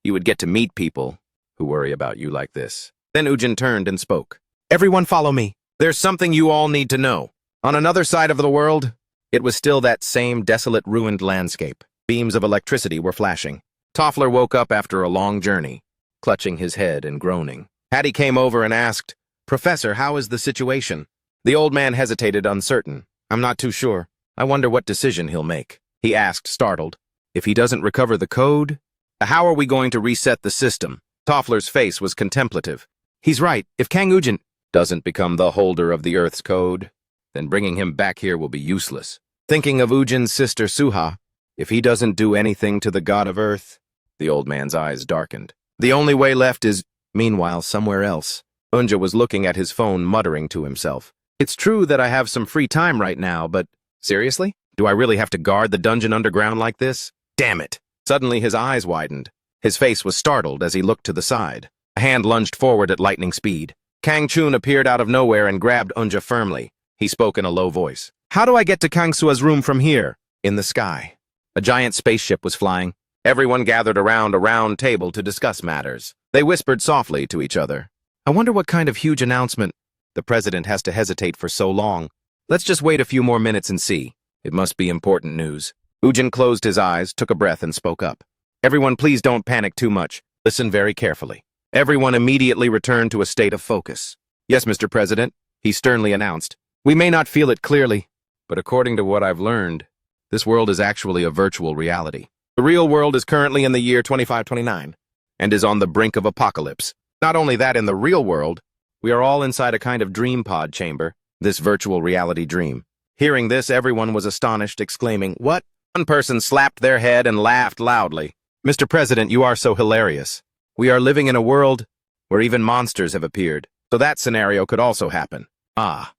A: you would get to meet people who worry about you like this. Then Ujin turned and spoke. Everyone follow me. There's something you all need to know. On another side of the world, it was still that same desolate, ruined landscape. Beams of electricity were flashing. Toffler woke up after a long journey, clutching his head and groaning. Hattie came over and asked, Professor, how is the situation? The old man hesitated, uncertain. I'm not too sure. I wonder what decision he'll make. He asked, startled. If he doesn't recover the code, how are we going to reset the system? Toffler's face was contemplative. He's right. If Kang Ujin doesn't become the holder of the Earth's code, then bringing him back here will be useless. Thinking of Ujin's sister Suha, if he doesn't do anything to the god of Earth, the old man's eyes darkened. The only way left is, meanwhile, somewhere else. Unja was looking at his phone, muttering to himself. It's true that I have some free time right now, but seriously? Do I really have to guard the dungeon underground like this? Damn it! Suddenly his eyes widened. His face was startled as he looked to the side. A hand lunged forward at lightning speed. Kang Chun appeared out of nowhere and grabbed Unja firmly. He spoke in a low voice. How do I get to Kang Sua's room from here? In the sky, a giant spaceship was flying. Everyone gathered around a round table to discuss matters. They whispered softly to each other. I wonder what kind of huge announcement the president has to hesitate for so long. Let's just wait a few more minutes and see. It must be important news. Ujin closed his eyes, took a breath, and spoke up. Everyone, please don't panic too much. Listen very carefully. Everyone immediately returned to a state of focus. Yes, Mr. President, he sternly announced. We may not feel it clearly, but according to what I've learned, this world is actually a virtual reality. The real world is currently in the year 2529 and is on the brink of apocalypse. Not only that, in the real world, we are all inside a kind of dream pod chamber, this virtual reality dream. Hearing this, everyone was astonished, exclaiming, What? One person slapped their head and laughed loudly. Mr. President, you are so hilarious. We are living in a world where even monsters have appeared, so that scenario could also happen. Ah.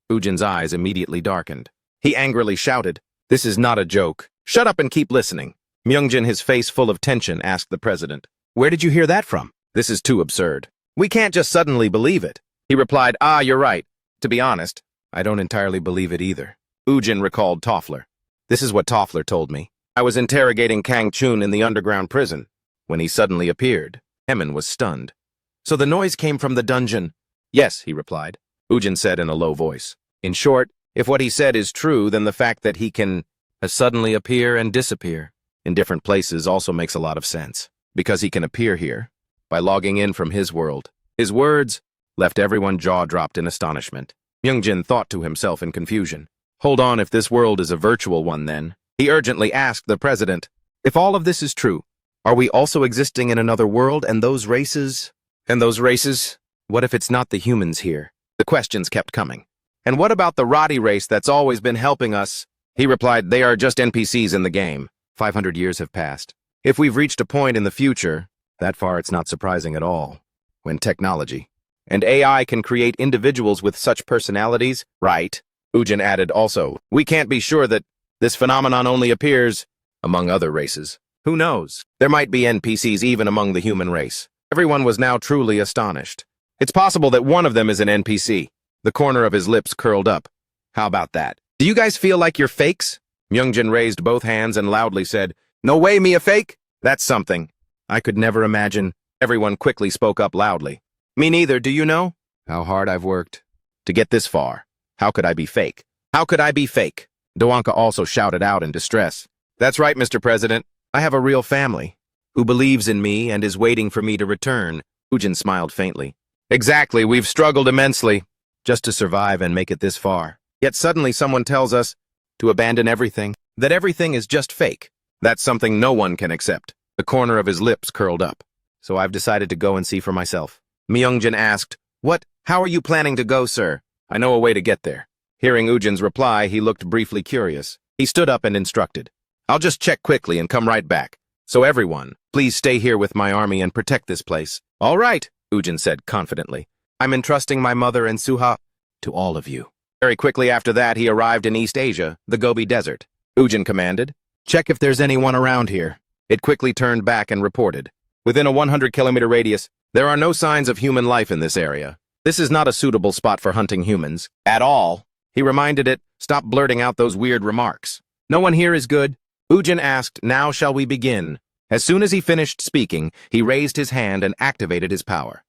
A: Ujin's eyes immediately darkened. He angrily shouted, This is not a joke. Shut up and keep listening. Myungjin, his face full of tension, asked the president, Where did you hear that from? This is too absurd. We can't just suddenly believe it. He replied, You're right. To be honest, I don't entirely believe it either. Ujin recalled Toffler. This is what Toffler told me. I was interrogating Kang Chun in the underground prison when he suddenly appeared. Emin was stunned. So the noise came from the dungeon. Yes, he replied. Ujin said in a low voice. In short, if what he said is true, then the fact that he can suddenly appear and disappear in different places also makes a lot of sense. Because he can appear here by logging in from his world. His words left everyone jaw-dropped in astonishment. Myungjin thought to himself in confusion. Hold on, if this world is a virtual one then. He urgently asked the president, if all of this is true, are we also existing in another world and those races? What if it's not the humans here? The questions kept coming. And what about the Roddy race that's always been helping us? He replied, they are just NPCs in the game. 500 years have passed. If we've reached a point in the future, that far it's not surprising at all. When technology and AI can create individuals with such personalities, right? Ujin added also, we can't be sure that this phenomenon only appears among other races. Who knows? There might be NPCs even among the human race. Everyone was now truly astonished. It's possible that one of them is an NPC. The corner of his lips curled up. How about that? Do you guys feel like you're fakes? Myungjin raised both hands and loudly said, no way, me a fake? That's something I could never imagine. Everyone quickly spoke up loudly. Me neither, do you know? How hard I've worked to get this far. How could I be fake? How could I be fake? Doanka also shouted out in distress. That's right, Mr. President. I have a real family who believes in me and is waiting for me to return. Ujin smiled faintly. Exactly, we've struggled immensely just to survive and make it this far. Yet suddenly someone tells us to abandon everything, that everything is just fake. That's something no one can accept. The corner of his lips curled up. So I've decided to go and see for myself. Myungjin asked, what? How are you planning to go, sir? I know a way to get there. Hearing Ujin's reply, he looked briefly curious. He stood up and instructed. I'll just check quickly and come right back. So everyone, please stay here with my army and protect this place. All right, Ujin said confidently. I'm entrusting my mother and Suha to all of you. Very quickly after that, he arrived in East Asia, the Gobi Desert. Ujin commanded, check if there's anyone around here. It quickly turned back and reported. Within a 100-kilometer radius, there are no signs of human life in this area. This is not a suitable spot for hunting humans. At all. He reminded it, stop blurting out those weird remarks. No one here is good. Ujin asked, now shall we begin? As soon as he finished speaking, he raised his hand and activated his power.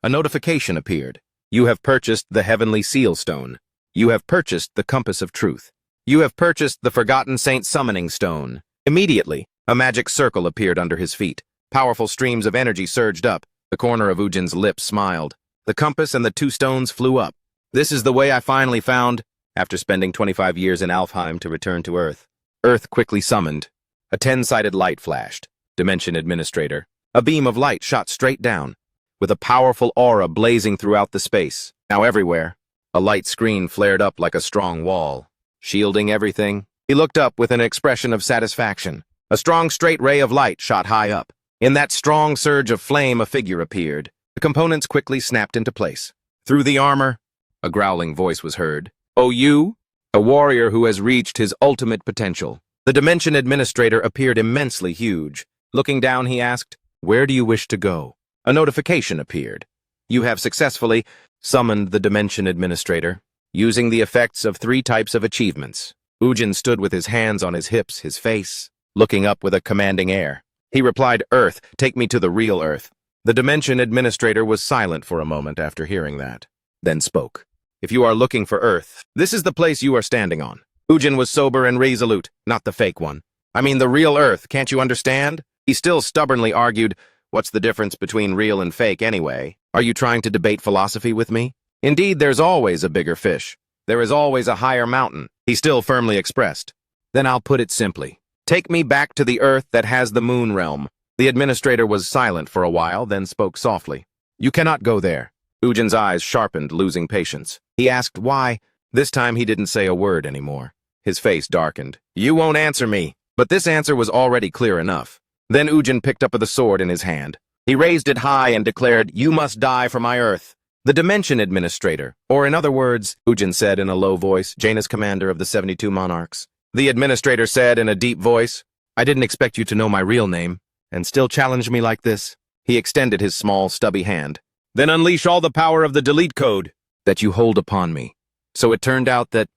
A: A notification appeared. You have purchased the Heavenly Seal Stone. You have purchased the Compass of Truth. You have purchased the Forgotten Saint Summoning Stone. Immediately, a magic circle appeared under his feet. Powerful streams of energy surged up. The corner of Ujin's lips smiled. The compass and the two stones flew up. This is the way I finally found, after spending 25 years in Alfheim to return to Earth. Earth quickly summoned. A 10-sided light flashed. Dimension Administrator. A beam of light shot straight down, with a powerful aura blazing throughout the space. Now everywhere, a light screen flared up like a strong wall, shielding everything. He looked up with an expression of satisfaction. A strong straight ray of light shot high up. In that strong surge of flame, a figure appeared. The components quickly snapped into place. Through the armor, a growling voice was heard. Oh, you? A warrior who has reached his ultimate potential. The Dimension Administrator appeared immensely huge. Looking down, he asked, where do you wish to go? A notification appeared. You have successfully summoned the Dimension Administrator, using the effects of 3 types of achievements. Ujin stood with his hands on his hips, his face, looking up with a commanding air. He replied, Earth, take me to the real Earth. The Dimension Administrator was silent for a moment after hearing that, then spoke. If you are looking for Earth, this is the place you are standing on. Ujin was sober and resolute, not the fake one. I mean the real Earth, can't you understand? He still stubbornly argued, what's the difference between real and fake anyway? Are you trying to debate philosophy with me? Indeed, there's always a bigger fish. There is always a higher mountain, he still firmly expressed. Then I'll put it simply. Take me back to the Earth that has the Moon Realm. The Administrator was silent for a while, then spoke softly. You cannot go there. Ujin's eyes sharpened, losing patience. He asked why. This time he didn't say a word anymore. His face darkened. You won't answer me. But this answer was already clear enough. Then Ujin picked up the sword in his hand. He raised it high and declared, you must die for my Earth. The Dimension Administrator, or in other words, Ujin said in a low voice, Jaina's commander of the 72 monarchs. The Administrator said in a deep voice, I didn't expect you to know my real name, and still challenge me like this. He extended his small, stubby hand. Then unleash all the power of the delete code that you hold upon me. So it turned out that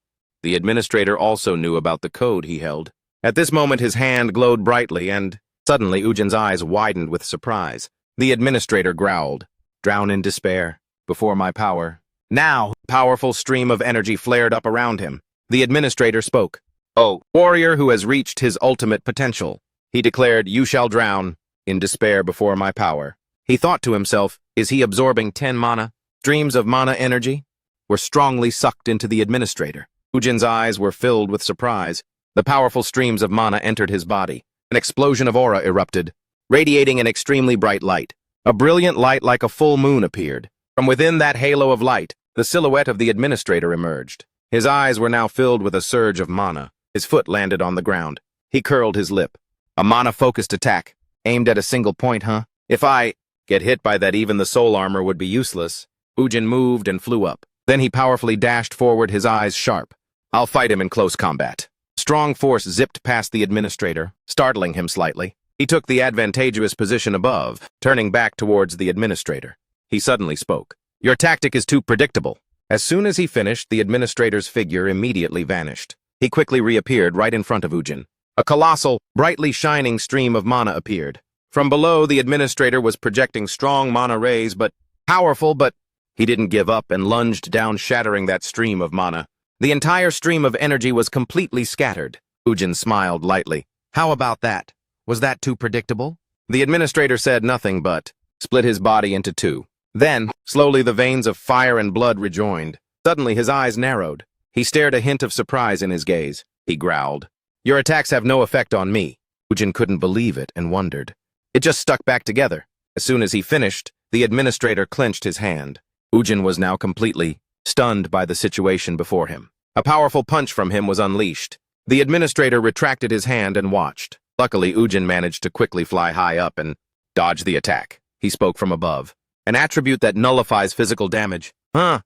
A: the Administrator also knew about the code he held. At this moment his hand glowed brightly and suddenly Ujin's eyes widened with surprise. The Administrator growled. drown in despair, before my power. Now, a powerful stream of energy flared up around him. The administrator spoke. "Oh, warrior who has reached his ultimate potential," he declared, "you shall drown in despair before my power." He thought to himself, is he absorbing 10 mana? Streams of mana energy were strongly sucked into the administrator. Ujin's eyes were filled with surprise. The powerful streams of mana entered his body. An explosion of aura erupted, radiating an extremely bright light. A brilliant light like a full moon appeared. From within that halo of light, the silhouette of the administrator emerged. His eyes were now filled with a surge of mana. His foot landed on the ground. He curled his lip. A mana-focused attack, aimed at a single point, huh? If I get hit by that, even the soul armor would be useless. Ujin moved and flew up. Then he powerfully dashed forward, his eyes sharp. I'll fight him in close combat. Strong force zipped past the administrator, startling him slightly. He took the advantageous position above, turning back towards the administrator. He suddenly spoke. Your tactic is too predictable. As soon as he finished, the administrator's figure immediately vanished. He quickly reappeared right in front of Ujin. A colossal, brightly shining stream of mana appeared. From below, the administrator was projecting strong mana rays, powerful, but he didn't give up and lunged down, shattering that stream of mana. The entire stream of energy was completely scattered. Ujin smiled lightly. How about that? Was that too predictable? The administrator said nothing but split his body into two. Then, slowly the veins of fire and blood rejoined. Suddenly his eyes narrowed. He stared, a hint of surprise in his gaze. He growled. Your attacks have no effect on me. Ujin couldn't believe it and wondered. It just stuck back together. As soon as he finished, the administrator clenched his hand. Ujin was now completely stunned by the situation before him. A powerful punch from him was unleashed. The administrator retracted his hand and watched. Luckily, Ujin managed to quickly fly high up and dodge the attack. He spoke from above. An attribute that nullifies physical damage. Huh?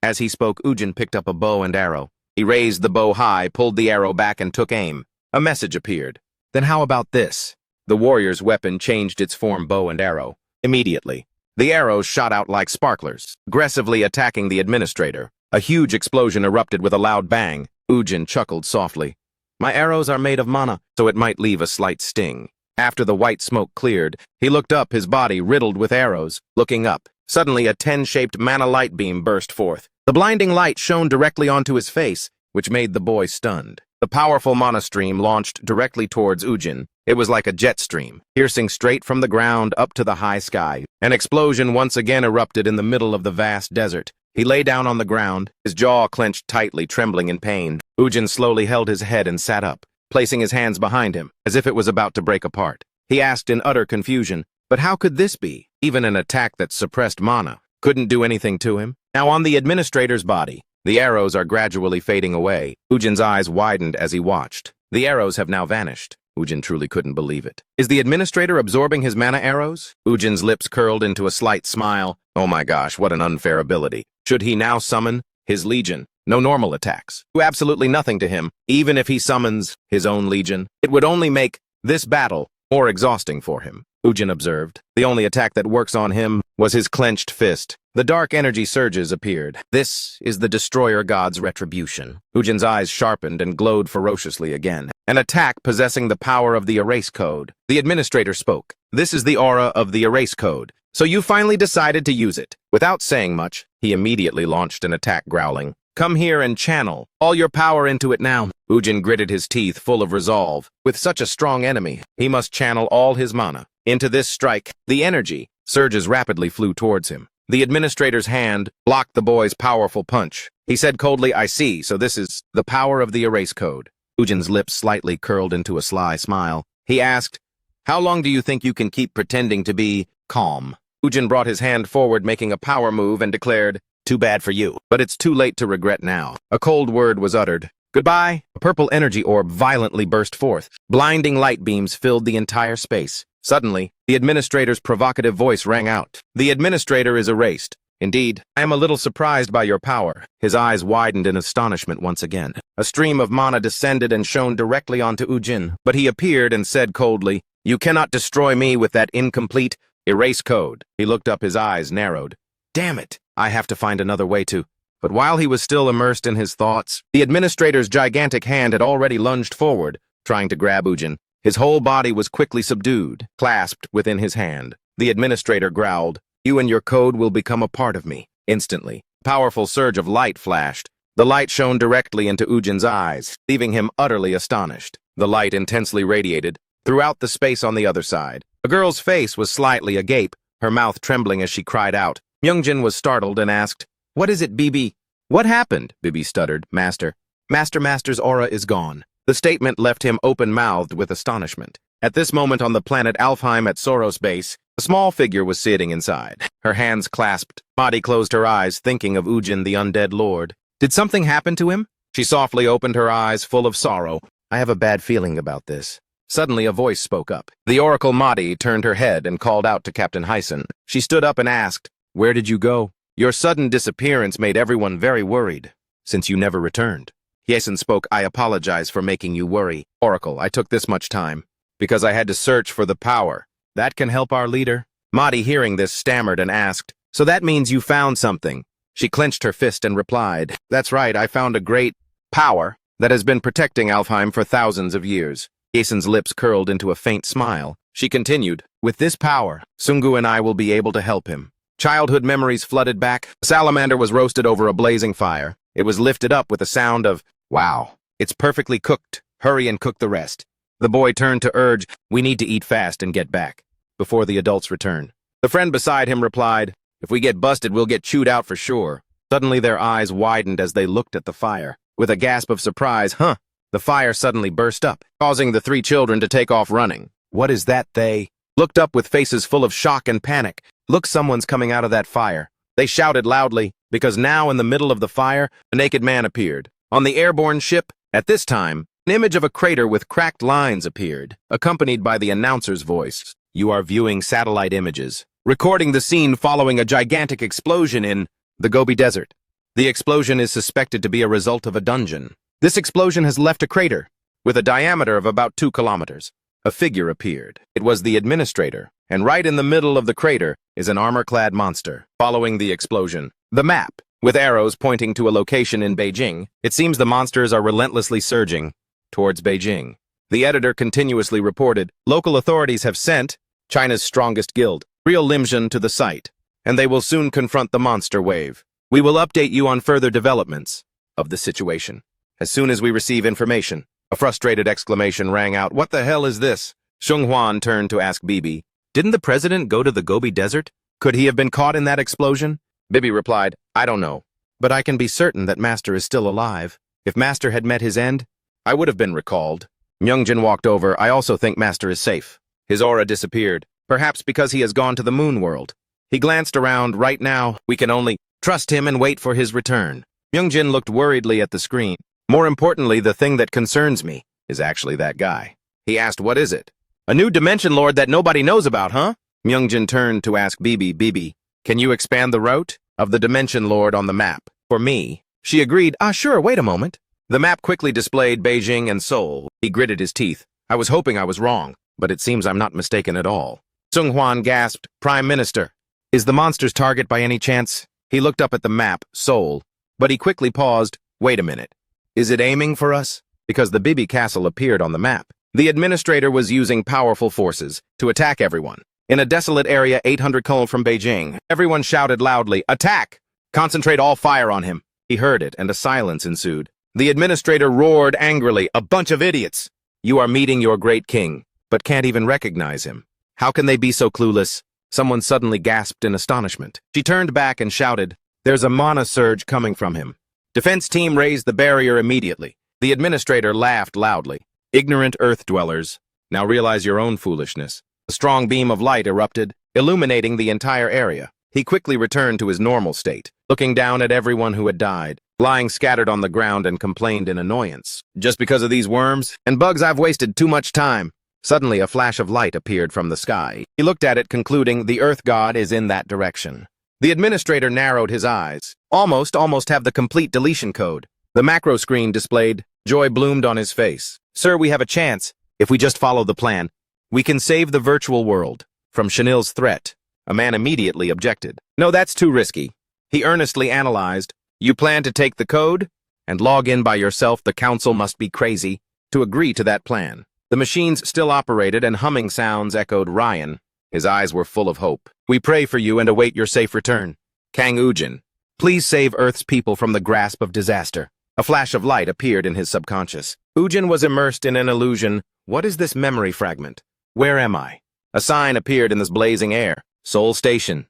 A: As he spoke, Ujin picked up a bow and arrow. He raised the bow high, pulled the arrow back, and took aim. A message appeared. Then how about this? The warrior's weapon changed its form, bow and arrow. Immediately, the arrows shot out like sparklers, aggressively attacking the administrator. A huge explosion erupted with a loud bang. Ujin chuckled softly. My arrows are made of mana, so it might leave a slight sting. After the white smoke cleared, he looked up, his body riddled with arrows. Looking up, suddenly a 10-shaped mana light beam burst forth. The blinding light shone directly onto his face, which made the boy stunned. The powerful mana stream launched directly towards Ujin. It was like a jet stream, piercing straight from the ground up to the high sky. An explosion once again erupted in the middle of the vast desert. He lay down on the ground, his jaw clenched tightly, trembling in pain. Ujin slowly held his head and sat up, placing his hands behind him, as if it was about to break apart. He asked in utter confusion, but how could this be? Even an attack that suppressed mana couldn't do anything to him. Now on the administrator's body, the arrows are gradually fading away. Ujin's eyes widened as he watched. The arrows have now vanished. Ujin truly couldn't believe it. Is the administrator absorbing his mana arrows? Ujin's lips curled into a slight smile. Oh my gosh, what an unfair ability. Should he now summon his legion? No normal attacks. Do absolutely nothing to him. Even if he summons his own legion, it would only make this battle more exhausting for him. Ujin observed. The only attack that works on him was his clenched fist. The dark energy surges appeared. This is the destroyer god's retribution. Ujin's eyes sharpened and glowed ferociously again. An attack possessing the power of the erase code. The administrator spoke. This is the aura of the erase code. So you finally decided to use it. Without saying much, he immediately launched an attack, growling. Come here and channel all your power into it now. Ujin gritted his teeth, full of resolve. With such a strong enemy, he must channel all his mana into this strike. The energy surges rapidly flew towards him. The administrator's hand blocked the boy's powerful punch. He said coldly, I see, so this is the power of the erase code. Ujin's lips slightly curled into a sly smile. He asked, how long do you think you can keep pretending to be calm? Ujin brought his hand forward, making a power move, and declared, too bad for you, but it's too late to regret now. A cold word was uttered. Goodbye. A purple energy orb violently burst forth. Blinding light beams filled the entire space. Suddenly, the administrator's provocative voice rang out. The administrator is erased. Indeed, I am a little surprised by your power. His eyes widened in astonishment once again. A stream of mana descended and shone directly onto Ujin, but he appeared and said coldly, you cannot destroy me with that incomplete erase code. He looked up, his eyes narrowed. Damn it, I have to find another way to. But while he was still immersed in his thoughts, the administrator's gigantic hand had already lunged forward, trying to grab Ujin. His whole body was quickly subdued, clasped within his hand. The administrator growled, You and your code will become a part of me. Instantly, a powerful surge of light flashed. The light shone directly into Ujin's eyes, leaving him utterly astonished. The light intensely radiated throughout the space on the other side. The girl's face was slightly agape, her mouth trembling as she cried out. Myungjin was startled and asked, "What is it, Bibi?" "What happened?" Bibi stuttered. Master's aura is gone." The statement left him open-mouthed with astonishment. At this moment on the planet Alfheim at Soros base, a small figure was sitting inside. Her hands clasped. Madi closed her eyes, thinking of Ujin, the undead lord. Did something happen to him? She softly opened her eyes, full of sorrow. "I have a bad feeling about this." Suddenly a voice spoke up. The Oracle Madi turned her head and called out to Captain Hyson. She stood up and asked, "Where did you go? Your sudden disappearance made everyone very worried, since you never returned." Hyson spoke. "I apologize for making you worry. Oracle, I took this much time because I had to search for the power that can help our leader." Madi, hearing this, stammered and asked, "So that means you found something?" She clenched her fist and replied, "That's right, I found a great power that has been protecting Alfheim for thousands of years." Jason's lips curled into a faint smile. She continued, "With this power, Sungu and I will be able to help him." Childhood memories flooded back. A salamander was roasted over a blazing fire. It was lifted up with a sound of, "Wow, it's perfectly cooked. Hurry and cook the rest." The boy turned to urge, "We need to eat fast and get back before the adults return." The friend beside him replied, "If we get busted, we'll get chewed out for sure." Suddenly their eyes widened as they looked at the fire. With a gasp of surprise, the fire suddenly burst up, causing the three children to take off running. "What is that?" They looked up with faces full of shock and panic. "Look, someone's coming out of that fire." They shouted loudly, because now in the middle of the fire, a naked man appeared. On the airborne ship, at this time, an image of a crater with cracked lines appeared, accompanied by the announcer's voice. "You are viewing satellite images, recording the scene following a gigantic explosion in the Gobi Desert. The explosion is suspected to be a result of a dungeon. This explosion has left a crater with a diameter of about 2 kilometers. A figure appeared. It was the administrator, and right in the middle of the crater is an armor-clad monster. Following the explosion, the map, with arrows pointing to a location in Beijing, it seems the monsters are relentlessly surging towards Beijing." The editor continuously reported, "Local authorities have sent China's strongest guild, Real Limjin, to the site, and they will soon confront the monster wave. We will update you on further developments of the situation as soon as we receive information." A frustrated exclamation rang out. "What the hell is this?" Shung Huan turned to ask Bibi, "Didn't the president go to the Gobi Desert? Could he have been caught in that explosion?" Bibi replied, "I don't know, but I can be certain that Master is still alive. If Master had met his end, I would have been recalled." Myungjin walked over. "I also think Master is safe." His aura disappeared, perhaps because he has gone to the moon world. He glanced around. "Right now, we can only trust him and wait for his return." Myungjin looked worriedly at the screen. "More importantly, the thing that concerns me is actually that guy." He asked, "What is it?" "A new dimension lord that nobody knows about, huh?" Myungjin turned to ask Bibi, "Bibi, can you expand the route of the dimension lord on the map for me?" She agreed. Sure, wait a moment." The map quickly displayed Beijing and Seoul. He gritted his teeth. "I was hoping I was wrong, but it seems I'm not mistaken at all." Sung Hwan gasped, "Prime Minister, is the monster's target by any chance?" He looked up at the map, Seoul, but he quickly paused. "Wait a minute. Is it aiming for us?" Because the Bibi Castle appeared on the map. The administrator was using powerful forces to attack everyone. In a desolate area 800 km from Beijing, everyone shouted loudly, "Attack! Concentrate all fire on him." He heard it, and a silence ensued. The administrator roared angrily, "A bunch of idiots! You are meeting your great king, but can't even recognize him. How can they be so clueless?" Someone suddenly gasped in astonishment. She turned back and shouted, "There's a mana surge coming from him." Defense team raised the barrier immediately. The administrator laughed loudly. "Ignorant earth dwellers, now realize your own foolishness." A strong beam of light erupted, illuminating the entire area. He quickly returned to his normal state, looking down at everyone who had died, lying scattered on the ground, and complained in annoyance. "Just because of these worms and bugs, I've wasted too much time." Suddenly a flash of light appeared from the sky. He looked at it, concluding the earth god is in that direction. The administrator narrowed his eyes. Almost have the complete deletion code. The macro screen displayed. Joy bloomed on his face. "Sir, we have a chance. If we just follow the plan, we can save the virtual world from Chanel's threat." A man immediately objected. "No, that's too risky." He earnestly analyzed. "You plan to take the code and log in by yourself? The council must be crazy to agree to that plan." The machines still operated, and humming sounds echoed Ryan. His eyes were full of hope. We pray for you and await your safe return. Kang Ujin, please save Earth's people from the grasp of disaster. A flash of light appeared in his subconscious. Ujin was immersed in an illusion. What is this memory fragment? Where am I? A sign appeared in this blazing air. Seoul Station.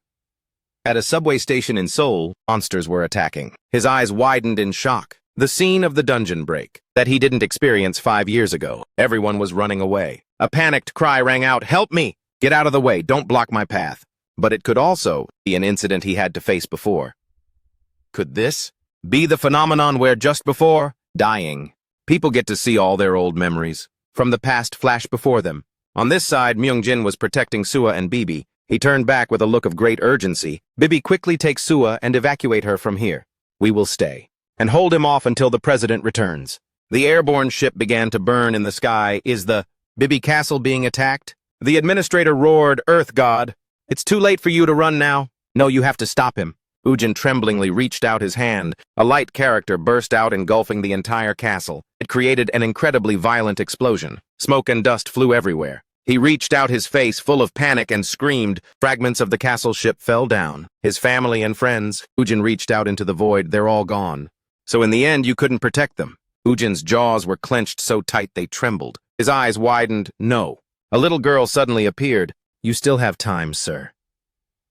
A: At a subway station in Seoul, monsters were attacking. His eyes widened in shock. The scene of the dungeon break that he didn't experience 5 years ago. Everyone was running away. A panicked cry rang out, "Help me! Get out of the way, don't block my path." But it could also be an incident he had to face before. Could this be the phenomenon where just before dying, people get to see all their old memories from the past flash before them? On this side, Myungjin was protecting Sua and Bibi. He turned back with a look of great urgency. Bibi, quickly take Sua and evacuate her from here. We will stay and hold him off until the president returns. The airborne ship began to burn in the sky. Is the Bibi castle being attacked? The administrator roared, "Earth God, it's too late for you to run now. No, you have to stop him." Ujin tremblingly reached out his hand. A light character burst out, engulfing the entire castle. It created an incredibly violent explosion. Smoke and dust flew everywhere. He reached out his face full of panic and screamed. Fragments of the castle ship fell down. His family and friends. Ujin reached out into the void. They're all gone. So in the end, you couldn't protect them. Ujin's jaws were clenched so tight they trembled. His eyes widened. No. A little girl suddenly appeared. You still have time, sir.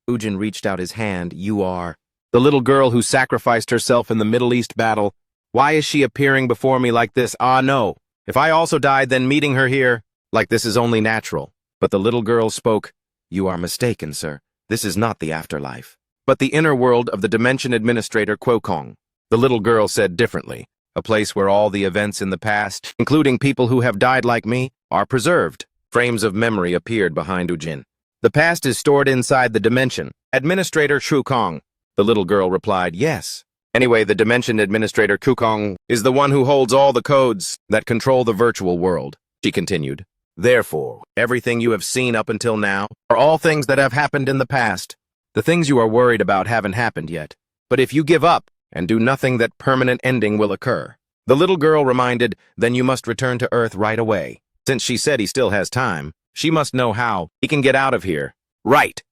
A: Ujin reached out his hand. You are the little girl who sacrificed herself in the Middle East battle. Why is she appearing before me like this? Ah, no. If I also died, then meeting her here like this is only natural. But the little girl spoke. You are mistaken, sir. This is not the afterlife, but the inner world of the Dimension Administrator Kwokong. The little girl said differently. A place where all the events in the past, including people who have died like me, are preserved. Frames of memory appeared behind Ujin. The past is stored inside the dimension. Administrator Kwokong. The little girl replied, yes. Anyway, the Dimension Administrator Kwokong is the one who holds all the codes that control the virtual world, she continued. Therefore, everything you have seen up until now are all things that have happened in the past. The things you are worried about haven't happened yet. But if you give up and do nothing, that permanent ending will occur. The little girl reminded, then you must return to Earth right away. Since she said he still has time, she must know how he can get out of here. Right.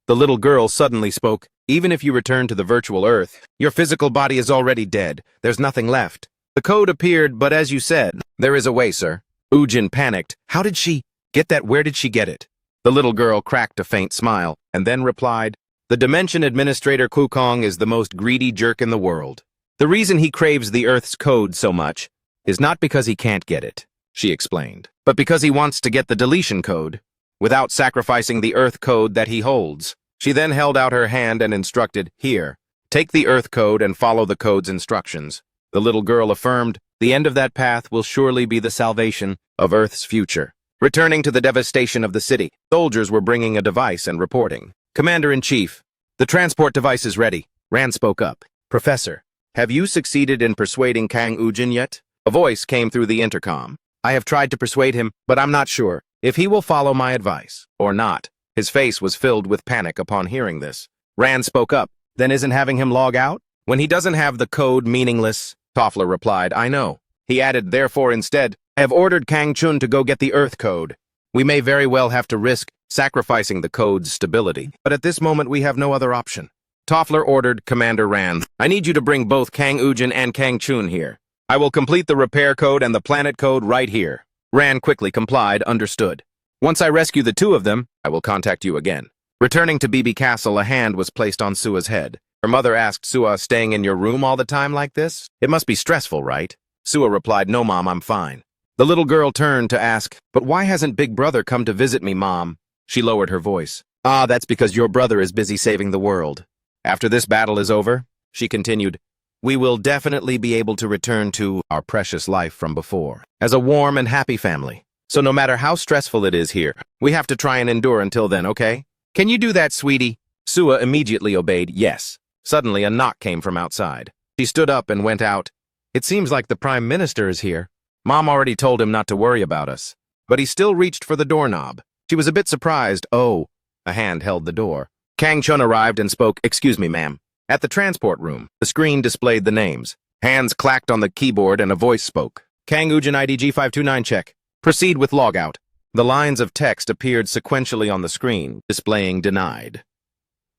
A: The little girl suddenly spoke. Even if you return to the virtual Earth, your physical body is already dead. There's nothing left. The code appeared, but as you said, there is a way, sir. Ujin panicked. How did she get that? Where did she get it? The little girl cracked a faint smile, and then replied, the Dimension Administrator Kwokong is the most greedy jerk in the world. The reason he craves the Earth's code so much is not because he can't get it, she explained, but because he wants to get the deletion code without sacrificing the Earth code that he holds. She then held out her hand and instructed, here, take the Earth code and follow the code's instructions. The little girl affirmed, the end of that path will surely be the salvation of Earth's future. Returning to the devastation of the city, soldiers were bringing a device and reporting. Commander-in-Chief, the transport device is ready. Rand spoke up. Professor, have you succeeded in persuading Kang Ujin yet? A voice came through the intercom. I have tried to persuade him, but I'm not sure if he will follow my advice or not. His face was filled with panic upon hearing this. Rand spoke up. Then isn't having him log out? When he doesn't have the code meaningless? Toffler replied, I know. He added, therefore instead, I have ordered Kang Chun to go get the Earth code. We may very well have to risk sacrificing the code's stability, but at this moment we have no other option. Toffler ordered Commander Rand, I need you to bring both Kang Ujin and Kang Chun here. I will complete the repair code and the planet code right here. Rand quickly complied, understood. Once I rescue the two of them, I will contact you again. Returning to BB Castle, a hand was placed on Sua's head. Her mother asked, Sua, staying in your room all the time like this? It must be stressful, right? Sua replied, no, Mom, I'm fine. The little girl turned to ask, but why hasn't Big Brother come to visit me, Mom? She lowered her voice. Ah, that's because your brother is busy saving the world. After this battle is over, she continued, we will definitely be able to return to our precious life from before, as a warm and happy family. So no matter how stressful it is here, we have to try and endure until then, okay? Can you do that, sweetie? Sua immediately obeyed, yes. Suddenly, a knock came from outside. She stood up and went out. It seems like the Prime Minister is here. Mom already told him not to worry about us, but he still reached for the doorknob. She was a bit surprised. Oh, a hand held the door. Kang Chun arrived and spoke, excuse me, ma'am. At the transport room, the screen displayed the names. Hands clacked on the keyboard and a voice spoke. Kang Ujin IDG 529 check. Proceed with logout. The lines of text appeared sequentially on the screen, displaying denied.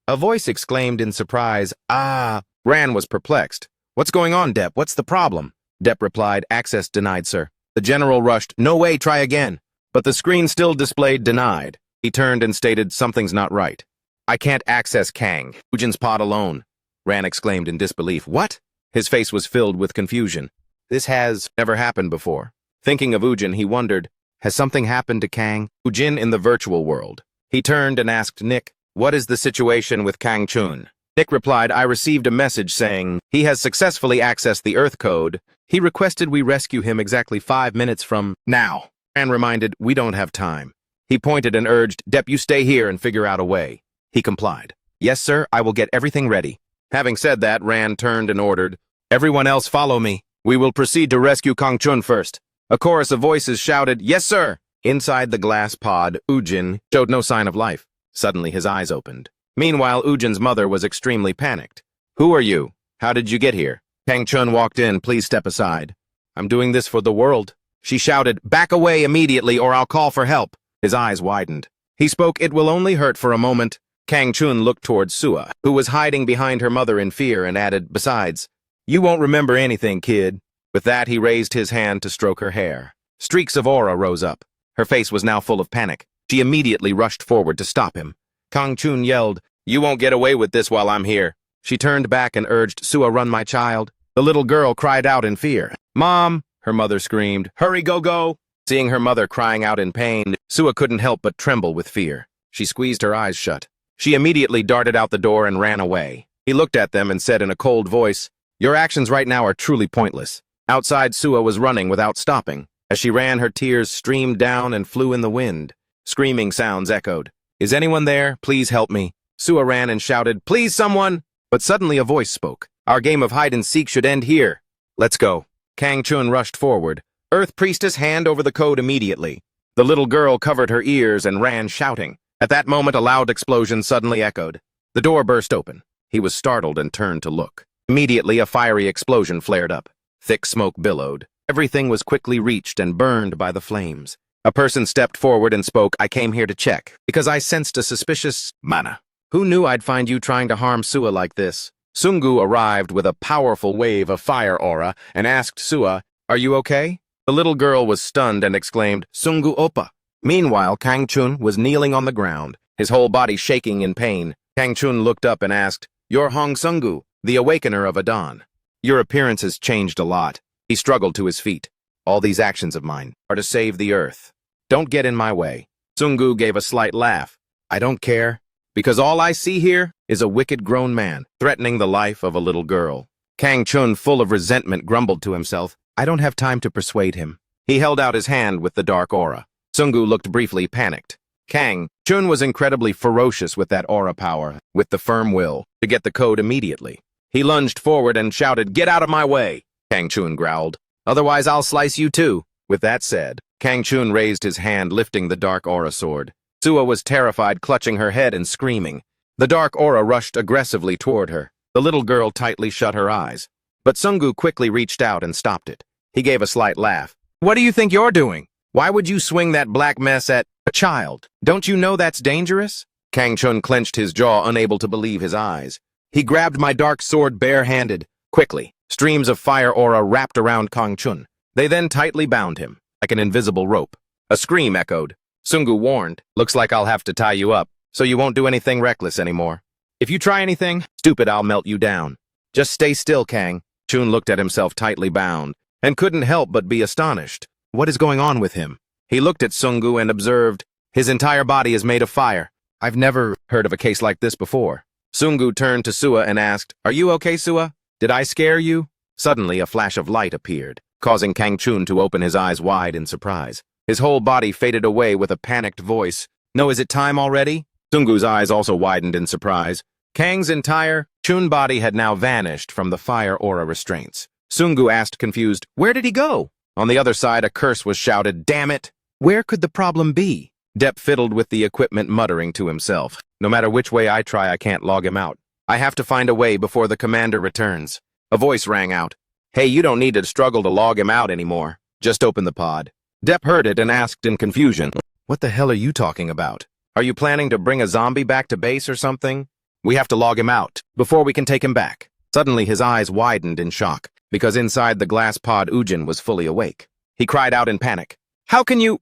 A: A voice exclaimed in surprise, "Ah!" Ran was perplexed. "What's going on, Depp? What's the problem?" Depp replied, "Access denied, sir." The general rushed, "No way, try again." But the screen still displayed denied. He turned and stated, "Something's not right. I can't access Kang, Ujin's pod alone." Ran exclaimed in disbelief, "What?" His face was filled with confusion. This has never happened before. Thinking of Ujin, he wondered, has something happened to Kang, Ujin in the virtual world? He turned and asked Nick, "What is the situation with Kang Chun?" Nick replied, "I received a message saying he has successfully accessed the Earth code. He requested we rescue him exactly 5 minutes from now." Ran reminded, "We don't have time." He pointed and urged, "Depp, you stay here and figure out a way." He complied. "Yes, sir, I will get everything ready." Having said that, Ran turned and ordered, "Everyone else follow me. We will proceed to rescue Kang Chun first." A chorus of voices shouted, "Yes, sir!" Inside the glass pod, Ujin showed no sign of life. Suddenly, his eyes opened. Meanwhile, Ujin's mother was extremely panicked. "Who are you? How did you get here?" Kang Chun walked in. "Please step aside. I'm doing this for the world." She shouted, "Back away immediately or I'll call for help." His eyes widened. He spoke, "It will only hurt for a moment." Kang Chun looked towards Sua, who was hiding behind her mother in fear, and added, "Besides, you won't remember anything, kid." With that, he raised his hand to stroke her hair. Streaks of aura rose up. Her face was now full of panic. She immediately rushed forward to stop him. Kang Chun yelled, "You won't get away with this while I'm here." She turned back and urged, "Sua, run, my child." The little girl cried out in fear. "Mom!" her mother screamed. "Hurry, go!" Seeing her mother crying out in pain, Sua couldn't help but tremble with fear. She squeezed her eyes shut. She immediately darted out the door and ran away. He looked at them and said in a cold voice, "Your actions right now are truly pointless." Outside, Sua was running without stopping. As she ran, her tears streamed down and flew in the wind. Screaming sounds echoed. "Is anyone there? Please help me." Sua ran and shouted, "Please, someone!" But suddenly a voice spoke. "Our game of hide-and-seek should end here. Let's go." Kang Chun rushed forward. "Earth Priestess, hand over the code immediately." The little girl covered her ears and ran shouting. At that moment, a loud explosion suddenly echoed. The door burst open. He was startled and turned to look. Immediately, a fiery explosion flared up. Thick smoke billowed. Everything was quickly reached and burned by the flames. A person stepped forward and spoke, "I came here to check, because I sensed a suspicious mana. Who knew I'd find you trying to harm Sua like this?" Sungu arrived with a powerful wave of fire aura and asked Sua, "Are you okay?" The little girl was stunned and exclaimed, "Sungu Oppa." Meanwhile, Kang Chun was kneeling on the ground, his whole body shaking in pain. Kang Chun looked up and asked, "You're Hong Sungu, the awakener of Adon. Your appearance has changed a lot." He struggled to his feet. "All these actions of mine are to save the earth. Don't get in my way." Sungu gave a slight laugh. "I don't care, because all I see here is a wicked grown man threatening the life of a little girl." Kang Chun, full of resentment, grumbled to himself, "I don't have time to persuade him." He held out his hand with the dark aura. Sungu looked briefly panicked. Kang Chun was incredibly ferocious with that aura power, with the firm will to get the code immediately. He lunged forward and shouted, "Get out of my way!" Kang Chun growled, "Otherwise I'll slice you too." With that said, Kang Chun raised his hand, lifting the dark aura sword. Sua was terrified, clutching her head and screaming. The dark aura rushed aggressively toward her. The little girl tightly shut her eyes. But Sungu quickly reached out and stopped it. He gave a slight laugh. "What do you think you're doing? Why would you swing that black mess at a child? Don't you know that's dangerous?" Kang Chun clenched his jaw, unable to believe his eyes. He grabbed my dark sword bare-handed. Quickly, streams of fire aura wrapped around Kang Chun. They then tightly bound him, like an invisible rope. A scream echoed. Sungu warned, "Looks like I'll have to tie you up, so you won't do anything reckless anymore. If you try anything stupid, I'll melt you down. Just stay still, Kang." Chun looked at himself tightly bound, and couldn't help but be astonished. What is going on with him? He looked at Sungu and observed, his entire body is made of fire. I've never heard of a case like this before. Sungu turned to Sua and asked, "Are you okay, Sua? Did I scare you?" Suddenly, a flash of light appeared, causing Kang Chun to open his eyes wide in surprise. His whole body faded away with a panicked voice. "No, is it time already?" Sungu's eyes also widened in surprise. Kang's entire Chun body had now vanished from the fire aura restraints. Sungu asked confused, "Where did he go?" On the other side, a curse was shouted, "Damn it! Where could the problem be?" Depp fiddled with the equipment, muttering to himself, "No matter which way I try, I can't log him out. I have to find a way before the commander returns." A voice rang out. "Hey, you don't need to struggle to log him out anymore. Just open the pod." Depp heard it and asked in confusion, "What the hell are you talking about? Are you planning to bring a zombie back to base or something?" We have to log him out before we can take him back. Suddenly his eyes widened in shock, because inside the glass pod Ujin was fully awake. He cried out in panic. How can you?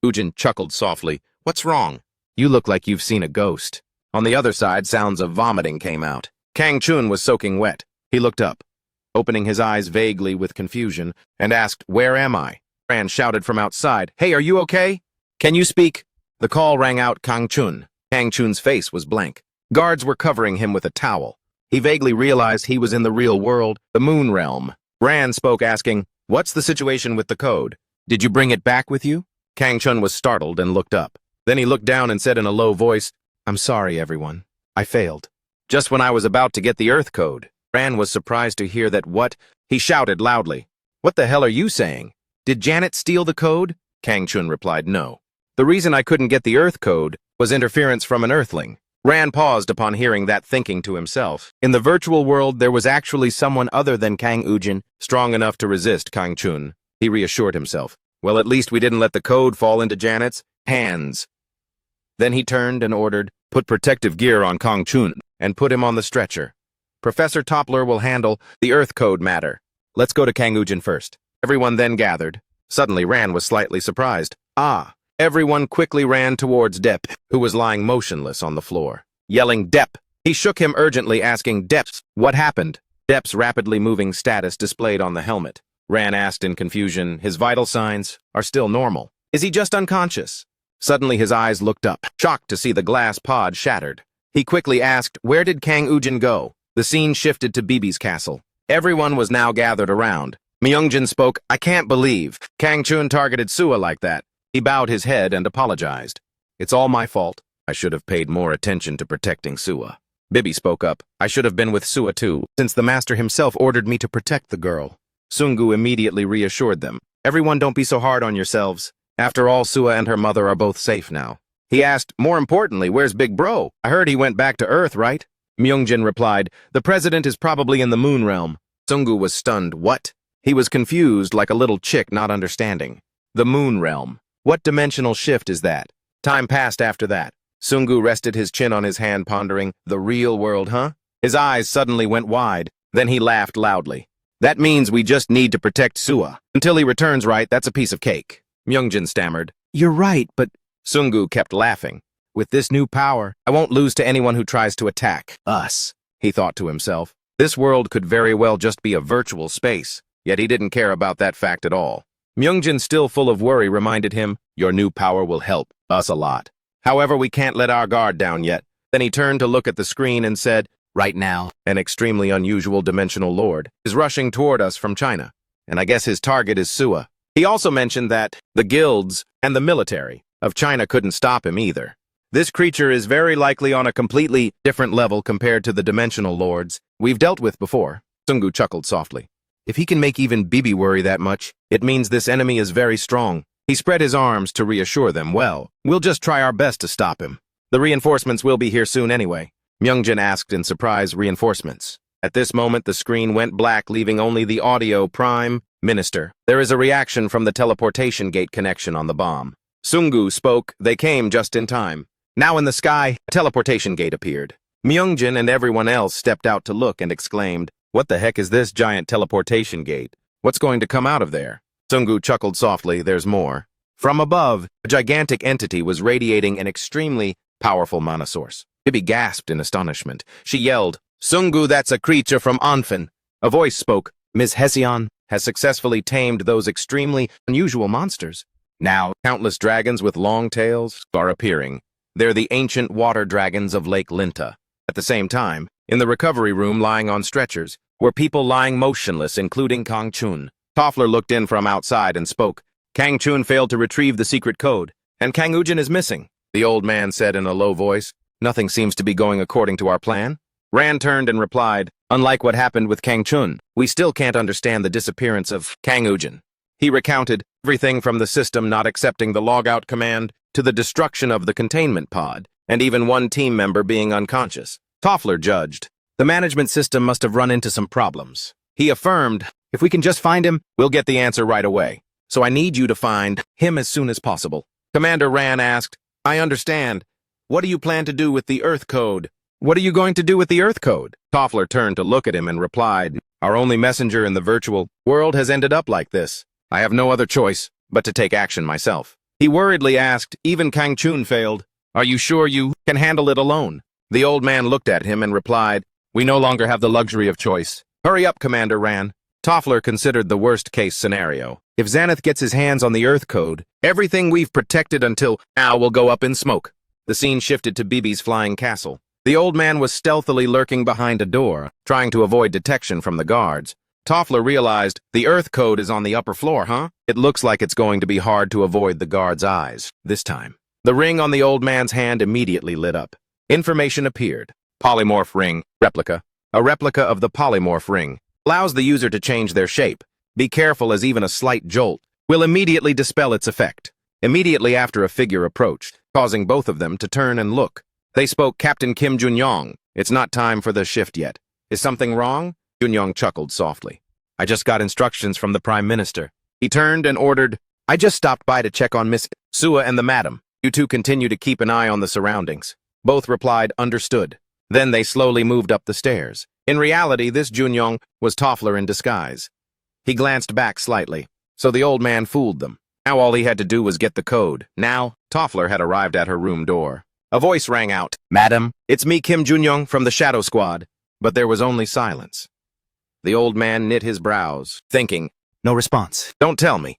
A: Ujin chuckled softly. What's wrong? You look like you've seen a ghost. On the other side, sounds of vomiting came out. Kang Chun was soaking wet. He looked up, opening his eyes vaguely with confusion, and asked, Where am I? Ran shouted from outside, Hey, are you okay? Can you speak? The call rang out Kang Chun. Kang Chun's face was blank. Guards were covering him with a towel. He vaguely realized he was in the real world, the moon realm. Ran spoke asking, What's the situation with the code? Did you bring it back with you? Kang Chun was startled and looked up. Then he looked down and said in a low voice, I'm sorry, everyone. I failed. Just when I was about to get the Earth code. Ran was surprised to hear that what? He shouted loudly. What the hell are you saying? Did Janet steal the code? Kang Chun replied, No. The reason I couldn't get the Earth code was interference from an Earthling. Ran paused upon hearing that, thinking to himself. In the virtual world, there was actually someone other than Kang Ujin, strong enough to resist Kang Chun. He reassured himself. Well, at least we didn't let the code fall into Janet's hands. Then he turned and ordered, Put protective gear on Kang Chun and put him on the stretcher. Professor Toppler will handle the Earth code matter. Let's go to Kang Ujin first. Everyone then gathered. Suddenly Ran was slightly surprised. Everyone quickly ran towards Depp, who was lying motionless on the floor. Yelling, Depp! He shook him urgently, asking, Depp, what happened? Depp's rapidly moving status displayed on the helmet. Ran asked in confusion, his vital signs are still normal. Is he just unconscious? Suddenly his eyes looked up, shocked to see the glass pod shattered. He quickly asked, Where did Kang Ujin go? The scene shifted to Bibi's castle. Everyone was now gathered around. Myungjin spoke, I can't believe Kang Chun targeted Sua like that. He bowed his head and apologized. It's all my fault. I should have paid more attention to protecting Sua. Bibi spoke up. I should have been with Sua too, since the master himself ordered me to protect the girl. Sungu immediately reassured them. Everyone, don't be so hard on yourselves. After all, Sua and her mother are both safe now. He asked, more importantly, where's Big Bro? I heard he went back to Earth, right? Myungjin replied, the president is probably in the moon realm. Sungu was stunned. What? He was confused like a little chick not understanding. The moon realm. What dimensional shift is that? Time passed after that. Sungu rested his chin on his hand, pondering, the real world, huh? His eyes suddenly went wide. Then he laughed loudly. That means we just need to protect Sua. Until he returns, right? That's a piece of cake. Myungjin stammered. You're right, but... Sungu kept laughing. With this new power, I won't lose to anyone who tries to attack us, he thought to himself. This world could very well just be a virtual space, yet he didn't care about that fact at all. Myungjin, still full of worry, reminded him, your new power will help us a lot. However, we can't let our guard down yet. Then he turned to look at the screen and said, right now, an extremely unusual dimensional lord is rushing toward us from China, and I guess his target is Sua. He also mentioned that the guilds and the military of China couldn't stop him either. This creature is very likely on a completely different level compared to the dimensional lords we've dealt with before. Sungu chuckled softly. If he can make even Bibi worry that much, it means this enemy is very strong. He spread his arms to reassure them. Well, we'll just try our best to stop him. The reinforcements will be here soon anyway. Myungjin asked in surprise, reinforcements. At this moment, the screen went black, leaving only the audio. Prime Minister. There is a reaction from the teleportation gate connection on the bomb. Sungu spoke. They came just in time. Now in the sky, a teleportation gate appeared. Myungjin and everyone else stepped out to look and exclaimed, what the heck is this giant teleportation gate? What's going to come out of there? Sungu chuckled softly. There's more. From above, a gigantic entity was radiating an extremely powerful mana source. Bibi gasped in astonishment. She yelled, Sungu, that's a creature from Anfen. A voice spoke. Ms. Hesian has successfully tamed those extremely unusual monsters. Now, countless dragons with long tails are appearing. They're the ancient water dragons of Lake Linta. At the same time, in the recovery room lying on stretchers, were people lying motionless, including Kang Chun. Toffler looked in from outside and spoke. Kang Chun failed to retrieve the secret code, and Kang Ujin is missing, the old man said in a low voice. Nothing seems to be going according to our plan. Ran turned and replied, unlike what happened with Kang Chun, we still can't understand the disappearance of Kang Ujin. He recounted everything from the system not accepting the logout command to the destruction of the containment pod, and even one team member being unconscious. Toffler judged. The management system must have run into some problems. He affirmed, if we can just find him, we'll get the answer right away. So I need you to find him as soon as possible. Commander Ran asked, I understand. What do you plan to do with the Earth code? What are you going to do with the Earth Code? Toffler turned to look at him and replied, Our only messenger in the virtual world has ended up like this. I have no other choice but to take action myself. He worriedly asked, even Kang Chun failed. Are you sure you can handle it alone? The old man looked at him and replied, We no longer have the luxury of choice. Hurry up, Commander Ran. Toffler considered the worst-case scenario. If Xanath gets his hands on the Earth Code, everything we've protected until now will go up in smoke. The scene shifted to Bibi's flying castle. The old man was stealthily lurking behind a door, trying to avoid detection from the guards. Toffler realized, the Earth Code is on the upper floor, huh? It looks like it's going to be hard to avoid the guards' eyes, this time. The ring on the old man's hand immediately lit up. Information appeared. Polymorph ring, replica. A replica of the polymorph ring. Allows the user to change their shape. Be careful as even a slight jolt will immediately dispel its effect. Immediately after a figure approached, causing both of them to turn and look. They spoke Captain Kim Jun-yong. It's not time for the shift yet. Is something wrong? Jun-yong chuckled softly. I just got instructions from the Prime Minister. He turned and ordered, I just stopped by to check on Miss Sua and the madam. You two continue to keep an eye on the surroundings. Both replied, understood. Then they slowly moved up the stairs. In reality, this Jun-yong was Toffler in disguise. He glanced back slightly, so the old man fooled them. Now all he had to do was get the code. Now, Toffler had arrived at her room door. A voice rang out, Madam, it's me Kim Jun-yong from the Shadow Squad. But there was only silence. The old man knit his brows, thinking, no response. Don't tell me.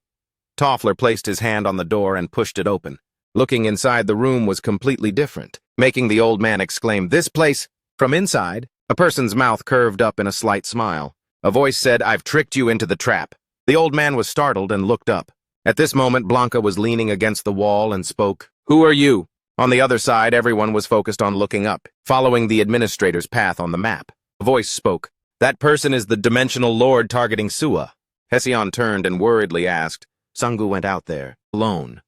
A: Toffler placed his hand on the door and pushed it open. Looking inside the room was completely different, making the old man exclaim, this place! From inside, a person's mouth curved up in a slight smile. A voice said, I've tricked you into the trap. The old man was startled and looked up. At this moment, Blanca was leaning against the wall and spoke, Who are you? On the other side, everyone was focused on looking up, following the administrator's path on the map. A voice spoke, That person is the dimensional lord targeting Sua. Hesiod turned and worriedly asked, Sungu went out there, alone.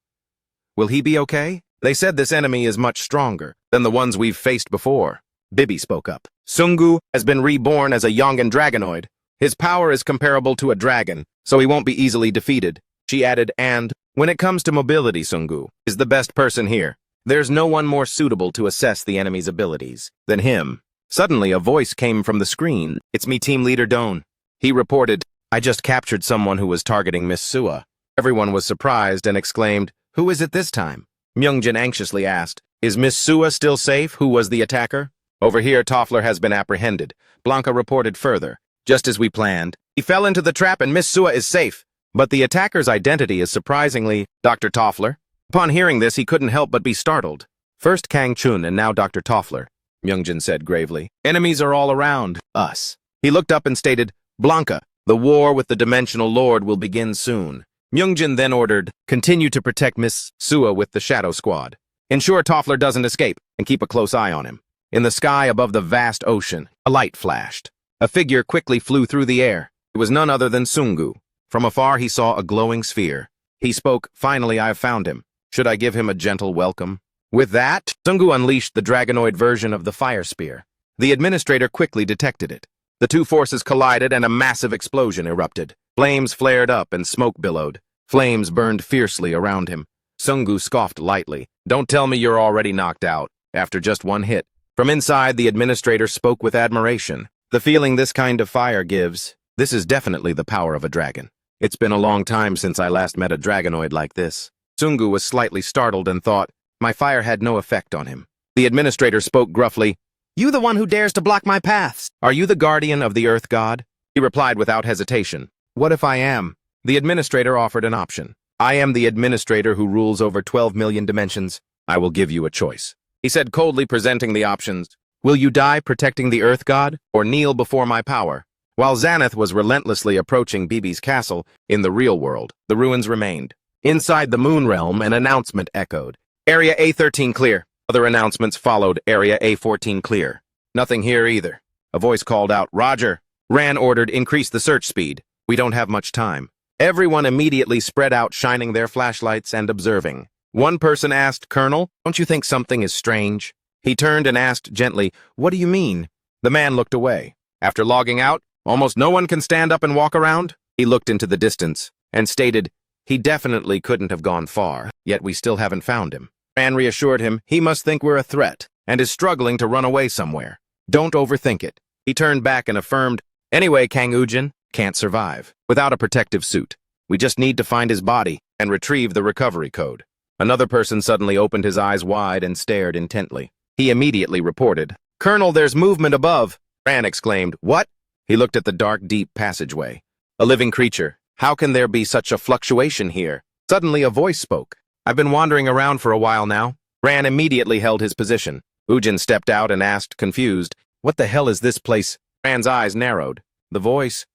A: Will he be okay? They said this enemy is much stronger than the ones we've faced before. Bibi spoke up. Sungu has been reborn as a Yongan dragonoid. His power is comparable to a dragon, so he won't be easily defeated. She added, and, when it comes to mobility, Sungu is the best person here. There's no one more suitable to assess the enemy's abilities than him. Suddenly, a voice came from the screen. It's me, Team Leader Doan. He reported, I just captured someone who was targeting Miss Sua. Everyone was surprised and exclaimed, Who is it this time? Myungjin anxiously asked, Is Miss Sua still safe? Who was the attacker? Over here, Toffler has been apprehended. Blanca reported further. Just as we planned. He fell into the trap and Miss Sua is safe. But the attacker's identity is surprisingly Dr. Toffler. Upon hearing this, he couldn't help but be startled. First Kang Chun and now Dr. Toffler, Myungjin said gravely. Enemies are all around us. He looked up and stated, Blanca, the war with the Dimensional Lord will begin soon. Myungjin then ordered, continue to protect Miss Sua with the Shadow Squad. Ensure Toffler doesn't escape and keep a close eye on him. In the sky above the vast ocean, a light flashed. A figure quickly flew through the air. It was none other than Sungu. From afar, he saw a glowing sphere. He spoke, finally I have found him. Should I give him a gentle welcome? With that, Sungu unleashed the dragonoid version of the fire spear. The administrator quickly detected it. The two forces collided and a massive explosion erupted. Flames flared up and smoke billowed. Flames burned fiercely around him. Sungu scoffed lightly. Don't tell me you're already knocked out, after just one hit. From inside, the administrator spoke with admiration. The feeling this kind of fire gives, this is definitely the power of a dragon. It's been a long time since I last met a dragonoid like this. Sungu was slightly startled and thought, my fire had no effect on him. The administrator spoke gruffly, You the one who dares to block my paths. Are you the guardian of the Earth God? He replied without hesitation. What if I am? The administrator offered an option. I am the administrator who rules over 12 million dimensions. I will give you a choice. He said coldly, presenting the options. Will you die protecting the Earth God, or kneel before my power? While Xanath was relentlessly approaching Bibi's castle, in the real world, the ruins remained. Inside the Moon Realm, an announcement echoed. Area A13 clear. Other announcements followed. Area A14 clear. Nothing here either. A voice called out, Roger. Ran ordered, increase the search speed. We don't have much time. Everyone immediately spread out, shining their flashlights and observing. One person asked, Colonel, don't you think something is strange? He turned and asked gently, What do you mean? The man looked away. After logging out, almost no one can stand up and walk around? He looked into the distance and stated, He definitely couldn't have gone far, yet we still haven't found him. Man reassured him he must think we're a threat, and is struggling to run away somewhere. Don't overthink it. He turned back and affirmed, anyway, Kang Ujin can't survive without a protective suit. We just need to find his body and retrieve the recovery code. Another person suddenly opened his eyes wide and stared intently. He immediately reported, Colonel, there's movement above. Ran exclaimed, what? He looked at the dark, deep passageway. A living creature. How can there be such a fluctuation here? Suddenly a voice spoke. I've been wandering around for a while now. Ran immediately held his position. Ujin stepped out and asked, confused, what the hell is this place? Ran's eyes narrowed. The voice.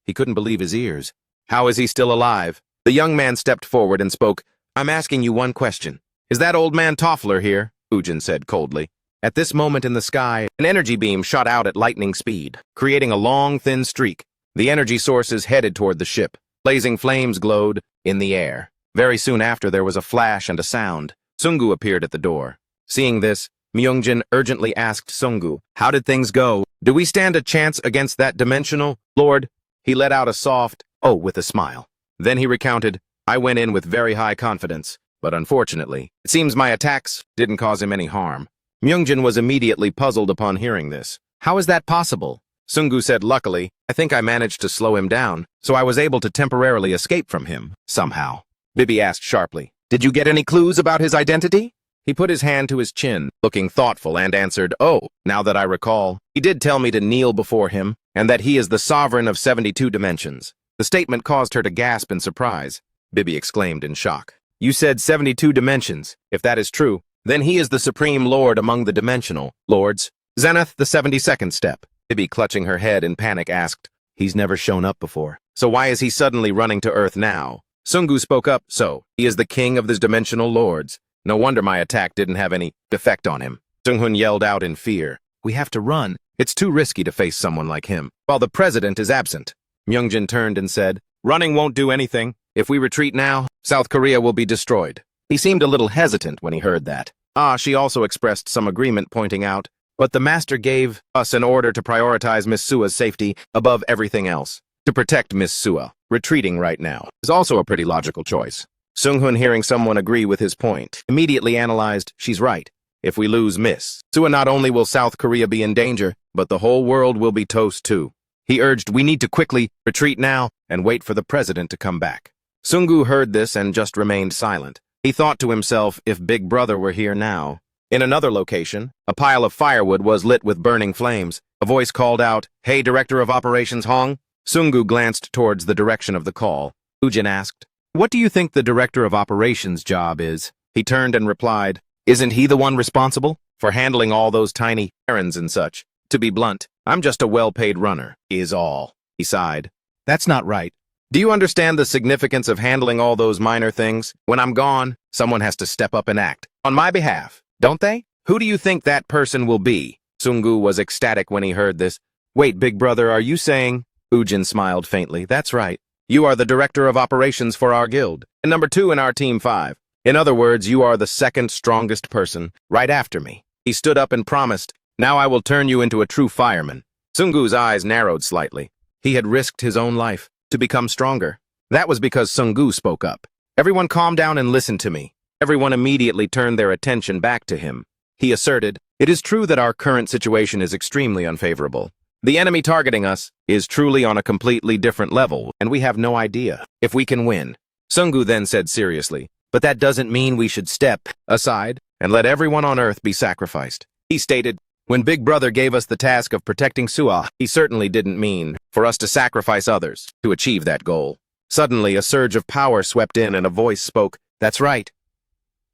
A: He couldn't believe his ears. How is he still alive? The young man stepped forward and spoke, I'm asking you one question. Is that old man Toffler here? Ujin said coldly. At this moment in the sky, an energy beam shot out at lightning speed, creating a long, thin streak. The energy sources headed toward the ship. Blazing flames glowed in the air. Very soon after, there was a flash and a sound. Sungu appeared at the door. Seeing this, Myungjin urgently asked Sungu, how did things go? Do we stand a chance against that dimensional lord? He let out a soft, oh, with a smile. Then he recounted, I went in with very high confidence, but unfortunately, it seems my attacks didn't cause him any harm. Myungjin was immediately puzzled upon hearing this. How is that possible? Sungu said, luckily, I think I managed to slow him down, so I was able to temporarily escape from him, somehow. Bibi asked sharply, did you get any clues about his identity? He put his hand to his chin, looking thoughtful, and answered, oh, now that I recall, he did tell me to kneel before him, and that he is the sovereign of 72 dimensions. The statement caused her to gasp in surprise. Bibi exclaimed in shock. You said 72 dimensions. If that is true, then he is the supreme lord among the dimensional lords. Zenith, the 72nd step. Bibi, clutching her head in panic, asked, he's never shown up before. So why is he suddenly running to Earth now? Sungu spoke up, so, he is the king of the dimensional lords. No wonder my attack didn't have any effect on him. Sunghun yelled out in fear. We have to run. It's too risky to face someone like him, while the president is absent. Myungjin turned and said, running won't do anything. If we retreat now, South Korea will be destroyed. He seemed a little hesitant when he heard that. She also expressed some agreement, pointing out, but the master gave us an order to prioritize Miss Sua's safety above everything else. To protect Miss Sua, retreating right now is also a pretty logical choice. Sunghun, hearing someone agree with his point, immediately analyzed, she's right. If we lose Miss Sua, not only will South Korea be in danger, but the whole world will be toast too. He urged, we need to quickly retreat now and wait for the president to come back. Sungu heard this and just remained silent. He thought to himself, if Big Brother were here now. In another location, a pile of firewood was lit with burning flames. A voice called out, hey, Director of Operations Hong? Sungu glanced towards the direction of the call. Ujin asked, what do you think the Director of Operations' job is? He turned and replied, isn't he the one responsible for handling all those tiny errands and such? To be blunt, I'm just a well-paid runner, is all. He sighed. That's not right. Do you understand the significance of handling all those minor things? When I'm gone, someone has to step up and act on my behalf, don't they? Who do you think that person will be? Sungu was ecstatic when he heard this. Wait, Big Brother, are you saying? Ujin smiled faintly. That's right. You are the Director of Operations for our guild, and number 2 in our Team 5. In other words, you are the second strongest person, right after me. He stood up and promised, now I will turn you into a true fireman. Sungu's eyes narrowed slightly. He had risked his own life to become stronger. That was because Sungu spoke up. Everyone calm down and listen to me. Everyone immediately turned their attention back to him. He asserted, it is true that our current situation is extremely unfavorable. The enemy targeting us is truly on a completely different level, and we have no idea if we can win. Sungu then said seriously, but that doesn't mean we should step aside and let everyone on Earth be sacrificed. He stated, when Big Brother gave us the task of protecting Sua, he certainly didn't mean for us to sacrifice others to achieve that goal. Suddenly, a surge of power swept in and a voice spoke, that's right.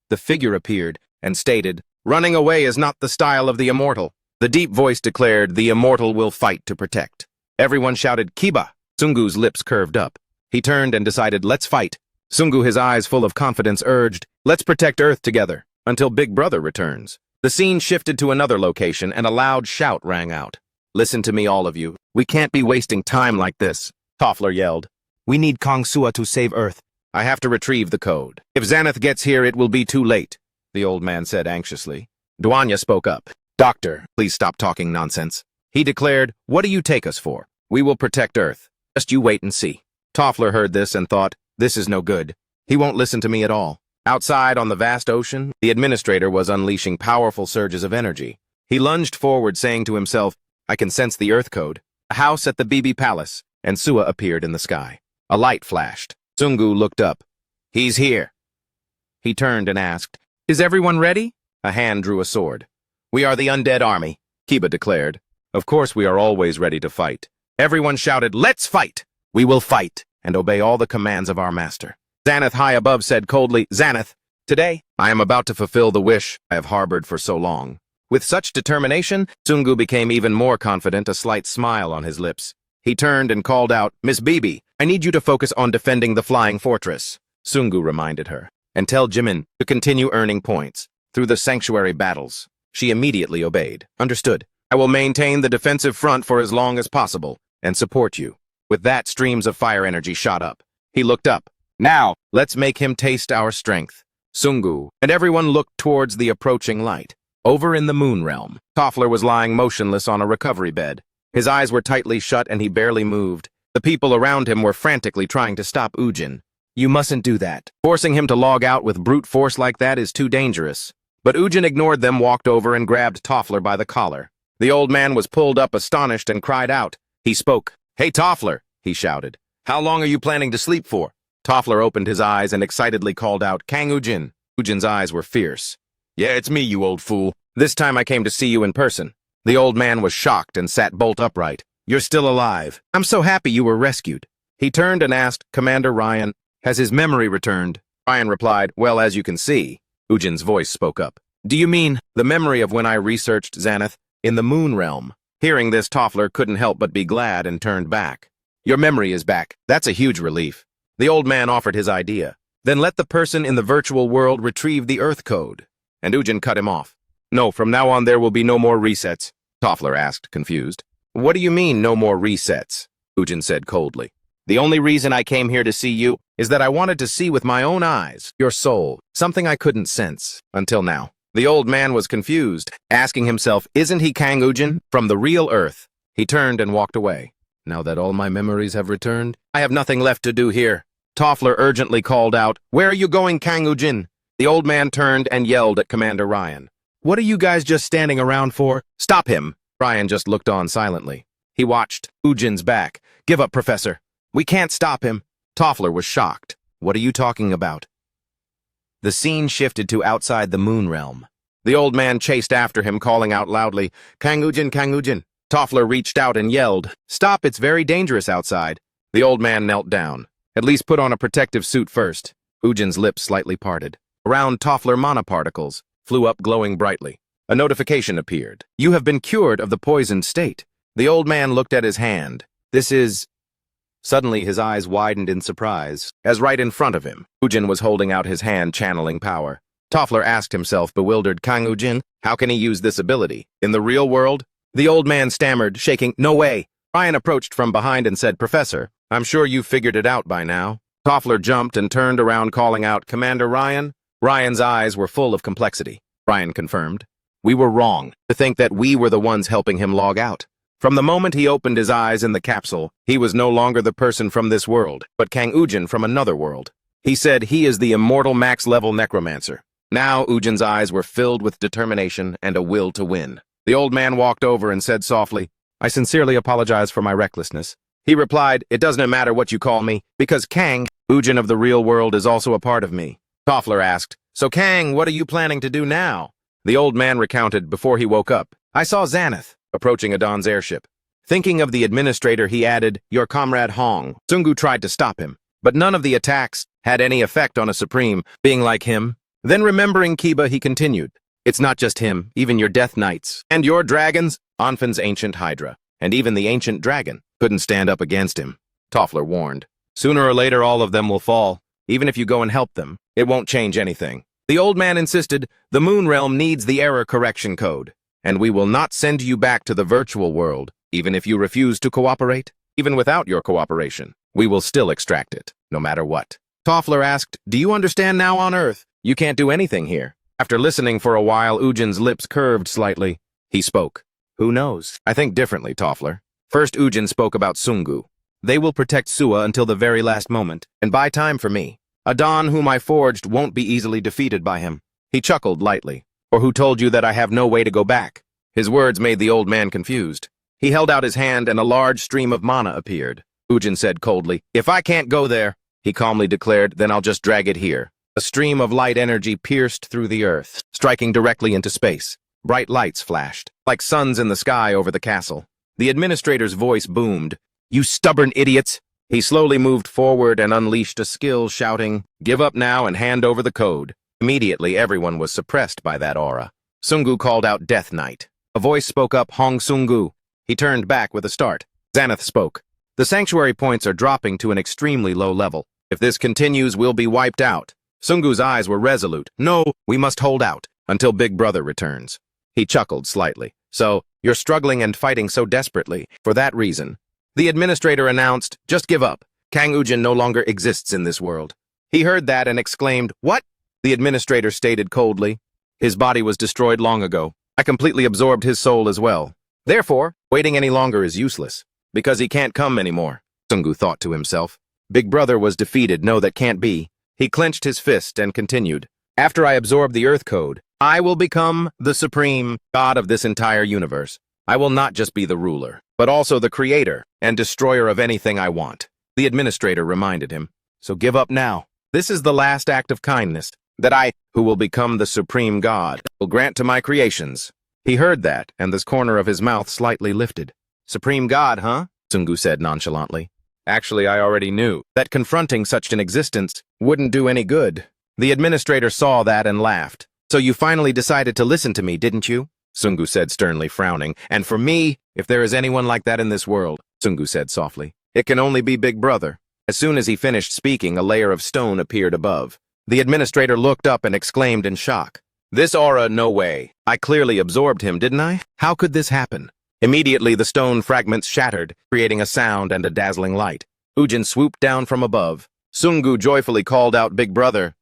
A: The figure appeared and stated, running away is not the style of the immortal. The deep voice declared, the immortal will fight to protect. Everyone shouted, Kiba! Sungu's lips curved up. He turned and decided, let's fight. Sungu, his eyes full of confidence, urged, let's protect Earth together until Big Brother returns. The scene shifted to another location and a loud shout rang out. Listen to me, all of you. We can't be wasting time like this. Toffler yelled. We need Kong Sua to save Earth. I have to retrieve the code. If Xanath gets here, it will be too late, the old man said anxiously. Duanya spoke up. Doctor, please stop talking nonsense. He declared, what do you take us for? We will protect Earth. Just you wait and see. Toffler heard this and thought, this is no good. He won't listen to me at all. Outside on the vast ocean, the administrator was unleashing powerful surges of energy. He lunged forward, saying to himself, I can sense the Earth Code. A house at the BB Palace, and Sua appeared in the sky. A light flashed. Sungu looked up. He's here. He turned and asked, Is everyone ready? A hand drew a sword. We are the undead army, Kiba declared. Of course we are always ready to fight. Everyone shouted, Let's fight! We will fight, and obey all the commands of our master. Xanath high above said coldly, Xanath, today I am about to fulfill the wish I have harbored for so long. With such determination, Sungu became even more confident, a slight smile on his lips. He turned and called out, Miss Bibi, I need you to focus on defending the flying fortress. Sungu reminded her, and tell Jimin to continue earning points through the sanctuary battles. She immediately obeyed. Understood. I will maintain the defensive front for as long as possible and support you. With that, streams of fire energy shot up. He looked up. Now, let's make him taste our strength. Sungu and everyone looked towards the approaching light. Over in the moon realm, Toffler was lying motionless on a recovery bed. His eyes were tightly shut and he barely moved. The people around him were frantically trying to stop Ujin. You mustn't do that. Forcing him to log out with brute force like that is too dangerous. But Ujin ignored them, walked over and grabbed Toffler by the collar. The old man was pulled up astonished and cried out. He spoke. Hey Toffler, he shouted. How long are you planning to sleep for? Toffler opened his eyes and excitedly called out, Kang Ujin. Ujin's eyes were fierce. Yeah, it's me, you old fool. This time I came to see you in person. The old man was shocked and sat bolt upright. You're still alive. I'm so happy you were rescued. He turned and asked, Commander Ryan, has his memory returned? Ryan replied, well, as you can see. Ujin's voice spoke up. Do you mean the memory of when I researched Xanath in the moon realm? Hearing this, Toffler couldn't help but be glad and turned back. Your memory is back. That's a huge relief. The old man offered his idea. Then let the person in the virtual world retrieve the Earth Code. And Ujin cut him off. No, from now on there will be no more resets. Toffler asked, confused. What do you mean, no more resets? Ujin said coldly. The only reason I came here to see you is that I wanted to see with my own eyes your soul, something I couldn't sense until now. The old man was confused, asking himself, isn't he Kang Ujin from the real Earth? He turned and walked away. Now that all my memories have returned, I have nothing left to do here. Toffler urgently called out, Where are you going, Kang Ujin? The old man turned and yelled at Commander Ryan. What are you guys just standing around for? Stop him! Ryan just looked on silently. He watched Ujin's back. Give up, Professor. We can't stop him. Toffler was shocked. What are you talking about? The scene shifted to outside the moon realm. The old man chased after him, calling out loudly, Kang Ujin, Kang Ujin. Toffler reached out and yelled, Stop, it's very dangerous outside. The old man knelt down. At least put on a protective suit first. Ujin's lips slightly parted. Around Toffler, monoparticles flew up glowing brightly. A notification appeared. You have been cured of the poisoned state. The old man looked at his hand. This is... Suddenly his eyes widened in surprise, as right in front of him, Ujin was holding out his hand, channeling power. Toffler asked himself, bewildered, Kang Ujin, how can he use this ability? In the real world? The old man stammered, shaking, No way. Ryan approached from behind and said, Professor, I'm sure you've figured it out by now. Toffler jumped and turned around, calling out, Commander Ryan? Ryan's eyes were full of complexity. Ryan confirmed. We were wrong to think that we were the ones helping him log out. From the moment he opened his eyes in the capsule, he was no longer the person from this world, but Kang Ujin from another world. He said he is the immortal max-level Necromancer. Now Ujin's eyes were filled with determination and a will to win. The old man walked over and said softly, I sincerely apologize for my recklessness. He replied, It doesn't matter what you call me, because Kang, Ujin of the real world, is also a part of me. Toffler asked, So Kang, what are you planning to do now? The old man recounted before he woke up. I saw Xanath approaching Adon's airship. Thinking of the administrator, he added, Your comrade Hong. Sungu tried to stop him, but none of the attacks had any effect on a Supreme, being like him. Then remembering Kiba, he continued, It's not just him, even your Death Knights, and your dragons, Onfin's ancient Hydra, and even the ancient dragon couldn't stand up against him. Toffler warned, Sooner or later all of them will fall. Even if you go and help them, it won't change anything. The old man insisted, The moon realm needs the error correction code, and we will not send you back to the virtual world, even if you refuse to cooperate. Even without your cooperation, we will still extract it, no matter what. Toffler asked, Do you understand now on Earth? You can't do anything here. After listening for a while, Ujin's lips curved slightly. He spoke. Who knows? I think differently, Toffler. First, Ujin spoke about Sungu. They will protect Sua until the very last moment, and buy time for me. A dawn whom I forged won't be easily defeated by him. He chuckled lightly. Or who told you that I have no way to go back? His words made the old man confused. He held out his hand and a large stream of mana appeared. Ujin said coldly, "If I can't go there," he calmly declared, "then I'll just drag it here." A stream of light energy pierced through the earth, striking directly into space. Bright lights flashed, like suns in the sky over the castle. The administrator's voice boomed. "You stubborn idiots!" He slowly moved forward and unleashed a skill, shouting, "Give up now and hand over the code." Immediately, everyone was suppressed by that aura. Sungu called out Death Knight. A voice spoke up, "Hong Sungu." He turned back with a start. Xanath spoke. "The sanctuary points are dropping to an extremely low level. If this continues, we'll be wiped out." Sungu's eyes were resolute. "No, we must hold out until Big Brother returns." He chuckled slightly. "So, you're struggling and fighting so desperately for that reason." The administrator announced, "Just give up. Kang Ujin no longer exists in this world." He heard that and exclaimed, "What?" The administrator stated coldly, "His body was destroyed long ago. I completely absorbed his soul as well. Therefore, waiting any longer is useless, because he can't come anymore." Sungu thought to himself. Big Brother was defeated, no, that can't be. He clenched his fist and continued, "After I absorb the Earth Code, I will become the supreme god of this entire universe. I will not just be the ruler, but also the creator and destroyer of anything I want." The administrator reminded him, "So give up now. This is the last act of kindness that I, who will become the supreme god, will grant to my creations." He heard that, and this corner of his mouth slightly lifted. "Supreme god, huh?" Sungu said nonchalantly. "Actually, I already knew that confronting such an existence wouldn't do any good." The administrator saw that and laughed. "So you finally decided to listen to me, didn't you?" Sungu said sternly, frowning. "And for me, if there is anyone like that in this world," Sungu said softly, "it can only be Big Brother." As soon as he finished speaking, a layer of stone appeared above. The administrator looked up and exclaimed in shock, "This aura, no way. I clearly absorbed him, didn't I? How could this happen?" Immediately, the stone fragments shattered, creating a sound and a dazzling light. Ujin swooped down from above. Sungu joyfully called out, "Big Brother."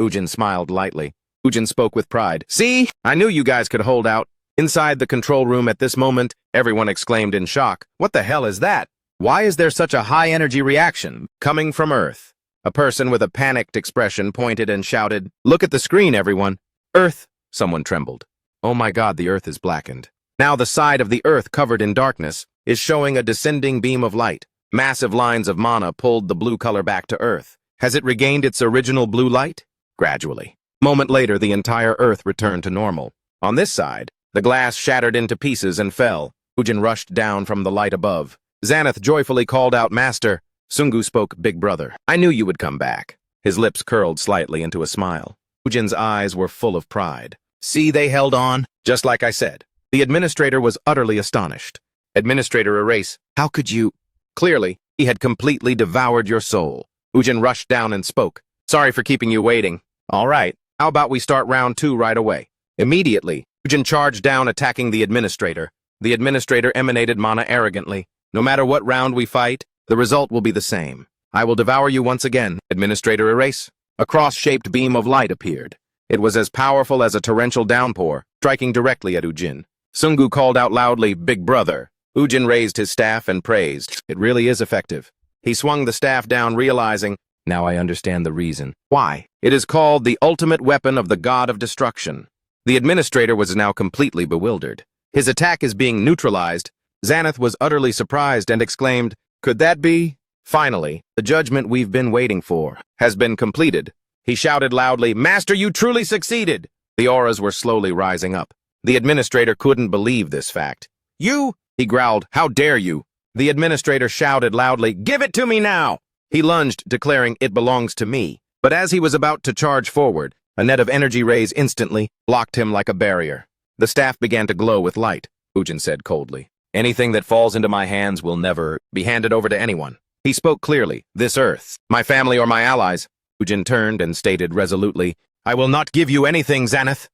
A: Ujin smiled lightly. Ujin spoke with pride. "See? I knew you guys could hold out." Inside the control room at this moment, everyone exclaimed in shock, "What the hell is that? Why is there such a high-energy reaction coming from Earth?" A person with a panicked expression pointed and shouted, "Look at the screen, everyone." "Earth!" Someone trembled. "Oh my God, the Earth is blackened." Now the side of the Earth covered in darkness is showing a descending beam of light. Massive lines of mana pulled the blue color back to Earth. Has it regained its original blue light? Gradually. A moment later, the entire Earth returned to normal. On this side, the glass shattered into pieces and fell. Ujin rushed down from the light above. Xanath joyfully called out, "Master." Sungu spoke, "Big Brother. I knew you would come back." His lips curled slightly into a smile. Ujin's eyes were full of pride. "See, they held on, just like I said." The administrator was utterly astonished. "Administrator Erase, how could you—" Clearly, he had completely devoured your soul. Ujin rushed down and spoke. "Sorry for keeping you waiting. All right, how about we start round 2 right away?" Immediately, Ujin charged down, attacking the administrator. The administrator emanated mana arrogantly. "No matter what round we fight, the result will be the same. I will devour you once again, Administrator Erase." A cross-shaped beam of light appeared. It was as powerful as a torrential downpour, striking directly at Ujin. Sungu called out loudly, "Big Brother." Ujin raised his staff and praised. "It really is effective." He swung the staff down, realizing, "Now I understand the reason. Why? It is called the ultimate weapon of the god of destruction." The administrator was now completely bewildered. His attack is being neutralized. Xanath was utterly surprised and exclaimed, "Could that be?" Finally, the judgment we've been waiting for has been completed. He shouted loudly, "Master, you truly succeeded!" The auras were slowly rising up. The administrator couldn't believe this fact. "You!" he growled, "How dare you!" The administrator shouted loudly, "Give it to me now!" He lunged, declaring, "It belongs to me." But as he was about to charge forward, a net of energy rays instantly blocked him like a barrier. The staff began to glow with light. Ujin said coldly, "Anything that falls into my hands will never be handed over to anyone." He spoke clearly, "This earth, my family or my allies." Ujin turned and stated resolutely, "I will not give you anything, Xanath."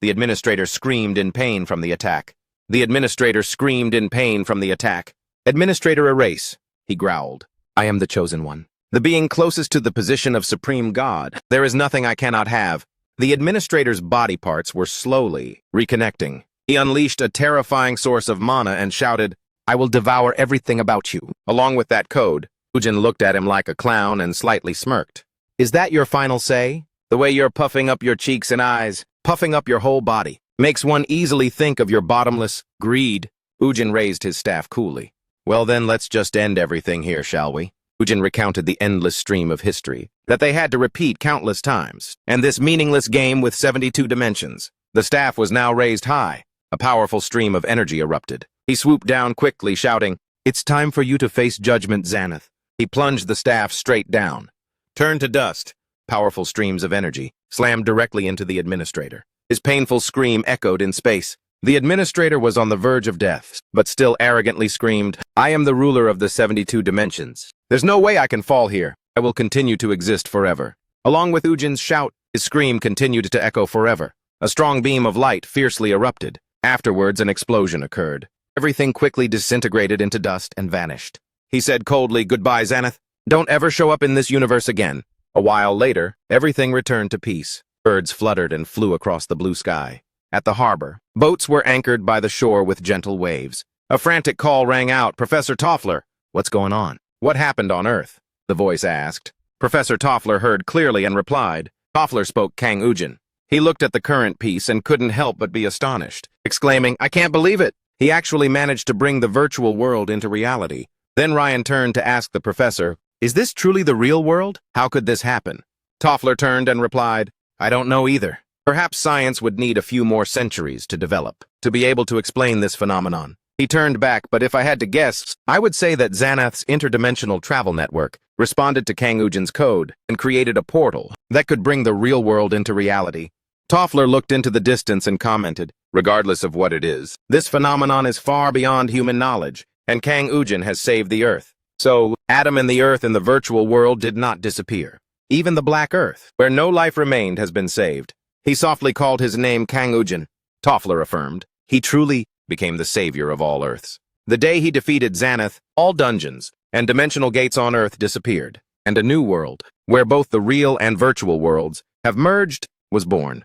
A: The administrator screamed in pain from the attack. The administrator screamed in pain from the attack. "Administrator Erase," he growled. "I am the chosen one. The being closest to the position of supreme god. There is nothing I cannot have." The administrator's body parts were slowly reconnecting. He unleashed a terrifying source of mana and shouted, "I will devour everything about you." Along with that code, Ujin looked at him like a clown and slightly smirked. Is that your final say? The way you're puffing up your cheeks and eyes, puffing up your whole body, makes one easily think of your bottomless greed. Ujin raised his staff coolly. Well then, let's just end everything here, shall we? Ujin recounted the endless stream of history that they had to repeat countless times, and this meaningless game with 72 dimensions. The staff was now raised high. A powerful stream of energy erupted. He swooped down quickly, shouting, "It's time for you to face judgment, Xanath." He plunged the staff straight down. Turn to dust. Powerful streams of energy slammed directly into the administrator. His painful scream echoed in space. The administrator was on the verge of death, but still arrogantly screamed, "I am the ruler of the 72 dimensions. There's no way I can fall here. I will continue to exist forever." Along with Ujin's shout, his scream continued to echo forever. A strong beam of light fiercely erupted. Afterwards, an explosion occurred. Everything quickly disintegrated into dust and vanished. He said coldly, "Goodbye, Xanath. Don't ever show up in this universe again." A while later, everything returned to peace. Birds fluttered and flew across the blue sky. At the harbor, boats were anchored by the shore with gentle waves. A frantic call rang out, "Professor Toffler!" "What's going on? What happened on Earth?" the voice asked. Professor Toffler heard clearly and replied. Toffler spoke Kang Ujin. He looked at the current piece and couldn't help but be astonished, exclaiming, "I can't believe it! He actually managed to bring the virtual world into reality." Then Ryan turned to ask the professor, "Is this truly the real world? How could this happen?" Toffler turned and replied, "I don't know either. Perhaps science would need a few more centuries to develop, to be able to explain this phenomenon." He turned back, but if I had to guess, I would say that Xanath's interdimensional travel network responded to Kang Ujin's code and created a portal that could bring the real world into reality. Toffler looked into the distance and commented, "Regardless of what it is, this phenomenon is far beyond human knowledge, and Kang Ujin has saved the Earth. So, Adam and the Earth in the virtual world did not disappear. Even the Black Earth, where no life remained, has been saved." He softly called his name Kang Ujin. Toffler affirmed, "He truly became the savior of all Earths. The day he defeated Xanath, all dungeons and dimensional gates on Earth disappeared, and a new world, where both the real and virtual worlds have merged, was born.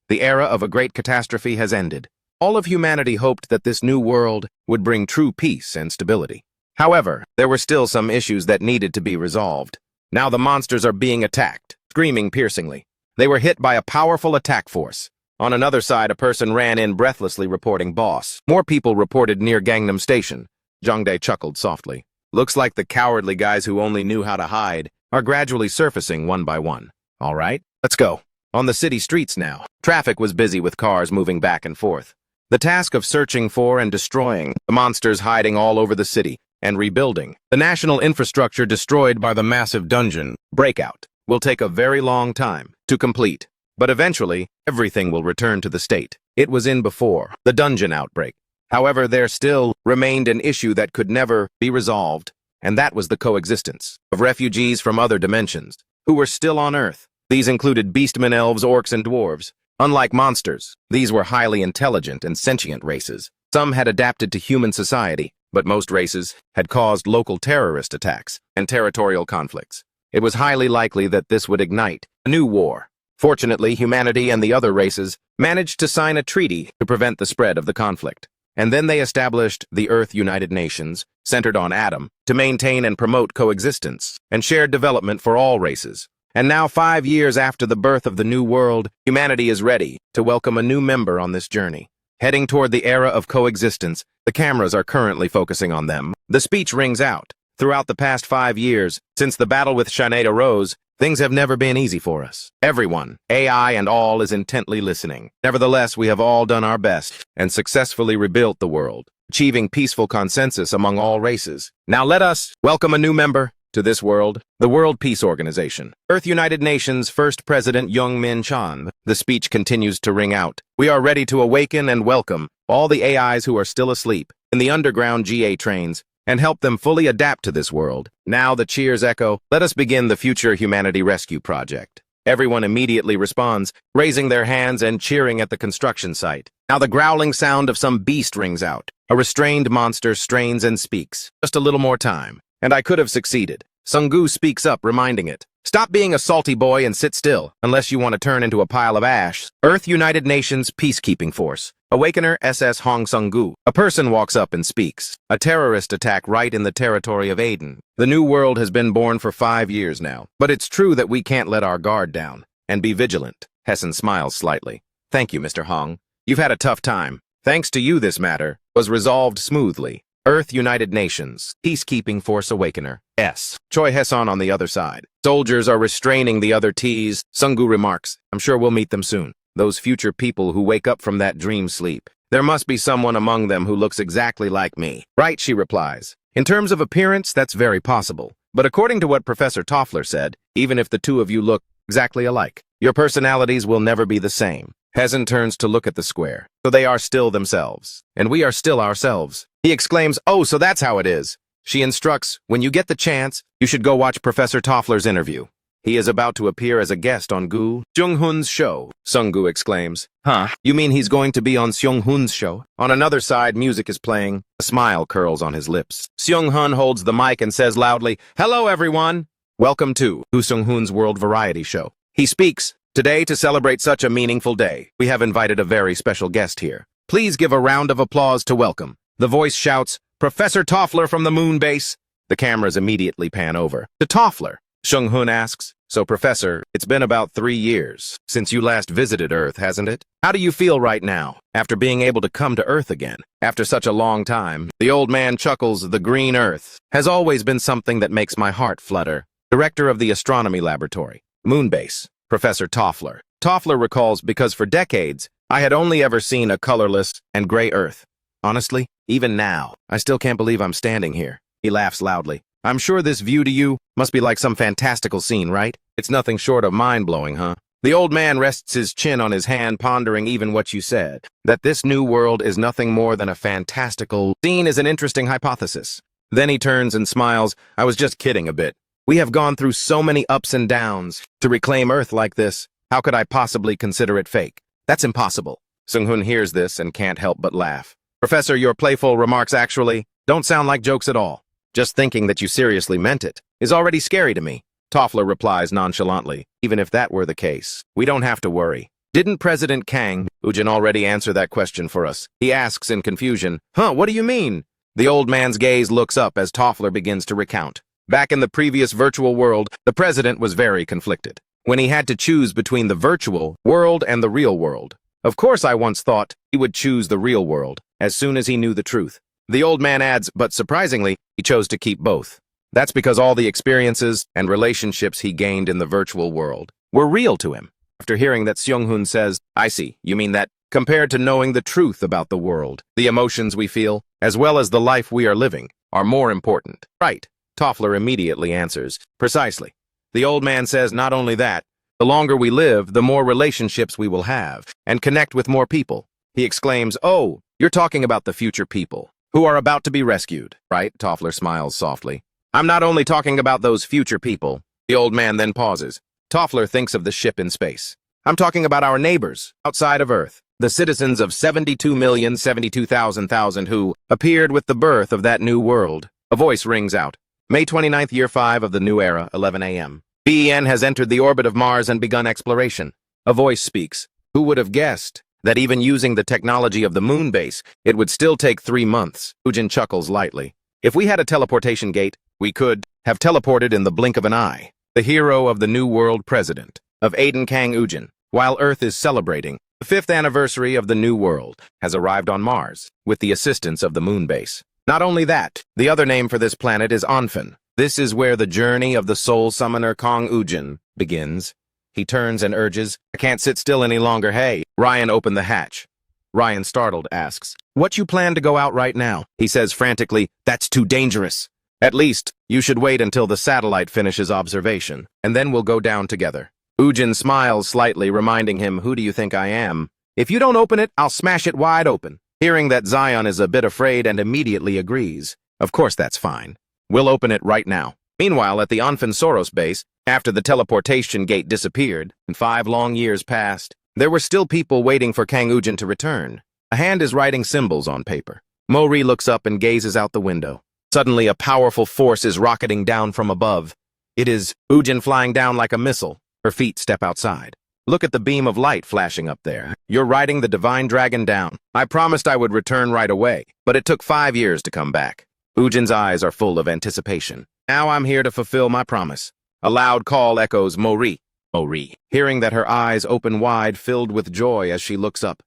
A: The era of a great catastrophe has ended. All of humanity hoped that this new world would bring true peace and stability. However, there were still some issues that needed to be resolved. Now the monsters are being attacked, screaming piercingly. They were hit by a powerful attack force. On another side, a person ran in breathlessly reporting boss. More people reported near Gangnam Station. Jongdae chuckled softly. Looks like the cowardly guys who only knew how to hide are gradually surfacing one by one. All right, let's go. On the city streets now, traffic was busy with cars moving back and forth. The task of searching for and destroying the monsters hiding all over the city and rebuilding the national infrastructure destroyed by the massive dungeon breakout will take a very long time to complete. But eventually, everything will return to the state it was in before the dungeon outbreak. However, there still remained an issue that could never be resolved, and that was the coexistence of refugees from other dimensions who were still on Earth. These included beastmen, elves, orcs, and dwarves. Unlike monsters, these were highly intelligent and sentient races. Some had adapted to human society, but most races had caused local terrorist attacks and territorial conflicts. It was highly likely that this would ignite a new war. Fortunately, humanity and the other races managed to sign a treaty to prevent the spread of the conflict. And then they established the Earth United Nations, centered on Adam, to maintain and promote coexistence and shared development for all races. And now, 5 years after the birth of the new world, humanity is ready to welcome a new member on this journey. Heading toward the era of coexistence, the cameras are currently focusing on them. The speech rings out. Throughout the past 5 years, since the battle with Sinead arose, things have never been easy for us. Everyone, AI and all, is intently listening. Nevertheless, we have all done our best and successfully rebuilt the world, achieving peaceful consensus among all races. Now let us welcome a new member to this world, the World Peace Organization. Earth United Nations First President Young Min Chan. The speech continues to ring out. We are ready to awaken and welcome all the AIs who are still asleep in the underground GA trains and help them fully adapt to this world. Now the cheers echo. Let us begin the Future Humanity Rescue Project. Everyone immediately responds, raising their hands and cheering at the construction site. Now the growling sound of some beast rings out. A restrained monster strains and speaks. Just a little more time, and I could have succeeded. Sungu speaks up, reminding it. Stop being a salty boy and sit still, unless you want to turn into a pile of ash. Earth United Nations Peacekeeping Force. Awakener SS Hong Sung-gu. A person walks up and speaks. A terrorist attack right in the territory of Aden. The new world has been born for 5 years now. But it's true that we can't let our guard down. And be vigilant. Hessen smiles slightly. Thank you, Mr. Hong. You've had a tough time. Thanks to you, this matter was resolved smoothly. Earth United Nations Peacekeeping Force Awakener. S. Choi Hesson on the other side. Soldiers are restraining the other T's. Sung-gu remarks, I'm sure we'll meet them soon. Those future people who wake up from that dream sleep. There must be someone among them who looks exactly like me. Right, she replies. In terms of appearance, that's very possible. But according to what Professor Toffler said, even if the two of you look exactly alike, your personalities will never be the same. Hezen turns to look at the square. So they are still themselves. And we are still ourselves. He exclaims, oh, so that's how it is. She instructs, when you get the chance, you should go watch Professor Toffler's interview. He is about to appear as a guest on Gu Seung-hoon's show. Sung-gu exclaims, huh? You mean he's going to be on Seung-hoon's show? On another side, music is playing. A smile curls on his lips. Seung-hoon holds the mic and says loudly, hello, everyone. Welcome to Gu Seung-hoon's World Variety Show. He speaks, today, to celebrate such a meaningful day, we have invited a very special guest here. Please give a round of applause to welcome. The voice shouts, Professor Toffler from the moon base. The cameras immediately pan over. To Toffler. Seung-hoon asks, so Professor, it's been about 3 years since you last visited Earth, hasn't it? How do you feel right now, after being able to come to Earth again? After such a long time, the old man chuckles, the green Earth has always been something that makes my heart flutter. Director of the Astronomy Laboratory, Moonbase, Professor Toffler. Toffler recalls because for decades, I had only ever seen a colorless and gray Earth. Honestly, even now, I still can't believe I'm standing here. He laughs loudly. I'm sure this view to you must be like some fantastical scene, right? It's nothing short of mind-blowing, huh? The old man rests his chin on his hand, pondering even what you said. That this new world is nothing more than a fantastical scene is an interesting hypothesis. Then he turns and smiles. I was just kidding a bit. We have gone through so many ups and downs. To reclaim Earth like this, how could I possibly consider it fake? That's impossible. Seung-hoon hears this and can't help but laugh. Professor, your playful remarks actually don't sound like jokes at all. Just thinking that you seriously meant it is already scary to me. Toffler replies nonchalantly, even if that were the case, we don't have to worry. Didn't President Kang Ujin already answer that question for us? He asks in confusion, what do you mean? The old man's gaze looks up as Toffler begins to recount. Back in the previous virtual world, the president was very conflicted when he had to choose between the virtual world and the real world. Of course, I once thought he would choose the real world as soon as he knew the truth. The old man adds, but surprisingly, he chose to keep both. That's because all the experiences and relationships he gained in the virtual world were real to him. After hearing that, Seung-hoon says, I see, you mean that compared to knowing the truth about the world, the emotions we feel, as well as the life we are living, are more important. Right, Toffler immediately answers, precisely. The old man says not only that, the longer we live, the more relationships we will have, and connect with more people. He exclaims, oh, you're talking about the future people who are about to be rescued, right? Toffler smiles softly. I'm not only talking about those future people. The old man then pauses. Toffler thinks of the ship in space. I'm talking about our neighbors outside of Earth, the citizens of 72,072,000 who appeared with the birth of that new world. A voice rings out. May 29th, year 5 of the new era, 11 a.m. BEN has entered the orbit of Mars and begun exploration. A voice speaks. Who would have guessed that even using the technology of the moon base, it would still take 3 months? Ujin chuckles lightly. If we had a teleportation gate, we could have teleported in the blink of an eye. The hero of the New World President of Aden Kang Ujin, while Earth is celebrating the 5th anniversary of the New World, has arrived on Mars with the assistance of the moon base. Not only that, the other name for this planet is Onfen. This is where the journey of the soul summoner Kang Ujin begins. He turns and urges, I can't sit still any longer. Hey, Ryan, open the hatch. Ryan, startled, asks, what you plan to go out right now? He says frantically, that's too dangerous. At least, you should wait until the satellite finishes observation, and then we'll go down together. Ujin smiles slightly, reminding him, who do you think I am? If you don't open it, I'll smash it wide open. Hearing that, Zion is a bit afraid and immediately agrees. Of course, that's fine. We'll open it right now. Meanwhile, at the Onfen Soros base, after the teleportation gate disappeared, and 5 long years passed, there were still people waiting for Kang Ujin to return. A hand is writing symbols on paper. Mori looks up and gazes out the window. Suddenly, a powerful force is rocketing down from above. It is Ujin flying down like a missile. Her feet step outside. Look at the beam of light flashing up there. You're riding the divine dragon down. I promised I would return right away, but it took 5 years to come back. Ujin's eyes are full of anticipation. Now I'm here to fulfill my promise. A loud call echoes Mori. Mori. Hearing that, her eyes open wide, filled with joy as she looks up.